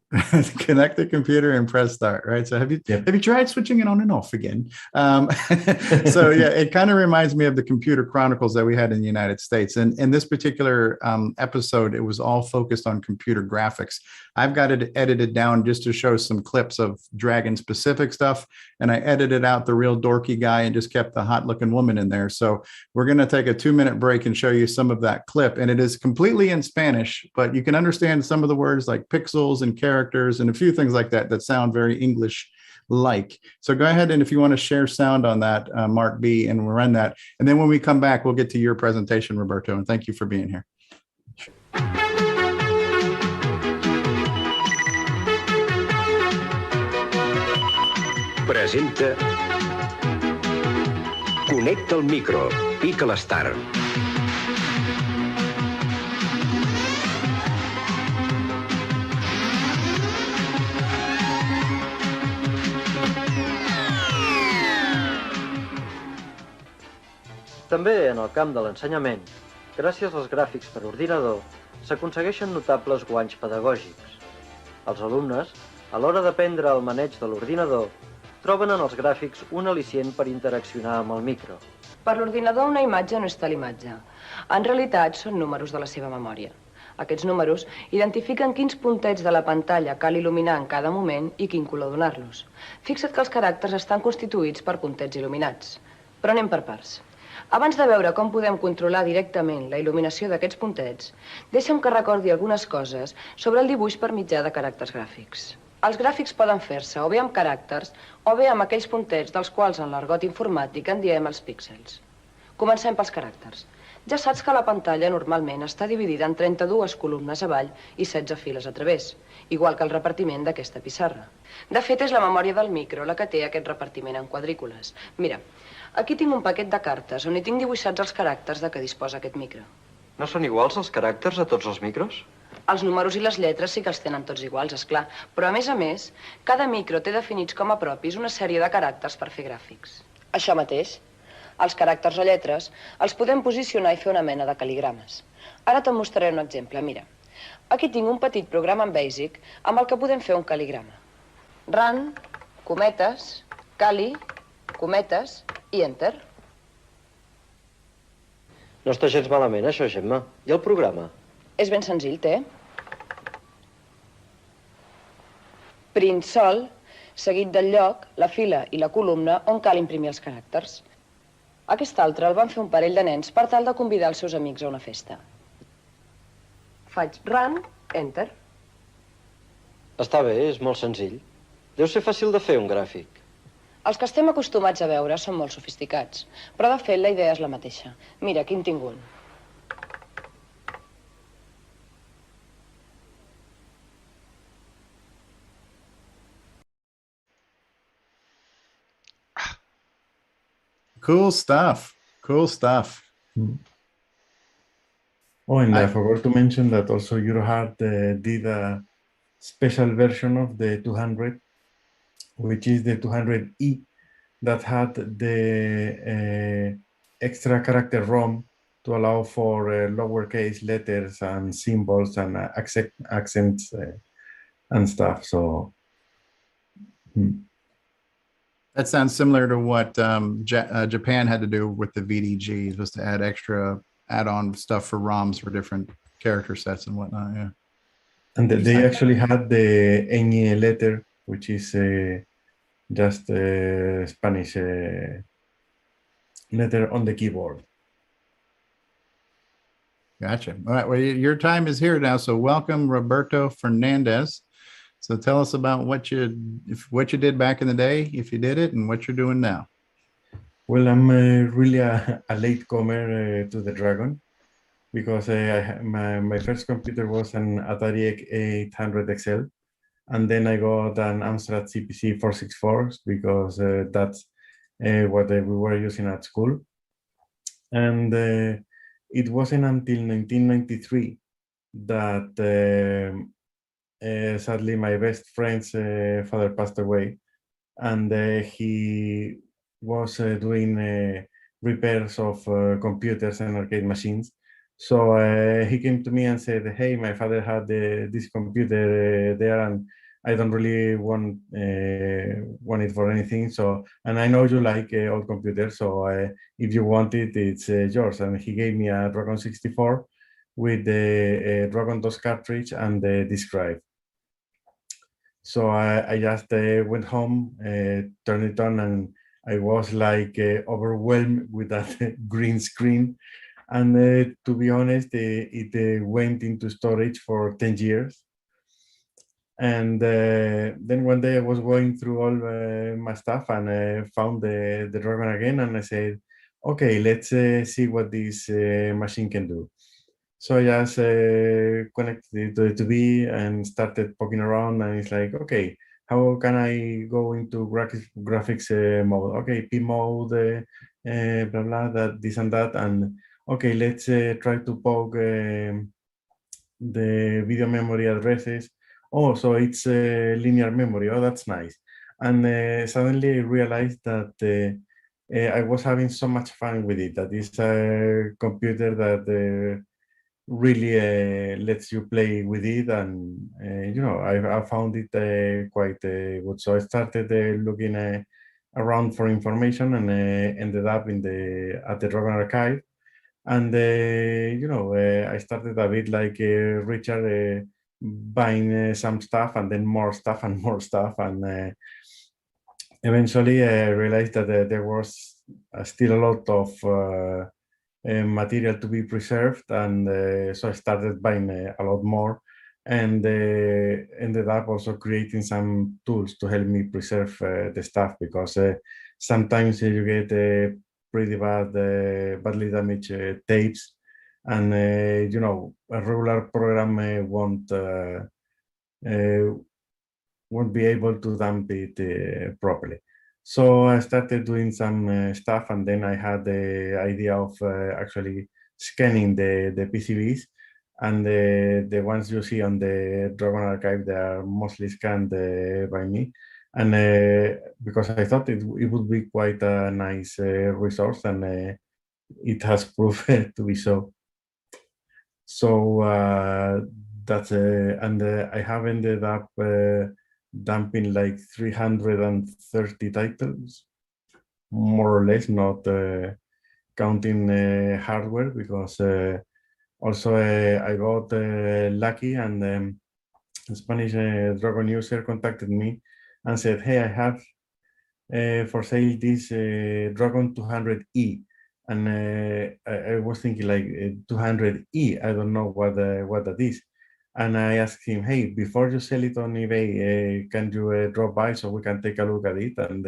Connect the computer and press start, right? So have you tried switching it on and off again? So yeah, it kind of reminds me of the Computer Chronicles that we had in the United States. And in this particular episode, it was all focused on computer graphics. I've got it edited down just to show some clips of Dragon specific stuff. And I edited out the real dorky guy and just kept the hot looking woman in there. So we're going to take a 2-minute break and show you some of that clip. And it is completely in Spanish, but you can understand some of the words like pixels and characters and a few things like that that sound very English-like. So go ahead, and if you want to share sound on that, Mark B, and we'll run that. And then when we come back, we'll get to your presentation, Roberto, and thank you for being here. Presenta Connecta el micro, pica l'start. També en el camp de l'ensenyament, gràcies als gràfics per ordinador, s'aconsegueixen notables guanys pedagògics. Els alumnes, A l'hora d'aprendre el maneig de l'ordinador, troben en els gràfics un al·licient per interaccionar amb el micro. Per l'ordinador una imatge no és tal imatge. En realitat són números de la seva memòria. Aquests números identifiquen quins puntets de la pantalla cal il·luminar en cada moment i quin color donar-los. Fixa't que els caràcters estan constituïts per puntets il·luminats. Però anem per parts. Abans de veure com podem controlar directament la il·luminació d'aquests puntets, deixa'm que recordi algunes coses sobre el dibuix per mitjà de caràcters gràfics. Els gràfics poden fer-se o bé amb caràcters o bé amb aquells puntets dels quals en l'argot informàtic en diem els píxels. Comencem pels caràcters. Ja saps que la pantalla normalment està dividida en 32 columnes avall i 16 files a través, igual que el repartiment d'aquesta pissarra. De fet, és la memòria del micro la que té aquest repartiment en quadrícules. Mira, aquí tinc un paquet de cartes on hi tinc dibuixats els caràcters de què disposa aquest micro. No són iguals els caràcters a tots els micros? Els números i les lletres sí que els tenen tots iguals, és clar, però a més, cada micro té definits com a propis una sèrie de caràcters per fer gràfics. Això mateix. Els caràcters o lletres els podem posicionar i fer una mena de cal·ligrames. Ara te'n mostraré un exemple, mira. Aquí tinc un petit programa en Basic amb el que podem fer un cal·ligrama. Run, cometes, cali, cometes i enter. No està gens malament, això, Gemma. I el programa? És ben senzill, té. Print sol, seguit del lloc, la fila i la columna on cal imprimir els caràcters. Aquest altre el van fer un parell de nens per tal de convidar els seus amics a una festa. Faig run, enter. Està bé, és molt senzill. Deu ser fàcil de fer un gràfic. Els que estem acostumats a veure són molt sofisticats, però de fet la idea és la mateixa. Mira, aquí en tinc un. Cool stuff. Cool stuff. Oh, and I forgot to mention that also Eurohard did a special version of the 200, which is the 200E, that had the extra character ROM to allow for lowercase letters and symbols and accents and stuff. So. That sounds similar to what Japan had to do with the VDGs, was to add extra add-on stuff for ROMs for different character sets and whatnot. Yeah. And they actually had the ñ letter, which is just a Spanish letter on the keyboard. Gotcha. All right. Well, your time is here now. So welcome, Roberto Fernandez. So tell us about what you did back in the day, if you did it, and what you're doing now. Well, I'm really a latecomer to the Dragon, because my first computer was an Atari 800 XL, and then I got an Amstrad CPC 464 because that's what we were using at school. And it wasn't until 1993 that sadly my best friend's father passed away, and he was doing repairs of computers and arcade machines. So he came to me and said, hey, my father had this computer there, and I don't really want it for anything. So, and I know you like old computers, so if you want it, it's yours. And he gave me a Dragon 64 with the Dragon DOS cartridge and the disk drive. So I just went home, turned it on, and I was like overwhelmed with that green screen. And to be honest, it went into storage for 10 years. And then one day I was going through all my stuff, and found the Dragon again, and I said, okay, let's see what this machine can do. So I just connected it to the TV and started poking around, and it's like, okay, how can I go into graphics mode? Okay, P mode, blah, blah, that, this and that. And okay, let's try to poke the video memory addresses. Oh, so it's linear memory. Oh, that's nice. And suddenly I realized that I was having so much fun with it. That is a computer that really lets you play with it, and I found it quite good. So I started looking around for information, and ended up at the Dragon Archive, and I started a bit like Richard, buying some stuff and then more stuff and more stuff, and eventually I realized that there was still a lot of material to be preserved, and so I started buying a lot more, and ended up also creating some tools to help me preserve the stuff, because sometimes you get pretty badly damaged tapes, and a regular program won't be able to dump it properly. So I started doing some stuff, and then I had the idea of actually scanning the PCBs, and the ones you see on the Dragon Archive, they are mostly scanned by me, and because I thought it would be quite a nice resource, and it has proved to be so. So that's and I have ended up dumping like 330 titles, more or less, not counting hardware, because also I got lucky, and a Spanish Dragon user contacted me and said, "Hey, I have for sale this Dragon 200E." And I was thinking like 200E, I don't know what that is. And I asked him, "Hey, before you sell it on eBay, can you drop by so we can take a look at it?" And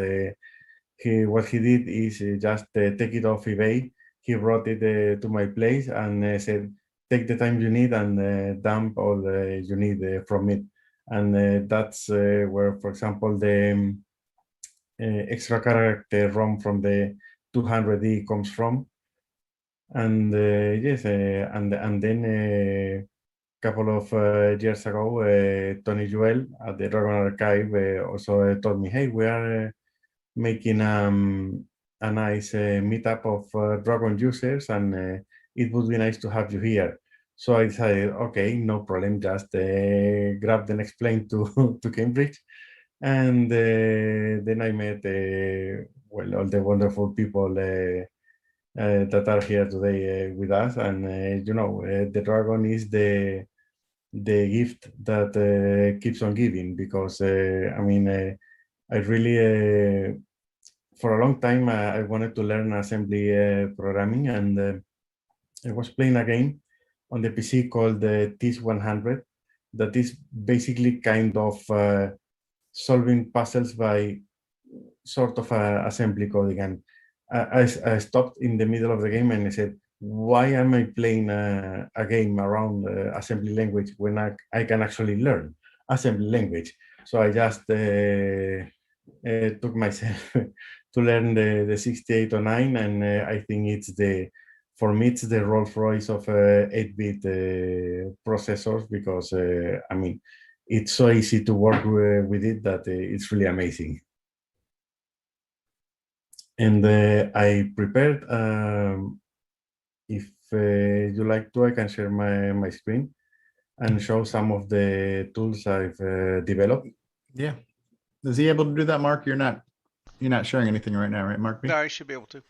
what he did is just take it off eBay. He brought it to my place and said, "Take the time you need and dump all you need from it." And that's where, for example, the extra character ROM from the 200E comes from. And yes, and then couple of years ago, Tony Joel at the Dragon Archive also told me, "Hey, we are making a nice meetup of Dragon users, and it would be nice to have you here." So I decided, okay, no problem, just grab the next plane to Cambridge, and then I met all the wonderful people that are here today with us, and the Dragon is the gift that keeps on giving, because I really for a long time I wanted to learn assembly programming, and I was playing a game on the PC called TIS 100 that is basically kind of solving puzzles by sort of assembly coding. And I stopped in the middle of the game and I said, "Why am I playing a game around assembly language when I can actually learn assembly language?" So I just took myself to learn the 6809, and I think for me it's the Rolls Royce of 8-bit processors, because it's so easy to work with it that it's really amazing. And I prepared, if you like to, I can share my screen and show some of the tools I've developed. Yeah. Is he able to do that, Mark? You're not sharing anything right now, right, Mark? No, you should be able to.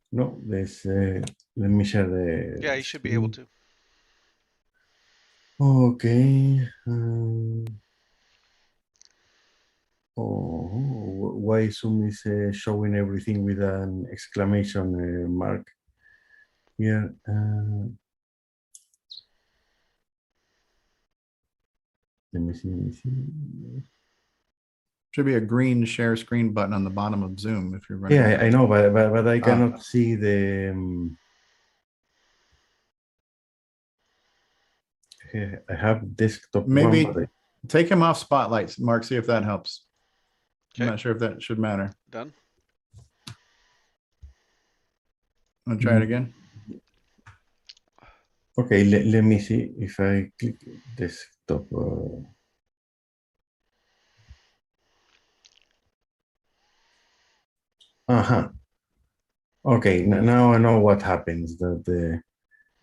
No, there's, let me share the... Yeah, you should be able to. Okay. Why Zoom is showing everything with an exclamation mark here? Let me see. Should be a green share screen button on the bottom of Zoom if you're running. Yeah, I know, but I cannot see the. I have desktop. Maybe take him off spotlights, Mark. See if that helps. Okay. I'm not sure if that should matter. Done. Want to try it again? Okay, let me see if I click desktop. Okay, now I know what happens. That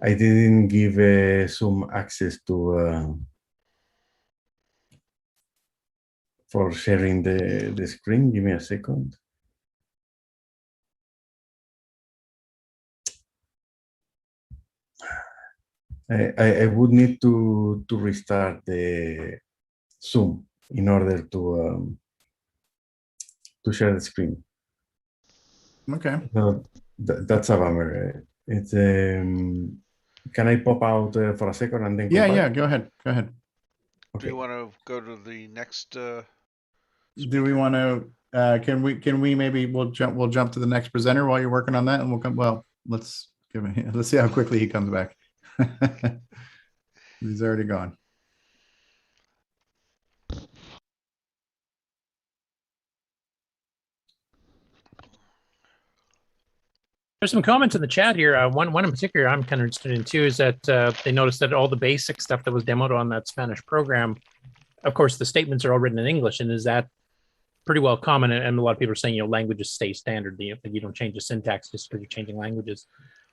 I didn't give Zoom access to for sharing the screen. Give me a second. I would need to restart the Zoom in order to share the screen. Okay. So that's a bummer. It's can I pop out for a second and then come back? Yeah. Go ahead. Okay. Do you want to go to the next? Do we want to? Can we maybe we'll jump to the next presenter while you're working on that, and we'll come. Well, let's see how quickly he comes back. He's already gone. There's some comments in the chat here. One in particular I'm kind of interested in too is that they noticed that all the basic stuff that was demoed on that Spanish program, of course, the statements are all written in English, and is that pretty well common? And a lot of people are saying, languages stay standard. You don't change the syntax just because you're changing languages.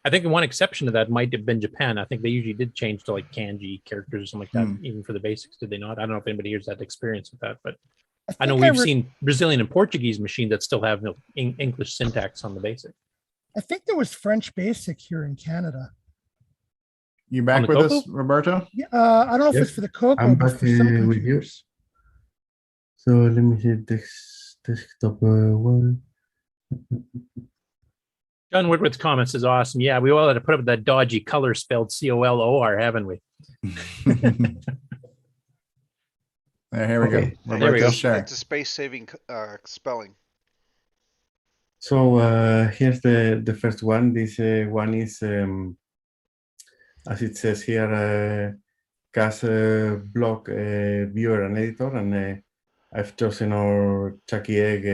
I think one exception to that might have been Japan. I think they usually did change to like kanji characters or something like that, even for the basics. Did they not? I don't know if anybody here's had experience with that, but I know we've seen Brazilian and Portuguese machines that still have no English syntax on the basic. I think there was French Basic here in Canada. You back with us, Roberto? Yeah, I don't know if it's for the Coco, I'm but back for some with you. So let me hit this desktop one. John Woodward's comments is awesome. Yeah, we all had to put up with that dodgy color spelled COLOR, haven't we? Here we go. There we go. It's a space-saving spelling. So here's the first one. This one is, as it says here, CAS block viewer and editor, and I've chosen our Chucky Egg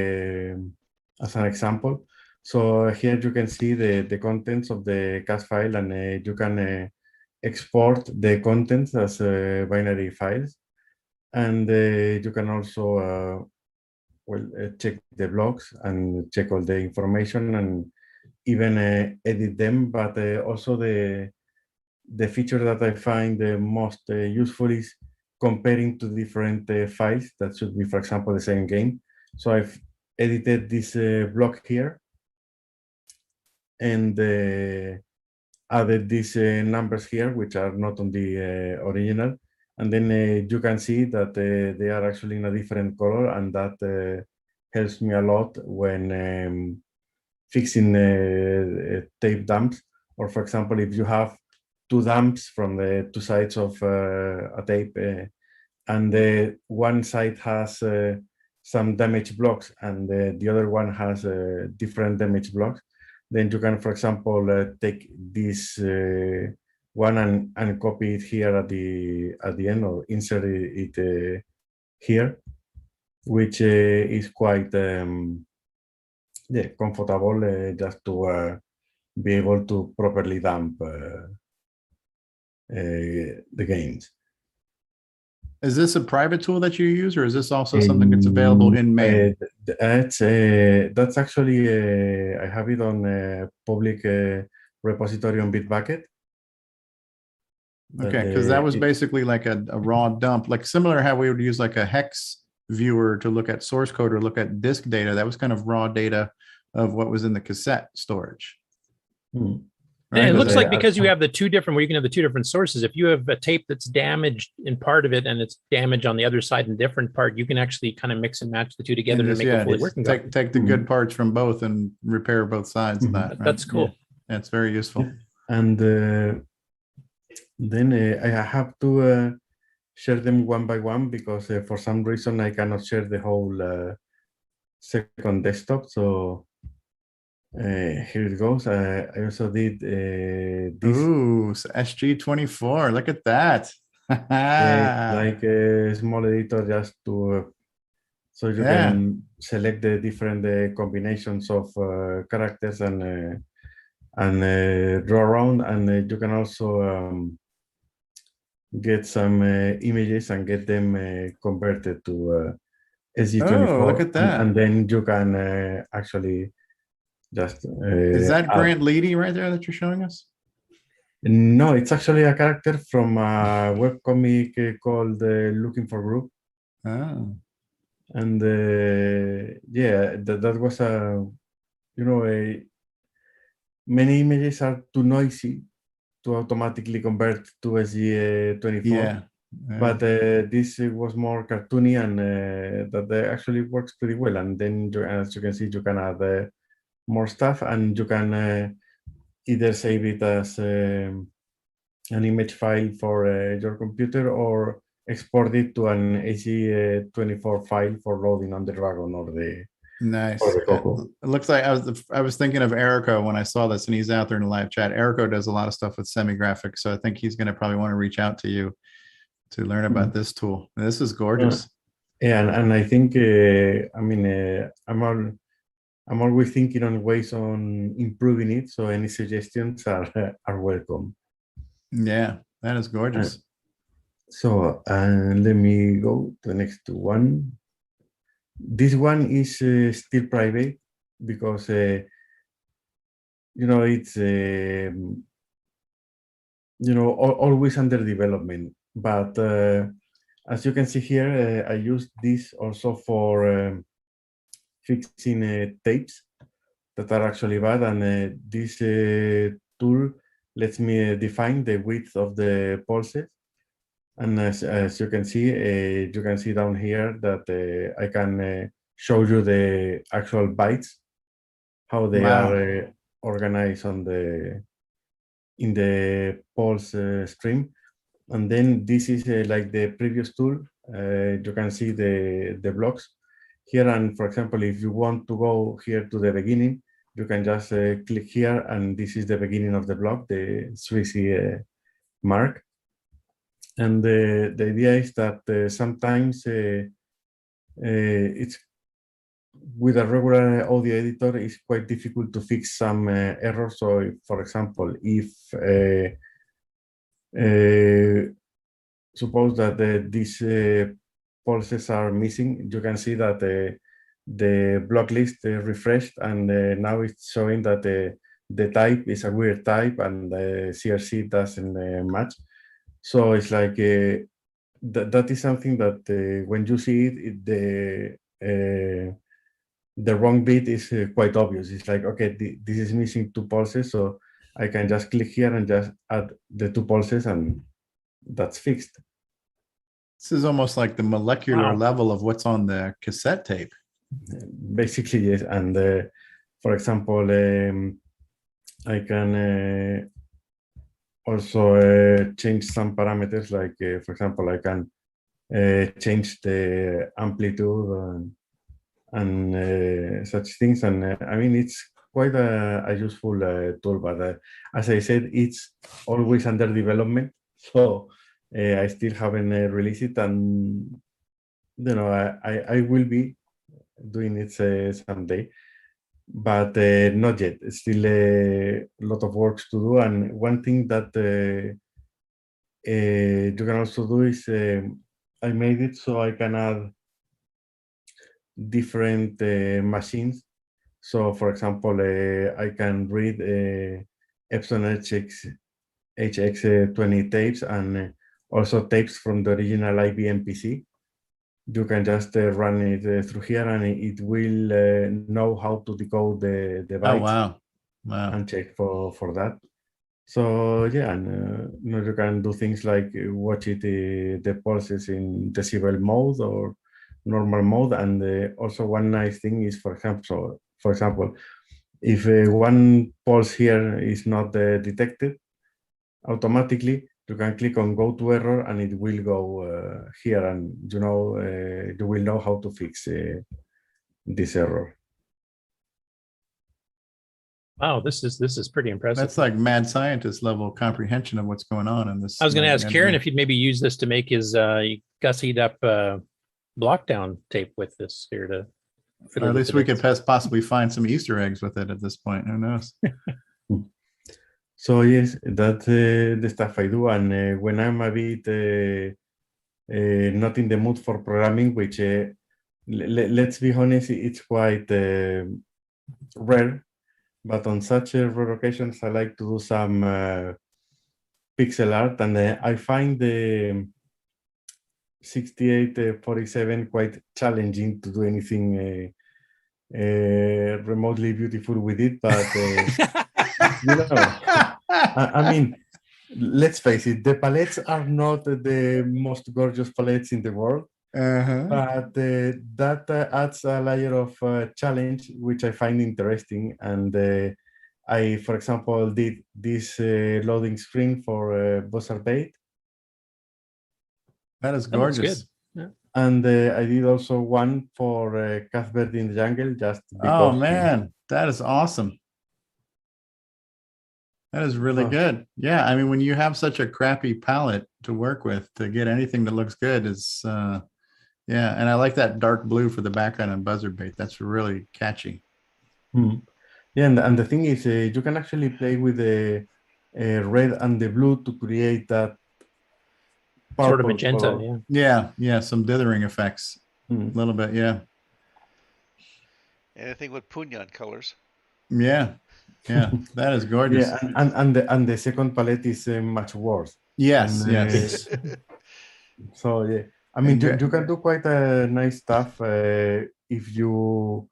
as an example. So here you can see the contents of the CAS file, and you can export the contents as binary files, and you can also check the blocks and check all the information and even edit them. But also the feature that I find the most useful is comparing to different files that should be, for example, the same game. So I've edited this block here and added these numbers here, which are not on the original. And then you can see that they are actually in a different color, and that helps me a lot when fixing tape dumps. Or for example, if you have two dumps from the two sides of a tape, and one side has some damaged blocks and the other one has different damaged blocks, then you can, for example, take this one and copy it here at the end, or insert it here, which is quite comfortable just to be able to properly dump the games. Is this a private tool that you use, or is this also something that's available in main? That's actually I have it on a public repository on Bitbucket. Okay, because that was basically like a raw dump, like similar how we would use like a hex viewer to look at source code or look at disk data. That was kind of raw data of what was in the cassette storage. Right? And it looks like because you have the two different, where you can have the two different sources, if you have a tape that's damaged in part of it and it's damaged on the other side in different part, you can actually kind of mix and match the two together to make it fully working. Take the good parts from both and repair both sides of that. Right? That's cool. Yeah, it's very useful. And then I have to share them one by one because for some reason I cannot share the whole second desktop. So here it goes. I also did this. Ooh, so SG24. Look at that. Like a small editor just to so you can select the different combinations of characters and draw around, and you can also get some images and get them converted to SG24. Oh, look at that. And then you can actually just is that Grant Leedy right there that you're showing us? No, it's actually a character from a webcomic called Looking for Group. Oh. And yeah, that was a, many images are too noisy to automatically convert to SG24. Yeah. But this was more cartoony, and that actually works pretty well. And then, as you can see, you can add more stuff, and you can either save it as an image file for your computer, or export it to an AG24 file for loading on the Dragon or the Nice. or the Coco. It looks like I was thinking of Erico when I saw this, and he's out there in the live chat. Erico does a lot of stuff with semi-graphics, so I think he's going to probably want to reach out to you to learn about this tool. This is gorgeous. Yeah, and I think I'm always thinking on ways on improving it, so any suggestions are welcome. Yeah, that is gorgeous. So let me go to the next one. This one is still private because it's always under development. But as you can see here, I use this also for fixing tapes that are actually bad, and this tool lets me define the width of the pulses. And as you can see down here that I can show you the actual bytes, how they are organized in the pulse stream. And then this is like the previous tool. You can see the blocks here. And for example, if you want to go here to the beginning, you can just click here, and this is the beginning of the block, the Swissy mark. And the idea is that sometimes it's with a regular audio editor, it's quite difficult to fix some errors. So, if, for example, if suppose that these pulses are missing, you can see that the block list refreshed, and now it's showing that the type is a weird type, and the CRC doesn't match. So it's like that is something that when you see it, the wrong bit is quite obvious. It's like, okay, this is missing 2 pulses, so I can just click here and just add the 2 pulses, and that's fixed. This is almost like the molecular level of what's on the cassette tape. Basically, yes. And for example, I can also change some parameters, like for example, I can change the amplitude and such things. And I mean, it's quite a useful tool, but as I said, it's always under development, so I still haven't released it, and I will be doing it someday, but not yet. It's still a lot of work to do. And one thing that you can also do is I made it so I can add different machines. So, for example, I can read Epson HX20 tapes, and also tapes from the original IBM PC. You can just run it through here, and it will know how to decode the bytes. Oh, wow. And check for that. So yeah, and you can do things like watch it the pulses in decibel mode or normal mode. And also one nice thing is, for example, if one pulse here is not detected automatically, you can click on go to error, and it will go here, and you will know how to fix this error. Wow, this is pretty impressive. That's like mad scientist level comprehension of what's going on in this. I was going to ask Ciaran if he'd maybe use this to make his gussied up blockdown tape with this here to. Or at least we could possibly find some Easter eggs with it at this point. Who knows? So yes, that's the stuff I do. And when I'm a bit not in the mood for programming, which let's be honest, it's quite rare. But on such rare occasions, I like to do some pixel art, and I find the 6847 quite challenging to do anything remotely beautiful with it. But I mean, let's face it, the palettes are not the most gorgeous palettes in the world. But that adds a layer of challenge, which I find interesting. And I, for example, did this loading screen for Buzzard Bait. That is gorgeous. Yeah. And I did also one for Cuthbert in the Jungle, just because. Oh man, that is awesome. That is really good. Yeah, I mean, when you have such a crappy palette to work with, to get anything that looks good is, yeah. And I like that dark blue for the background on Buzzard Bait. That's really catchy. Yeah, and the thing is, you can actually play with the red and the blue to create that sort of magenta. color. Yeah, some dithering effects, a little bit. Yeah. Anything with punyan colors. Yeah, that is gorgeous. Yeah, and the second palette is much worse. Yes, and, yes. So yeah, I mean, you can do quite nice stuff if you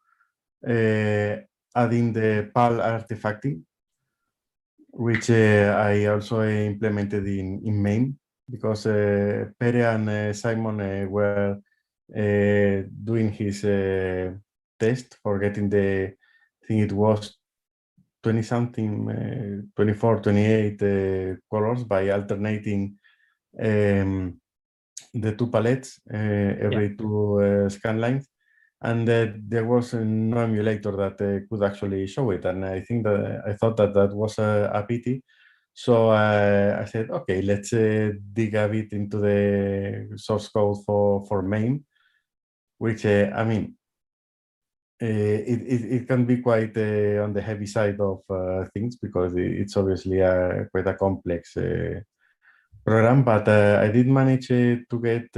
add in the PAL artifacting, which I also implemented in MAME, because Pere and Simon were doing his test for getting the, I think it was 20 something, 24, 28 colors by alternating the two palettes every two scan lines. And there was no emulator that could actually show it. And I think that I thought that was a pity. So I said, okay, let's dig a bit into the source code for MAME, which I mean, it can be quite on the heavy side of things, because it's obviously quite a complex program. But I did manage to get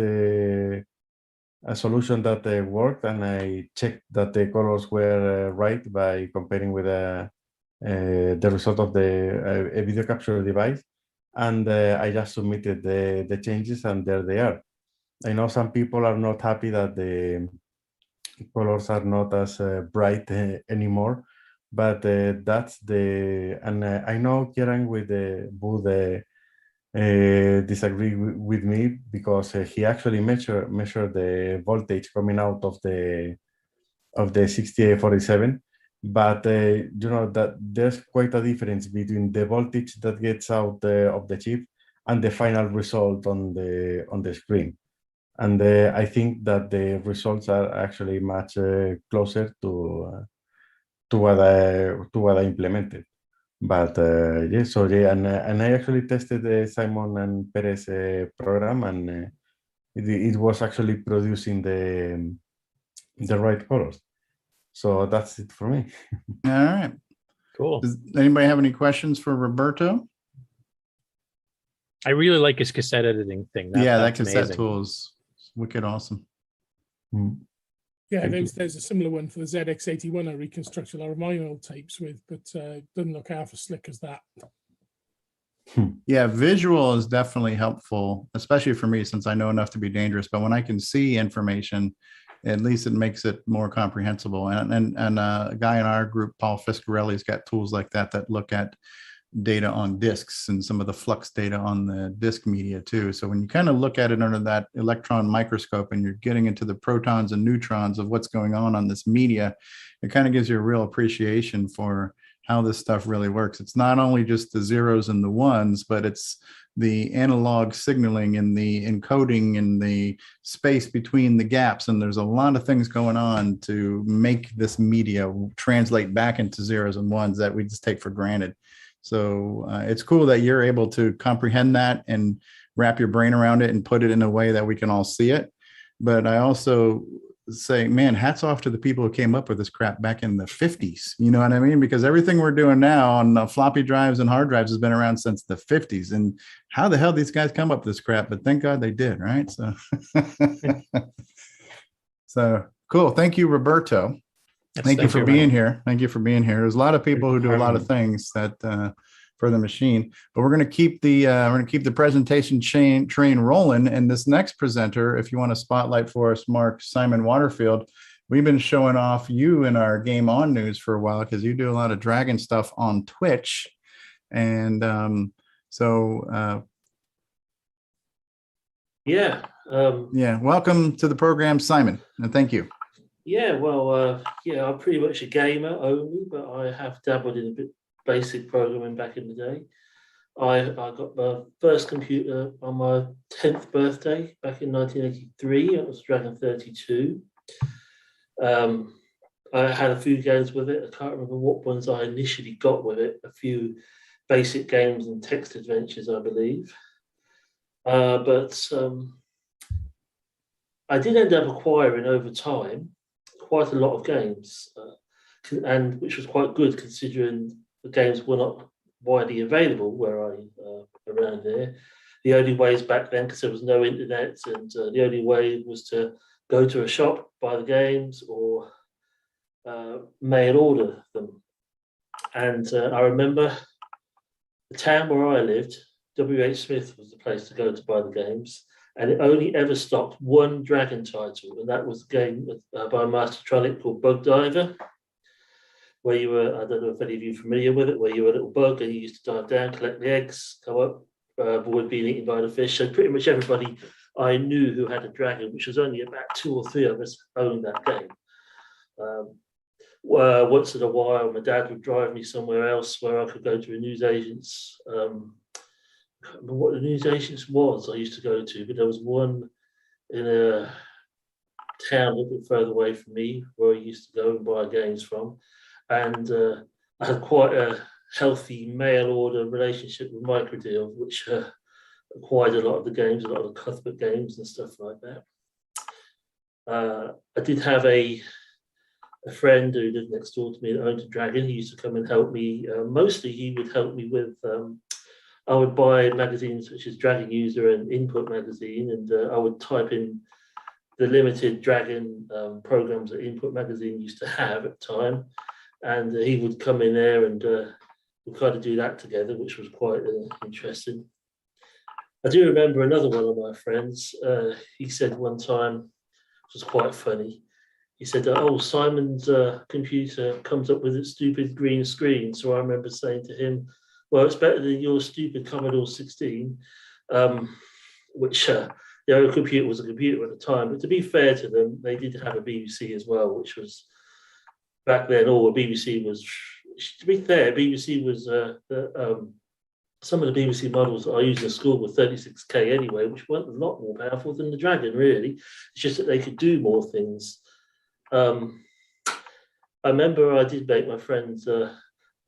a solution that worked, and I checked that the colors were right by comparing with the result of the video capture device. And I just submitted the changes, and there they are. I know some people are not happy that the colors are not as bright anymore, but that's the, and I know Ciaran would disagree with me, because he actually measured the voltage coming out of the 6847. But you know that there's quite a difference between the voltage that gets out of the chip and the final result on the screen. And I think that the results are actually much closer to what I implemented. But yeah, so yeah, and I actually tested Simon and Pere's program, and it was actually producing the right colors. So that's it for me. All right. Cool. Does anybody have any questions for Roberto? I really like his cassette editing thing. That that's cassette amazing. tool is wicked awesome. Yeah, there's a similar one for the ZX81 I reconstructed a lot of my old tapes with, but doesn't look half as slick as that. Yeah, visual is definitely helpful, especially for me, since I know enough to be dangerous. But when I can see information, at least it makes it more comprehensible. And a guy in our group, Paul Fiscarelli's got tools like that look at data on disks and some of the flux data on the disk media too. So when you kind of look at it under that electron microscope and you're getting into the protons and neutrons of what's going on this media, it kind of gives you a real appreciation for how this stuff really works. It's not only just the zeros and the ones, but it's the analog signaling and the encoding and the space between the gaps. And there's a lot of things going on to make this media translate back into zeros and ones that we just take for granted. So it's cool that you're able to comprehend that and wrap your brain around it and put it in a way that we can all see it. But I also say, man, hats off to the people who came up with this crap back in the 50s. You know what I mean? Because everything we're doing now on floppy drives and hard drives has been around since the 50s. And how the hell these guys come up with this crap? But thank God they did, right? So, so cool. Thank you, Roberto. Thank you for being here. Thank you for being here. There's a lot of people who do a lot of things that for the machine. But we're going to keep the presentation train rolling. And this next presenter, if you want to spotlight for us, Mark, Simon Waterfield, we've been showing off you in our GameON news for a while because you do a lot of Dragon stuff on Twitch. And welcome to the program, Simon, and thank you. Yeah, well, I'm pretty much a gamer only, but I have dabbled in a bit basic programming back in the day. I got my first computer on my 10th birthday back in 1983. It was Dragon 32. I had a few games with it. I can't remember what ones I initially got with it. A few basic games and text adventures, I believe. But I did end up acquiring over time quite a lot of games, and which was quite good considering the games were not widely available where I around there. The only ways back then, because there was no internet, and the only way was to go to a shop, buy the games, or mail order them. And I remember the town where I lived, W.H. Smith was the place to go to buy the games. And it only ever stocked one Dragon title, and that was a game by Mastertronic called Bug Diver, where you were, I don't know if any of you are familiar with it, where you were a little bug and you used to dive down, collect the eggs, come up, avoid being eaten by the fish. So pretty much everybody I knew who had a Dragon, which was only about 2 or 3 of us, owned that game. Once in a while, my dad would drive me somewhere else where I could go to a newsagent's. I can't remember what the newsagents was I used to go to, but there was one in a town a little bit further away from me where I used to go and buy games from. And I had quite a healthy mail order relationship with Microdeal, which acquired a lot of the games, a lot of the Cuthbert games and stuff like that. I did have a friend who lived next door to me that owned a Dragon. He used to come and help me. Mostly he would help me with I would buy magazines such as Dragon User and Input magazine, and I would type in the limited Dragon programs that Input magazine used to have at the time, and he would come in there and we'd kind of do that together, which was quite interesting. I do remember another one of my friends. He said one time, it was quite funny. He said, "Oh, Simon's computer comes up with its stupid green screen." So I remember saying to him, "Well, it's better than your stupid Commodore 16, which the old computer was a computer at the time." But to be fair to them, they did have a BBC as well, which was back then. Or BBC was, to be fair, BBC was some of the BBC models that I used in school were 36K anyway, which weren't a lot more powerful than the Dragon, really. It's just that they could do more things. I remember I did make my friends.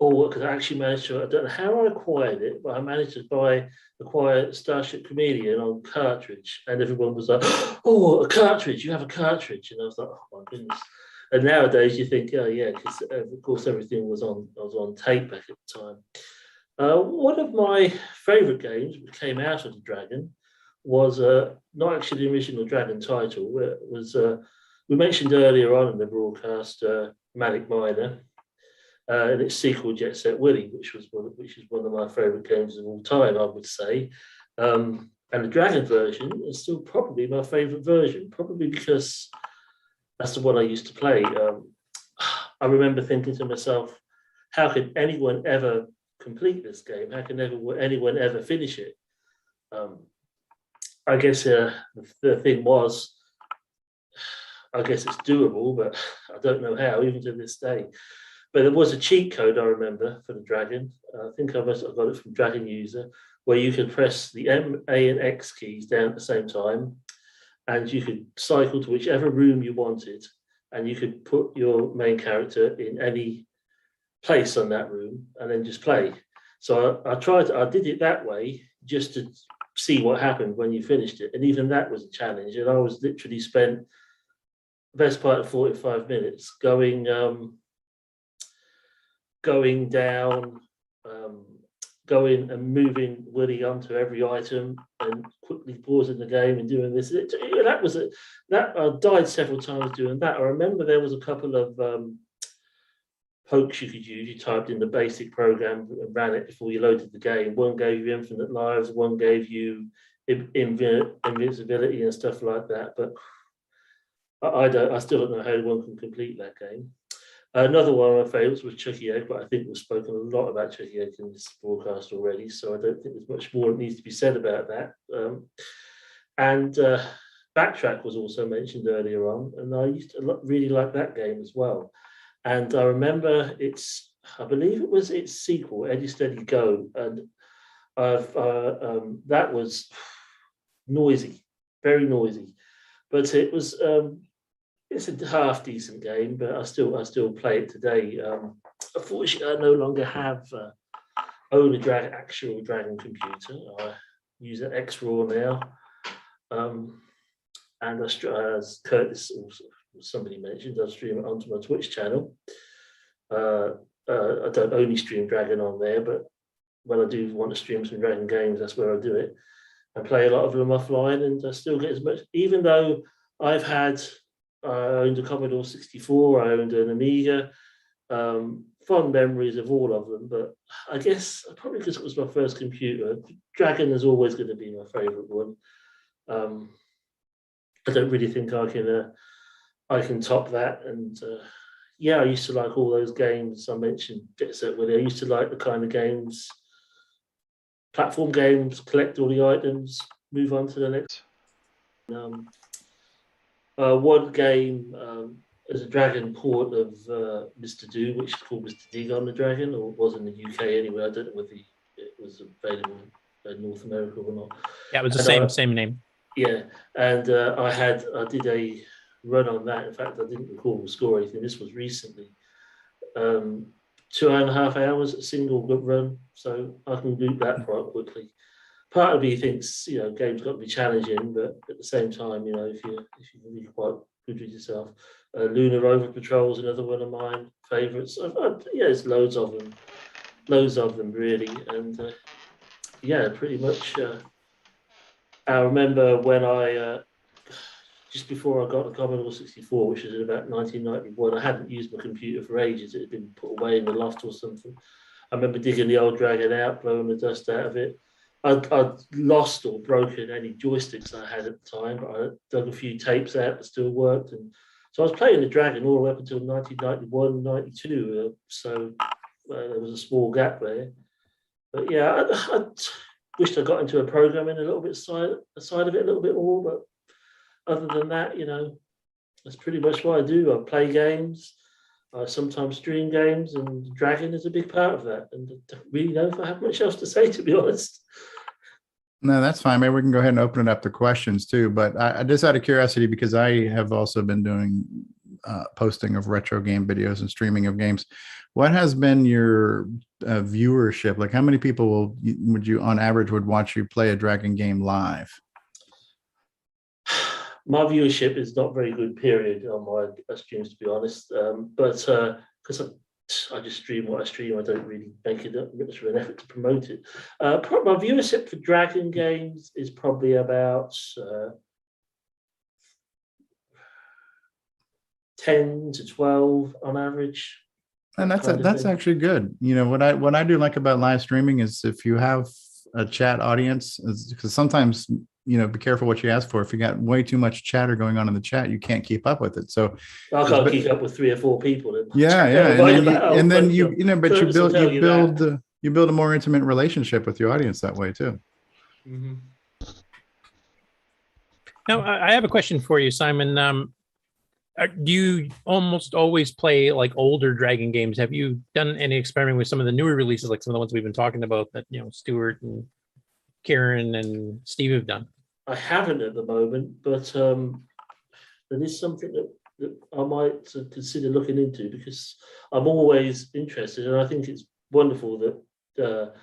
Because I actually managed to, I don't know how I acquired it, but I managed to acquire Starship Chameleon on cartridge. And everyone was like, "Oh, a cartridge, you have a cartridge." And I was like, "Oh my goodness." And nowadays you think, oh yeah, because of course everything was on tape back at the time. One of my favorite games which came out of the Dragon was not actually the original Dragon title. It was, we mentioned earlier on in the broadcast, Manic Miner. And its sequel, Jet Set Willy, which is one of my favourite games of all time, I would say. And the Dragon version is still probably my favourite version, probably because that's the one I used to play. I remember thinking to myself, how could anyone ever complete this game? How can anyone ever finish it? I guess the thing was, I guess it's doable, but I don't know how, even to this day. But there was a cheat code, I remember, for the Dragon. I think I must have got it from Dragon User, where you could press the M, A, and X keys down at the same time, and you could cycle to whichever room you wanted, and you could put your main character in any place on that room, and then just play. So I did it that way, just to see what happened when you finished it, and even that was a challenge. And I was literally spent the best part of 45 minutes going down, going and moving Willy onto every item and quickly pausing the game and doing this. I died several times doing that. I remember there was a couple of pokes you could use. You typed in the basic program and ran it before you loaded the game. One gave you infinite lives, one gave you invincibility and stuff like that. But I still don't know how one can complete that game. Another one of my favourites was Chucky Egg, but I think we've spoken a lot about Chucky Egg in this broadcast already, so I don't think there's much more that needs to be said about that. And Backtrack was also mentioned earlier on, and I used to really like that game as well. And I remember I believe it was its sequel, Eddie Steady Go, and that was noisy, very noisy, but it was. It's a half decent game, but I still play it today. Unfortunately, I no longer own actual Dragon computer. I use an XRAW now, and as Curtis or somebody mentioned, I stream it onto my Twitch channel. I don't only stream Dragon on there, but when I do want to stream some Dragon games, that's where I do it. I play a lot of them offline, and I still get as much, even though I owned a Commodore 64, I owned an Amiga, fond memories of all of them, but I guess probably because it was my first computer, Dragon is always going to be my favourite one. I don't really think I can top that, and I used to like all those games I mentioned. Jet Set Willy. I used to like the kind of games, platform games, collect all the items, move on to the next. One game is a Dragon port of Mr. Do, which is called Mr. Dig on the Dragon, or was in the UK anyway. I don't know whether it was available in North America or not. Yeah, it was the same name. Yeah, and I did a run on that. In fact, I didn't recall the score or anything. This was recently. 2.5 hours, a single good run, so I can do that quite quickly. Part of me thinks, games got to be challenging, but at the same time, if you're really quite good with yourself. Lunar Rover Patrol is another one of my favourites. There's loads of them really, and pretty much. I remember when just before I got a Commodore 64, which was in about 1991, I hadn't used my computer for ages. It had been put away in the loft or something. I remember digging the old Dragon out, blowing the dust out of it. I'd lost or broken any joysticks I had at the time, but I dug a few tapes out that still worked. And so I was playing the Dragon all the way up until 1991, 92. So there was a small gap there. But yeah, I wished I got into a programming a little bit side of it a little bit more. But other than that, that's pretty much what I do. I play games. I sometimes stream games, and Dragon is a big part of that. And I don't really know if I have much else to say, to be honest. No, that's fine. Maybe we can go ahead and open it up to questions too. But I just out of curiosity, because I have also been doing posting of retro game videos and streaming of games. What has been your viewership? Like, how many people would you on average would watch you play a Dragon game live? My viewership is not very good, period, on my streams, to be honest. But because I just stream what I stream, I don't really make it much of an effort to promote it. My viewership for Dragon games is probably about 10 to 12 on average. And that's actually good. What I do like about live streaming is if you have a chat audience, because sometimes be careful what you ask for. If you got way too much chatter going on in the chat, you can't keep up with it. So I can't keep up with 3 or 4 people. Yeah. And then you build a more intimate relationship with your audience that way too. Mm-hmm. Now, I have a question for you, Simon. Do you almost always play like older Dragon games? Have you done any experimenting with some of the newer releases, like some of the ones we've been talking about that Stewart and Ciaran and Steve have done? I haven't at the moment, but that is something that I might consider looking into, because I'm always interested, and I think it's wonderful that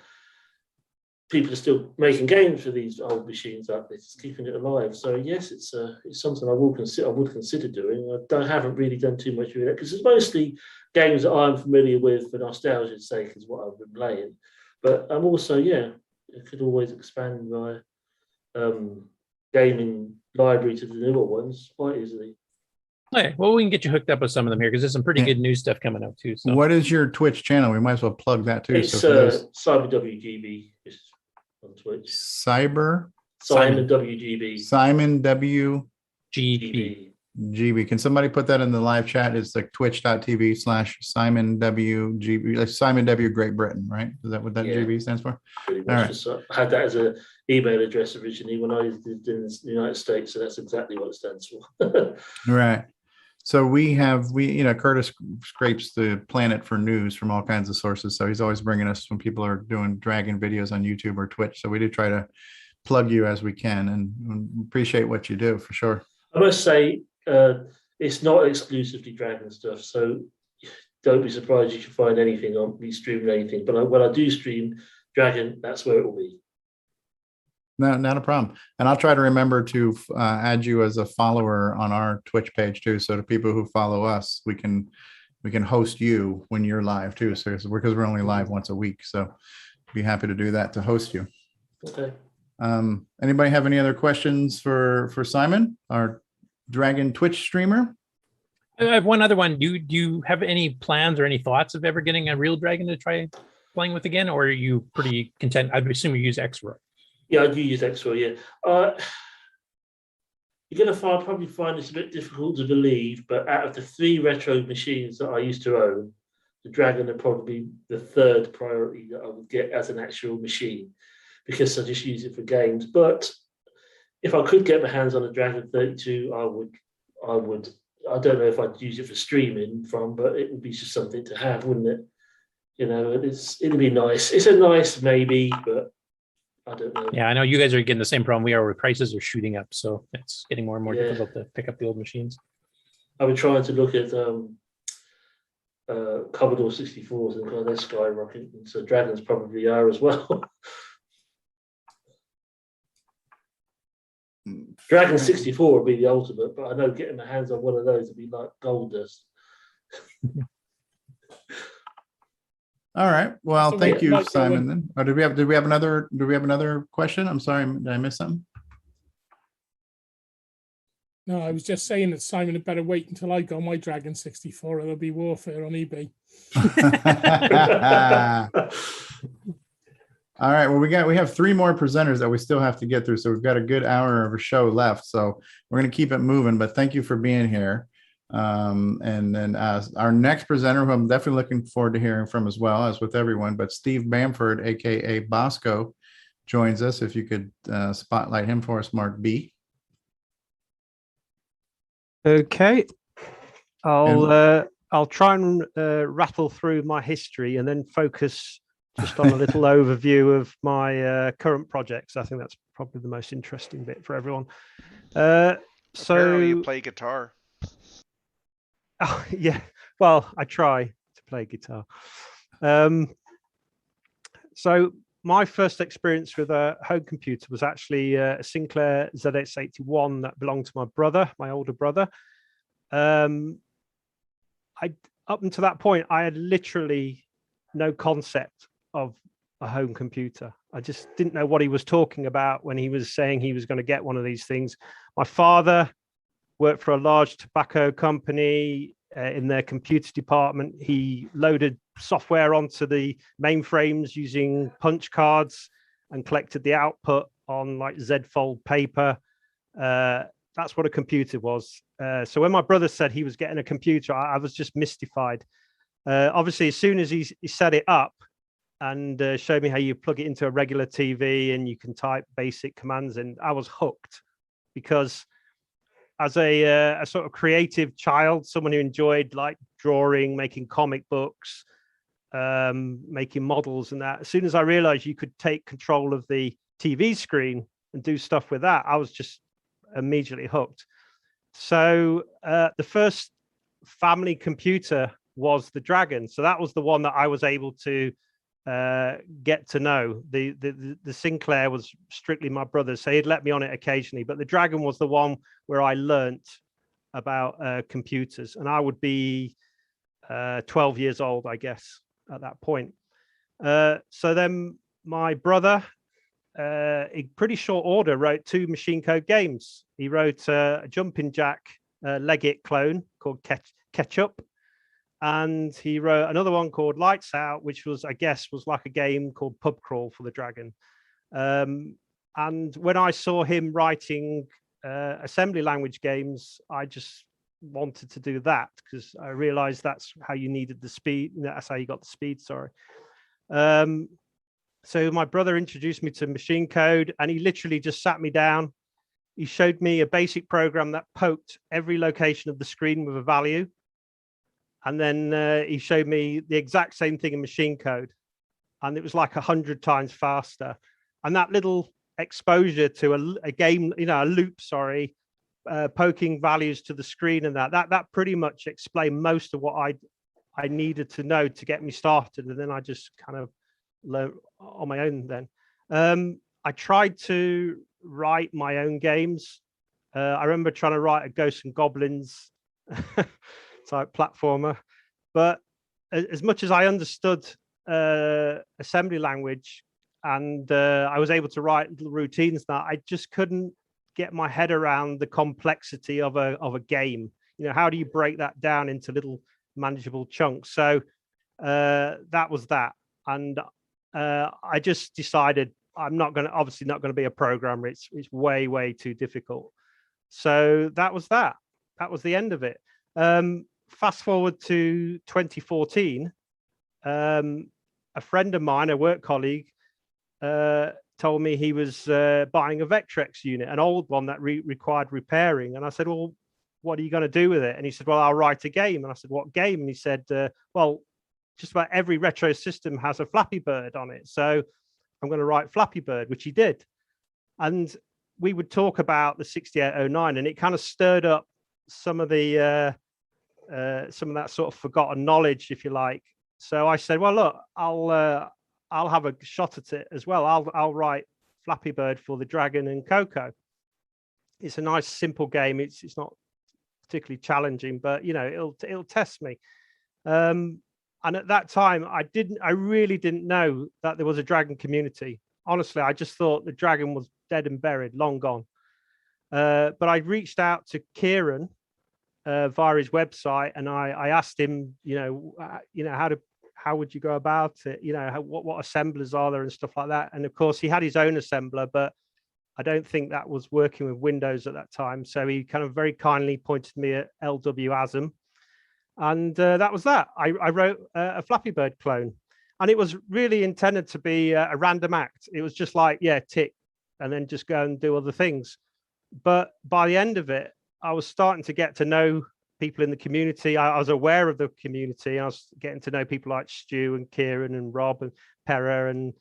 people are still making games for these old machines like this, keeping it alive. So yes, it's something I would consider doing. I haven't really done too much with it, because it's mostly games that I'm familiar with for nostalgia's sake is what I've been playing. But I'm also, I could always expand my gaming library to the newer ones quite easily. Okay, well, we can get you hooked up with some of them here because there's some pretty good new stuff coming out too. So. What is your Twitch channel? We might as well plug that too. It's Cyber WGB on Twitch. Simon WGB. Simon WGB. Can somebody put that in the live chat? It's like twitch.tv/Simon WGB, Simon W Great Britain, right? Is that what that GB stands for? Pretty much. All right. I had that as an email address originally when I lived in the United States, so that's exactly what it stands for. Right. So Curtis scrapes the planet for news from all kinds of sources. So he's always bringing us when people are doing dragon videos on YouTube or Twitch. So we do try to plug you as we can and appreciate what you do for sure. I must say, it's not exclusively dragon stuff. So don't be surprised if you find anything on me streaming anything. But when I do stream dragon, that's where it will be. No, not a problem. And I'll try to remember to add you as a follower on our Twitch page too. So the people who follow us, we can host you when you're live too. So because we're only live once a week, so be happy to do that to host you. Okay. Anybody have any other questions for Simon, our Dragon Twitch streamer? I have one other one. Do you have any plans or any thoughts of ever getting a real dragon to try playing with again, or are you pretty content? I assume you use X-Roy. Yeah, I do use X-Roy, yeah. You're going to probably find this a bit difficult to believe, but out of the 3 retro machines that I used to own, the Dragon would probably be the 3rd priority that I would get as an actual machine, because I just use it for games. But if I could get my hands on a Dragon 32, I would. I don't know if I'd use it for streaming from, but it would be just something to have, wouldn't it? It'd be nice. It's a nice maybe, but I don't know. Yeah, I know you guys are getting the same problem we are, where prices are shooting up, so it's getting more and more difficult to pick up the old machines. I've been trying to look at Commodore 64s and they're skyrocketing, so Dragons probably are as well. Dragon 64 would be the ultimate, but I know getting my hands on one of those would be like gold dust. All right. Well, thank you, Simon. Then, did we have another question? I'm sorry, did I miss something? No, I was just saying that Simon had better wait until I got my Dragon 64, or there'll be warfare on eBay. All right. Well, we have 3 more presenters that we still have to get through, so we've got a good hour of a show left. So we're going to keep it moving. But thank you for being here. And then our next presenter, who I'm definitely looking forward to hearing from as well, as with everyone, but Steve Bamford, aka Bosco, joins us. If you could spotlight him for us, Mark B. Okay, I'll try and rattle through my history and then focus just on a little overview of my current projects. I think that's probably the most interesting bit for everyone. Apparently you play guitar. Oh, yeah, well, I try to play guitar. So my first experience with a home computer was actually a Sinclair ZX81 that belonged to my brother, my older brother. Up until that point, I had literally no concept of a home computer. I just didn't know what he was talking about when he was saying he was going to get one of these things. My father worked for a large tobacco company. In their computer department, he loaded software onto the mainframes using punch cards and collected the output on like Z-fold paper. That's what a computer was. So when my brother said he was getting a computer, I was just mystified. Obviously, as soon as he set it up and showed me how you plug it into a regular TV and you can type basic commands, and I was hooked, because as a sort of creative child, someone who enjoyed like drawing, making comic books, making models and that, as soon as I realized you could take control of the TV screen and do stuff with that, I was just immediately hooked. So the first family computer was the Dragon. So that was the one that I was able to get to know. The Sinclair was strictly my brother's, so he'd let me on it occasionally, but the Dragon was the one where I learnt about computers, and I would be 12 years old, I guess, at that point. So then my brother, in pretty short order, wrote 2 machine code games. He wrote a Jumping Jack Leggett clone called Ketchup. And he wrote another one called Lights Out, which was, I guess, was like a game called Pub Crawl for the Dragon. And when I saw him writing assembly language games, I just wanted to do that because I realized that's how you needed the speed. That's how you got the speed, sorry. So my brother introduced me to machine code, and he literally just sat me down. He showed me a basic program that poked every location of the screen with a value. And then he showed me the exact same thing in machine code. And it was like 100 times faster. And that little exposure to a game, a loop, sorry, poking values to the screen and that pretty much explained most of what I needed to know to get me started. And then I just kind of learned on my own then. I tried to write my own games. I remember trying to write a Ghosts and Goblins type platformer, but as much as I understood assembly language and I was able to write little routines, that I just couldn't get my head around the complexity of a game. How do you break that down into little manageable chunks? So that was that, and I just decided I'm obviously not going to be a programmer. It's way too difficult. So that was that. That was the end of it. Fast forward to 2014, a friend of mine, a work colleague, told me he was buying a Vectrex unit, an old one that required repairing. And I said, well, what are you going to do with it? And he said, well, I'll write a game. And I said, what game? And he said, well, just about every retro system has a Flappy Bird on it. So I'm going to write Flappy Bird, which he did. And we would talk about the 6809, and it kind of stirred up some of that sort of forgotten knowledge, if you like. So I said, well, look, I'll have a shot at it as well. I'll write Flappy Bird for the Dragon and Coco. It's a nice, simple game. It's not particularly challenging, but it'll test me. And at that time, I really didn't know that there was a Dragon community. Honestly, I just thought the Dragon was dead and buried, long gone. But I reached out to Ciaran via his website, and I asked him, how would you go about it? What assemblers are there and stuff like that. And of course, he had his own assembler, but I don't think that was working with Windows at that time. So he kind of very kindly pointed me at LW Asm. And that was that. I wrote a Flappy Bird clone, and it was really intended to be a random act. It was just like, yeah, tick, and then just go and do other things. But by the end of it, I was starting to get to know people in the community. I was aware of the community. I was getting to know people like Stu and Ciaran and Rob and Pere and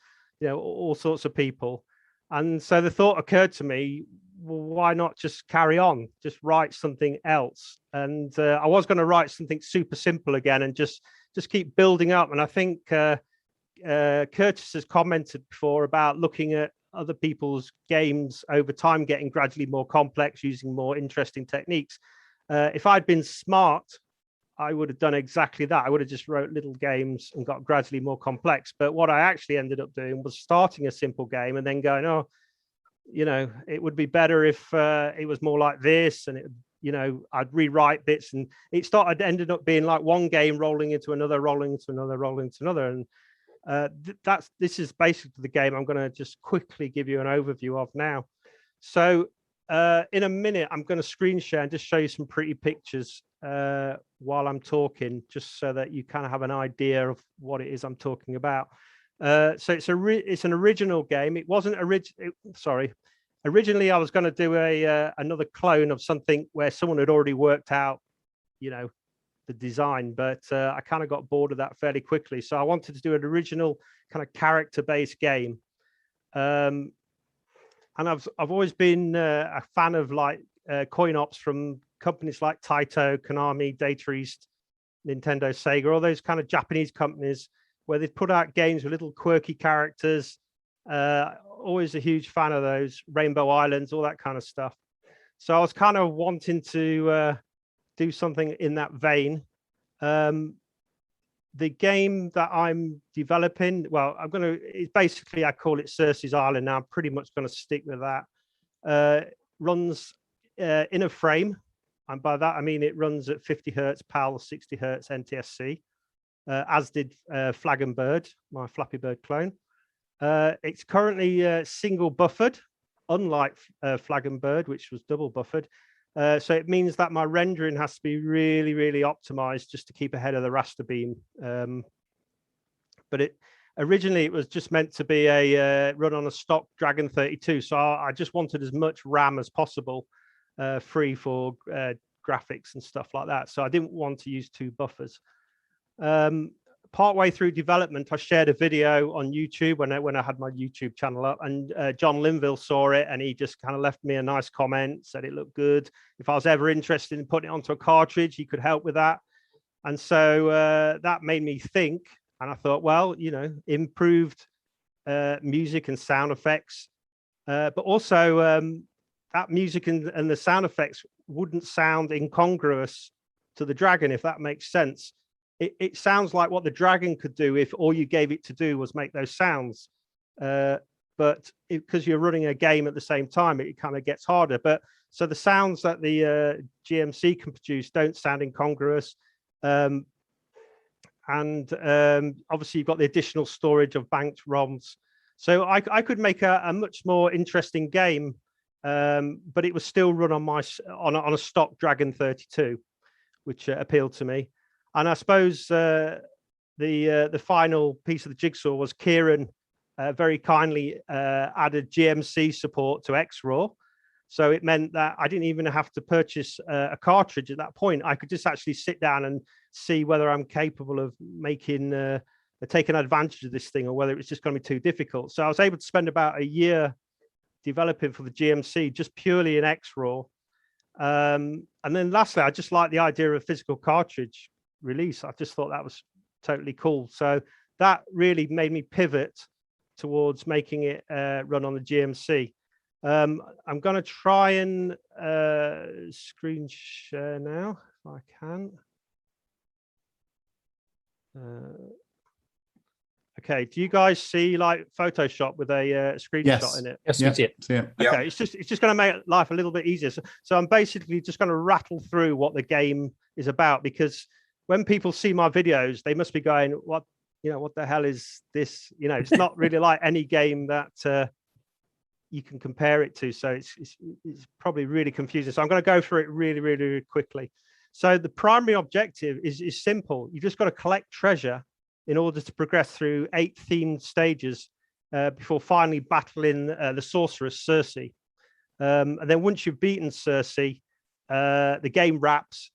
all sorts of people. And so the thought occurred to me, well, why not just carry on, just write something else? And I was going to write something super simple again and just keep building up. And I think Curtis has commented before about looking at other people's games over time, getting gradually more complex, using more interesting techniques. If I'd been smart, I would have done exactly that. I would have just wrote little games and got gradually more complex. But what I actually ended up doing was starting a simple game and then going, oh, it would be better if it was more like this. And I'd rewrite bits, and it ended up being like one game rolling into another, rolling into another, rolling into another. And this is basically the game I'm going to just quickly give you an overview of now. So in a minute, I'm going to screen share and just show you some pretty pictures while I'm talking, just so that you kind of have an idea of what it is I'm talking about. So it's an original game. It wasn't originally I was going to do another clone of something where someone had already worked out, the design, but I kind of got bored of that fairly quickly. So I wanted to do an original kind of character-based game. And I've always been a fan of like coin ops from companies like Taito, Konami, Data East, Nintendo, Sega, all those kind of Japanese companies where they put out games with little quirky characters. Always a huge fan of those, Rainbow Islands, all that kind of stuff. So I was kind of wanting to do something in that vein. The game that I'm developing, it's basically, I call it Cersei's Island now. I'm pretty much going to stick with that. Runs in a frame. And by that, I mean it runs at 50 hertz PAL, 60 hertz NTSC, as did Flag and Bird, my Flappy Bird clone. It's currently single buffered, unlike Flag and Bird, which was double buffered. So it means that my rendering has to be really, really optimized just to keep ahead of the raster beam. But originally it was just meant to be a run on a stock Dragon 32. So I just wanted as much RAM as possible, free for graphics and stuff like that. So I didn't want to use 2 buffers. Partway through development, I shared a video on YouTube when I had my YouTube channel up, and John Linville saw it, and he just kind of left me a nice comment, said it looked good. If I was ever interested in putting it onto a cartridge, he could help with that. And so that made me think, and I thought, well, you know, improved music and sound effects, but also that music and the sound effects wouldn't sound incongruous to the Dragon, if that makes sense. It sounds like what the Dragon could do if all you gave it to do was make those sounds. But because you're running a game at the same time, it kind of gets harder. But so the sounds that the GMC can produce don't sound incongruous. And obviously you've got the additional storage of banked ROMs. So I could make a much more interesting game, but it was still run on a stock Dragon 32, which appealed to me. And I suppose the final piece of the jigsaw was Ciaran very kindly added GMC support to XRAW. So it meant that I didn't even have to purchase a cartridge at that point. I could just actually sit down and see whether I'm capable of taking advantage of this thing, or whether it's just going to be too difficult. So I was able to spend about a year developing for the GMC just purely in XRAW. And then lastly, I just like the idea of physical cartridge release. I just thought that was totally cool. So that really made me pivot towards making it run on the GMC. I'm going to try and screen share now if I can. Okay, do you guys see like Photoshop with a screenshot in it? Yes, we see it. Okay, it's just going to make life a little bit easier. So I'm basically just going to rattle through what the game is about, because when people see my videos, they must be going, what the hell is this? You know, it's not really like any game that you can compare it to. So it's probably really confusing. So I'm going to go through it really, really, really quickly. So the primary objective is simple. You've just got to collect treasure in order to progress through 8 themed stages before finally battling the sorceress Circe. And then once you've beaten Circe, the game wraps,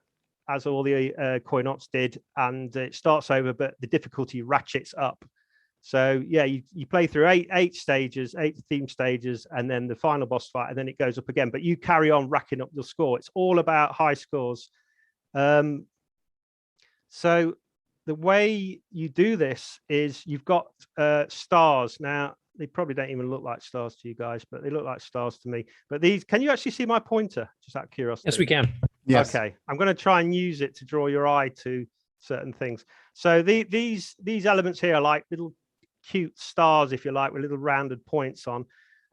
as all the Coinots did, and it starts over, but the difficulty ratchets up. So yeah, you play through 8 stages, 8 theme stages, and then the final boss fight, and then it goes up again. But you carry on racking up your score. It's all about high scores. So the way you do this is you've got stars. Now, they probably don't even look like stars to you guys, but they look like stars to me. But these, can you actually see my pointer? Just out of curiosity. Yes, we can. Yes. Okay, I'm going to try and use it to draw your eye to certain things. So these elements here are like little cute stars, if you like, with little rounded points on.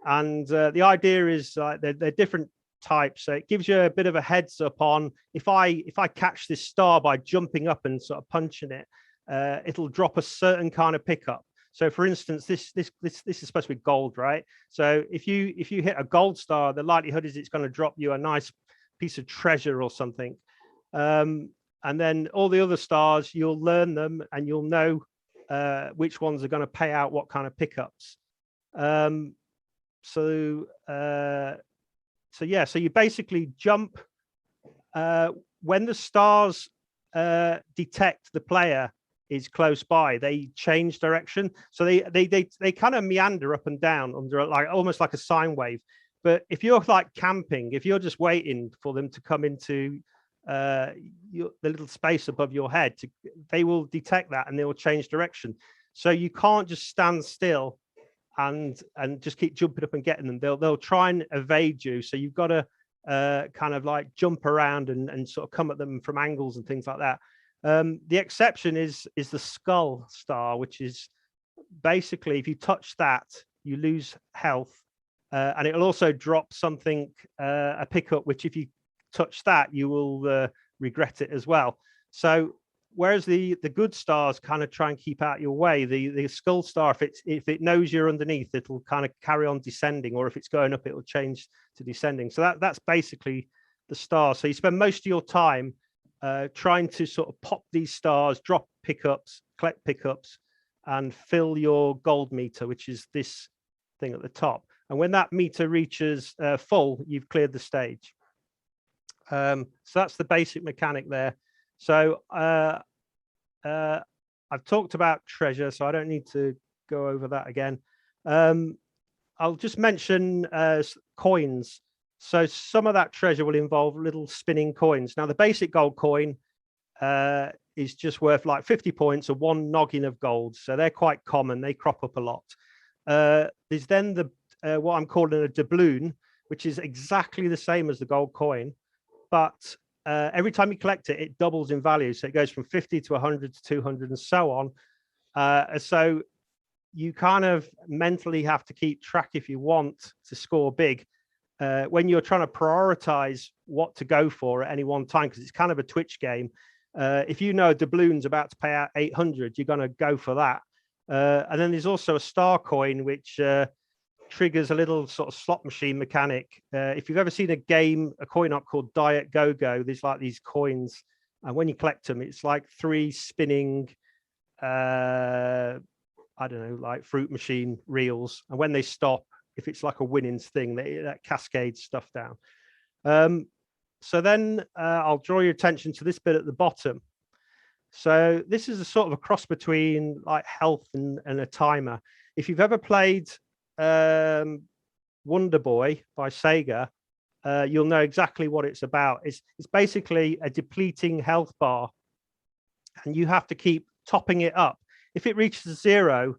And the idea is they're different types. So it gives you a bit of a heads up on if I catch this star by jumping up and sort of punching it, it'll drop a certain kind of pickup. So for instance, this is supposed to be gold, right? So if you hit a gold star, the likelihood is it's going to drop you a nice piece of treasure or something. And then all the other stars, you'll learn them and you'll know which ones are going to pay out what kind of pickups. So you basically jump when the stars detect the player is close by, they change direction. So they kind of meander up and down under almost like a sine wave. But if you're like camping, if you're just waiting for them to come into the little space above your head, they will detect that and they will change direction. So you can't just stand still and just keep jumping up and getting them. They'll try and evade you. So you've got to kind of like jump around and sort of come at them from angles and things like that. The exception is the skull star, which is basically if you touch that, you lose health. And it'll also drop something, a pickup, which if you touch that, you will regret it as well. So whereas the good stars kind of try and keep out your way, the skull star, if it knows you're underneath, it'll kind of carry on descending, or if it's going up, it'll change to descending. So that's basically the star. So you spend most of your time trying to sort of pop these stars, drop pickups, collect pickups, and fill your gold meter, which is this thing at the top. And when that meter reaches full, you've cleared the stage. So that's the basic mechanic there. So I've talked about treasure, so I don't need to go over that again. I'll just mention coins. So some of that treasure will involve little spinning coins. Now, the basic gold coin is just worth like 50 points or one noggin of gold. So they're quite common. They crop up a lot. There's then the what I'm calling a doubloon, which is exactly the same as the gold coin, but every time you collect it, it doubles in value. So it goes from 50 to 100 to 200 and so on. So you kind of mentally have to keep track if you want to score big when you're trying to prioritize what to go for at any one time, because it's kind of a twitch game. If you know a doubloon's about to pay out 800, you're going to go for that. And then there's also a star coin, which triggers a little sort of slot machine mechanic. If you've ever seen a coin op called Diet Go-Go, there's like these coins, and when you collect them, it's like 3 spinning, I don't know, like fruit machine reels. And when they stop, if it's like a winnings thing, that cascades stuff down. So then I'll draw your attention to this bit at the bottom. So this is a sort of a cross between like health and a timer. If you've ever played Wonder Boy by Sega, you'll know exactly what it's about. It's basically a depleting health bar, and you have to keep topping it up. If it reaches 0,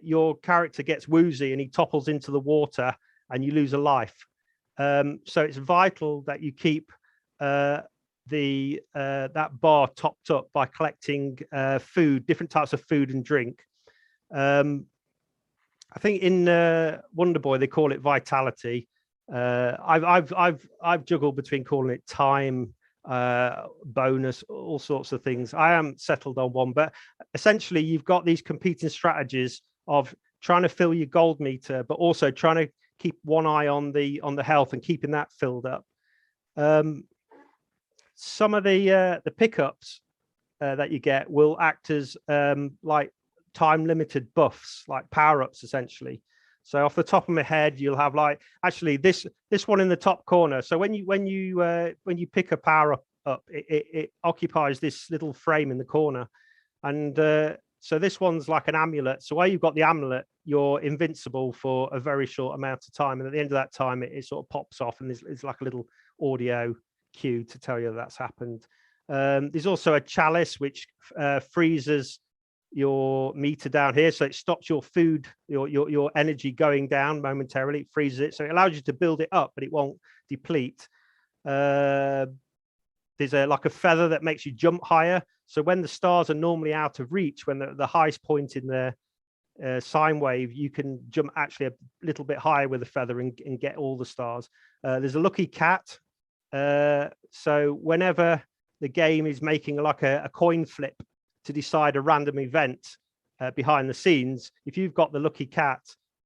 your character gets woozy and he topples into the water and you lose a life. So it's vital that you keep that bar topped up by collecting food, different types of food and drink. I think in Wonder Boy they call it vitality. I've juggled between calling it time, bonus, all sorts of things. I am settled on one, but essentially you've got these competing strategies of trying to fill your gold meter, but also trying to keep one eye on the health and keeping that filled up. Some of the pickups that you get will act as like time limited buffs, like power ups essentially. So off the top of my head, you'll have like actually this one in the top corner. So when you pick a power up, it occupies this little frame in the corner, and so this one's like an amulet. So while you've got the amulet, you're invincible for a very short amount of time, and at the end of that time, it sort of pops off, and it's like a little audio cue to tell you that's happened. There's also a chalice which freezes your meter down here, so it stops your food, your energy going down momentarily. It freezes it, so it allows you to build it up, but it won't deplete. There's like a feather that makes you jump higher, so when the stars are normally out of reach, when the highest point in the sine wave, you can jump actually a little bit higher with a feather and get all the stars. There's a lucky cat, so whenever the game is making like a coin flip to decide a random event behind the scenes, if you've got the lucky cat,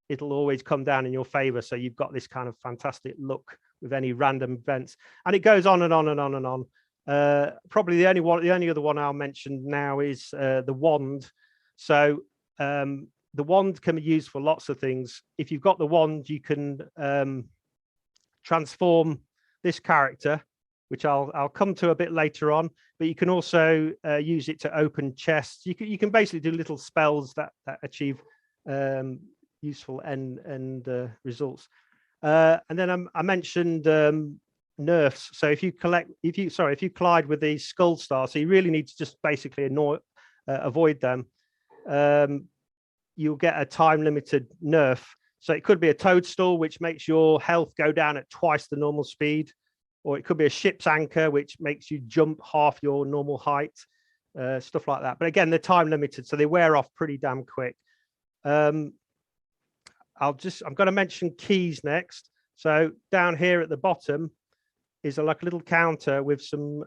it'll always come down in your favor. So you've got this kind of fantastic luck with any random events, and it goes on and on and on and on. Probably the only other one I'll mention now is the wand. So the wand can be used for lots of things. If you've got the wand, you can transform this character, which I'll come to a bit later on, but you can also use it to open chests. You can basically do little spells that achieve useful end results. And then I mentioned nerfs. So if you collide with these skull stars, so you really need to just basically avoid them. You'll get a time limited nerf. So it could be a toadstool, which makes your health go down at twice the normal speed. Or it could be a ship's anchor, which makes you jump half your normal height, stuff like that. But again, they're time limited, so they wear off pretty damn quick. I'm going to mention keys next. So down here at the bottom, is like a little counter with some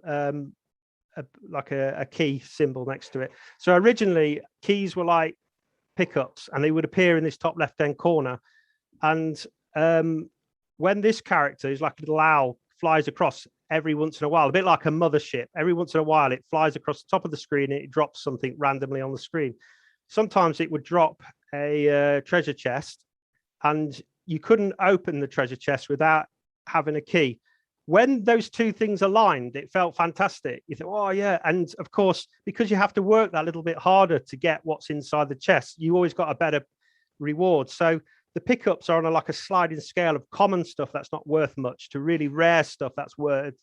like a key symbol next to it. So originally keys were like pickups, and they would appear in this top left hand corner. And when this character is like a little owl, flies across every once in a while, a bit like a mothership, every once in a while it flies across the top of the screen and it drops something randomly on the screen. Sometimes it would drop a treasure chest, and you couldn't open the treasure chest without having a key. When those two things aligned, it felt fantastic. You thought, oh yeah. And of course, because you have to work that little bit harder to get what's inside the chest, you always got a better reward. So the pickups are on like a sliding scale of common stuff that's not worth much to really rare stuff that's worth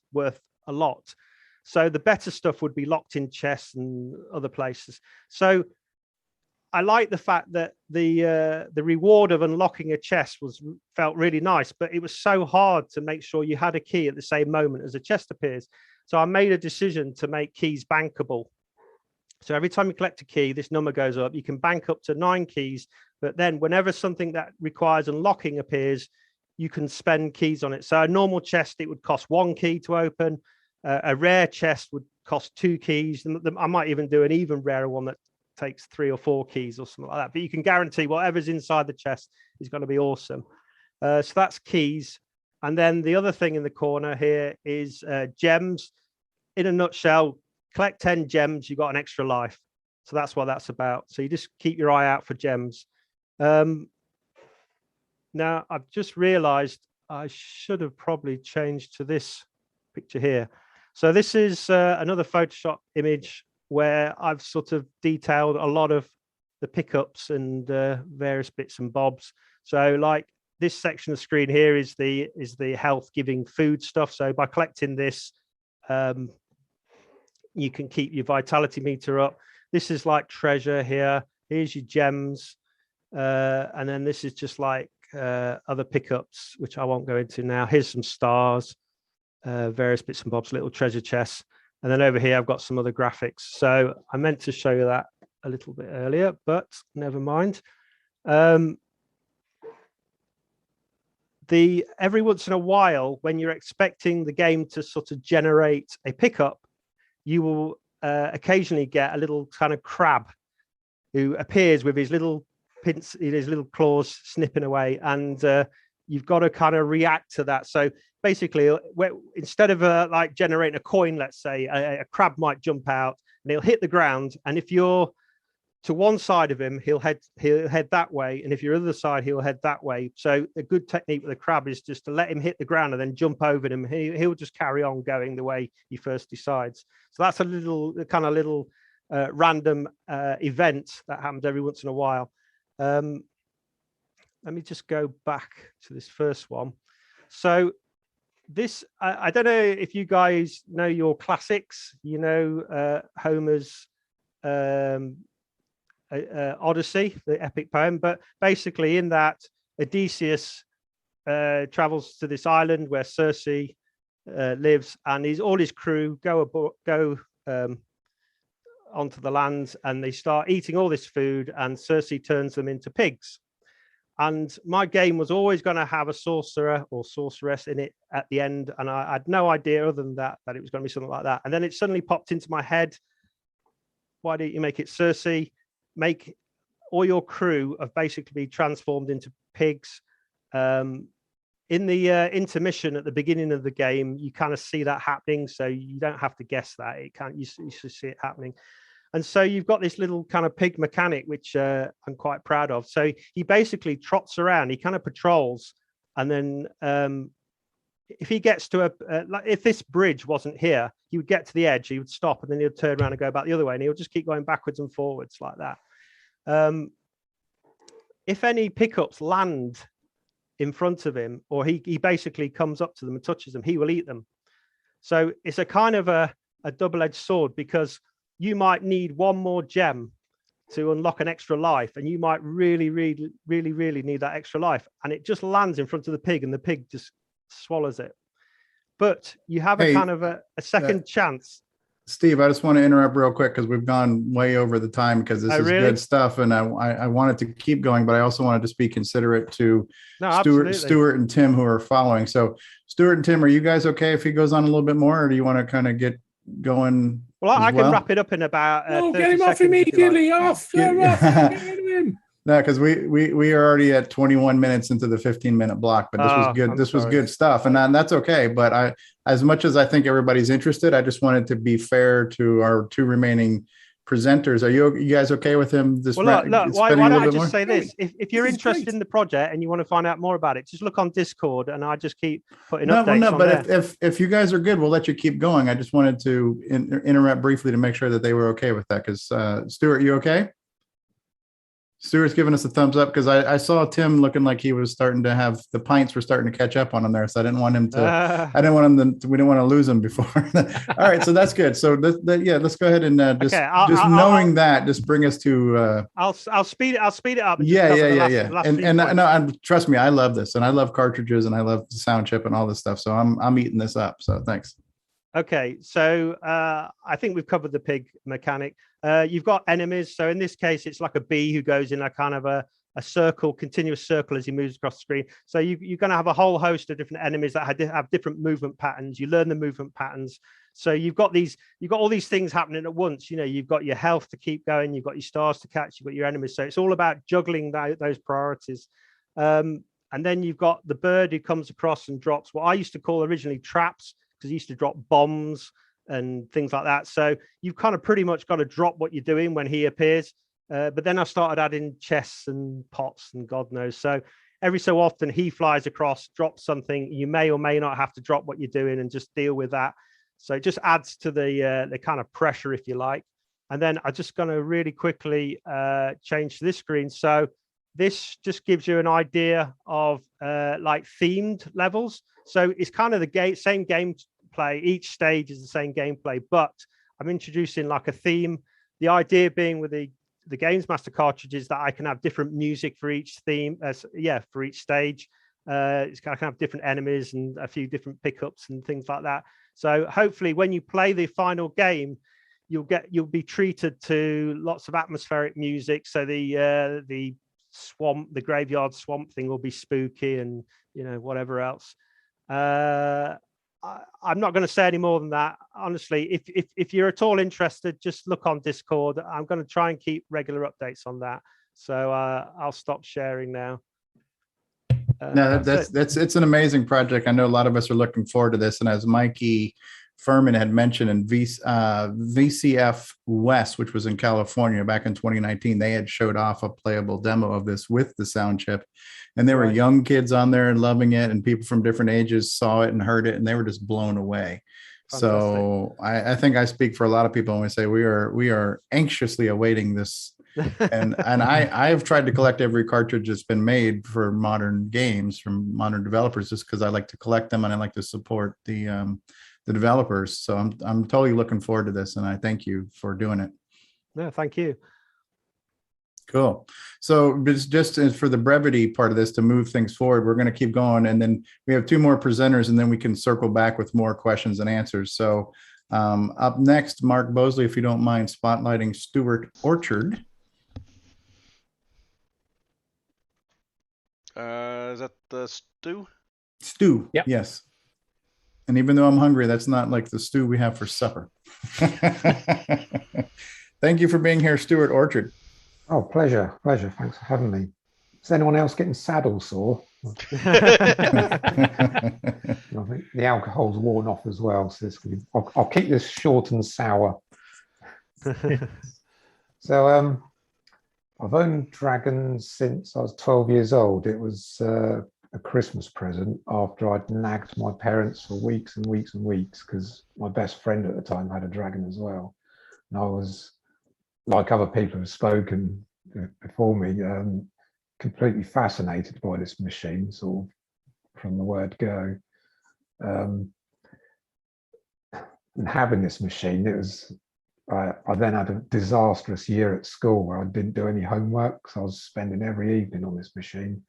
a lot. So the better stuff would be locked in chests and other places. So I like the fact that the reward of unlocking a chest felt really nice, but it was so hard to make sure you had a key at the same moment as a chest appears. So I made a decision to make keys bankable. So every time you collect a key, this number goes up. You can bank up to 9 keys, but then whenever something that requires unlocking appears, you can spend keys on it. So a normal chest, it would cost 1 key to open. A rare chest would cost 2 keys. I might even do an even rarer one that takes 3 or 4 keys or something like that, but you can guarantee whatever's inside the chest is going to be awesome. So that's keys. And then the other thing in the corner here is gems. In a nutshell, collect 10 gems, you got an extra life. So that's what that's about. So you just keep your eye out for gems. Now I've just realized I should have probably changed to this picture here. So this is another Photoshop image where I've sort of detailed a lot of the pickups and various bits and bobs. So like this section of the screen here is the health giving food stuff. So by collecting this, you can keep your vitality meter up. This is like treasure here. Here's your gems. And then this is just like other pickups, which I won't go into now. Here's some stars, various bits and bobs, little treasure chests. And then over here, I've got some other graphics. So I meant to show you that a little bit earlier, but never mind. Every once in a while, when you're expecting the game to sort of generate a pickup, you will occasionally get a little kind of crab who appears with his little his little claws snipping away, and you've got to kind of react to that. So basically, instead of like generating a coin, let's say, a crab might jump out and he'll hit the ground, and if you're to one side of him, he'll head that way, and if you're other side, he'll head that way. So a good technique with a crab is just to let him hit the ground and then jump over him. He'll just carry on going the way he first decides. So that's a little random event that happens every once in a while. Let me just go back to this first one. So this, I don't know if you guys know your classics, you know, Homer's Odyssey, the epic poem, but basically in that Odysseus travels to this island where Circe lives, and all his crew go onto the land, and they start eating all this food, and Circe turns them into pigs. And my game was always going to have a sorcerer or sorceress in it at the end, and I had no idea other than that it was going to be something like that. And then it suddenly popped into my head, why don't you make it Circe? Make all your crew have basically be transformed into pigs. In the intermission at the beginning of the game, you kind of see that happening, so you don't have to guess that. You should see it happening. And so you've got this little kind of pig mechanic, which I'm quite proud of. So he basically trots around, he kind of patrols, and then if he gets to like if this bridge wasn't here, he would get to the edge, he would stop, and then he'll turn around and go back the other way, and he'll just keep going backwards and forwards like that. If any pickups land in front of him, or he basically comes up to them and touches them, he will eat them. So it's a kind of a double-edged sword, because you might need one more gem to unlock an extra life, and you might really need that extra life, and it just lands in front of the pig, and the pig just swallows it. But you have a kind of a second chance. Steve, I just want to interrupt real quick because we've gone way over the time because this is good stuff, and I wanted to keep going, but I also wanted to be considerate to Stewart and Tim who are following. So, Stewart and Tim, are you guys okay if he goes on a little bit more, or do you want to kind of get going? Well, I can wrap it up in about. No, get him off immediately. Off. Get him. No, because we are already at 21 minutes into the 15-minute block, but this was good. This was good stuff, and that's okay. But as much as I think everybody's interested, I just wanted to be fair to our two remaining presenters. Are you guys okay with him? Why don't I just say this? If you're interested in the project and you want to find out more about it, just look on Discord, and I just keep putting updates on but there. if you guys are good, we'll let you keep going. I just wanted to interrupt briefly to make sure that they were okay with that. Because Stewart, you okay? Stewart's giving us a thumbs up because I saw Tim looking like he was starting to have the pints were starting to catch up on him there. So I didn't want him to, we didn't want to lose him before. All right. So that's good. So let's go ahead and knowing that, just bring us to, I'll speed it up. And trust me, I love this and I love cartridges and I love the sound chip and all this stuff. So I'm eating this up. So thanks. Okay, so I think we've covered the pig mechanic. You've got enemies. So in this case, it's like a bee who goes in a kind of a circle, continuous circle as he moves across the screen. So you're going to have a whole host of different enemies that have different movement patterns. You learn the movement patterns. So you've got all these things happening at once. You know, you've got your health to keep going. You've got your stars to catch. You've got your enemies. So it's all about juggling those priorities. And then you've got the bird who comes across and drops what I used to call originally traps, because he used to drop bombs and things like that. So you've kind of pretty much got to drop what you're doing when he appears. But then I started adding chests and pots and God knows. So every so often he flies across, drops something. You may or may not have to drop what you're doing and just deal with that. So it just adds to the kind of pressure, if you like. And then I'm just going to really quickly change to this screen. So this just gives you an idea of like themed levels. So it's kind of the same gameplay. Each stage is the same gameplay, but I'm introducing like a theme. The idea being with the Games Master cartridges that I can have different music for each theme. For each stage. I can have different enemies and a few different pickups and things like that. So hopefully when you play the final game, you'll be treated to lots of atmospheric music. So the swamp, the graveyard swamp thing will be spooky and whatever else. I'm not going to say any more than that. Honestly, if you're at all interested, just look on Discord. I'm going to try and keep regular updates on that. So I'll stop sharing now. It's an amazing project. I know a lot of us are looking forward to this. And as Mikey Furman had mentioned in VCF West, which was in California back in 2019, they had showed off a playable demo of this with the sound chip. And there were young kids on there and loving it, and people from different ages saw it and heard it, and they were just blown away. Fantastic. So I think I speak for a lot of people when we say we are anxiously awaiting this. and I have tried to collect every cartridge that's been made for modern games from modern developers, just because I like to collect them and I like to support the developers. So I'm totally looking forward to this, and I thank you for doing it. No, thank you. Cool. So just for the brevity part of this, to move things forward, we're going to keep going, and then we have two more presenters, and then we can circle back with more questions and answers. So up next, Mark Bosley, if you don't mind spotlighting Stewart Orchard. Is that the stew? Stew, yep. Yes. And even though I'm hungry, that's not like the stew we have for supper. Thank you for being here, Stewart Orchard. Oh, pleasure. Thanks for having me. Is anyone else getting saddle sore? I think the alcohol's worn off as well, so I'll keep this short and sour. So I've owned dragons since I was 12 years old. It was a Christmas present after I'd nagged my parents for weeks and weeks and weeks, because my best friend at the time had a dragon as well. And I was, like other people who've spoken before me, completely fascinated by this machine, sort of from the word go. And having this machine, it was, I then had a disastrous year at school where I didn't do any homework, so I was spending every evening on this machine,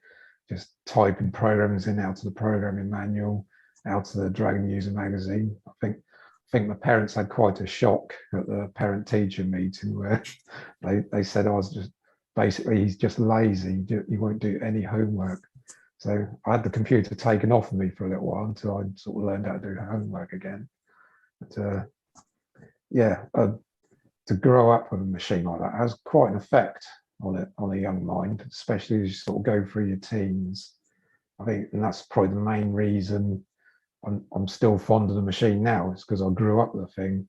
just typing programs in out of the programming manual, out of the Dragon User magazine. I think think my parents had quite a shock at the parent-teacher meeting where they said I was just basically, he's just lazy. He won't do any homework. So I had the computer taken off of me for a little while until I sort of learned how to do homework again. But to grow up with a machine like that has quite an effect on a young mind, especially as you sort of go through your teens. I think, and that's probably the main reason I'm still fond of the machine now, is because I grew up with the thing,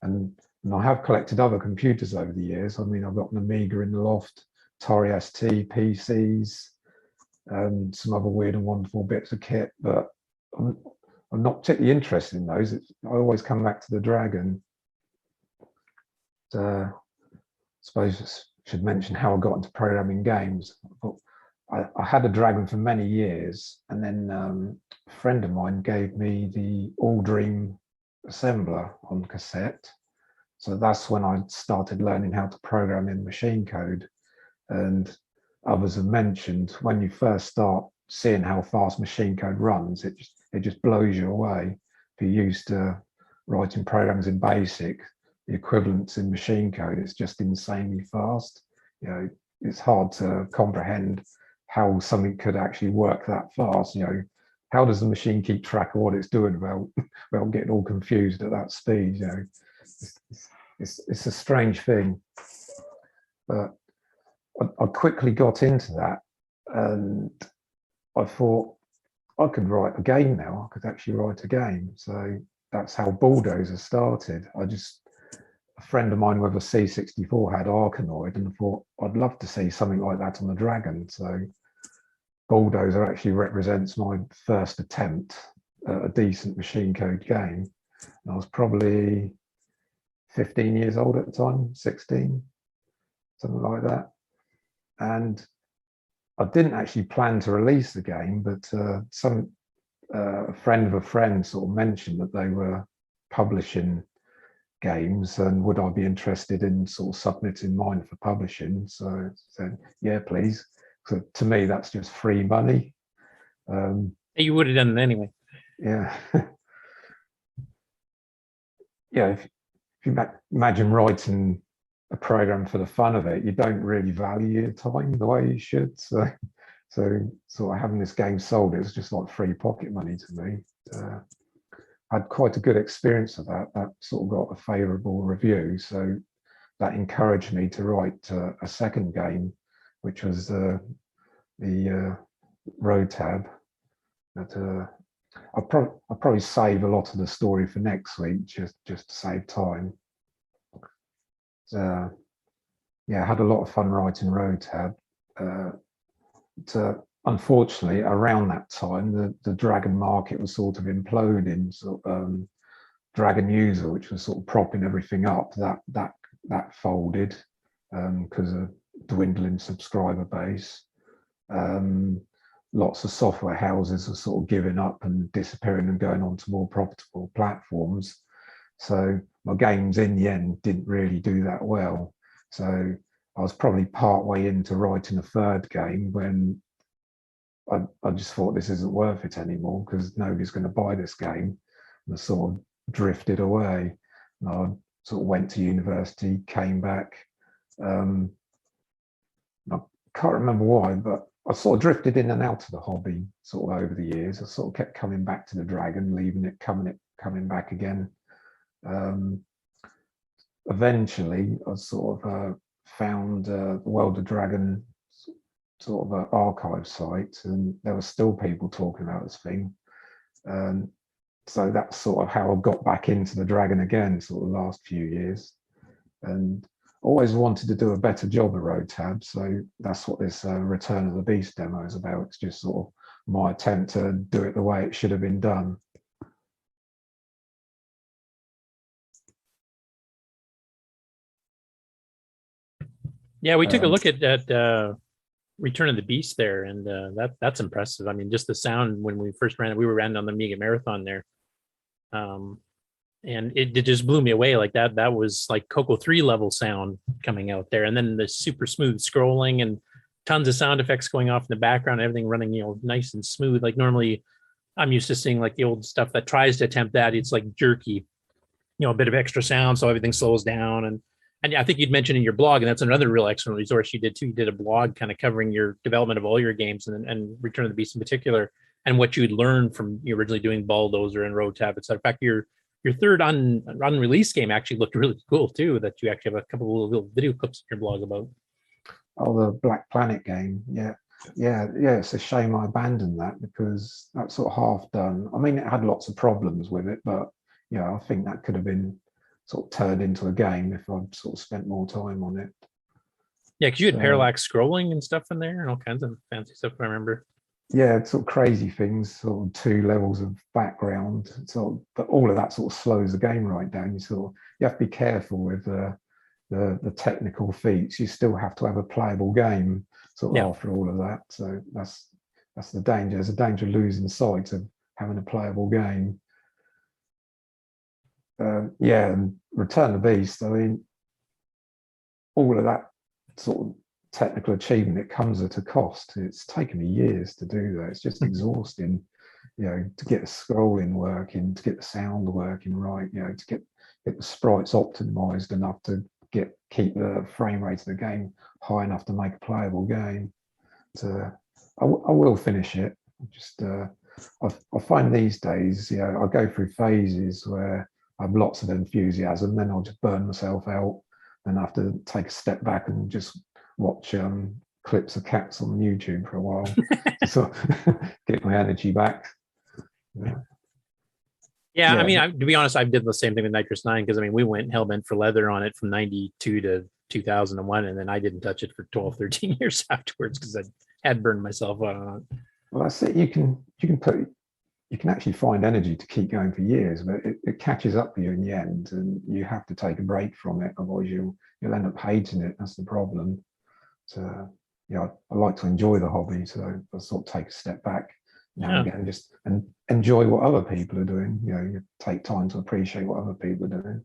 and I have collected other computers over the years. I mean, I've got an Amiga in the loft, Atari ST, PCs, and some other weird and wonderful bits of kit, but I'm not particularly interested in those. I always come back to the Dragon. I suppose I should mention how I got into programming games. I had a Dragon for many years, and then a friend of mine gave me the All Dream assembler on cassette. So that's when I started learning how to program in machine code. And others have mentioned, when you first start seeing how fast machine code runs, it just blows you away. If you're used to writing programs in BASIC, the equivalents in machine code, it's just insanely fast. You know, it's hard to comprehend how something could actually work that fast. You know, how does the machine keep track of what it's doing without getting all confused at that speed? You know, it's a strange thing. But I quickly got into that, and I thought I could write a game now. I could actually write a game. So that's how Bulldozer started. A friend of mine with a C64 had Arkanoid, and I thought I'd love to see something like that on the Dragon. So Bulldozer actually represents my first attempt at a decent machine code game. And I was probably 15 years old at the time, 16, something like that. And I didn't actually plan to release the game, but a friend of a friend sort of mentioned that they were publishing games, and would I be interested in sort of submitting mine for publishing? So I said, yeah, please. So to me, that's just free money. You would have done it anyway. Yeah. Yeah, if you imagine writing a program for the fun of it, you don't really value your time the way you should. So sort of having this game sold, it was just like free pocket money to me. I had quite a good experience of that. That sort of got a favourable review, so that encouraged me to write a second game, which was the Road Tab. That I'll probably save a lot of the story for next week, just to save time. Yeah, I had a lot of fun writing Road Tab. Unfortunately, around that time, the Dragon market was sort of imploding. So Dragon User, which was sort of propping everything up, that folded because of dwindling subscriber base. Lots of software houses were sort of giving up and disappearing and going on to more profitable platforms. So my games in the end didn't really do that well. So I was probably part way into writing a third game when I just thought this isn't worth it anymore because nobody's going to buy this game. And I sort of drifted away. And I sort of went to university, came back. I can't remember why, but I sort of drifted in and out of the hobby sort of over the years. I sort of kept coming back to the Dragon, leaving it, coming back again. Eventually, I sort of found the World of Dragon sort of archive site, and there were still people talking about this thing. So that's sort of how I got back into the Dragon again, sort of the last few years. And always wanted to do a better job of Road Tab, so that's what this Return of the Beast demo is about. It's just sort of my attempt to do it the way it should have been done. Yeah, we took a look at Return of the Beast there, and that's impressive. I mean, just the sound when we first ran it, we were running on the Amiga Marathon there, and it just blew me away. Like that was like Coco 3 level sound coming out there, and then the super smooth scrolling and tons of sound effects going off in the background, everything running, nice and smooth. Like normally I'm used to seeing like the old stuff that tries to attempt that. It's like jerky. a bit of extra sound, so everything slows down. And I think you'd mentioned in your blog, and that's another real excellent resource you did too. You did a blog kind of covering your development of all your games and Return of the Beast in particular, and what you'd learned from you originally doing Bulldozer and Road Tab, etc. In fact, your third unreleased game actually looked really cool too. That you actually have a couple of little video clips in your blog about. Oh, the Black Planet game, yeah. It's a shame I abandoned that because that's sort of half done. I mean, it had lots of problems with it, but I think that could have been sort of turned into a game if I'd sort of spent more time on it. Yeah, because you had parallax scrolling and stuff in there and all kinds of fancy stuff, I remember. Yeah, sort of crazy things, sort of 2 levels of background. But all of that sort of slows the game right down. You have to be careful with the technical feats. You still have to have a playable game after all of that. So that's the danger. There's a danger of losing sight of having a playable game. And Return of the Beast, I mean, all of that sort of technical achievement, it comes at a cost. It's taken me years to do that. It's just exhausting, to get the scrolling working, to get the sound working right, to get the sprites optimized enough to keep the frame rate of the game high enough to make a playable game. So I will finish it. Just I find these days, I go through phases where I have lots of enthusiasm, then I'll just burn myself out and have to take a step back and just watch clips of cats on YouTube for a while to sort of get my energy back. Yeah, I mean, to be honest, I did the same thing with Nitrous 9 because, I mean, we went hell-bent for leather on it from 92 to 2001, and then I didn't touch it for 12, 13 years afterwards because I had burned myself out on it. Well, that's it. You can actually find energy to keep going for years, but it catches up with you in the end, and you have to take a break from it. Otherwise, you'll end up hating it. That's the problem. So, I like to enjoy the hobby, so I sort of take a step back now and again, and enjoy what other people are doing. You take time to appreciate what other people are doing.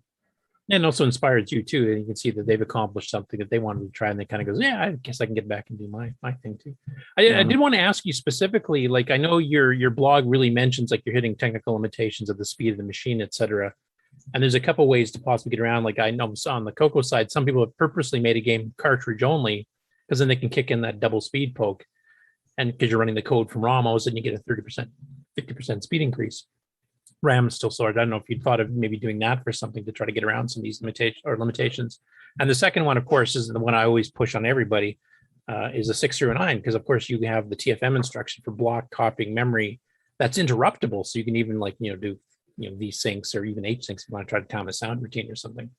And also inspires you too. And you can see that they've accomplished something that they wanted to try, and they kind of goes, yeah, I guess I can get back and do my thing too. I did want to ask you specifically, like, I know your blog really mentions like you're hitting technical limitations of the speed of the machine, etc. And there's a couple ways to possibly get around. Like I know on the Coco side, some people have purposely made a game cartridge only because then they can kick in that double speed poke. And because you're running the code from ROM, all of a sudden you get a 30%, 50% speed increase. RAM is still sorted. I don't know if you'd thought of maybe doing that for something to try to get around some of these limitations. And the second one, of course, is the one I always push on everybody, is a 609, because of course you have the TFM instruction for block copying memory that's interruptible. So you can even do V-syncs or even H-syncs if you want to try to time a sound routine or something.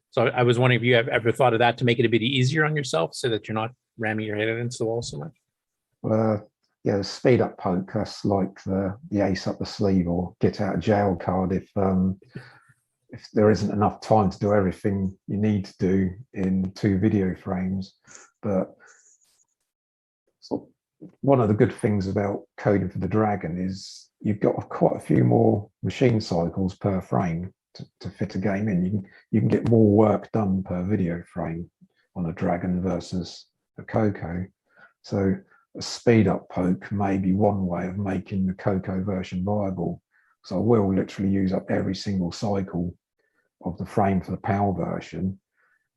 So I was wondering if you have ever thought of that to make it a bit easier on yourself so that you're not ramming your head against the wall so much. The speed up poke, that's like the ace up the sleeve or get out of jail card if there isn't enough time to do everything you need to do in 2 video frames. But one of the good things about coding for the Dragon is you've got quite a few more machine cycles per frame to fit a game in. You can get more work done per video frame on a Dragon versus a Coco. So a speed up poke may be one way of making the Coco version viable. So I will literally use up every single cycle of the frame for the PAL version.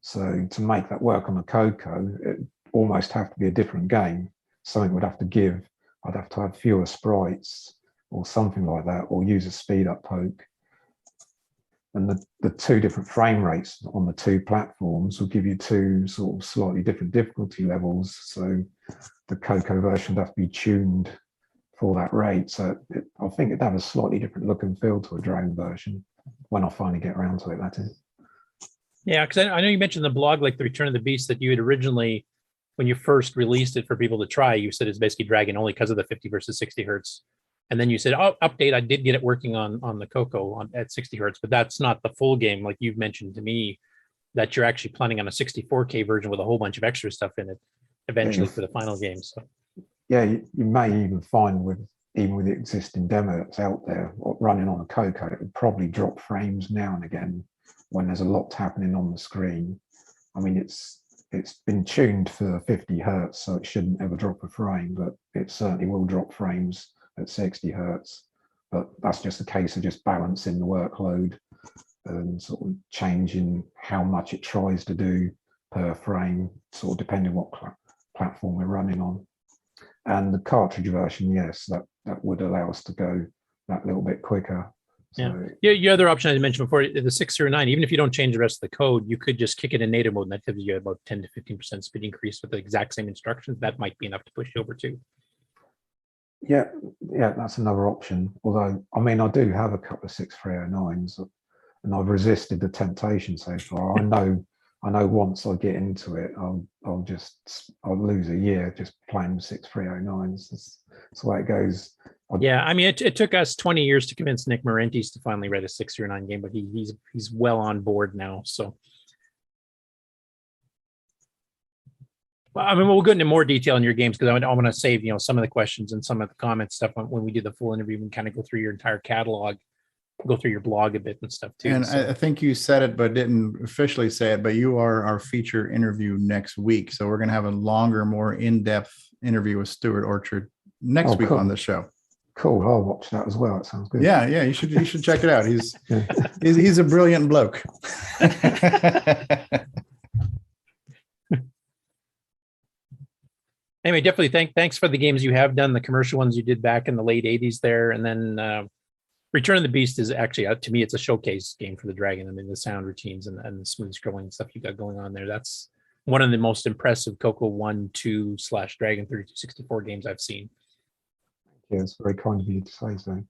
So to make that work on a Coco, it almost have to be a different game. Something would have to give. I'd have to have fewer sprites or something like that, or use a speed up poke. And the 2 different frame rates on the 2 platforms will give you 2 sort of slightly different difficulty levels. So the Coco version would have to be tuned for that rate. So I think it'd have a slightly different look and feel to a Dragon version when I finally get around to it, that is. Yeah, because I know you mentioned in the blog, like the Return of the Beast, that you had originally, when you first released it for people to try, you said it's basically Dragon only because of the 50 versus 60 hertz. And then you said, oh, update, I did get it working on the Coco at 60 hertz, but that's not the full game. Like you've mentioned to me that you're actually planning on a 64K version with a whole bunch of extra stuff in it eventually for the final game. So yeah, you may even find with the existing demo that's out there running on a Coco, it would probably drop frames now and again when there's a lot happening on the screen. I mean, it's been tuned for 50 hertz, so it shouldn't ever drop a frame, but it certainly will drop frames at 60 hertz. But that's just a case of just balancing the workload and sort of changing how much it tries to do per frame, sort of depending what platform we're running on. And the cartridge version, yes, that would allow us to go that little bit quicker. So, yeah. Your other option I mentioned before, the 609, even if you don't change the rest of the code, you could just kick it in native mode, and that gives you about 10 to 15% speed increase with the exact same instructions. That might be enough to push you over too. yeah, that's another option. Although, I mean, I do have a couple of 6309s, and I've resisted the temptation so far. I know once I get into it, I'll lose a year just playing 6309s. That's the way it goes. Yeah, I mean, it took us 20 years to convince Nick Marentes to finally write a 609 game, but he's well on board now. So, well, I mean, we'll go into more detail in your games because I want to save some of the questions and some of the comments stuff when we do the full interview and kind of go through your entire catalog, go through your blog a bit and stuff too. And so. I think you said it, but didn't officially say it. But you are our feature interview next week, so we're going to have a longer, more in-depth interview with Stewart Orchard next week on the show. Cool. I'll watch that as well. It sounds good. Yeah, you should check it out. He's a brilliant bloke. Anyway, definitely thanks for the games you have done, the commercial ones you did back in the late 80s there, and then Return of the Beast is actually, to me, it's a showcase game for the Dragon. I mean, the sound routines and the smooth scrolling stuff you got going on there. That's one of the most impressive Coco 1, 2 / Dragon 3264 games I've seen. Yeah, it's very kind of you to say so.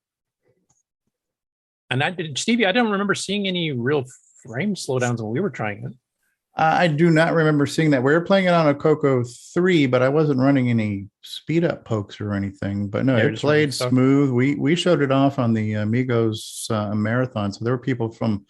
And Stevie, I don't remember seeing any real frame slowdowns when we were trying it. I do not remember seeing that. We were playing it on a Coco 3, but I wasn't running any speed up pokes or anything. But no, it played smooth. We showed it off on the Amigos marathon, so there were people from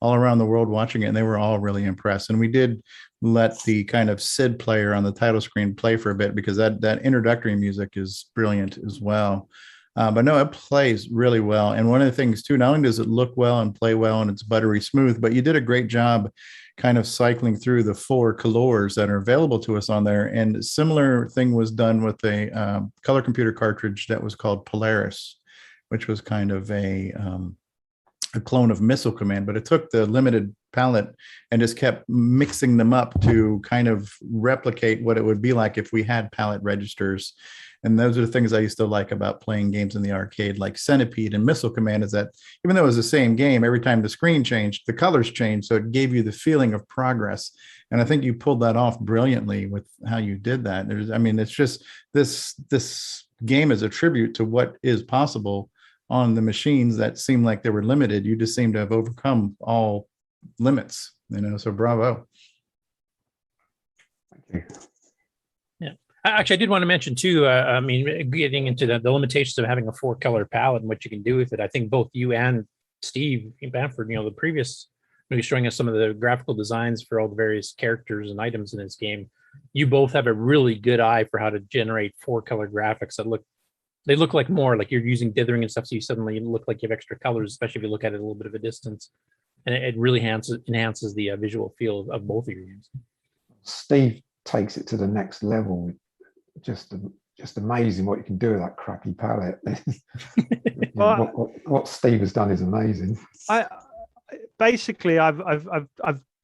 all around the world watching it, and they were all really impressed. And we did let the kind of SID player on the title screen play for a bit because that introductory music is brilliant as well. But no, it plays really well. And one of the things too, not only does it look well and play well and it's buttery smooth, but you did a great job kind of cycling through the 4 colors that are available to us on there. And a similar thing was done with a color computer cartridge that was called Polaris, which was kind of a clone of Missile Command, but it took the limited palette and just kept mixing them up to kind of replicate what it would be like if we had palette registers. And those are the things I used to like about playing games in the arcade, like Centipede and Missile Command, is that even though it was the same game, every time the screen changed, the colors changed. So it gave you the feeling of progress. And I think you pulled that off brilliantly with how you did that. It's just this game is a tribute to what is possible on the machines that seem like they were limited. You just seem to have overcome all limits, so bravo. Thank you. Yeah. Actually, I did want to mention too, getting into the limitations of having a 4-color palette and what you can do with it. I think both you and Steve Bamford, the previous, showing us some of the graphical designs for all the various characters and items in this game. You both have a really good eye for how to generate 4-color graphics that look like more like you're using dithering and stuff. So you suddenly look like you have extra colors, especially if you look at it a little bit of a distance. And it really enhances the visual feel of both of your games. Steve takes it to the next level. Just amazing what you can do with that crappy palette. What Steve has done is amazing. I've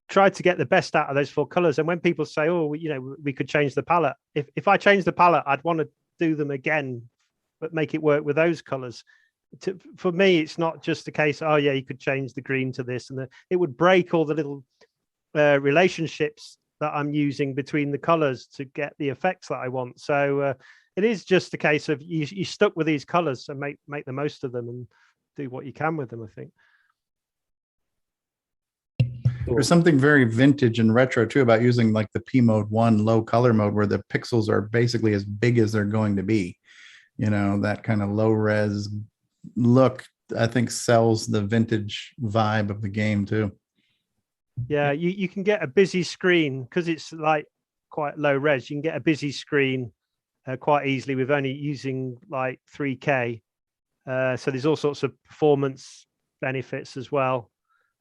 tried to get the best out of those 4 colors. And when people say, "Oh, we could change the palette," if I change the palette, I'd want to do them again, but make it work with those colors. For me, it's not just a case, oh yeah, you could change the green to this, and it would break all the little relationships that I'm using between the colors to get the effects that I want. So it is just a case of you stuck with these colors and make the most of them and do what you can with them, I think. There's something very vintage and retro too about using like the P mode 1 low color mode where the pixels are basically as big as they're going to be. That kind of low res look, I think, sells the vintage vibe of the game too. Yeah, you can get a busy screen because it's like quite low res. You can get a busy screen quite easily with only using like 3K. So there's all sorts of performance benefits as well.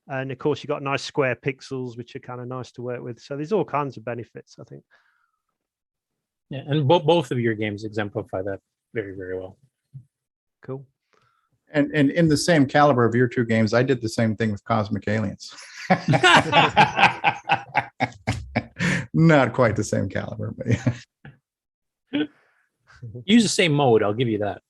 And of course, you've got nice square pixels, which are kind of nice to work with. So there's all kinds of benefits, I think. Yeah, and both of your games exemplify that very, very well. Cool. And in the same caliber of your two games, I did the same thing with Cosmic Aliens. Not quite the same caliber, but yeah. Use the same mode. I'll give you that.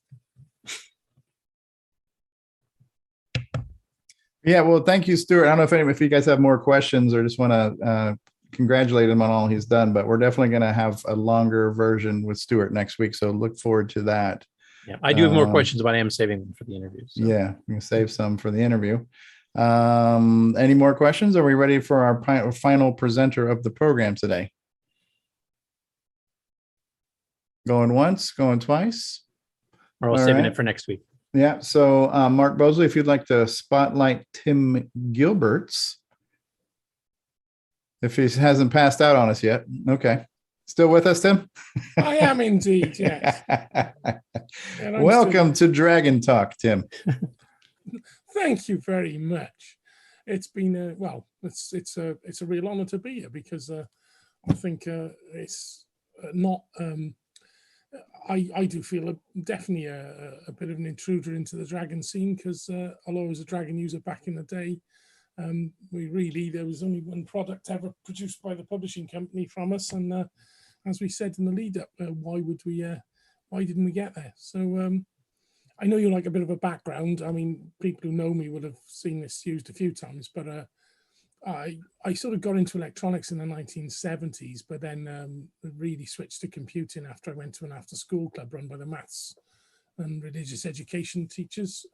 Yeah, well, thank you, Stuart. I don't know if you guys have more questions or just want to congratulate him on all he's done, but we're definitely going to have a longer version with Stuart next week. So look forward to that. Yeah, I do have more questions, but I am saving them for the interview. So. Yeah, I'm going to save some for the interview. Any more questions? Are we ready for our final presenter of the program today? Going once, going twice. Or we're saving it for next week. Yeah. So Mark Bosley, if you'd like to spotlight Tim Gilberts, if he hasn't passed out on us yet. Okay. Still with us, Tim? I am indeed, yes. Welcome to Dragon Talk, Tim. Thank you very much. It's been it's a real honor to be here because I think it's not. I do feel definitely a bit of an intruder into the Dragon scene because although I was a Dragon user back in the day, there was only one product ever produced by the publishing company from us, and as we said in the lead up, why didn't we get there? So I know you like a bit of a background. I mean, people who know me would have seen this used a few times, but I sort of got into electronics in the 1970s, but then really switched to computing after I went to an after-school club run by the maths and religious education teachers.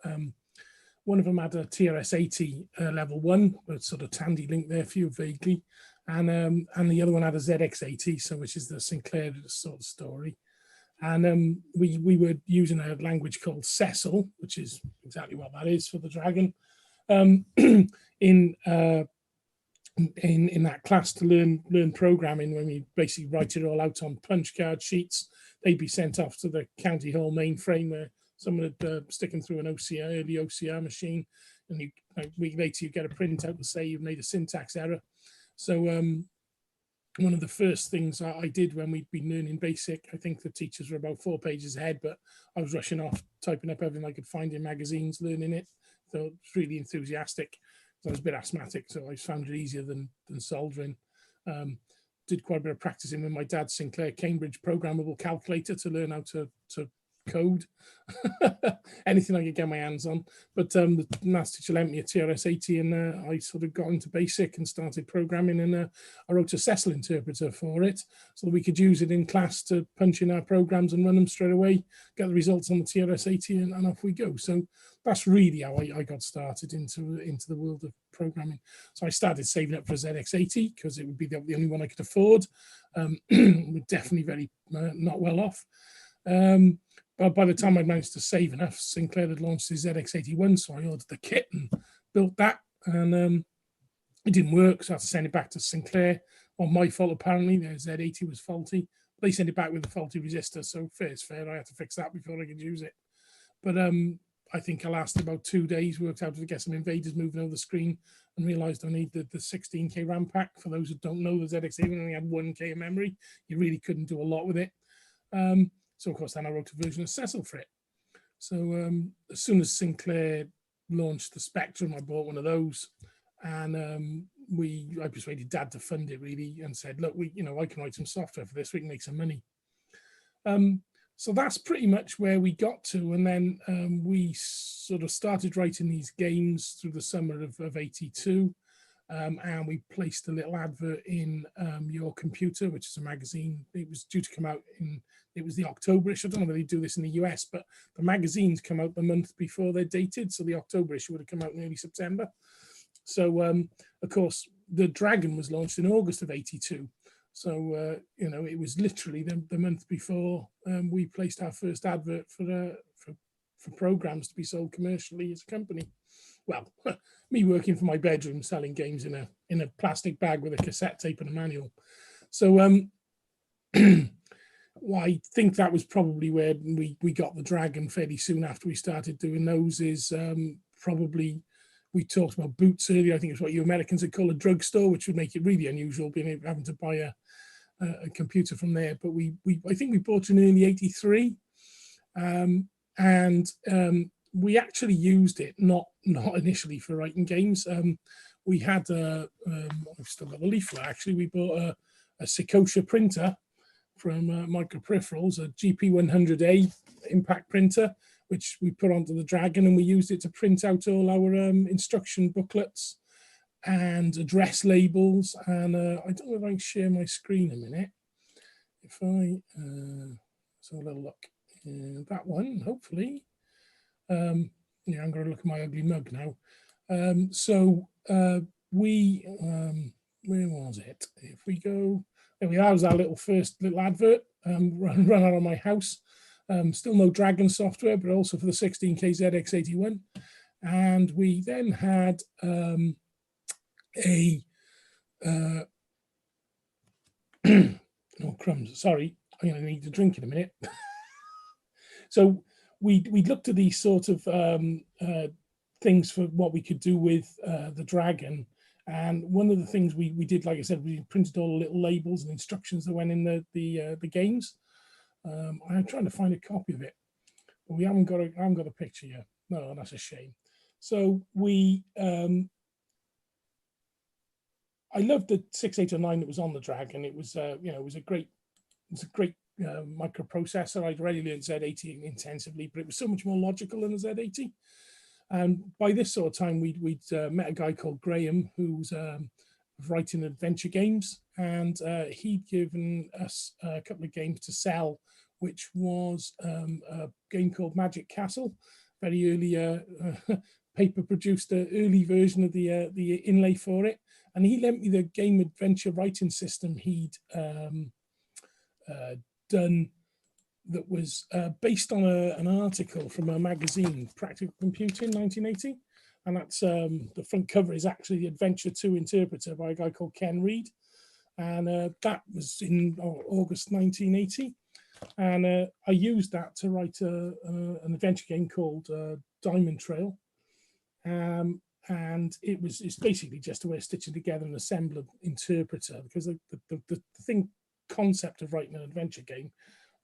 One of them had a TRS-80 level 1, but sort of Tandy link there for you vaguely, and the other one had a ZX-80, so which is the Sinclair sort of story. And we were using a language called Cecil, which is exactly what that is for the Dragon, in that class to learn programming. When we basically write it all out on punch card sheets, they'd be sent off to the county hall mainframe where someone would stick them through an early OCR machine, and a week later you get a printout to say you've made a syntax error. So one of the first things I did when we'd been learning BASIC, I think the teachers were about 4 pages ahead, but I was rushing off, typing up everything I could find in magazines, learning it. So I was really enthusiastic. I was a bit asthmatic, so I found it easier than soldering. Did quite a bit of practicing with my dad's Sinclair Cambridge programmable calculator to learn how to code. Anything I could get my hands on. But the maths teacher lent me a TRS-80, and I sort of got into BASIC and started programming, and I wrote a Cecil interpreter for it so that we could use it in class to punch in our programs and run them straight away, get the results on the TRS-80, and off we go. So that's really how I got started into the world of programming. So I started saving up for a ZX-80 because it would be the only one I could afford. We're definitely very not well off. But by the time I managed to save enough, Sinclair had launched his ZX81, so I ordered the kit and built that, and it didn't work, so I had to send it back to Sinclair. On my fault, apparently. Their Z80 was faulty. They sent it back with a faulty resistor, so fair's fair. I had to fix that before I could use it. But I think I lasted about 2 days, worked out to get some invaders moving over the screen, and realized I needed the 16K RAM pack. For those who don't know, the ZX81 only had 1K of memory. You really couldn't do a lot with it. So, of course, then I wrote a version of Cecil for it. So as soon as Sinclair launched the Spectrum, I bought one of those. And I persuaded Dad to fund it, really, and said, look, I can write some software for this. We can make some money. So that's pretty much where we got to. And then we sort of started writing these games through the summer of 82. And we placed a little advert in Your Computer, which is a magazine. It was due to come out it was the October-ish. I don't know whether they do this in the US, but the magazines come out the month before they're dated. So the October issue would have come out in early September. So, of course, the Dragon was launched in August of 82. So, it was literally the month before we placed our first advert for programs to be sold commercially as a company. Well, me working from my bedroom selling games in a plastic bag with a cassette tape and a manual. So I think that was probably where we got the Dragon fairly soon after we started doing those. Is probably, we talked about Boots earlier. I think it's what you Americans would call a drugstore, which would make it really unusual having to buy a computer from there. But I think we bought in early 83. we actually used it not initially for writing games. We had I've still got the leaflet actually. We bought a Secocia printer from Micro Peripherals, a GP100A impact printer, which we put onto the Dragon, and we used it to print out all our instruction booklets and address labels. And I don't know if I can share my screen a minute. If I let's have a little look. That one, hopefully. Yeah, I'm going to look at my ugly mug now. We where was it? If we go, there we are. That was our first little advert run out of my house. Still no Dragon software, but also for the 16K ZX81. And we then had oh crumbs, sorry, I'm going to need to drink in a minute. So we looked at these sort of things for what we could do with the Dragon. And one of the things we did, like I said, we printed all the little labels and instructions that went in the games. I'm trying to find a copy of it, but I haven't got a picture yet. No, that's a shame. So I loved the 6809 that was on the Dragon. It was it was a great microprocessor. I'd already learned Z80 intensively, but it was so much more logical than the Z80. And by this sort of time, we'd met a guy called Graham who was writing adventure games, and he'd given us a couple of games to sell, which was a game called Magic Castle, very early paper produced early version of the inlay for it, and he lent me the game adventure writing system he'd done that was based on an article from a magazine, Practical Computing, 1980. And that's the front cover is actually the Adventure 2 Interpreter by a guy called Ken Reed. And that was in August 1980. And I used that to write an adventure game called Diamond Trail. And it's basically just a way of stitching together and assemble an interpreter, because the concept of writing an adventure game,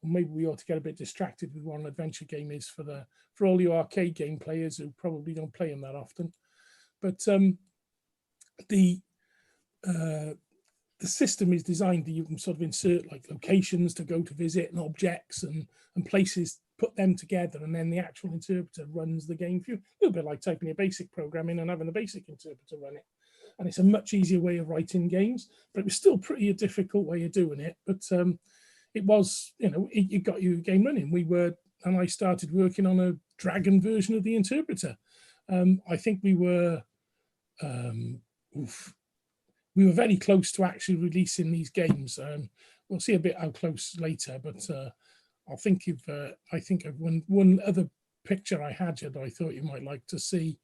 or maybe we ought to get a bit distracted with what an adventure game is for all you arcade game players who probably don't play them that often. But the system is designed that you can sort of insert like locations to go to visit and objects and places, put them together, and then the actual interpreter runs the game for you. A little bit like typing a basic program in and having the basic interpreter run it. And it's a much easier way of writing games, but it was still pretty a difficult way of doing it. But it was, it got you a game running. And I started working on a Dragon version of the interpreter. I think we were very close to actually releasing these games. We'll see a bit how close later, but I think of one other picture I had that I thought you might like to see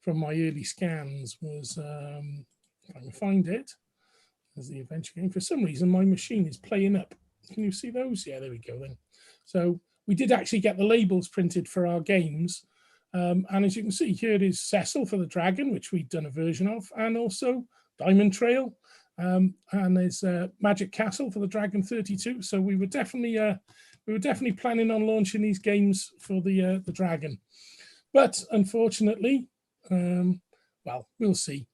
from my early scans was, if I can find it, as the adventure game. For some reason, my machine is playing up. Can you see those? Yeah, there we go then. So we did actually get the labels printed for our games. And as you can see, here is Cecil for the Dragon, which we've done a version of, and also Diamond Trail. And there's Magic Castle for the Dragon 32. So we were definitely planning on launching these games for the Dragon. But unfortunately, well, we'll see.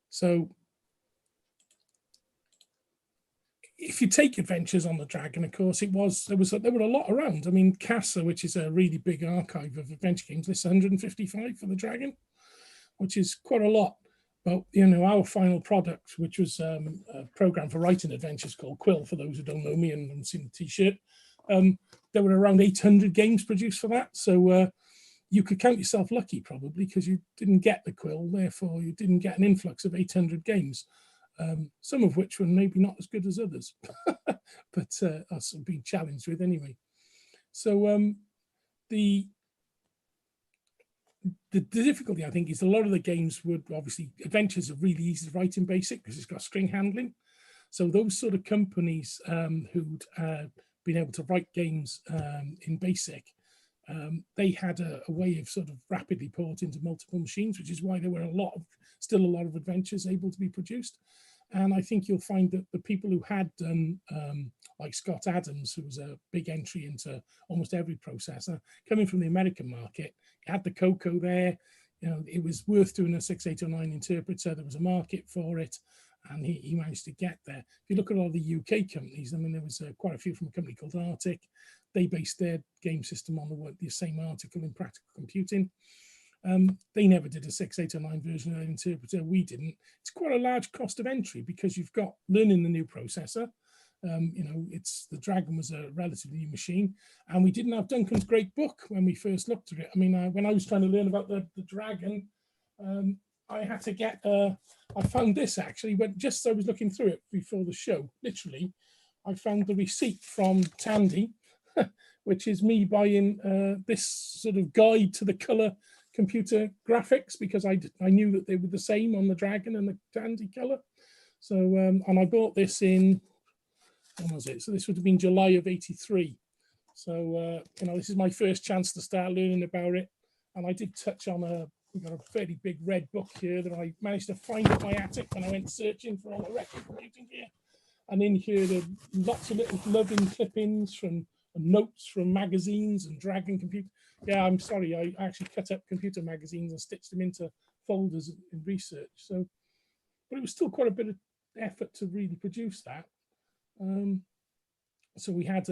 So if you take adventures on the Dragon, of course, there were a lot around. I mean, CASA, which is a really big archive of adventure games, lists 155 for the Dragon, which is quite a lot. But our final product, which was a program for writing adventures called Quill, for those who don't know me and haven't seen the T-shirt, there were around 800 games produced for that. So you could count yourself lucky probably, because you didn't get the Quill, therefore you didn't get an influx of 800 games. Some of which were maybe not as good as others, but us being challenged with anyway. So the difficulty, I think, is a lot of the games would obviously, adventures are really easy to write in BASIC because it's got string handling. So those sort of companies who'd been able to write games in BASIC, they had a way of sort of rapidly porting to multiple machines, which is why there were still a lot of adventures able to be produced. And I think you'll find that the people who had done, like Scott Adams, who was a big entry into almost every processor, coming from the American market, had the Coco there. You know, it was worth doing a 6809 interpreter. There was a market for it, and he managed to get there. If you look at all the UK companies, I mean, there was quite a few from a company called Arctic. They based their game system on the same article in Practical Computing. They never did a 6809 version of that interpreter. We didn't. It's quite a large cost of entry because you've got learning the new processor. You know, the Dragon was a relatively new machine, and we didn't have Duncan's great book when we first looked at it. I mean, when I was trying to learn about the Dragon, I had to get. I found this actually, when just as I was looking through it before the show. Literally, I found the receipt from Tandy, which is me buying this sort of guide to the color computer graphics, because I knew that they were the same on the Dragon and the Tandy color. So and I bought this in. When was it? So this would have been July of '83. So you know, this is my first chance to start learning about it. And I did touch on we've got a fairly big red book here that I managed to find at my attic when I went searching for all the retro computing gear. And in here there are lots of little loving clippings from notes from magazines and Dragon Computer. Yeah, I'm sorry, I actually cut up computer magazines and stitched them into folders in research. So, but it was still quite a bit of effort to really produce that. So we had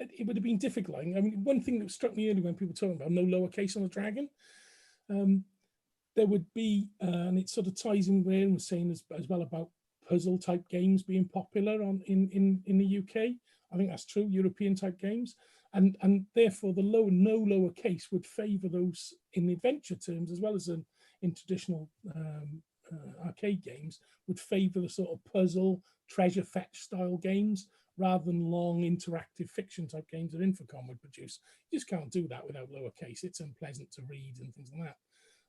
it would have been difficult. I mean, one thing that struck me early when people were talking about no lowercase on the Dragon, there would be, and it sort of ties in where I was saying as well about puzzle type games being popular in the UK. I think that's true, European type games, and therefore the no lowercase would favour those in the adventure terms as well as in traditional arcade games, would favour the sort of puzzle treasure fetch style games rather than long interactive fiction type games that Infocom would produce. You just can't do that without lowercase. It's unpleasant to read and things like that.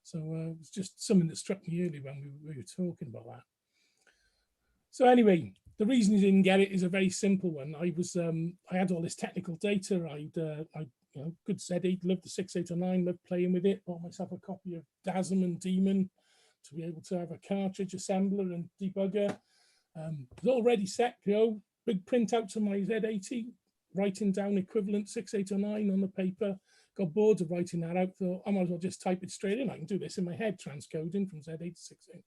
So it's just something that struck me early when we were talking about that. So anyway, the reason you didn't get it is a very simple one. I had all this technical data. You know, good Z8, loved the 6809, loved playing with it. Bought myself a copy of DASM and Demon to be able to have a cartridge assembler and debugger. It was all ready set, you know, big printouts of my Z80, writing down equivalent 6809 on the paper. Got bored of writing that out, thought I might as well just type it straight in. I can do this in my head, transcoding from Z8 to 68.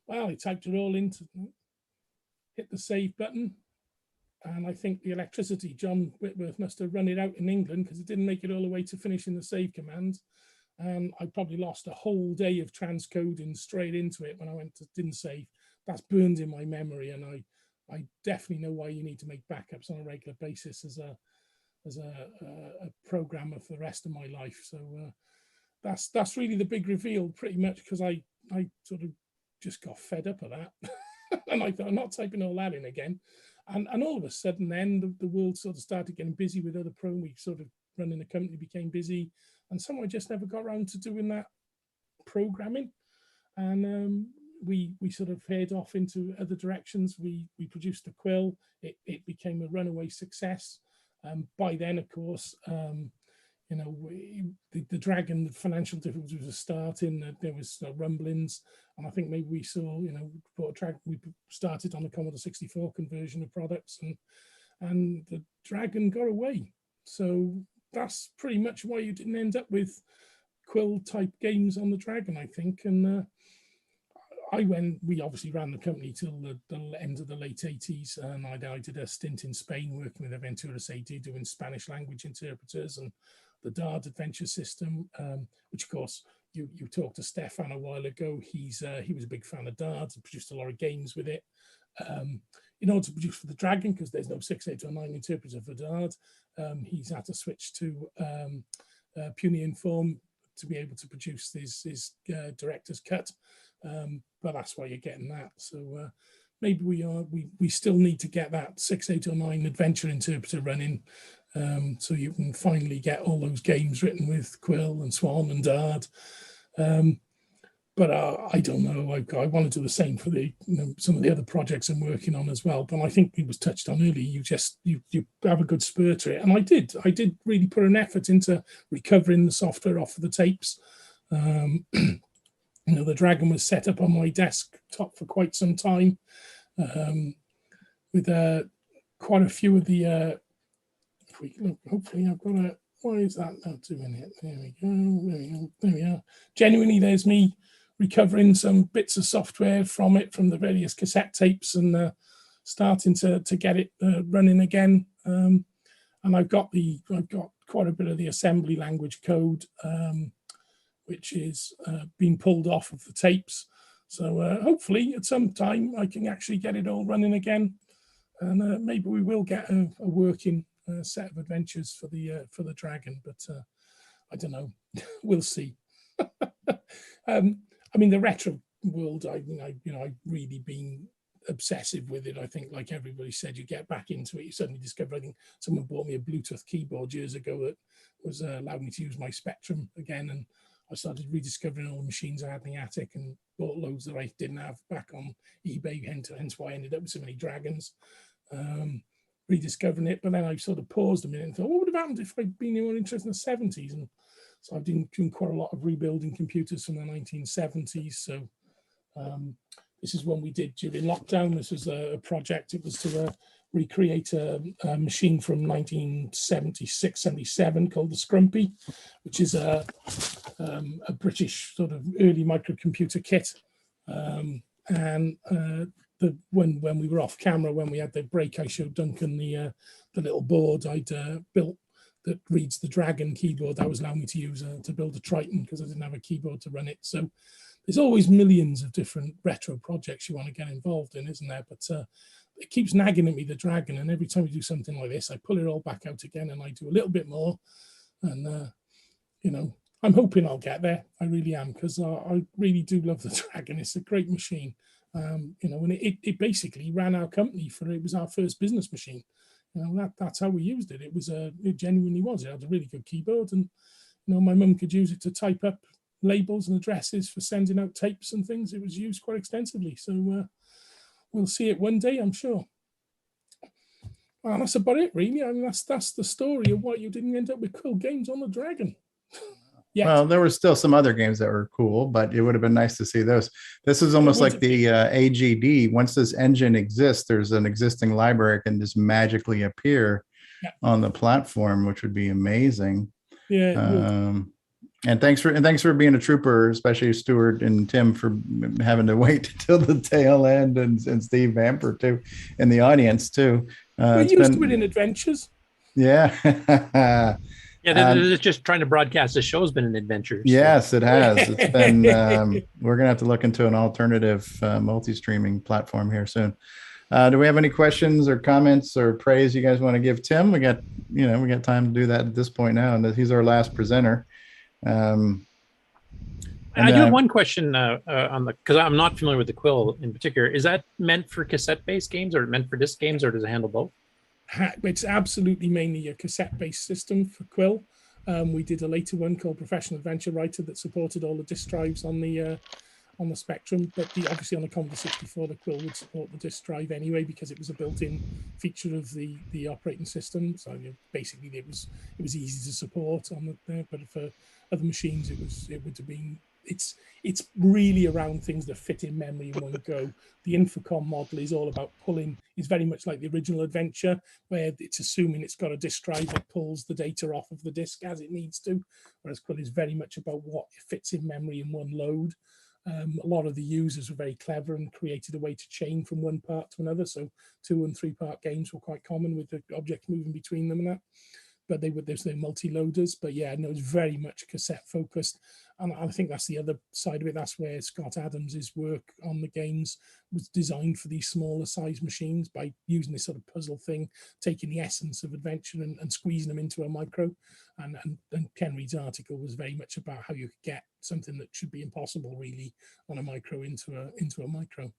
Well, I typed it all in, hit the save button, and I think the electricity, John Witworth must have run it out in England because it didn't make it all the way to finishing the save command. And I probably lost a whole day of transcoding straight into it when I didn't save. That's burned in my memory, and I definitely know why you need to make backups on a regular basis as a programmer for the rest of my life. So that's really the big reveal, pretty much, because I sort of just got fed up of that, and I thought I'm not typing all that in again. And all of a sudden, then the world sort of started getting busy with other we sort of running the company became busy. And somehow I just never got around to doing that programming. And we sort of head off into other directions. We produced the Quill. It became a runaway success. By then, of course, you know, the Dragon, the financial difficulties were starting. There was rumblings. And I think maybe we saw, you know, we started on the Commodore 64 conversion of products, and the Dragon got away. So that's pretty much why you didn't end up with Quill type games on the Dragon, I think. And we obviously ran the company till the end of the late 80s, and I did a stint in Spain working with Aventuras AD doing Spanish language interpreters and the DARD adventure system, which of course you talked to Stefan a while ago. He was a big fan of DARD and produced a lot of games with it. In order to produce for the Dragon, because there's no 6809 interpreter for DARD, he's had to switch to Punion form to be able to produce his director's cut. But that's why you're getting that. So maybe we still need to get that 6809 adventure interpreter running, so you can finally get all those games written with Quill and Swan and Dard. But I don't know. I want to do the same for some of the other projects I'm working on as well. But I think it was touched on earlier. You have a good spur to it, and I did really put an effort into recovering the software off of the tapes. You know, the Dragon was set up on my desktop for quite some time, with quite a few of the. Hopefully, I've got Why is that not doing it? There we go. There we go. There we are. Genuinely, there's me recovering some bits of software from the various cassette tapes, and starting to get it running again. And I've got quite a bit of the assembly language code, which is being pulled off of the tapes. So hopefully at some time I can actually get it all running again, and maybe we will get a working set of adventures for the Dragon. But I don't know. We'll see. I mean, the retro world, I've really been obsessive with it. I think, like everybody said, you get back into it, you suddenly discover. I think someone bought me a Bluetooth keyboard years ago that was allowed me to use my Spectrum again, and I started rediscovering all the machines I had in the attic and bought loads that I didn't have back on eBay, hence why I ended up with so many Dragons. Rediscovering it, but then I sort of paused a minute and thought, what would have happened if I'd been more interested in the 70s? And so I've been doing quite a lot of rebuilding computers from the 1970s. So this is one we did during lockdown. This was a project. It was to recreate a machine from 1976, 77 called the Scrumpy, which is a British sort of early microcomputer kit. When we were off camera, when we had the break, I showed Duncan the little board I'd built that reads the Dragon keyboard. That was allowing me to use to build a Triton because I didn't have a keyboard to run it. So there's always millions of different retro projects you want to get involved in, isn't there? But it keeps nagging at me, the Dragon, and every time we do something like this, I pull it all back out again and I do a little bit more. And I'm hoping I'll get there. I really am, because I really do love the Dragon. It's a great machine. And it basically ran our company it was our first business machine. That's how we used it. It genuinely was. It had a really good keyboard, and my mum could use it to type up labels and addresses for sending out tapes and things. It was used quite extensively. So we'll see it one day, I'm sure. Well, that's about it, really. I mean, that's the story of why you didn't end up with cool games on the Dragon. Yes. Well, there were still some other games that were cool, but it would have been nice to see those. This is almost like the AGD. Once this engine exists, there's an existing library that can just magically appear on the platform, which would be amazing. Yeah. And thanks for being a trooper, especially Stewart and Tim, for having to wait till the tail end, and Steve Bamford too in the audience too. We're used to it in adventures. Yeah. Yeah, they're just trying to broadcast the show's been an adventure. So. Yes, it has. It's been. We're gonna have to look into an alternative multi-streaming platform here soon. Do we have any questions or comments or praise you guys want to give Tim? We got time to do that at this point now, and he's our last presenter. I do have one question because I'm not familiar with the Quill in particular. Is that meant for cassette-based games, or meant for disc games, or does it handle both? It's absolutely mainly a cassette-based system for Quill. We did a later one called Professional Adventure Writer that supported all the disk drives on the Spectrum, but obviously on the Commodore 64, the Quill would support the disk drive anyway because it was a built-in feature of the operating system. So basically, it was easy to support on there. But for other machines, it would have been. It's really around things that fit in memory in one go. The Infocom model is all about pulling. It's very much like the original Adventure, where it's assuming it's got a disk drive that pulls the data off of the disk as it needs to. Whereas Quill is very much about what fits in memory in one load. A lot of the users were very clever and created a way to chain from one part to another. So 2- and 3-part games were quite common with the objects moving between them and that. But there's no multi-loaders. But yeah, no, it's very much cassette focused. And I think that's the other side of it. That's where Scott Adams' work on the games was designed for these smaller size machines by using this sort of puzzle thing, taking the essence of adventure and squeezing them into a micro. And Ken Reed's article was very much about how you could get something that should be impossible really on a micro into a micro.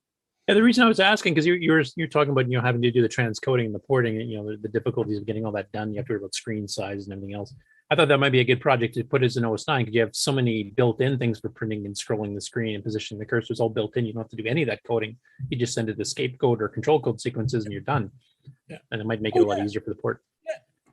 Yeah, the reason I was asking, because you're talking about having to do the transcoding and the porting, and the difficulties of getting all that done. You have to worry about screen size and everything else. I thought that might be a good project to put as an OS9 because you have so many built-in things for printing and scrolling the screen and positioning the cursor. It's all built in. You don't have to do any of that coding. You just send it the scapegoat or control code sequences and you're done. Yeah. And it might make it a lot easier for the port.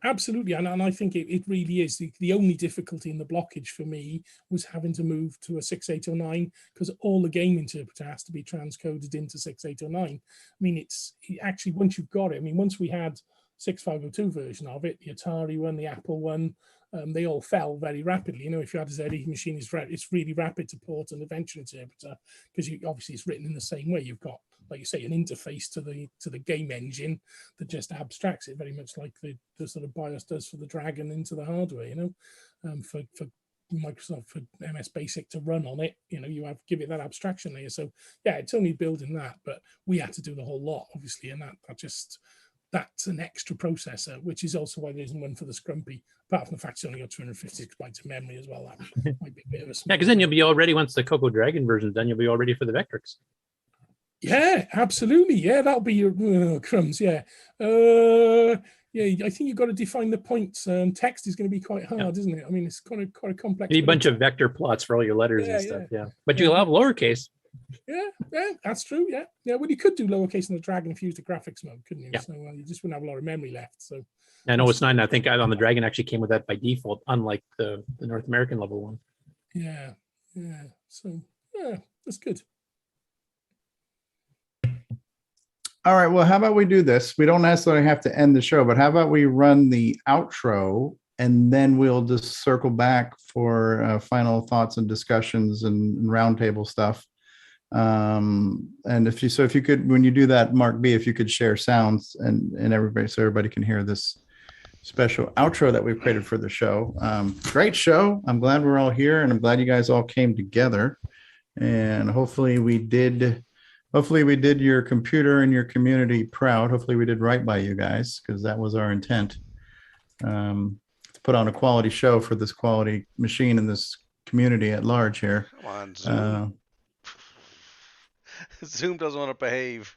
Absolutely, and I think it really is. The only difficulty in the blockage for me was having to move to a 6809 because all the game interpreter has to be transcoded into 6809. I mean, it's actually, once you've got it, I mean, once we had 6502 version of it, the Atari one, the Apple one, they all fell very rapidly. You know, if you had a ZE machine, it's really rapid to port an adventure interpreter because obviously it's written in the same way. You've got, like you say, an interface to the game engine that just abstracts it very much like the sort of BIOS does for the Dragon into the hardware. You know, for Microsoft, for MS Basic to run on it, you know, you give it that abstraction layer. So yeah, it's only building that, but we had to do the whole lot, obviously, and that's an extra processor, which is also why there isn't one for the Scrumpy, apart from the fact it's only got 256 bytes of memory as well. That might be a bit of a Yeah, because then you'll be all ready once the Coco Dragon version's done. You'll be all ready for the Vectrix. Yeah, absolutely. Yeah, that'll be your crumbs. Yeah. Yeah, I think you've got to define the points. Text is going to be quite hard, isn't it? I mean, it's quite a complex. You need a bunch of vector plots for all your letters and stuff. Yeah, but you'll have lowercase. Yeah, that's true. Yeah. Well, you could do lowercase in the Dragon if you used the graphics mode, couldn't you? Yeah. So you just wouldn't have a lot of memory left. So I know it's 9. I think on the Dragon actually came with that by default, unlike the North American level one. Yeah. So yeah, that's good. All right. Well, how about we do this? We don't necessarily have to end the show, but how about we run the outro and then we'll just circle back for final thoughts and discussions and roundtable stuff. And if you could, when you do that, Mark B, if you could share sounds and everybody, so everybody can hear this special outro that we've created for the show. Great show. I'm glad we're all here, and I'm glad you guys all came together. And hopefully we did your computer and your community proud. Hopefully we did right by you guys, because that was our intent. To put on a quality show for this quality machine and this community at large here. Come on, Zoom. Zoom doesn't want to behave.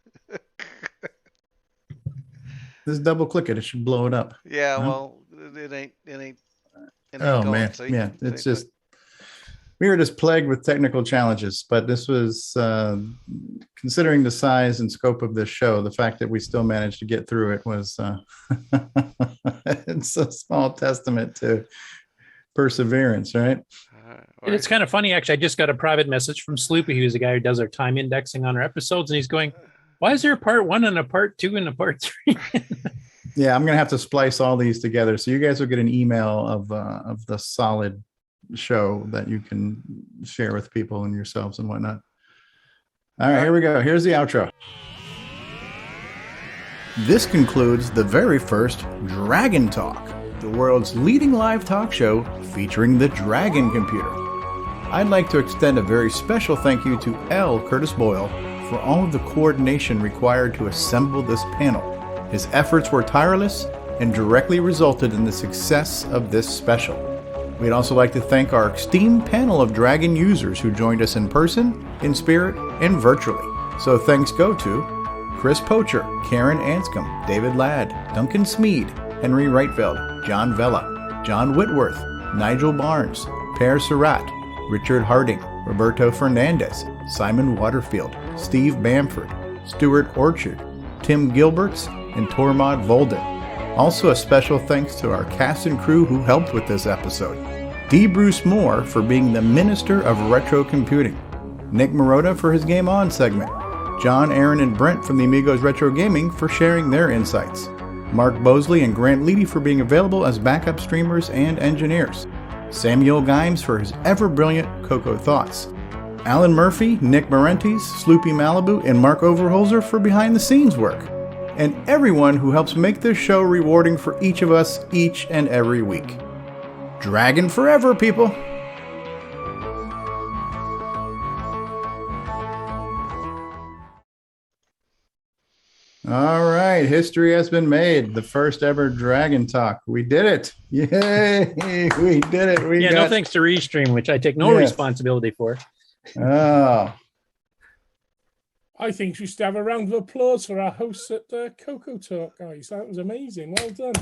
Just double click it. It should blow it up. Yeah, well, it ain't oh going, man, see? yeah, it's just we were just plagued with technical challenges, but this was considering the size and scope of this show, the fact that we still managed to get through it was it's a small testament to perseverance, right? And it's kind of funny, actually. I just got a private message from Sloopy, who's the guy who does our time indexing on our episodes, and he's going, "Why is there a part 1 and a part 2 and a part 3?" Yeah, I'm gonna have to splice all these together, so you guys will get an email of the solid show that you can share with people and yourselves and whatnot. All right, here we go. Here's the outro. This concludes the very first Dragon Talk, the world's leading live talk show featuring the Dragon computer. I'd like to extend a very special thank you to L. Curtis Boyle for all of the coordination required to assemble this panel. His efforts were tireless and directly resulted in the success of this special. We'd also like to thank our esteemed panel of Dragon users who joined us in person, in spirit, and virtually. So thanks go to Chris Poacher, Ciaran Anscomb, David Ladd, Duncan Smeed, Henry Reitfeld, John Vella, John Witworth, Nigel Barnes, Pere Serrat, Richard Harding, Roberto Fernandez, Simon Waterfield, Steve Bamford, Stewart Orchard, Tim Gilberts, and Tormod Volden. Also a special thanks to our cast and crew who helped with this episode. D. Bruce Moore for being the Minister of Retro Computing, Nick Marotta for his GameON segment, John, Aaron, and Brent from the Amigos Retro Gaming for sharing their insights, Mark Bosley and Grant Leedy for being available as backup streamers and engineers, Samuel Gimes for his ever-brilliant Coco Thoughts, Alan Murphy, Nick Marentes, Sloopy Malibu, and Mark Overholzer for behind-the-scenes work, and everyone who helps make this show rewarding for each of us each and every week. Dragon forever, people! All right, history has been made. The first ever Dragon Talk. We did it. Yay! We did it. No thanks to Restream, which I take no responsibility for. Oh. I think we should have a round of applause for our hosts at Coco Talk, guys. That was amazing. Well done.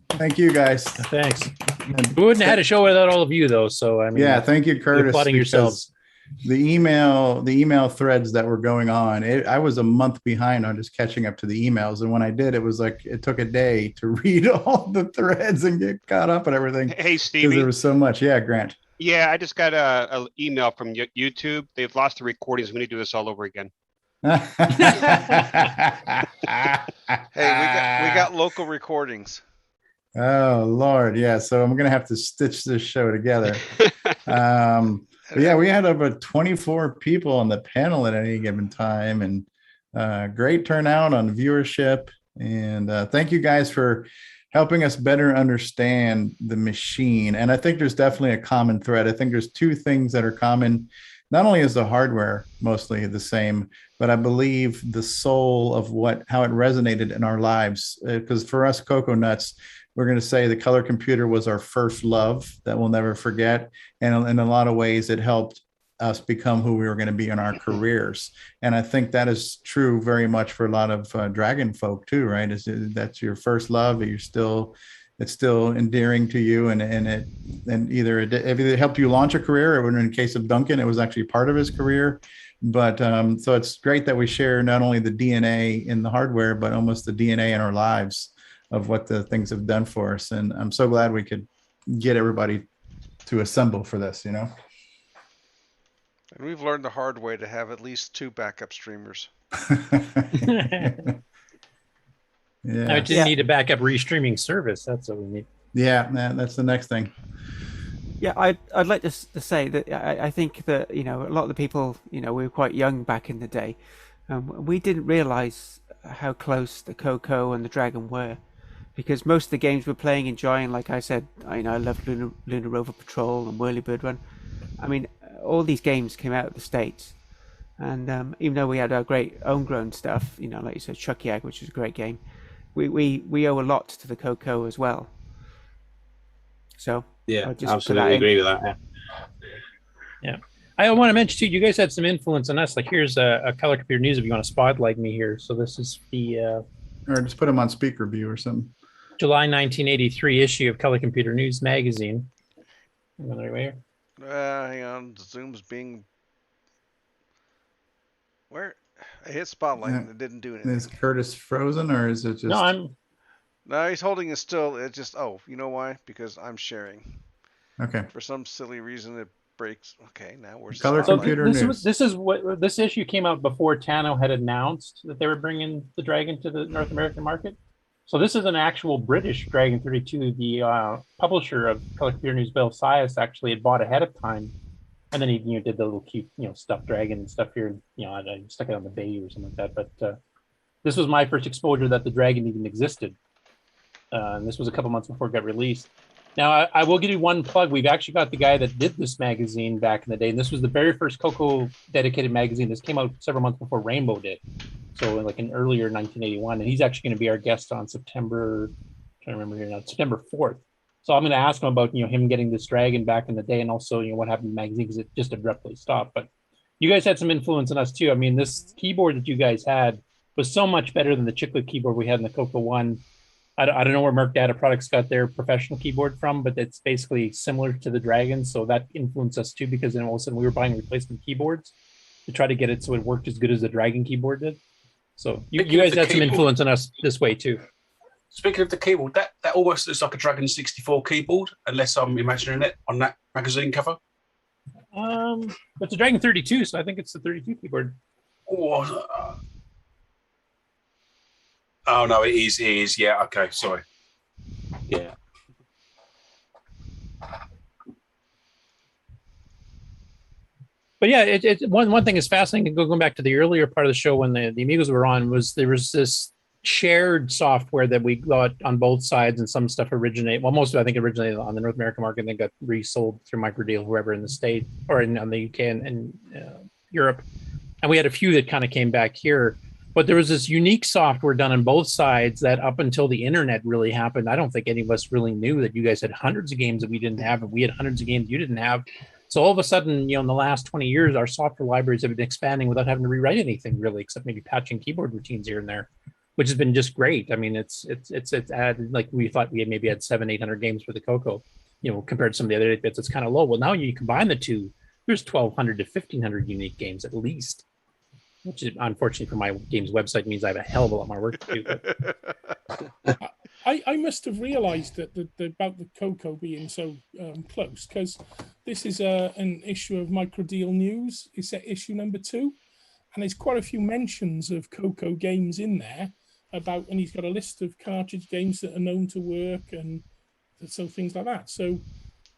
Thank you, guys. Thanks. We wouldn't have had a show without all of you, though. So I mean, yeah, thank you, Curtis. You're applauding yourselves. The email threads that were going on, I was a month behind on just catching up to the emails, and when I did, it was like it took a day to read all the threads and get caught up and everything. Hey, Stevie. Because there was so much. Yeah, Grant. Yeah, I just got an email from YouTube. They've lost the recordings. We need to do this all over again. Hey, we got local recordings. Oh Lord, yeah. So I'm gonna have to stitch this show together. But yeah, we had over 24 people on the panel at any given time, and great turnout on viewership. And thank you guys for helping us better understand the machine. And I think there's definitely a common thread. I think there's two things that are common. Not only is the hardware mostly the same, but I believe the soul of how it resonated in our lives. Because for us Cocoa Nuts, we're going to say the color computer was our first love that we'll never forget. And in a lot of ways, it helped us become who we were going to be in our careers. And I think that is true very much for a lot of Dragon folk too, right? That's your first love. It's still endearing to you, and either it helped you launch a career, or in the case of Duncan, it was actually part of his career. But so it's great that we share not only the DNA in the hardware, but almost the DNA in our lives of what the things have done for us. And I'm so glad we could get everybody to assemble for this, And we've learned the hard way to have at least 2 backup streamers. Yeah. I just need a backup restreaming service. That's what we need. Yeah, that's the next thing. Yeah, I'd like to say that I think that, a lot of the people, we were quite young back in the day. We didn't realize how close the Coco and the Dragon were, because most of the games we're playing, enjoying, like I said, I loved Lunar Rover Patrol and Whirlybird Run. I mean, all these games came out of the States, and even though we had our great homegrown stuff, like you said, Chuck Yag, which was a great game, we owe a lot to the Coco as well. So yeah, just absolutely agree with that. Yeah. I want to mention too, you guys had some influence on us. Like, here's a Color Computer News if you want to spotlight me here. So this is the or just put them on speaker view or something. July 1983 issue of Color Computer News magazine. Anyway, hang on, Zoom's being. Where I hit spotlight and it didn't do anything. Is Curtis frozen, or is it just? No, he's holding it still. It just. Oh, you know why? Because I'm sharing. Okay. For some silly reason, it breaks. Okay, now we're Color Computer News. This issue came out before Tano had announced that they were bringing the Dragon to the North American market. So this is an actual British Dragon 32. The publisher of Color Computer News, Bill Sias, actually had bought ahead of time, and then he did the little cute stuffed dragon and stuff here. I stuck it on the bay or something like that. But this was my first exposure that the Dragon even existed. And this was a couple months before it got released. Now, I will give you one plug. We've actually got the guy that did this magazine back in the day, and this was the very first Coco dedicated magazine. This came out several months before Rainbow did, so like in earlier 1981. And he's actually going to be our guest on September 4th. So I'm going to ask him about him getting this Dragon back in the day, and also what happened to the magazine, because it just abruptly stopped. But you guys had some influence on us too. I mean, this keyboard that you guys had was so much better than the chiclet keyboard we had in the Coco 1. I don't know where Merc Data Products got their professional keyboard from, but it's basically similar to the Dragon. So that influenced us too, because then all of a sudden we were buying replacement keyboards to try to get it so it worked as good as the Dragon keyboard did. So you guys had some influence on us this way too. Speaking of the keyboard, that almost looks like a Dragon 64 keyboard, unless I'm imagining it on that magazine cover. It's a Dragon 32, so I think it's the 32 keyboard. Oh no, it is. It is. Yeah. Okay. Sorry. Yeah. But yeah, one thing is fascinating. Going back to the earlier part of the show when the Amigos were on, was there was this shared software that we got on both sides, and some stuff originated. Well, most of it I think originated on the North American market, and then got resold through Microdeal, whoever in the state or in the UK and Europe. And we had a few that kind of came back here. But there was this unique software done on both sides that up until the internet really happened, I don't think any of us really knew that you guys had hundreds of games that we didn't have, and we had hundreds of games you didn't have. So all of a sudden, in the last 20 years, our software libraries have been expanding without having to rewrite anything really, except maybe patching keyboard routines here and there, which has been just great. I mean, it's added, like we thought we had maybe had 700-800 games for the Coco, compared to some of the other 8-bits, it's kind of low. Well, now you combine the two, there's 1,200 to 1,500 unique games at least. Which is, unfortunately for my games website, means I have a hell of a lot more work to do. I must have realised that about the Coco being so close, because this is an issue of Microdeal News. It's issue number 2, and there's quite a few mentions of Coco games in there. about, and he's got a list of cartridge games that are known to work, and so things like that. So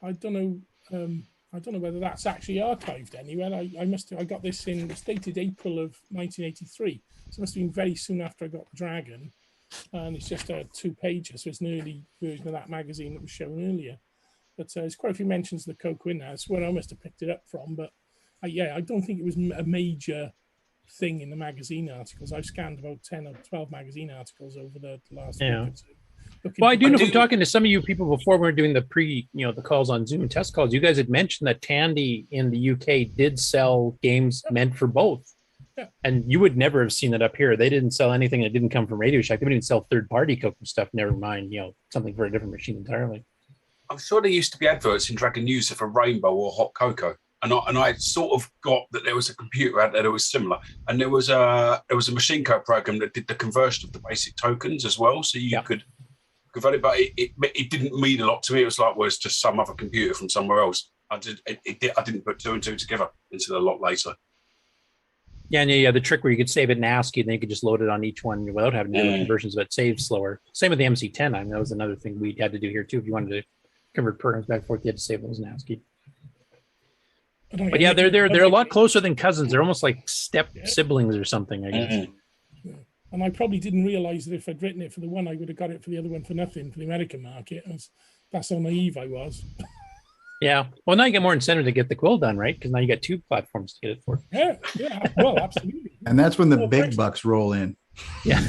I don't know. I don't know whether that's actually archived anywhere. I got this in dated April of 1983, so it must have been very soon after I got the Dragon, and it's just a 2-pager, so it's an early version of that magazine that was shown earlier. But there's quite a few mentions of the Coco in there. That's where I must have picked it up from. But I don't think it was a major thing in the magazine articles. I've scanned about 10 or 12 magazine articles over the last week or two. Well, I do know from talking to some of you people before we were doing the calls on Zoom, test calls, you guys had mentioned that Tandy in the UK did sell games meant for both. Yeah. And you would never have seen it up here. They didn't sell anything that didn't come from Radio Shack. They didn't sell third-party Coco stuff, never mind, something for a different machine entirely. I'm sure there used to be adverts in Dragon News for Rainbow or Hot Cocoa. And I sort of got that there was a computer out there that was similar, and there was a machine code program that did the conversion of the basic tokens as well, so you could convert it. But it didn't mean a lot to me. It was like, well, it's just some other computer from somewhere else. I didn't put 2 and 2 together until a lot later. Yeah, and the trick where you could save it in ASCII, and then you could just load it on each one without having to do conversions, but it saves slower. Same with the MC10. I mean, that was another thing we had to do here too. If you wanted to convert programs back and forth, you had to save those in ASCII. But yeah, they're a lot closer than cousins. They're almost like step siblings or something, I guess. Yeah. And I probably didn't realize that if I'd written it for the one, I would have got it for the other one for nothing for the American market. That's how naive I was. Yeah. Well, now you get more incentive to get the quill done, right? Because now you got 2 platforms to get it for. Yeah. Well, absolutely. And that's when the big bucks roll in. Yeah.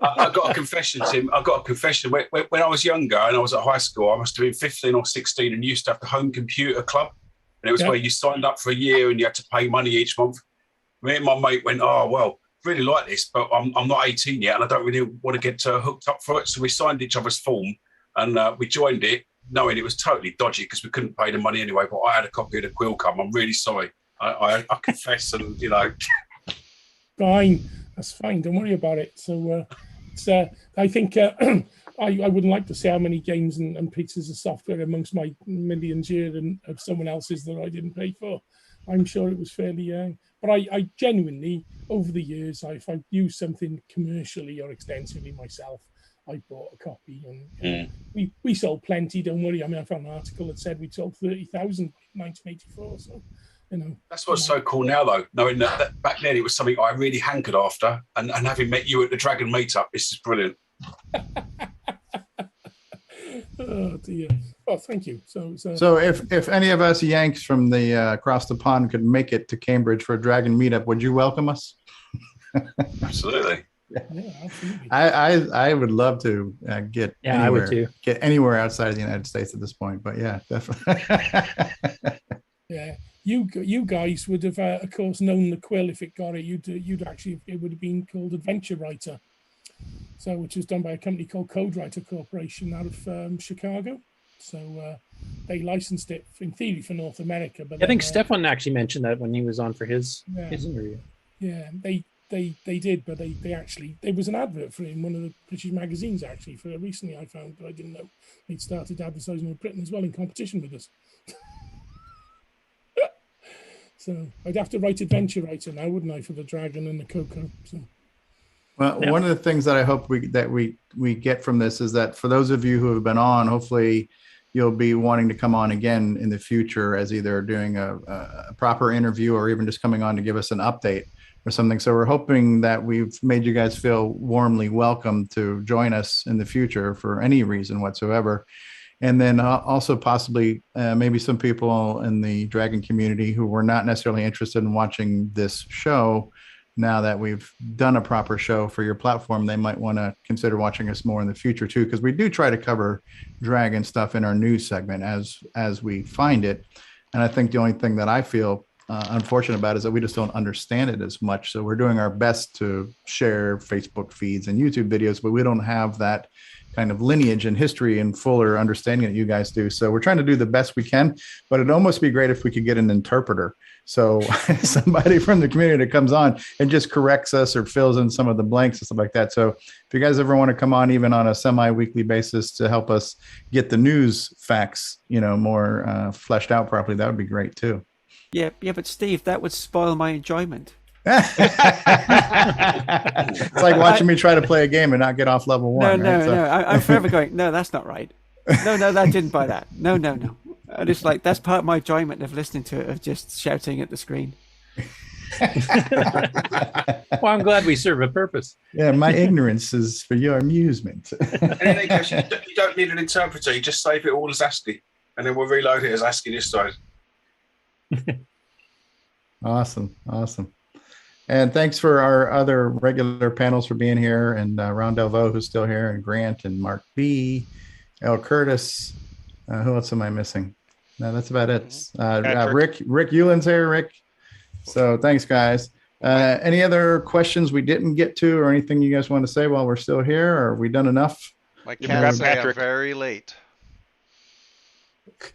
I got a confession, Tim. I got a confession. When I was younger and I was at high school, I must have been 15 or 16 and used to have the home computer club. And it was where you signed up for a year and you had to pay money each month. Me and my mate went, oh, well, really like this, but I'm not 18 yet and I don't really want to get hooked up for it. So we signed each other's form and we joined it, knowing it was totally dodgy because we couldn't pay the money anyway. But I had a copy of the quill come. I'm really sorry. I confess, and Fine. That's fine. Don't worry about it. So I think I wouldn't like to say how many games and pieces of software amongst my millions here and of someone else's that I didn't pay for. I'm sure it was fairly but I genuinely, over the years, if I've used something commercially or extensively myself, I bought a copy, and we sold plenty. Don't worry. I mean, I found an article that said we sold 30,000 in 1984. So, that's what's so cool now, though. Knowing that back then it was something I really hankered after, and having met you at the Dragon meetup, this is brilliant. Oh dear. Well, thank you. So if any of us Yanks from the across the pond could make it to Cambridge for a Dragon meetup, would you welcome us? Absolutely. Yeah, absolutely. I would love to get anywhere, I would too. Get anywhere outside of the United States at this point. But yeah, definitely. Yeah, you guys would have, of course, known the quill if it got it. You'd actually, it would have been called Adventure Writer. So, which was done by a company called Code Writer Corporation out of Chicago. So they licensed it in theory for North America. But I think Stefan actually mentioned that when he was on for his interview. Yeah, they did, but they actually, there was an advert for it in one of the British magazines actually for recently I found, but I didn't know they'd started advertising with Britain as well in competition with us. So I'd have to write Adventure Writer now, wouldn't I, for the Dragon and the Coco? So. Well, one of the things that I hope we get from this is that for those of you who have been on, hopefully you'll be wanting to come on again in the future as either doing a proper interview or even just coming on to give us an update or something. So we're hoping that we've made you guys feel warmly welcome to join us in the future for any reason whatsoever. And then also possibly maybe some people in the Dragon community who were not necessarily interested in watching this show. Now that we've done a proper show for your platform, they might want to consider watching us more in the future too, because we do try to cover Dragon stuff in our news segment as we find it. And I think the only thing that I feel unfortunate about is that we just don't understand it as much. So we're doing our best to share Facebook feeds and YouTube videos, but we don't have that kind of lineage and history and fuller understanding that you guys do. So we're trying to do the best we can, but it'd almost be great if we could get an interpreter. So somebody from the community that comes on and just corrects us or fills in some of the blanks and stuff like that. So if you guys ever want to come on even on a semi-weekly basis to help us get the news facts, more fleshed out properly, that would be great too. Yeah, but Steve, that would spoil my enjoyment. It's like watching me try to play a game and not get off level 1. No, right? So- I'm forever going, no, that's not right. No, I didn't buy that. No. And it's like, that's part of my enjoyment of listening to it, of just shouting at the screen. Well, I'm glad we serve a purpose. Yeah, my ignorance is for your amusement. And in any case, you don't need an interpreter. You just save it all as ASCII, and then we'll reload it as ASCII this side. Awesome. And thanks for our other regular panels for being here, and Ron Delvaux, who's still here, and Grant and Mark B, L. Curtis. Who else am I missing? No, that's about it. Rick Euland's here, Rick. So thanks, guys. Any other questions we didn't get to, or anything you guys want to say while we're still here? Or have we done enough? My cats say I'm very late.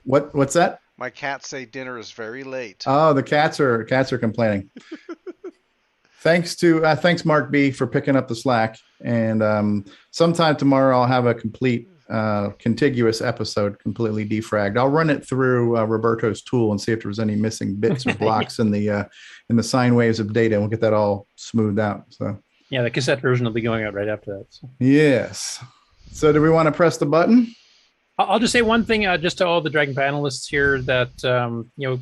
What's that? My cats say dinner is very late. Oh, the cats are complaining. Thanks Mark B for picking up the slack. And sometime tomorrow I'll have a complete contiguous episode, completely defragged. I'll run it through Roberto's tool and see if there's any missing bits or blocks in the sine waves of data, and we'll get that all smoothed out. So yeah, the cassette version will be going out right after that. So. Yes. So do we want to press the button? I'll just say one thing, just to all the Dragon panelists here, that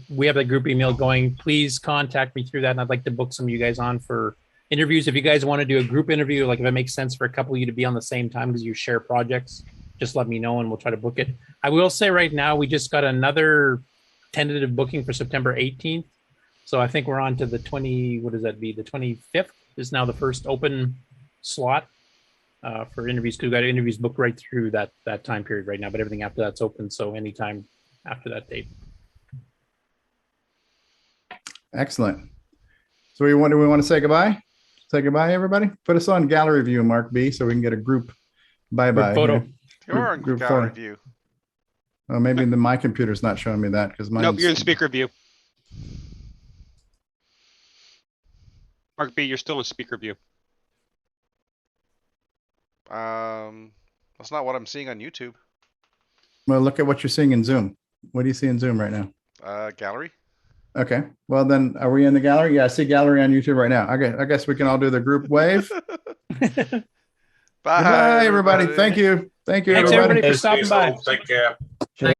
we have that group email going. Please contact me through that, and I'd like to book some of you guys on for interviews. If you guys want to do a group interview, like if it makes sense for a couple of you to be on the same time because you share projects, just let me know and we'll try to book it. I will say right now, we just got another tentative booking for September 18th. So I think we're on to the 25th is now the first open slot for interviews. Because we've got interviews booked right through that time period right now, but everything after that's open. So anytime after that date. Excellent. So do we want to say goodbye? Say goodbye, everybody. Put us on gallery view, Mark B, so we can get a group bye-bye. Group photo. You're on gallery view. Oh, maybe my computer's not showing me that because mine. Nope, you're in speaker view. Mark B, you're still in speaker view. That's not what I'm seeing on YouTube. Well, look at what you're seeing in Zoom. What do you see in Zoom right now? Gallery. Okay. Well, then are we in the gallery? Yeah, I see gallery on YouTube right now. I guess we can all do the group wave. Bye, Bye, everybody. Thank you. Thanks, everybody, for stopping by. Take care.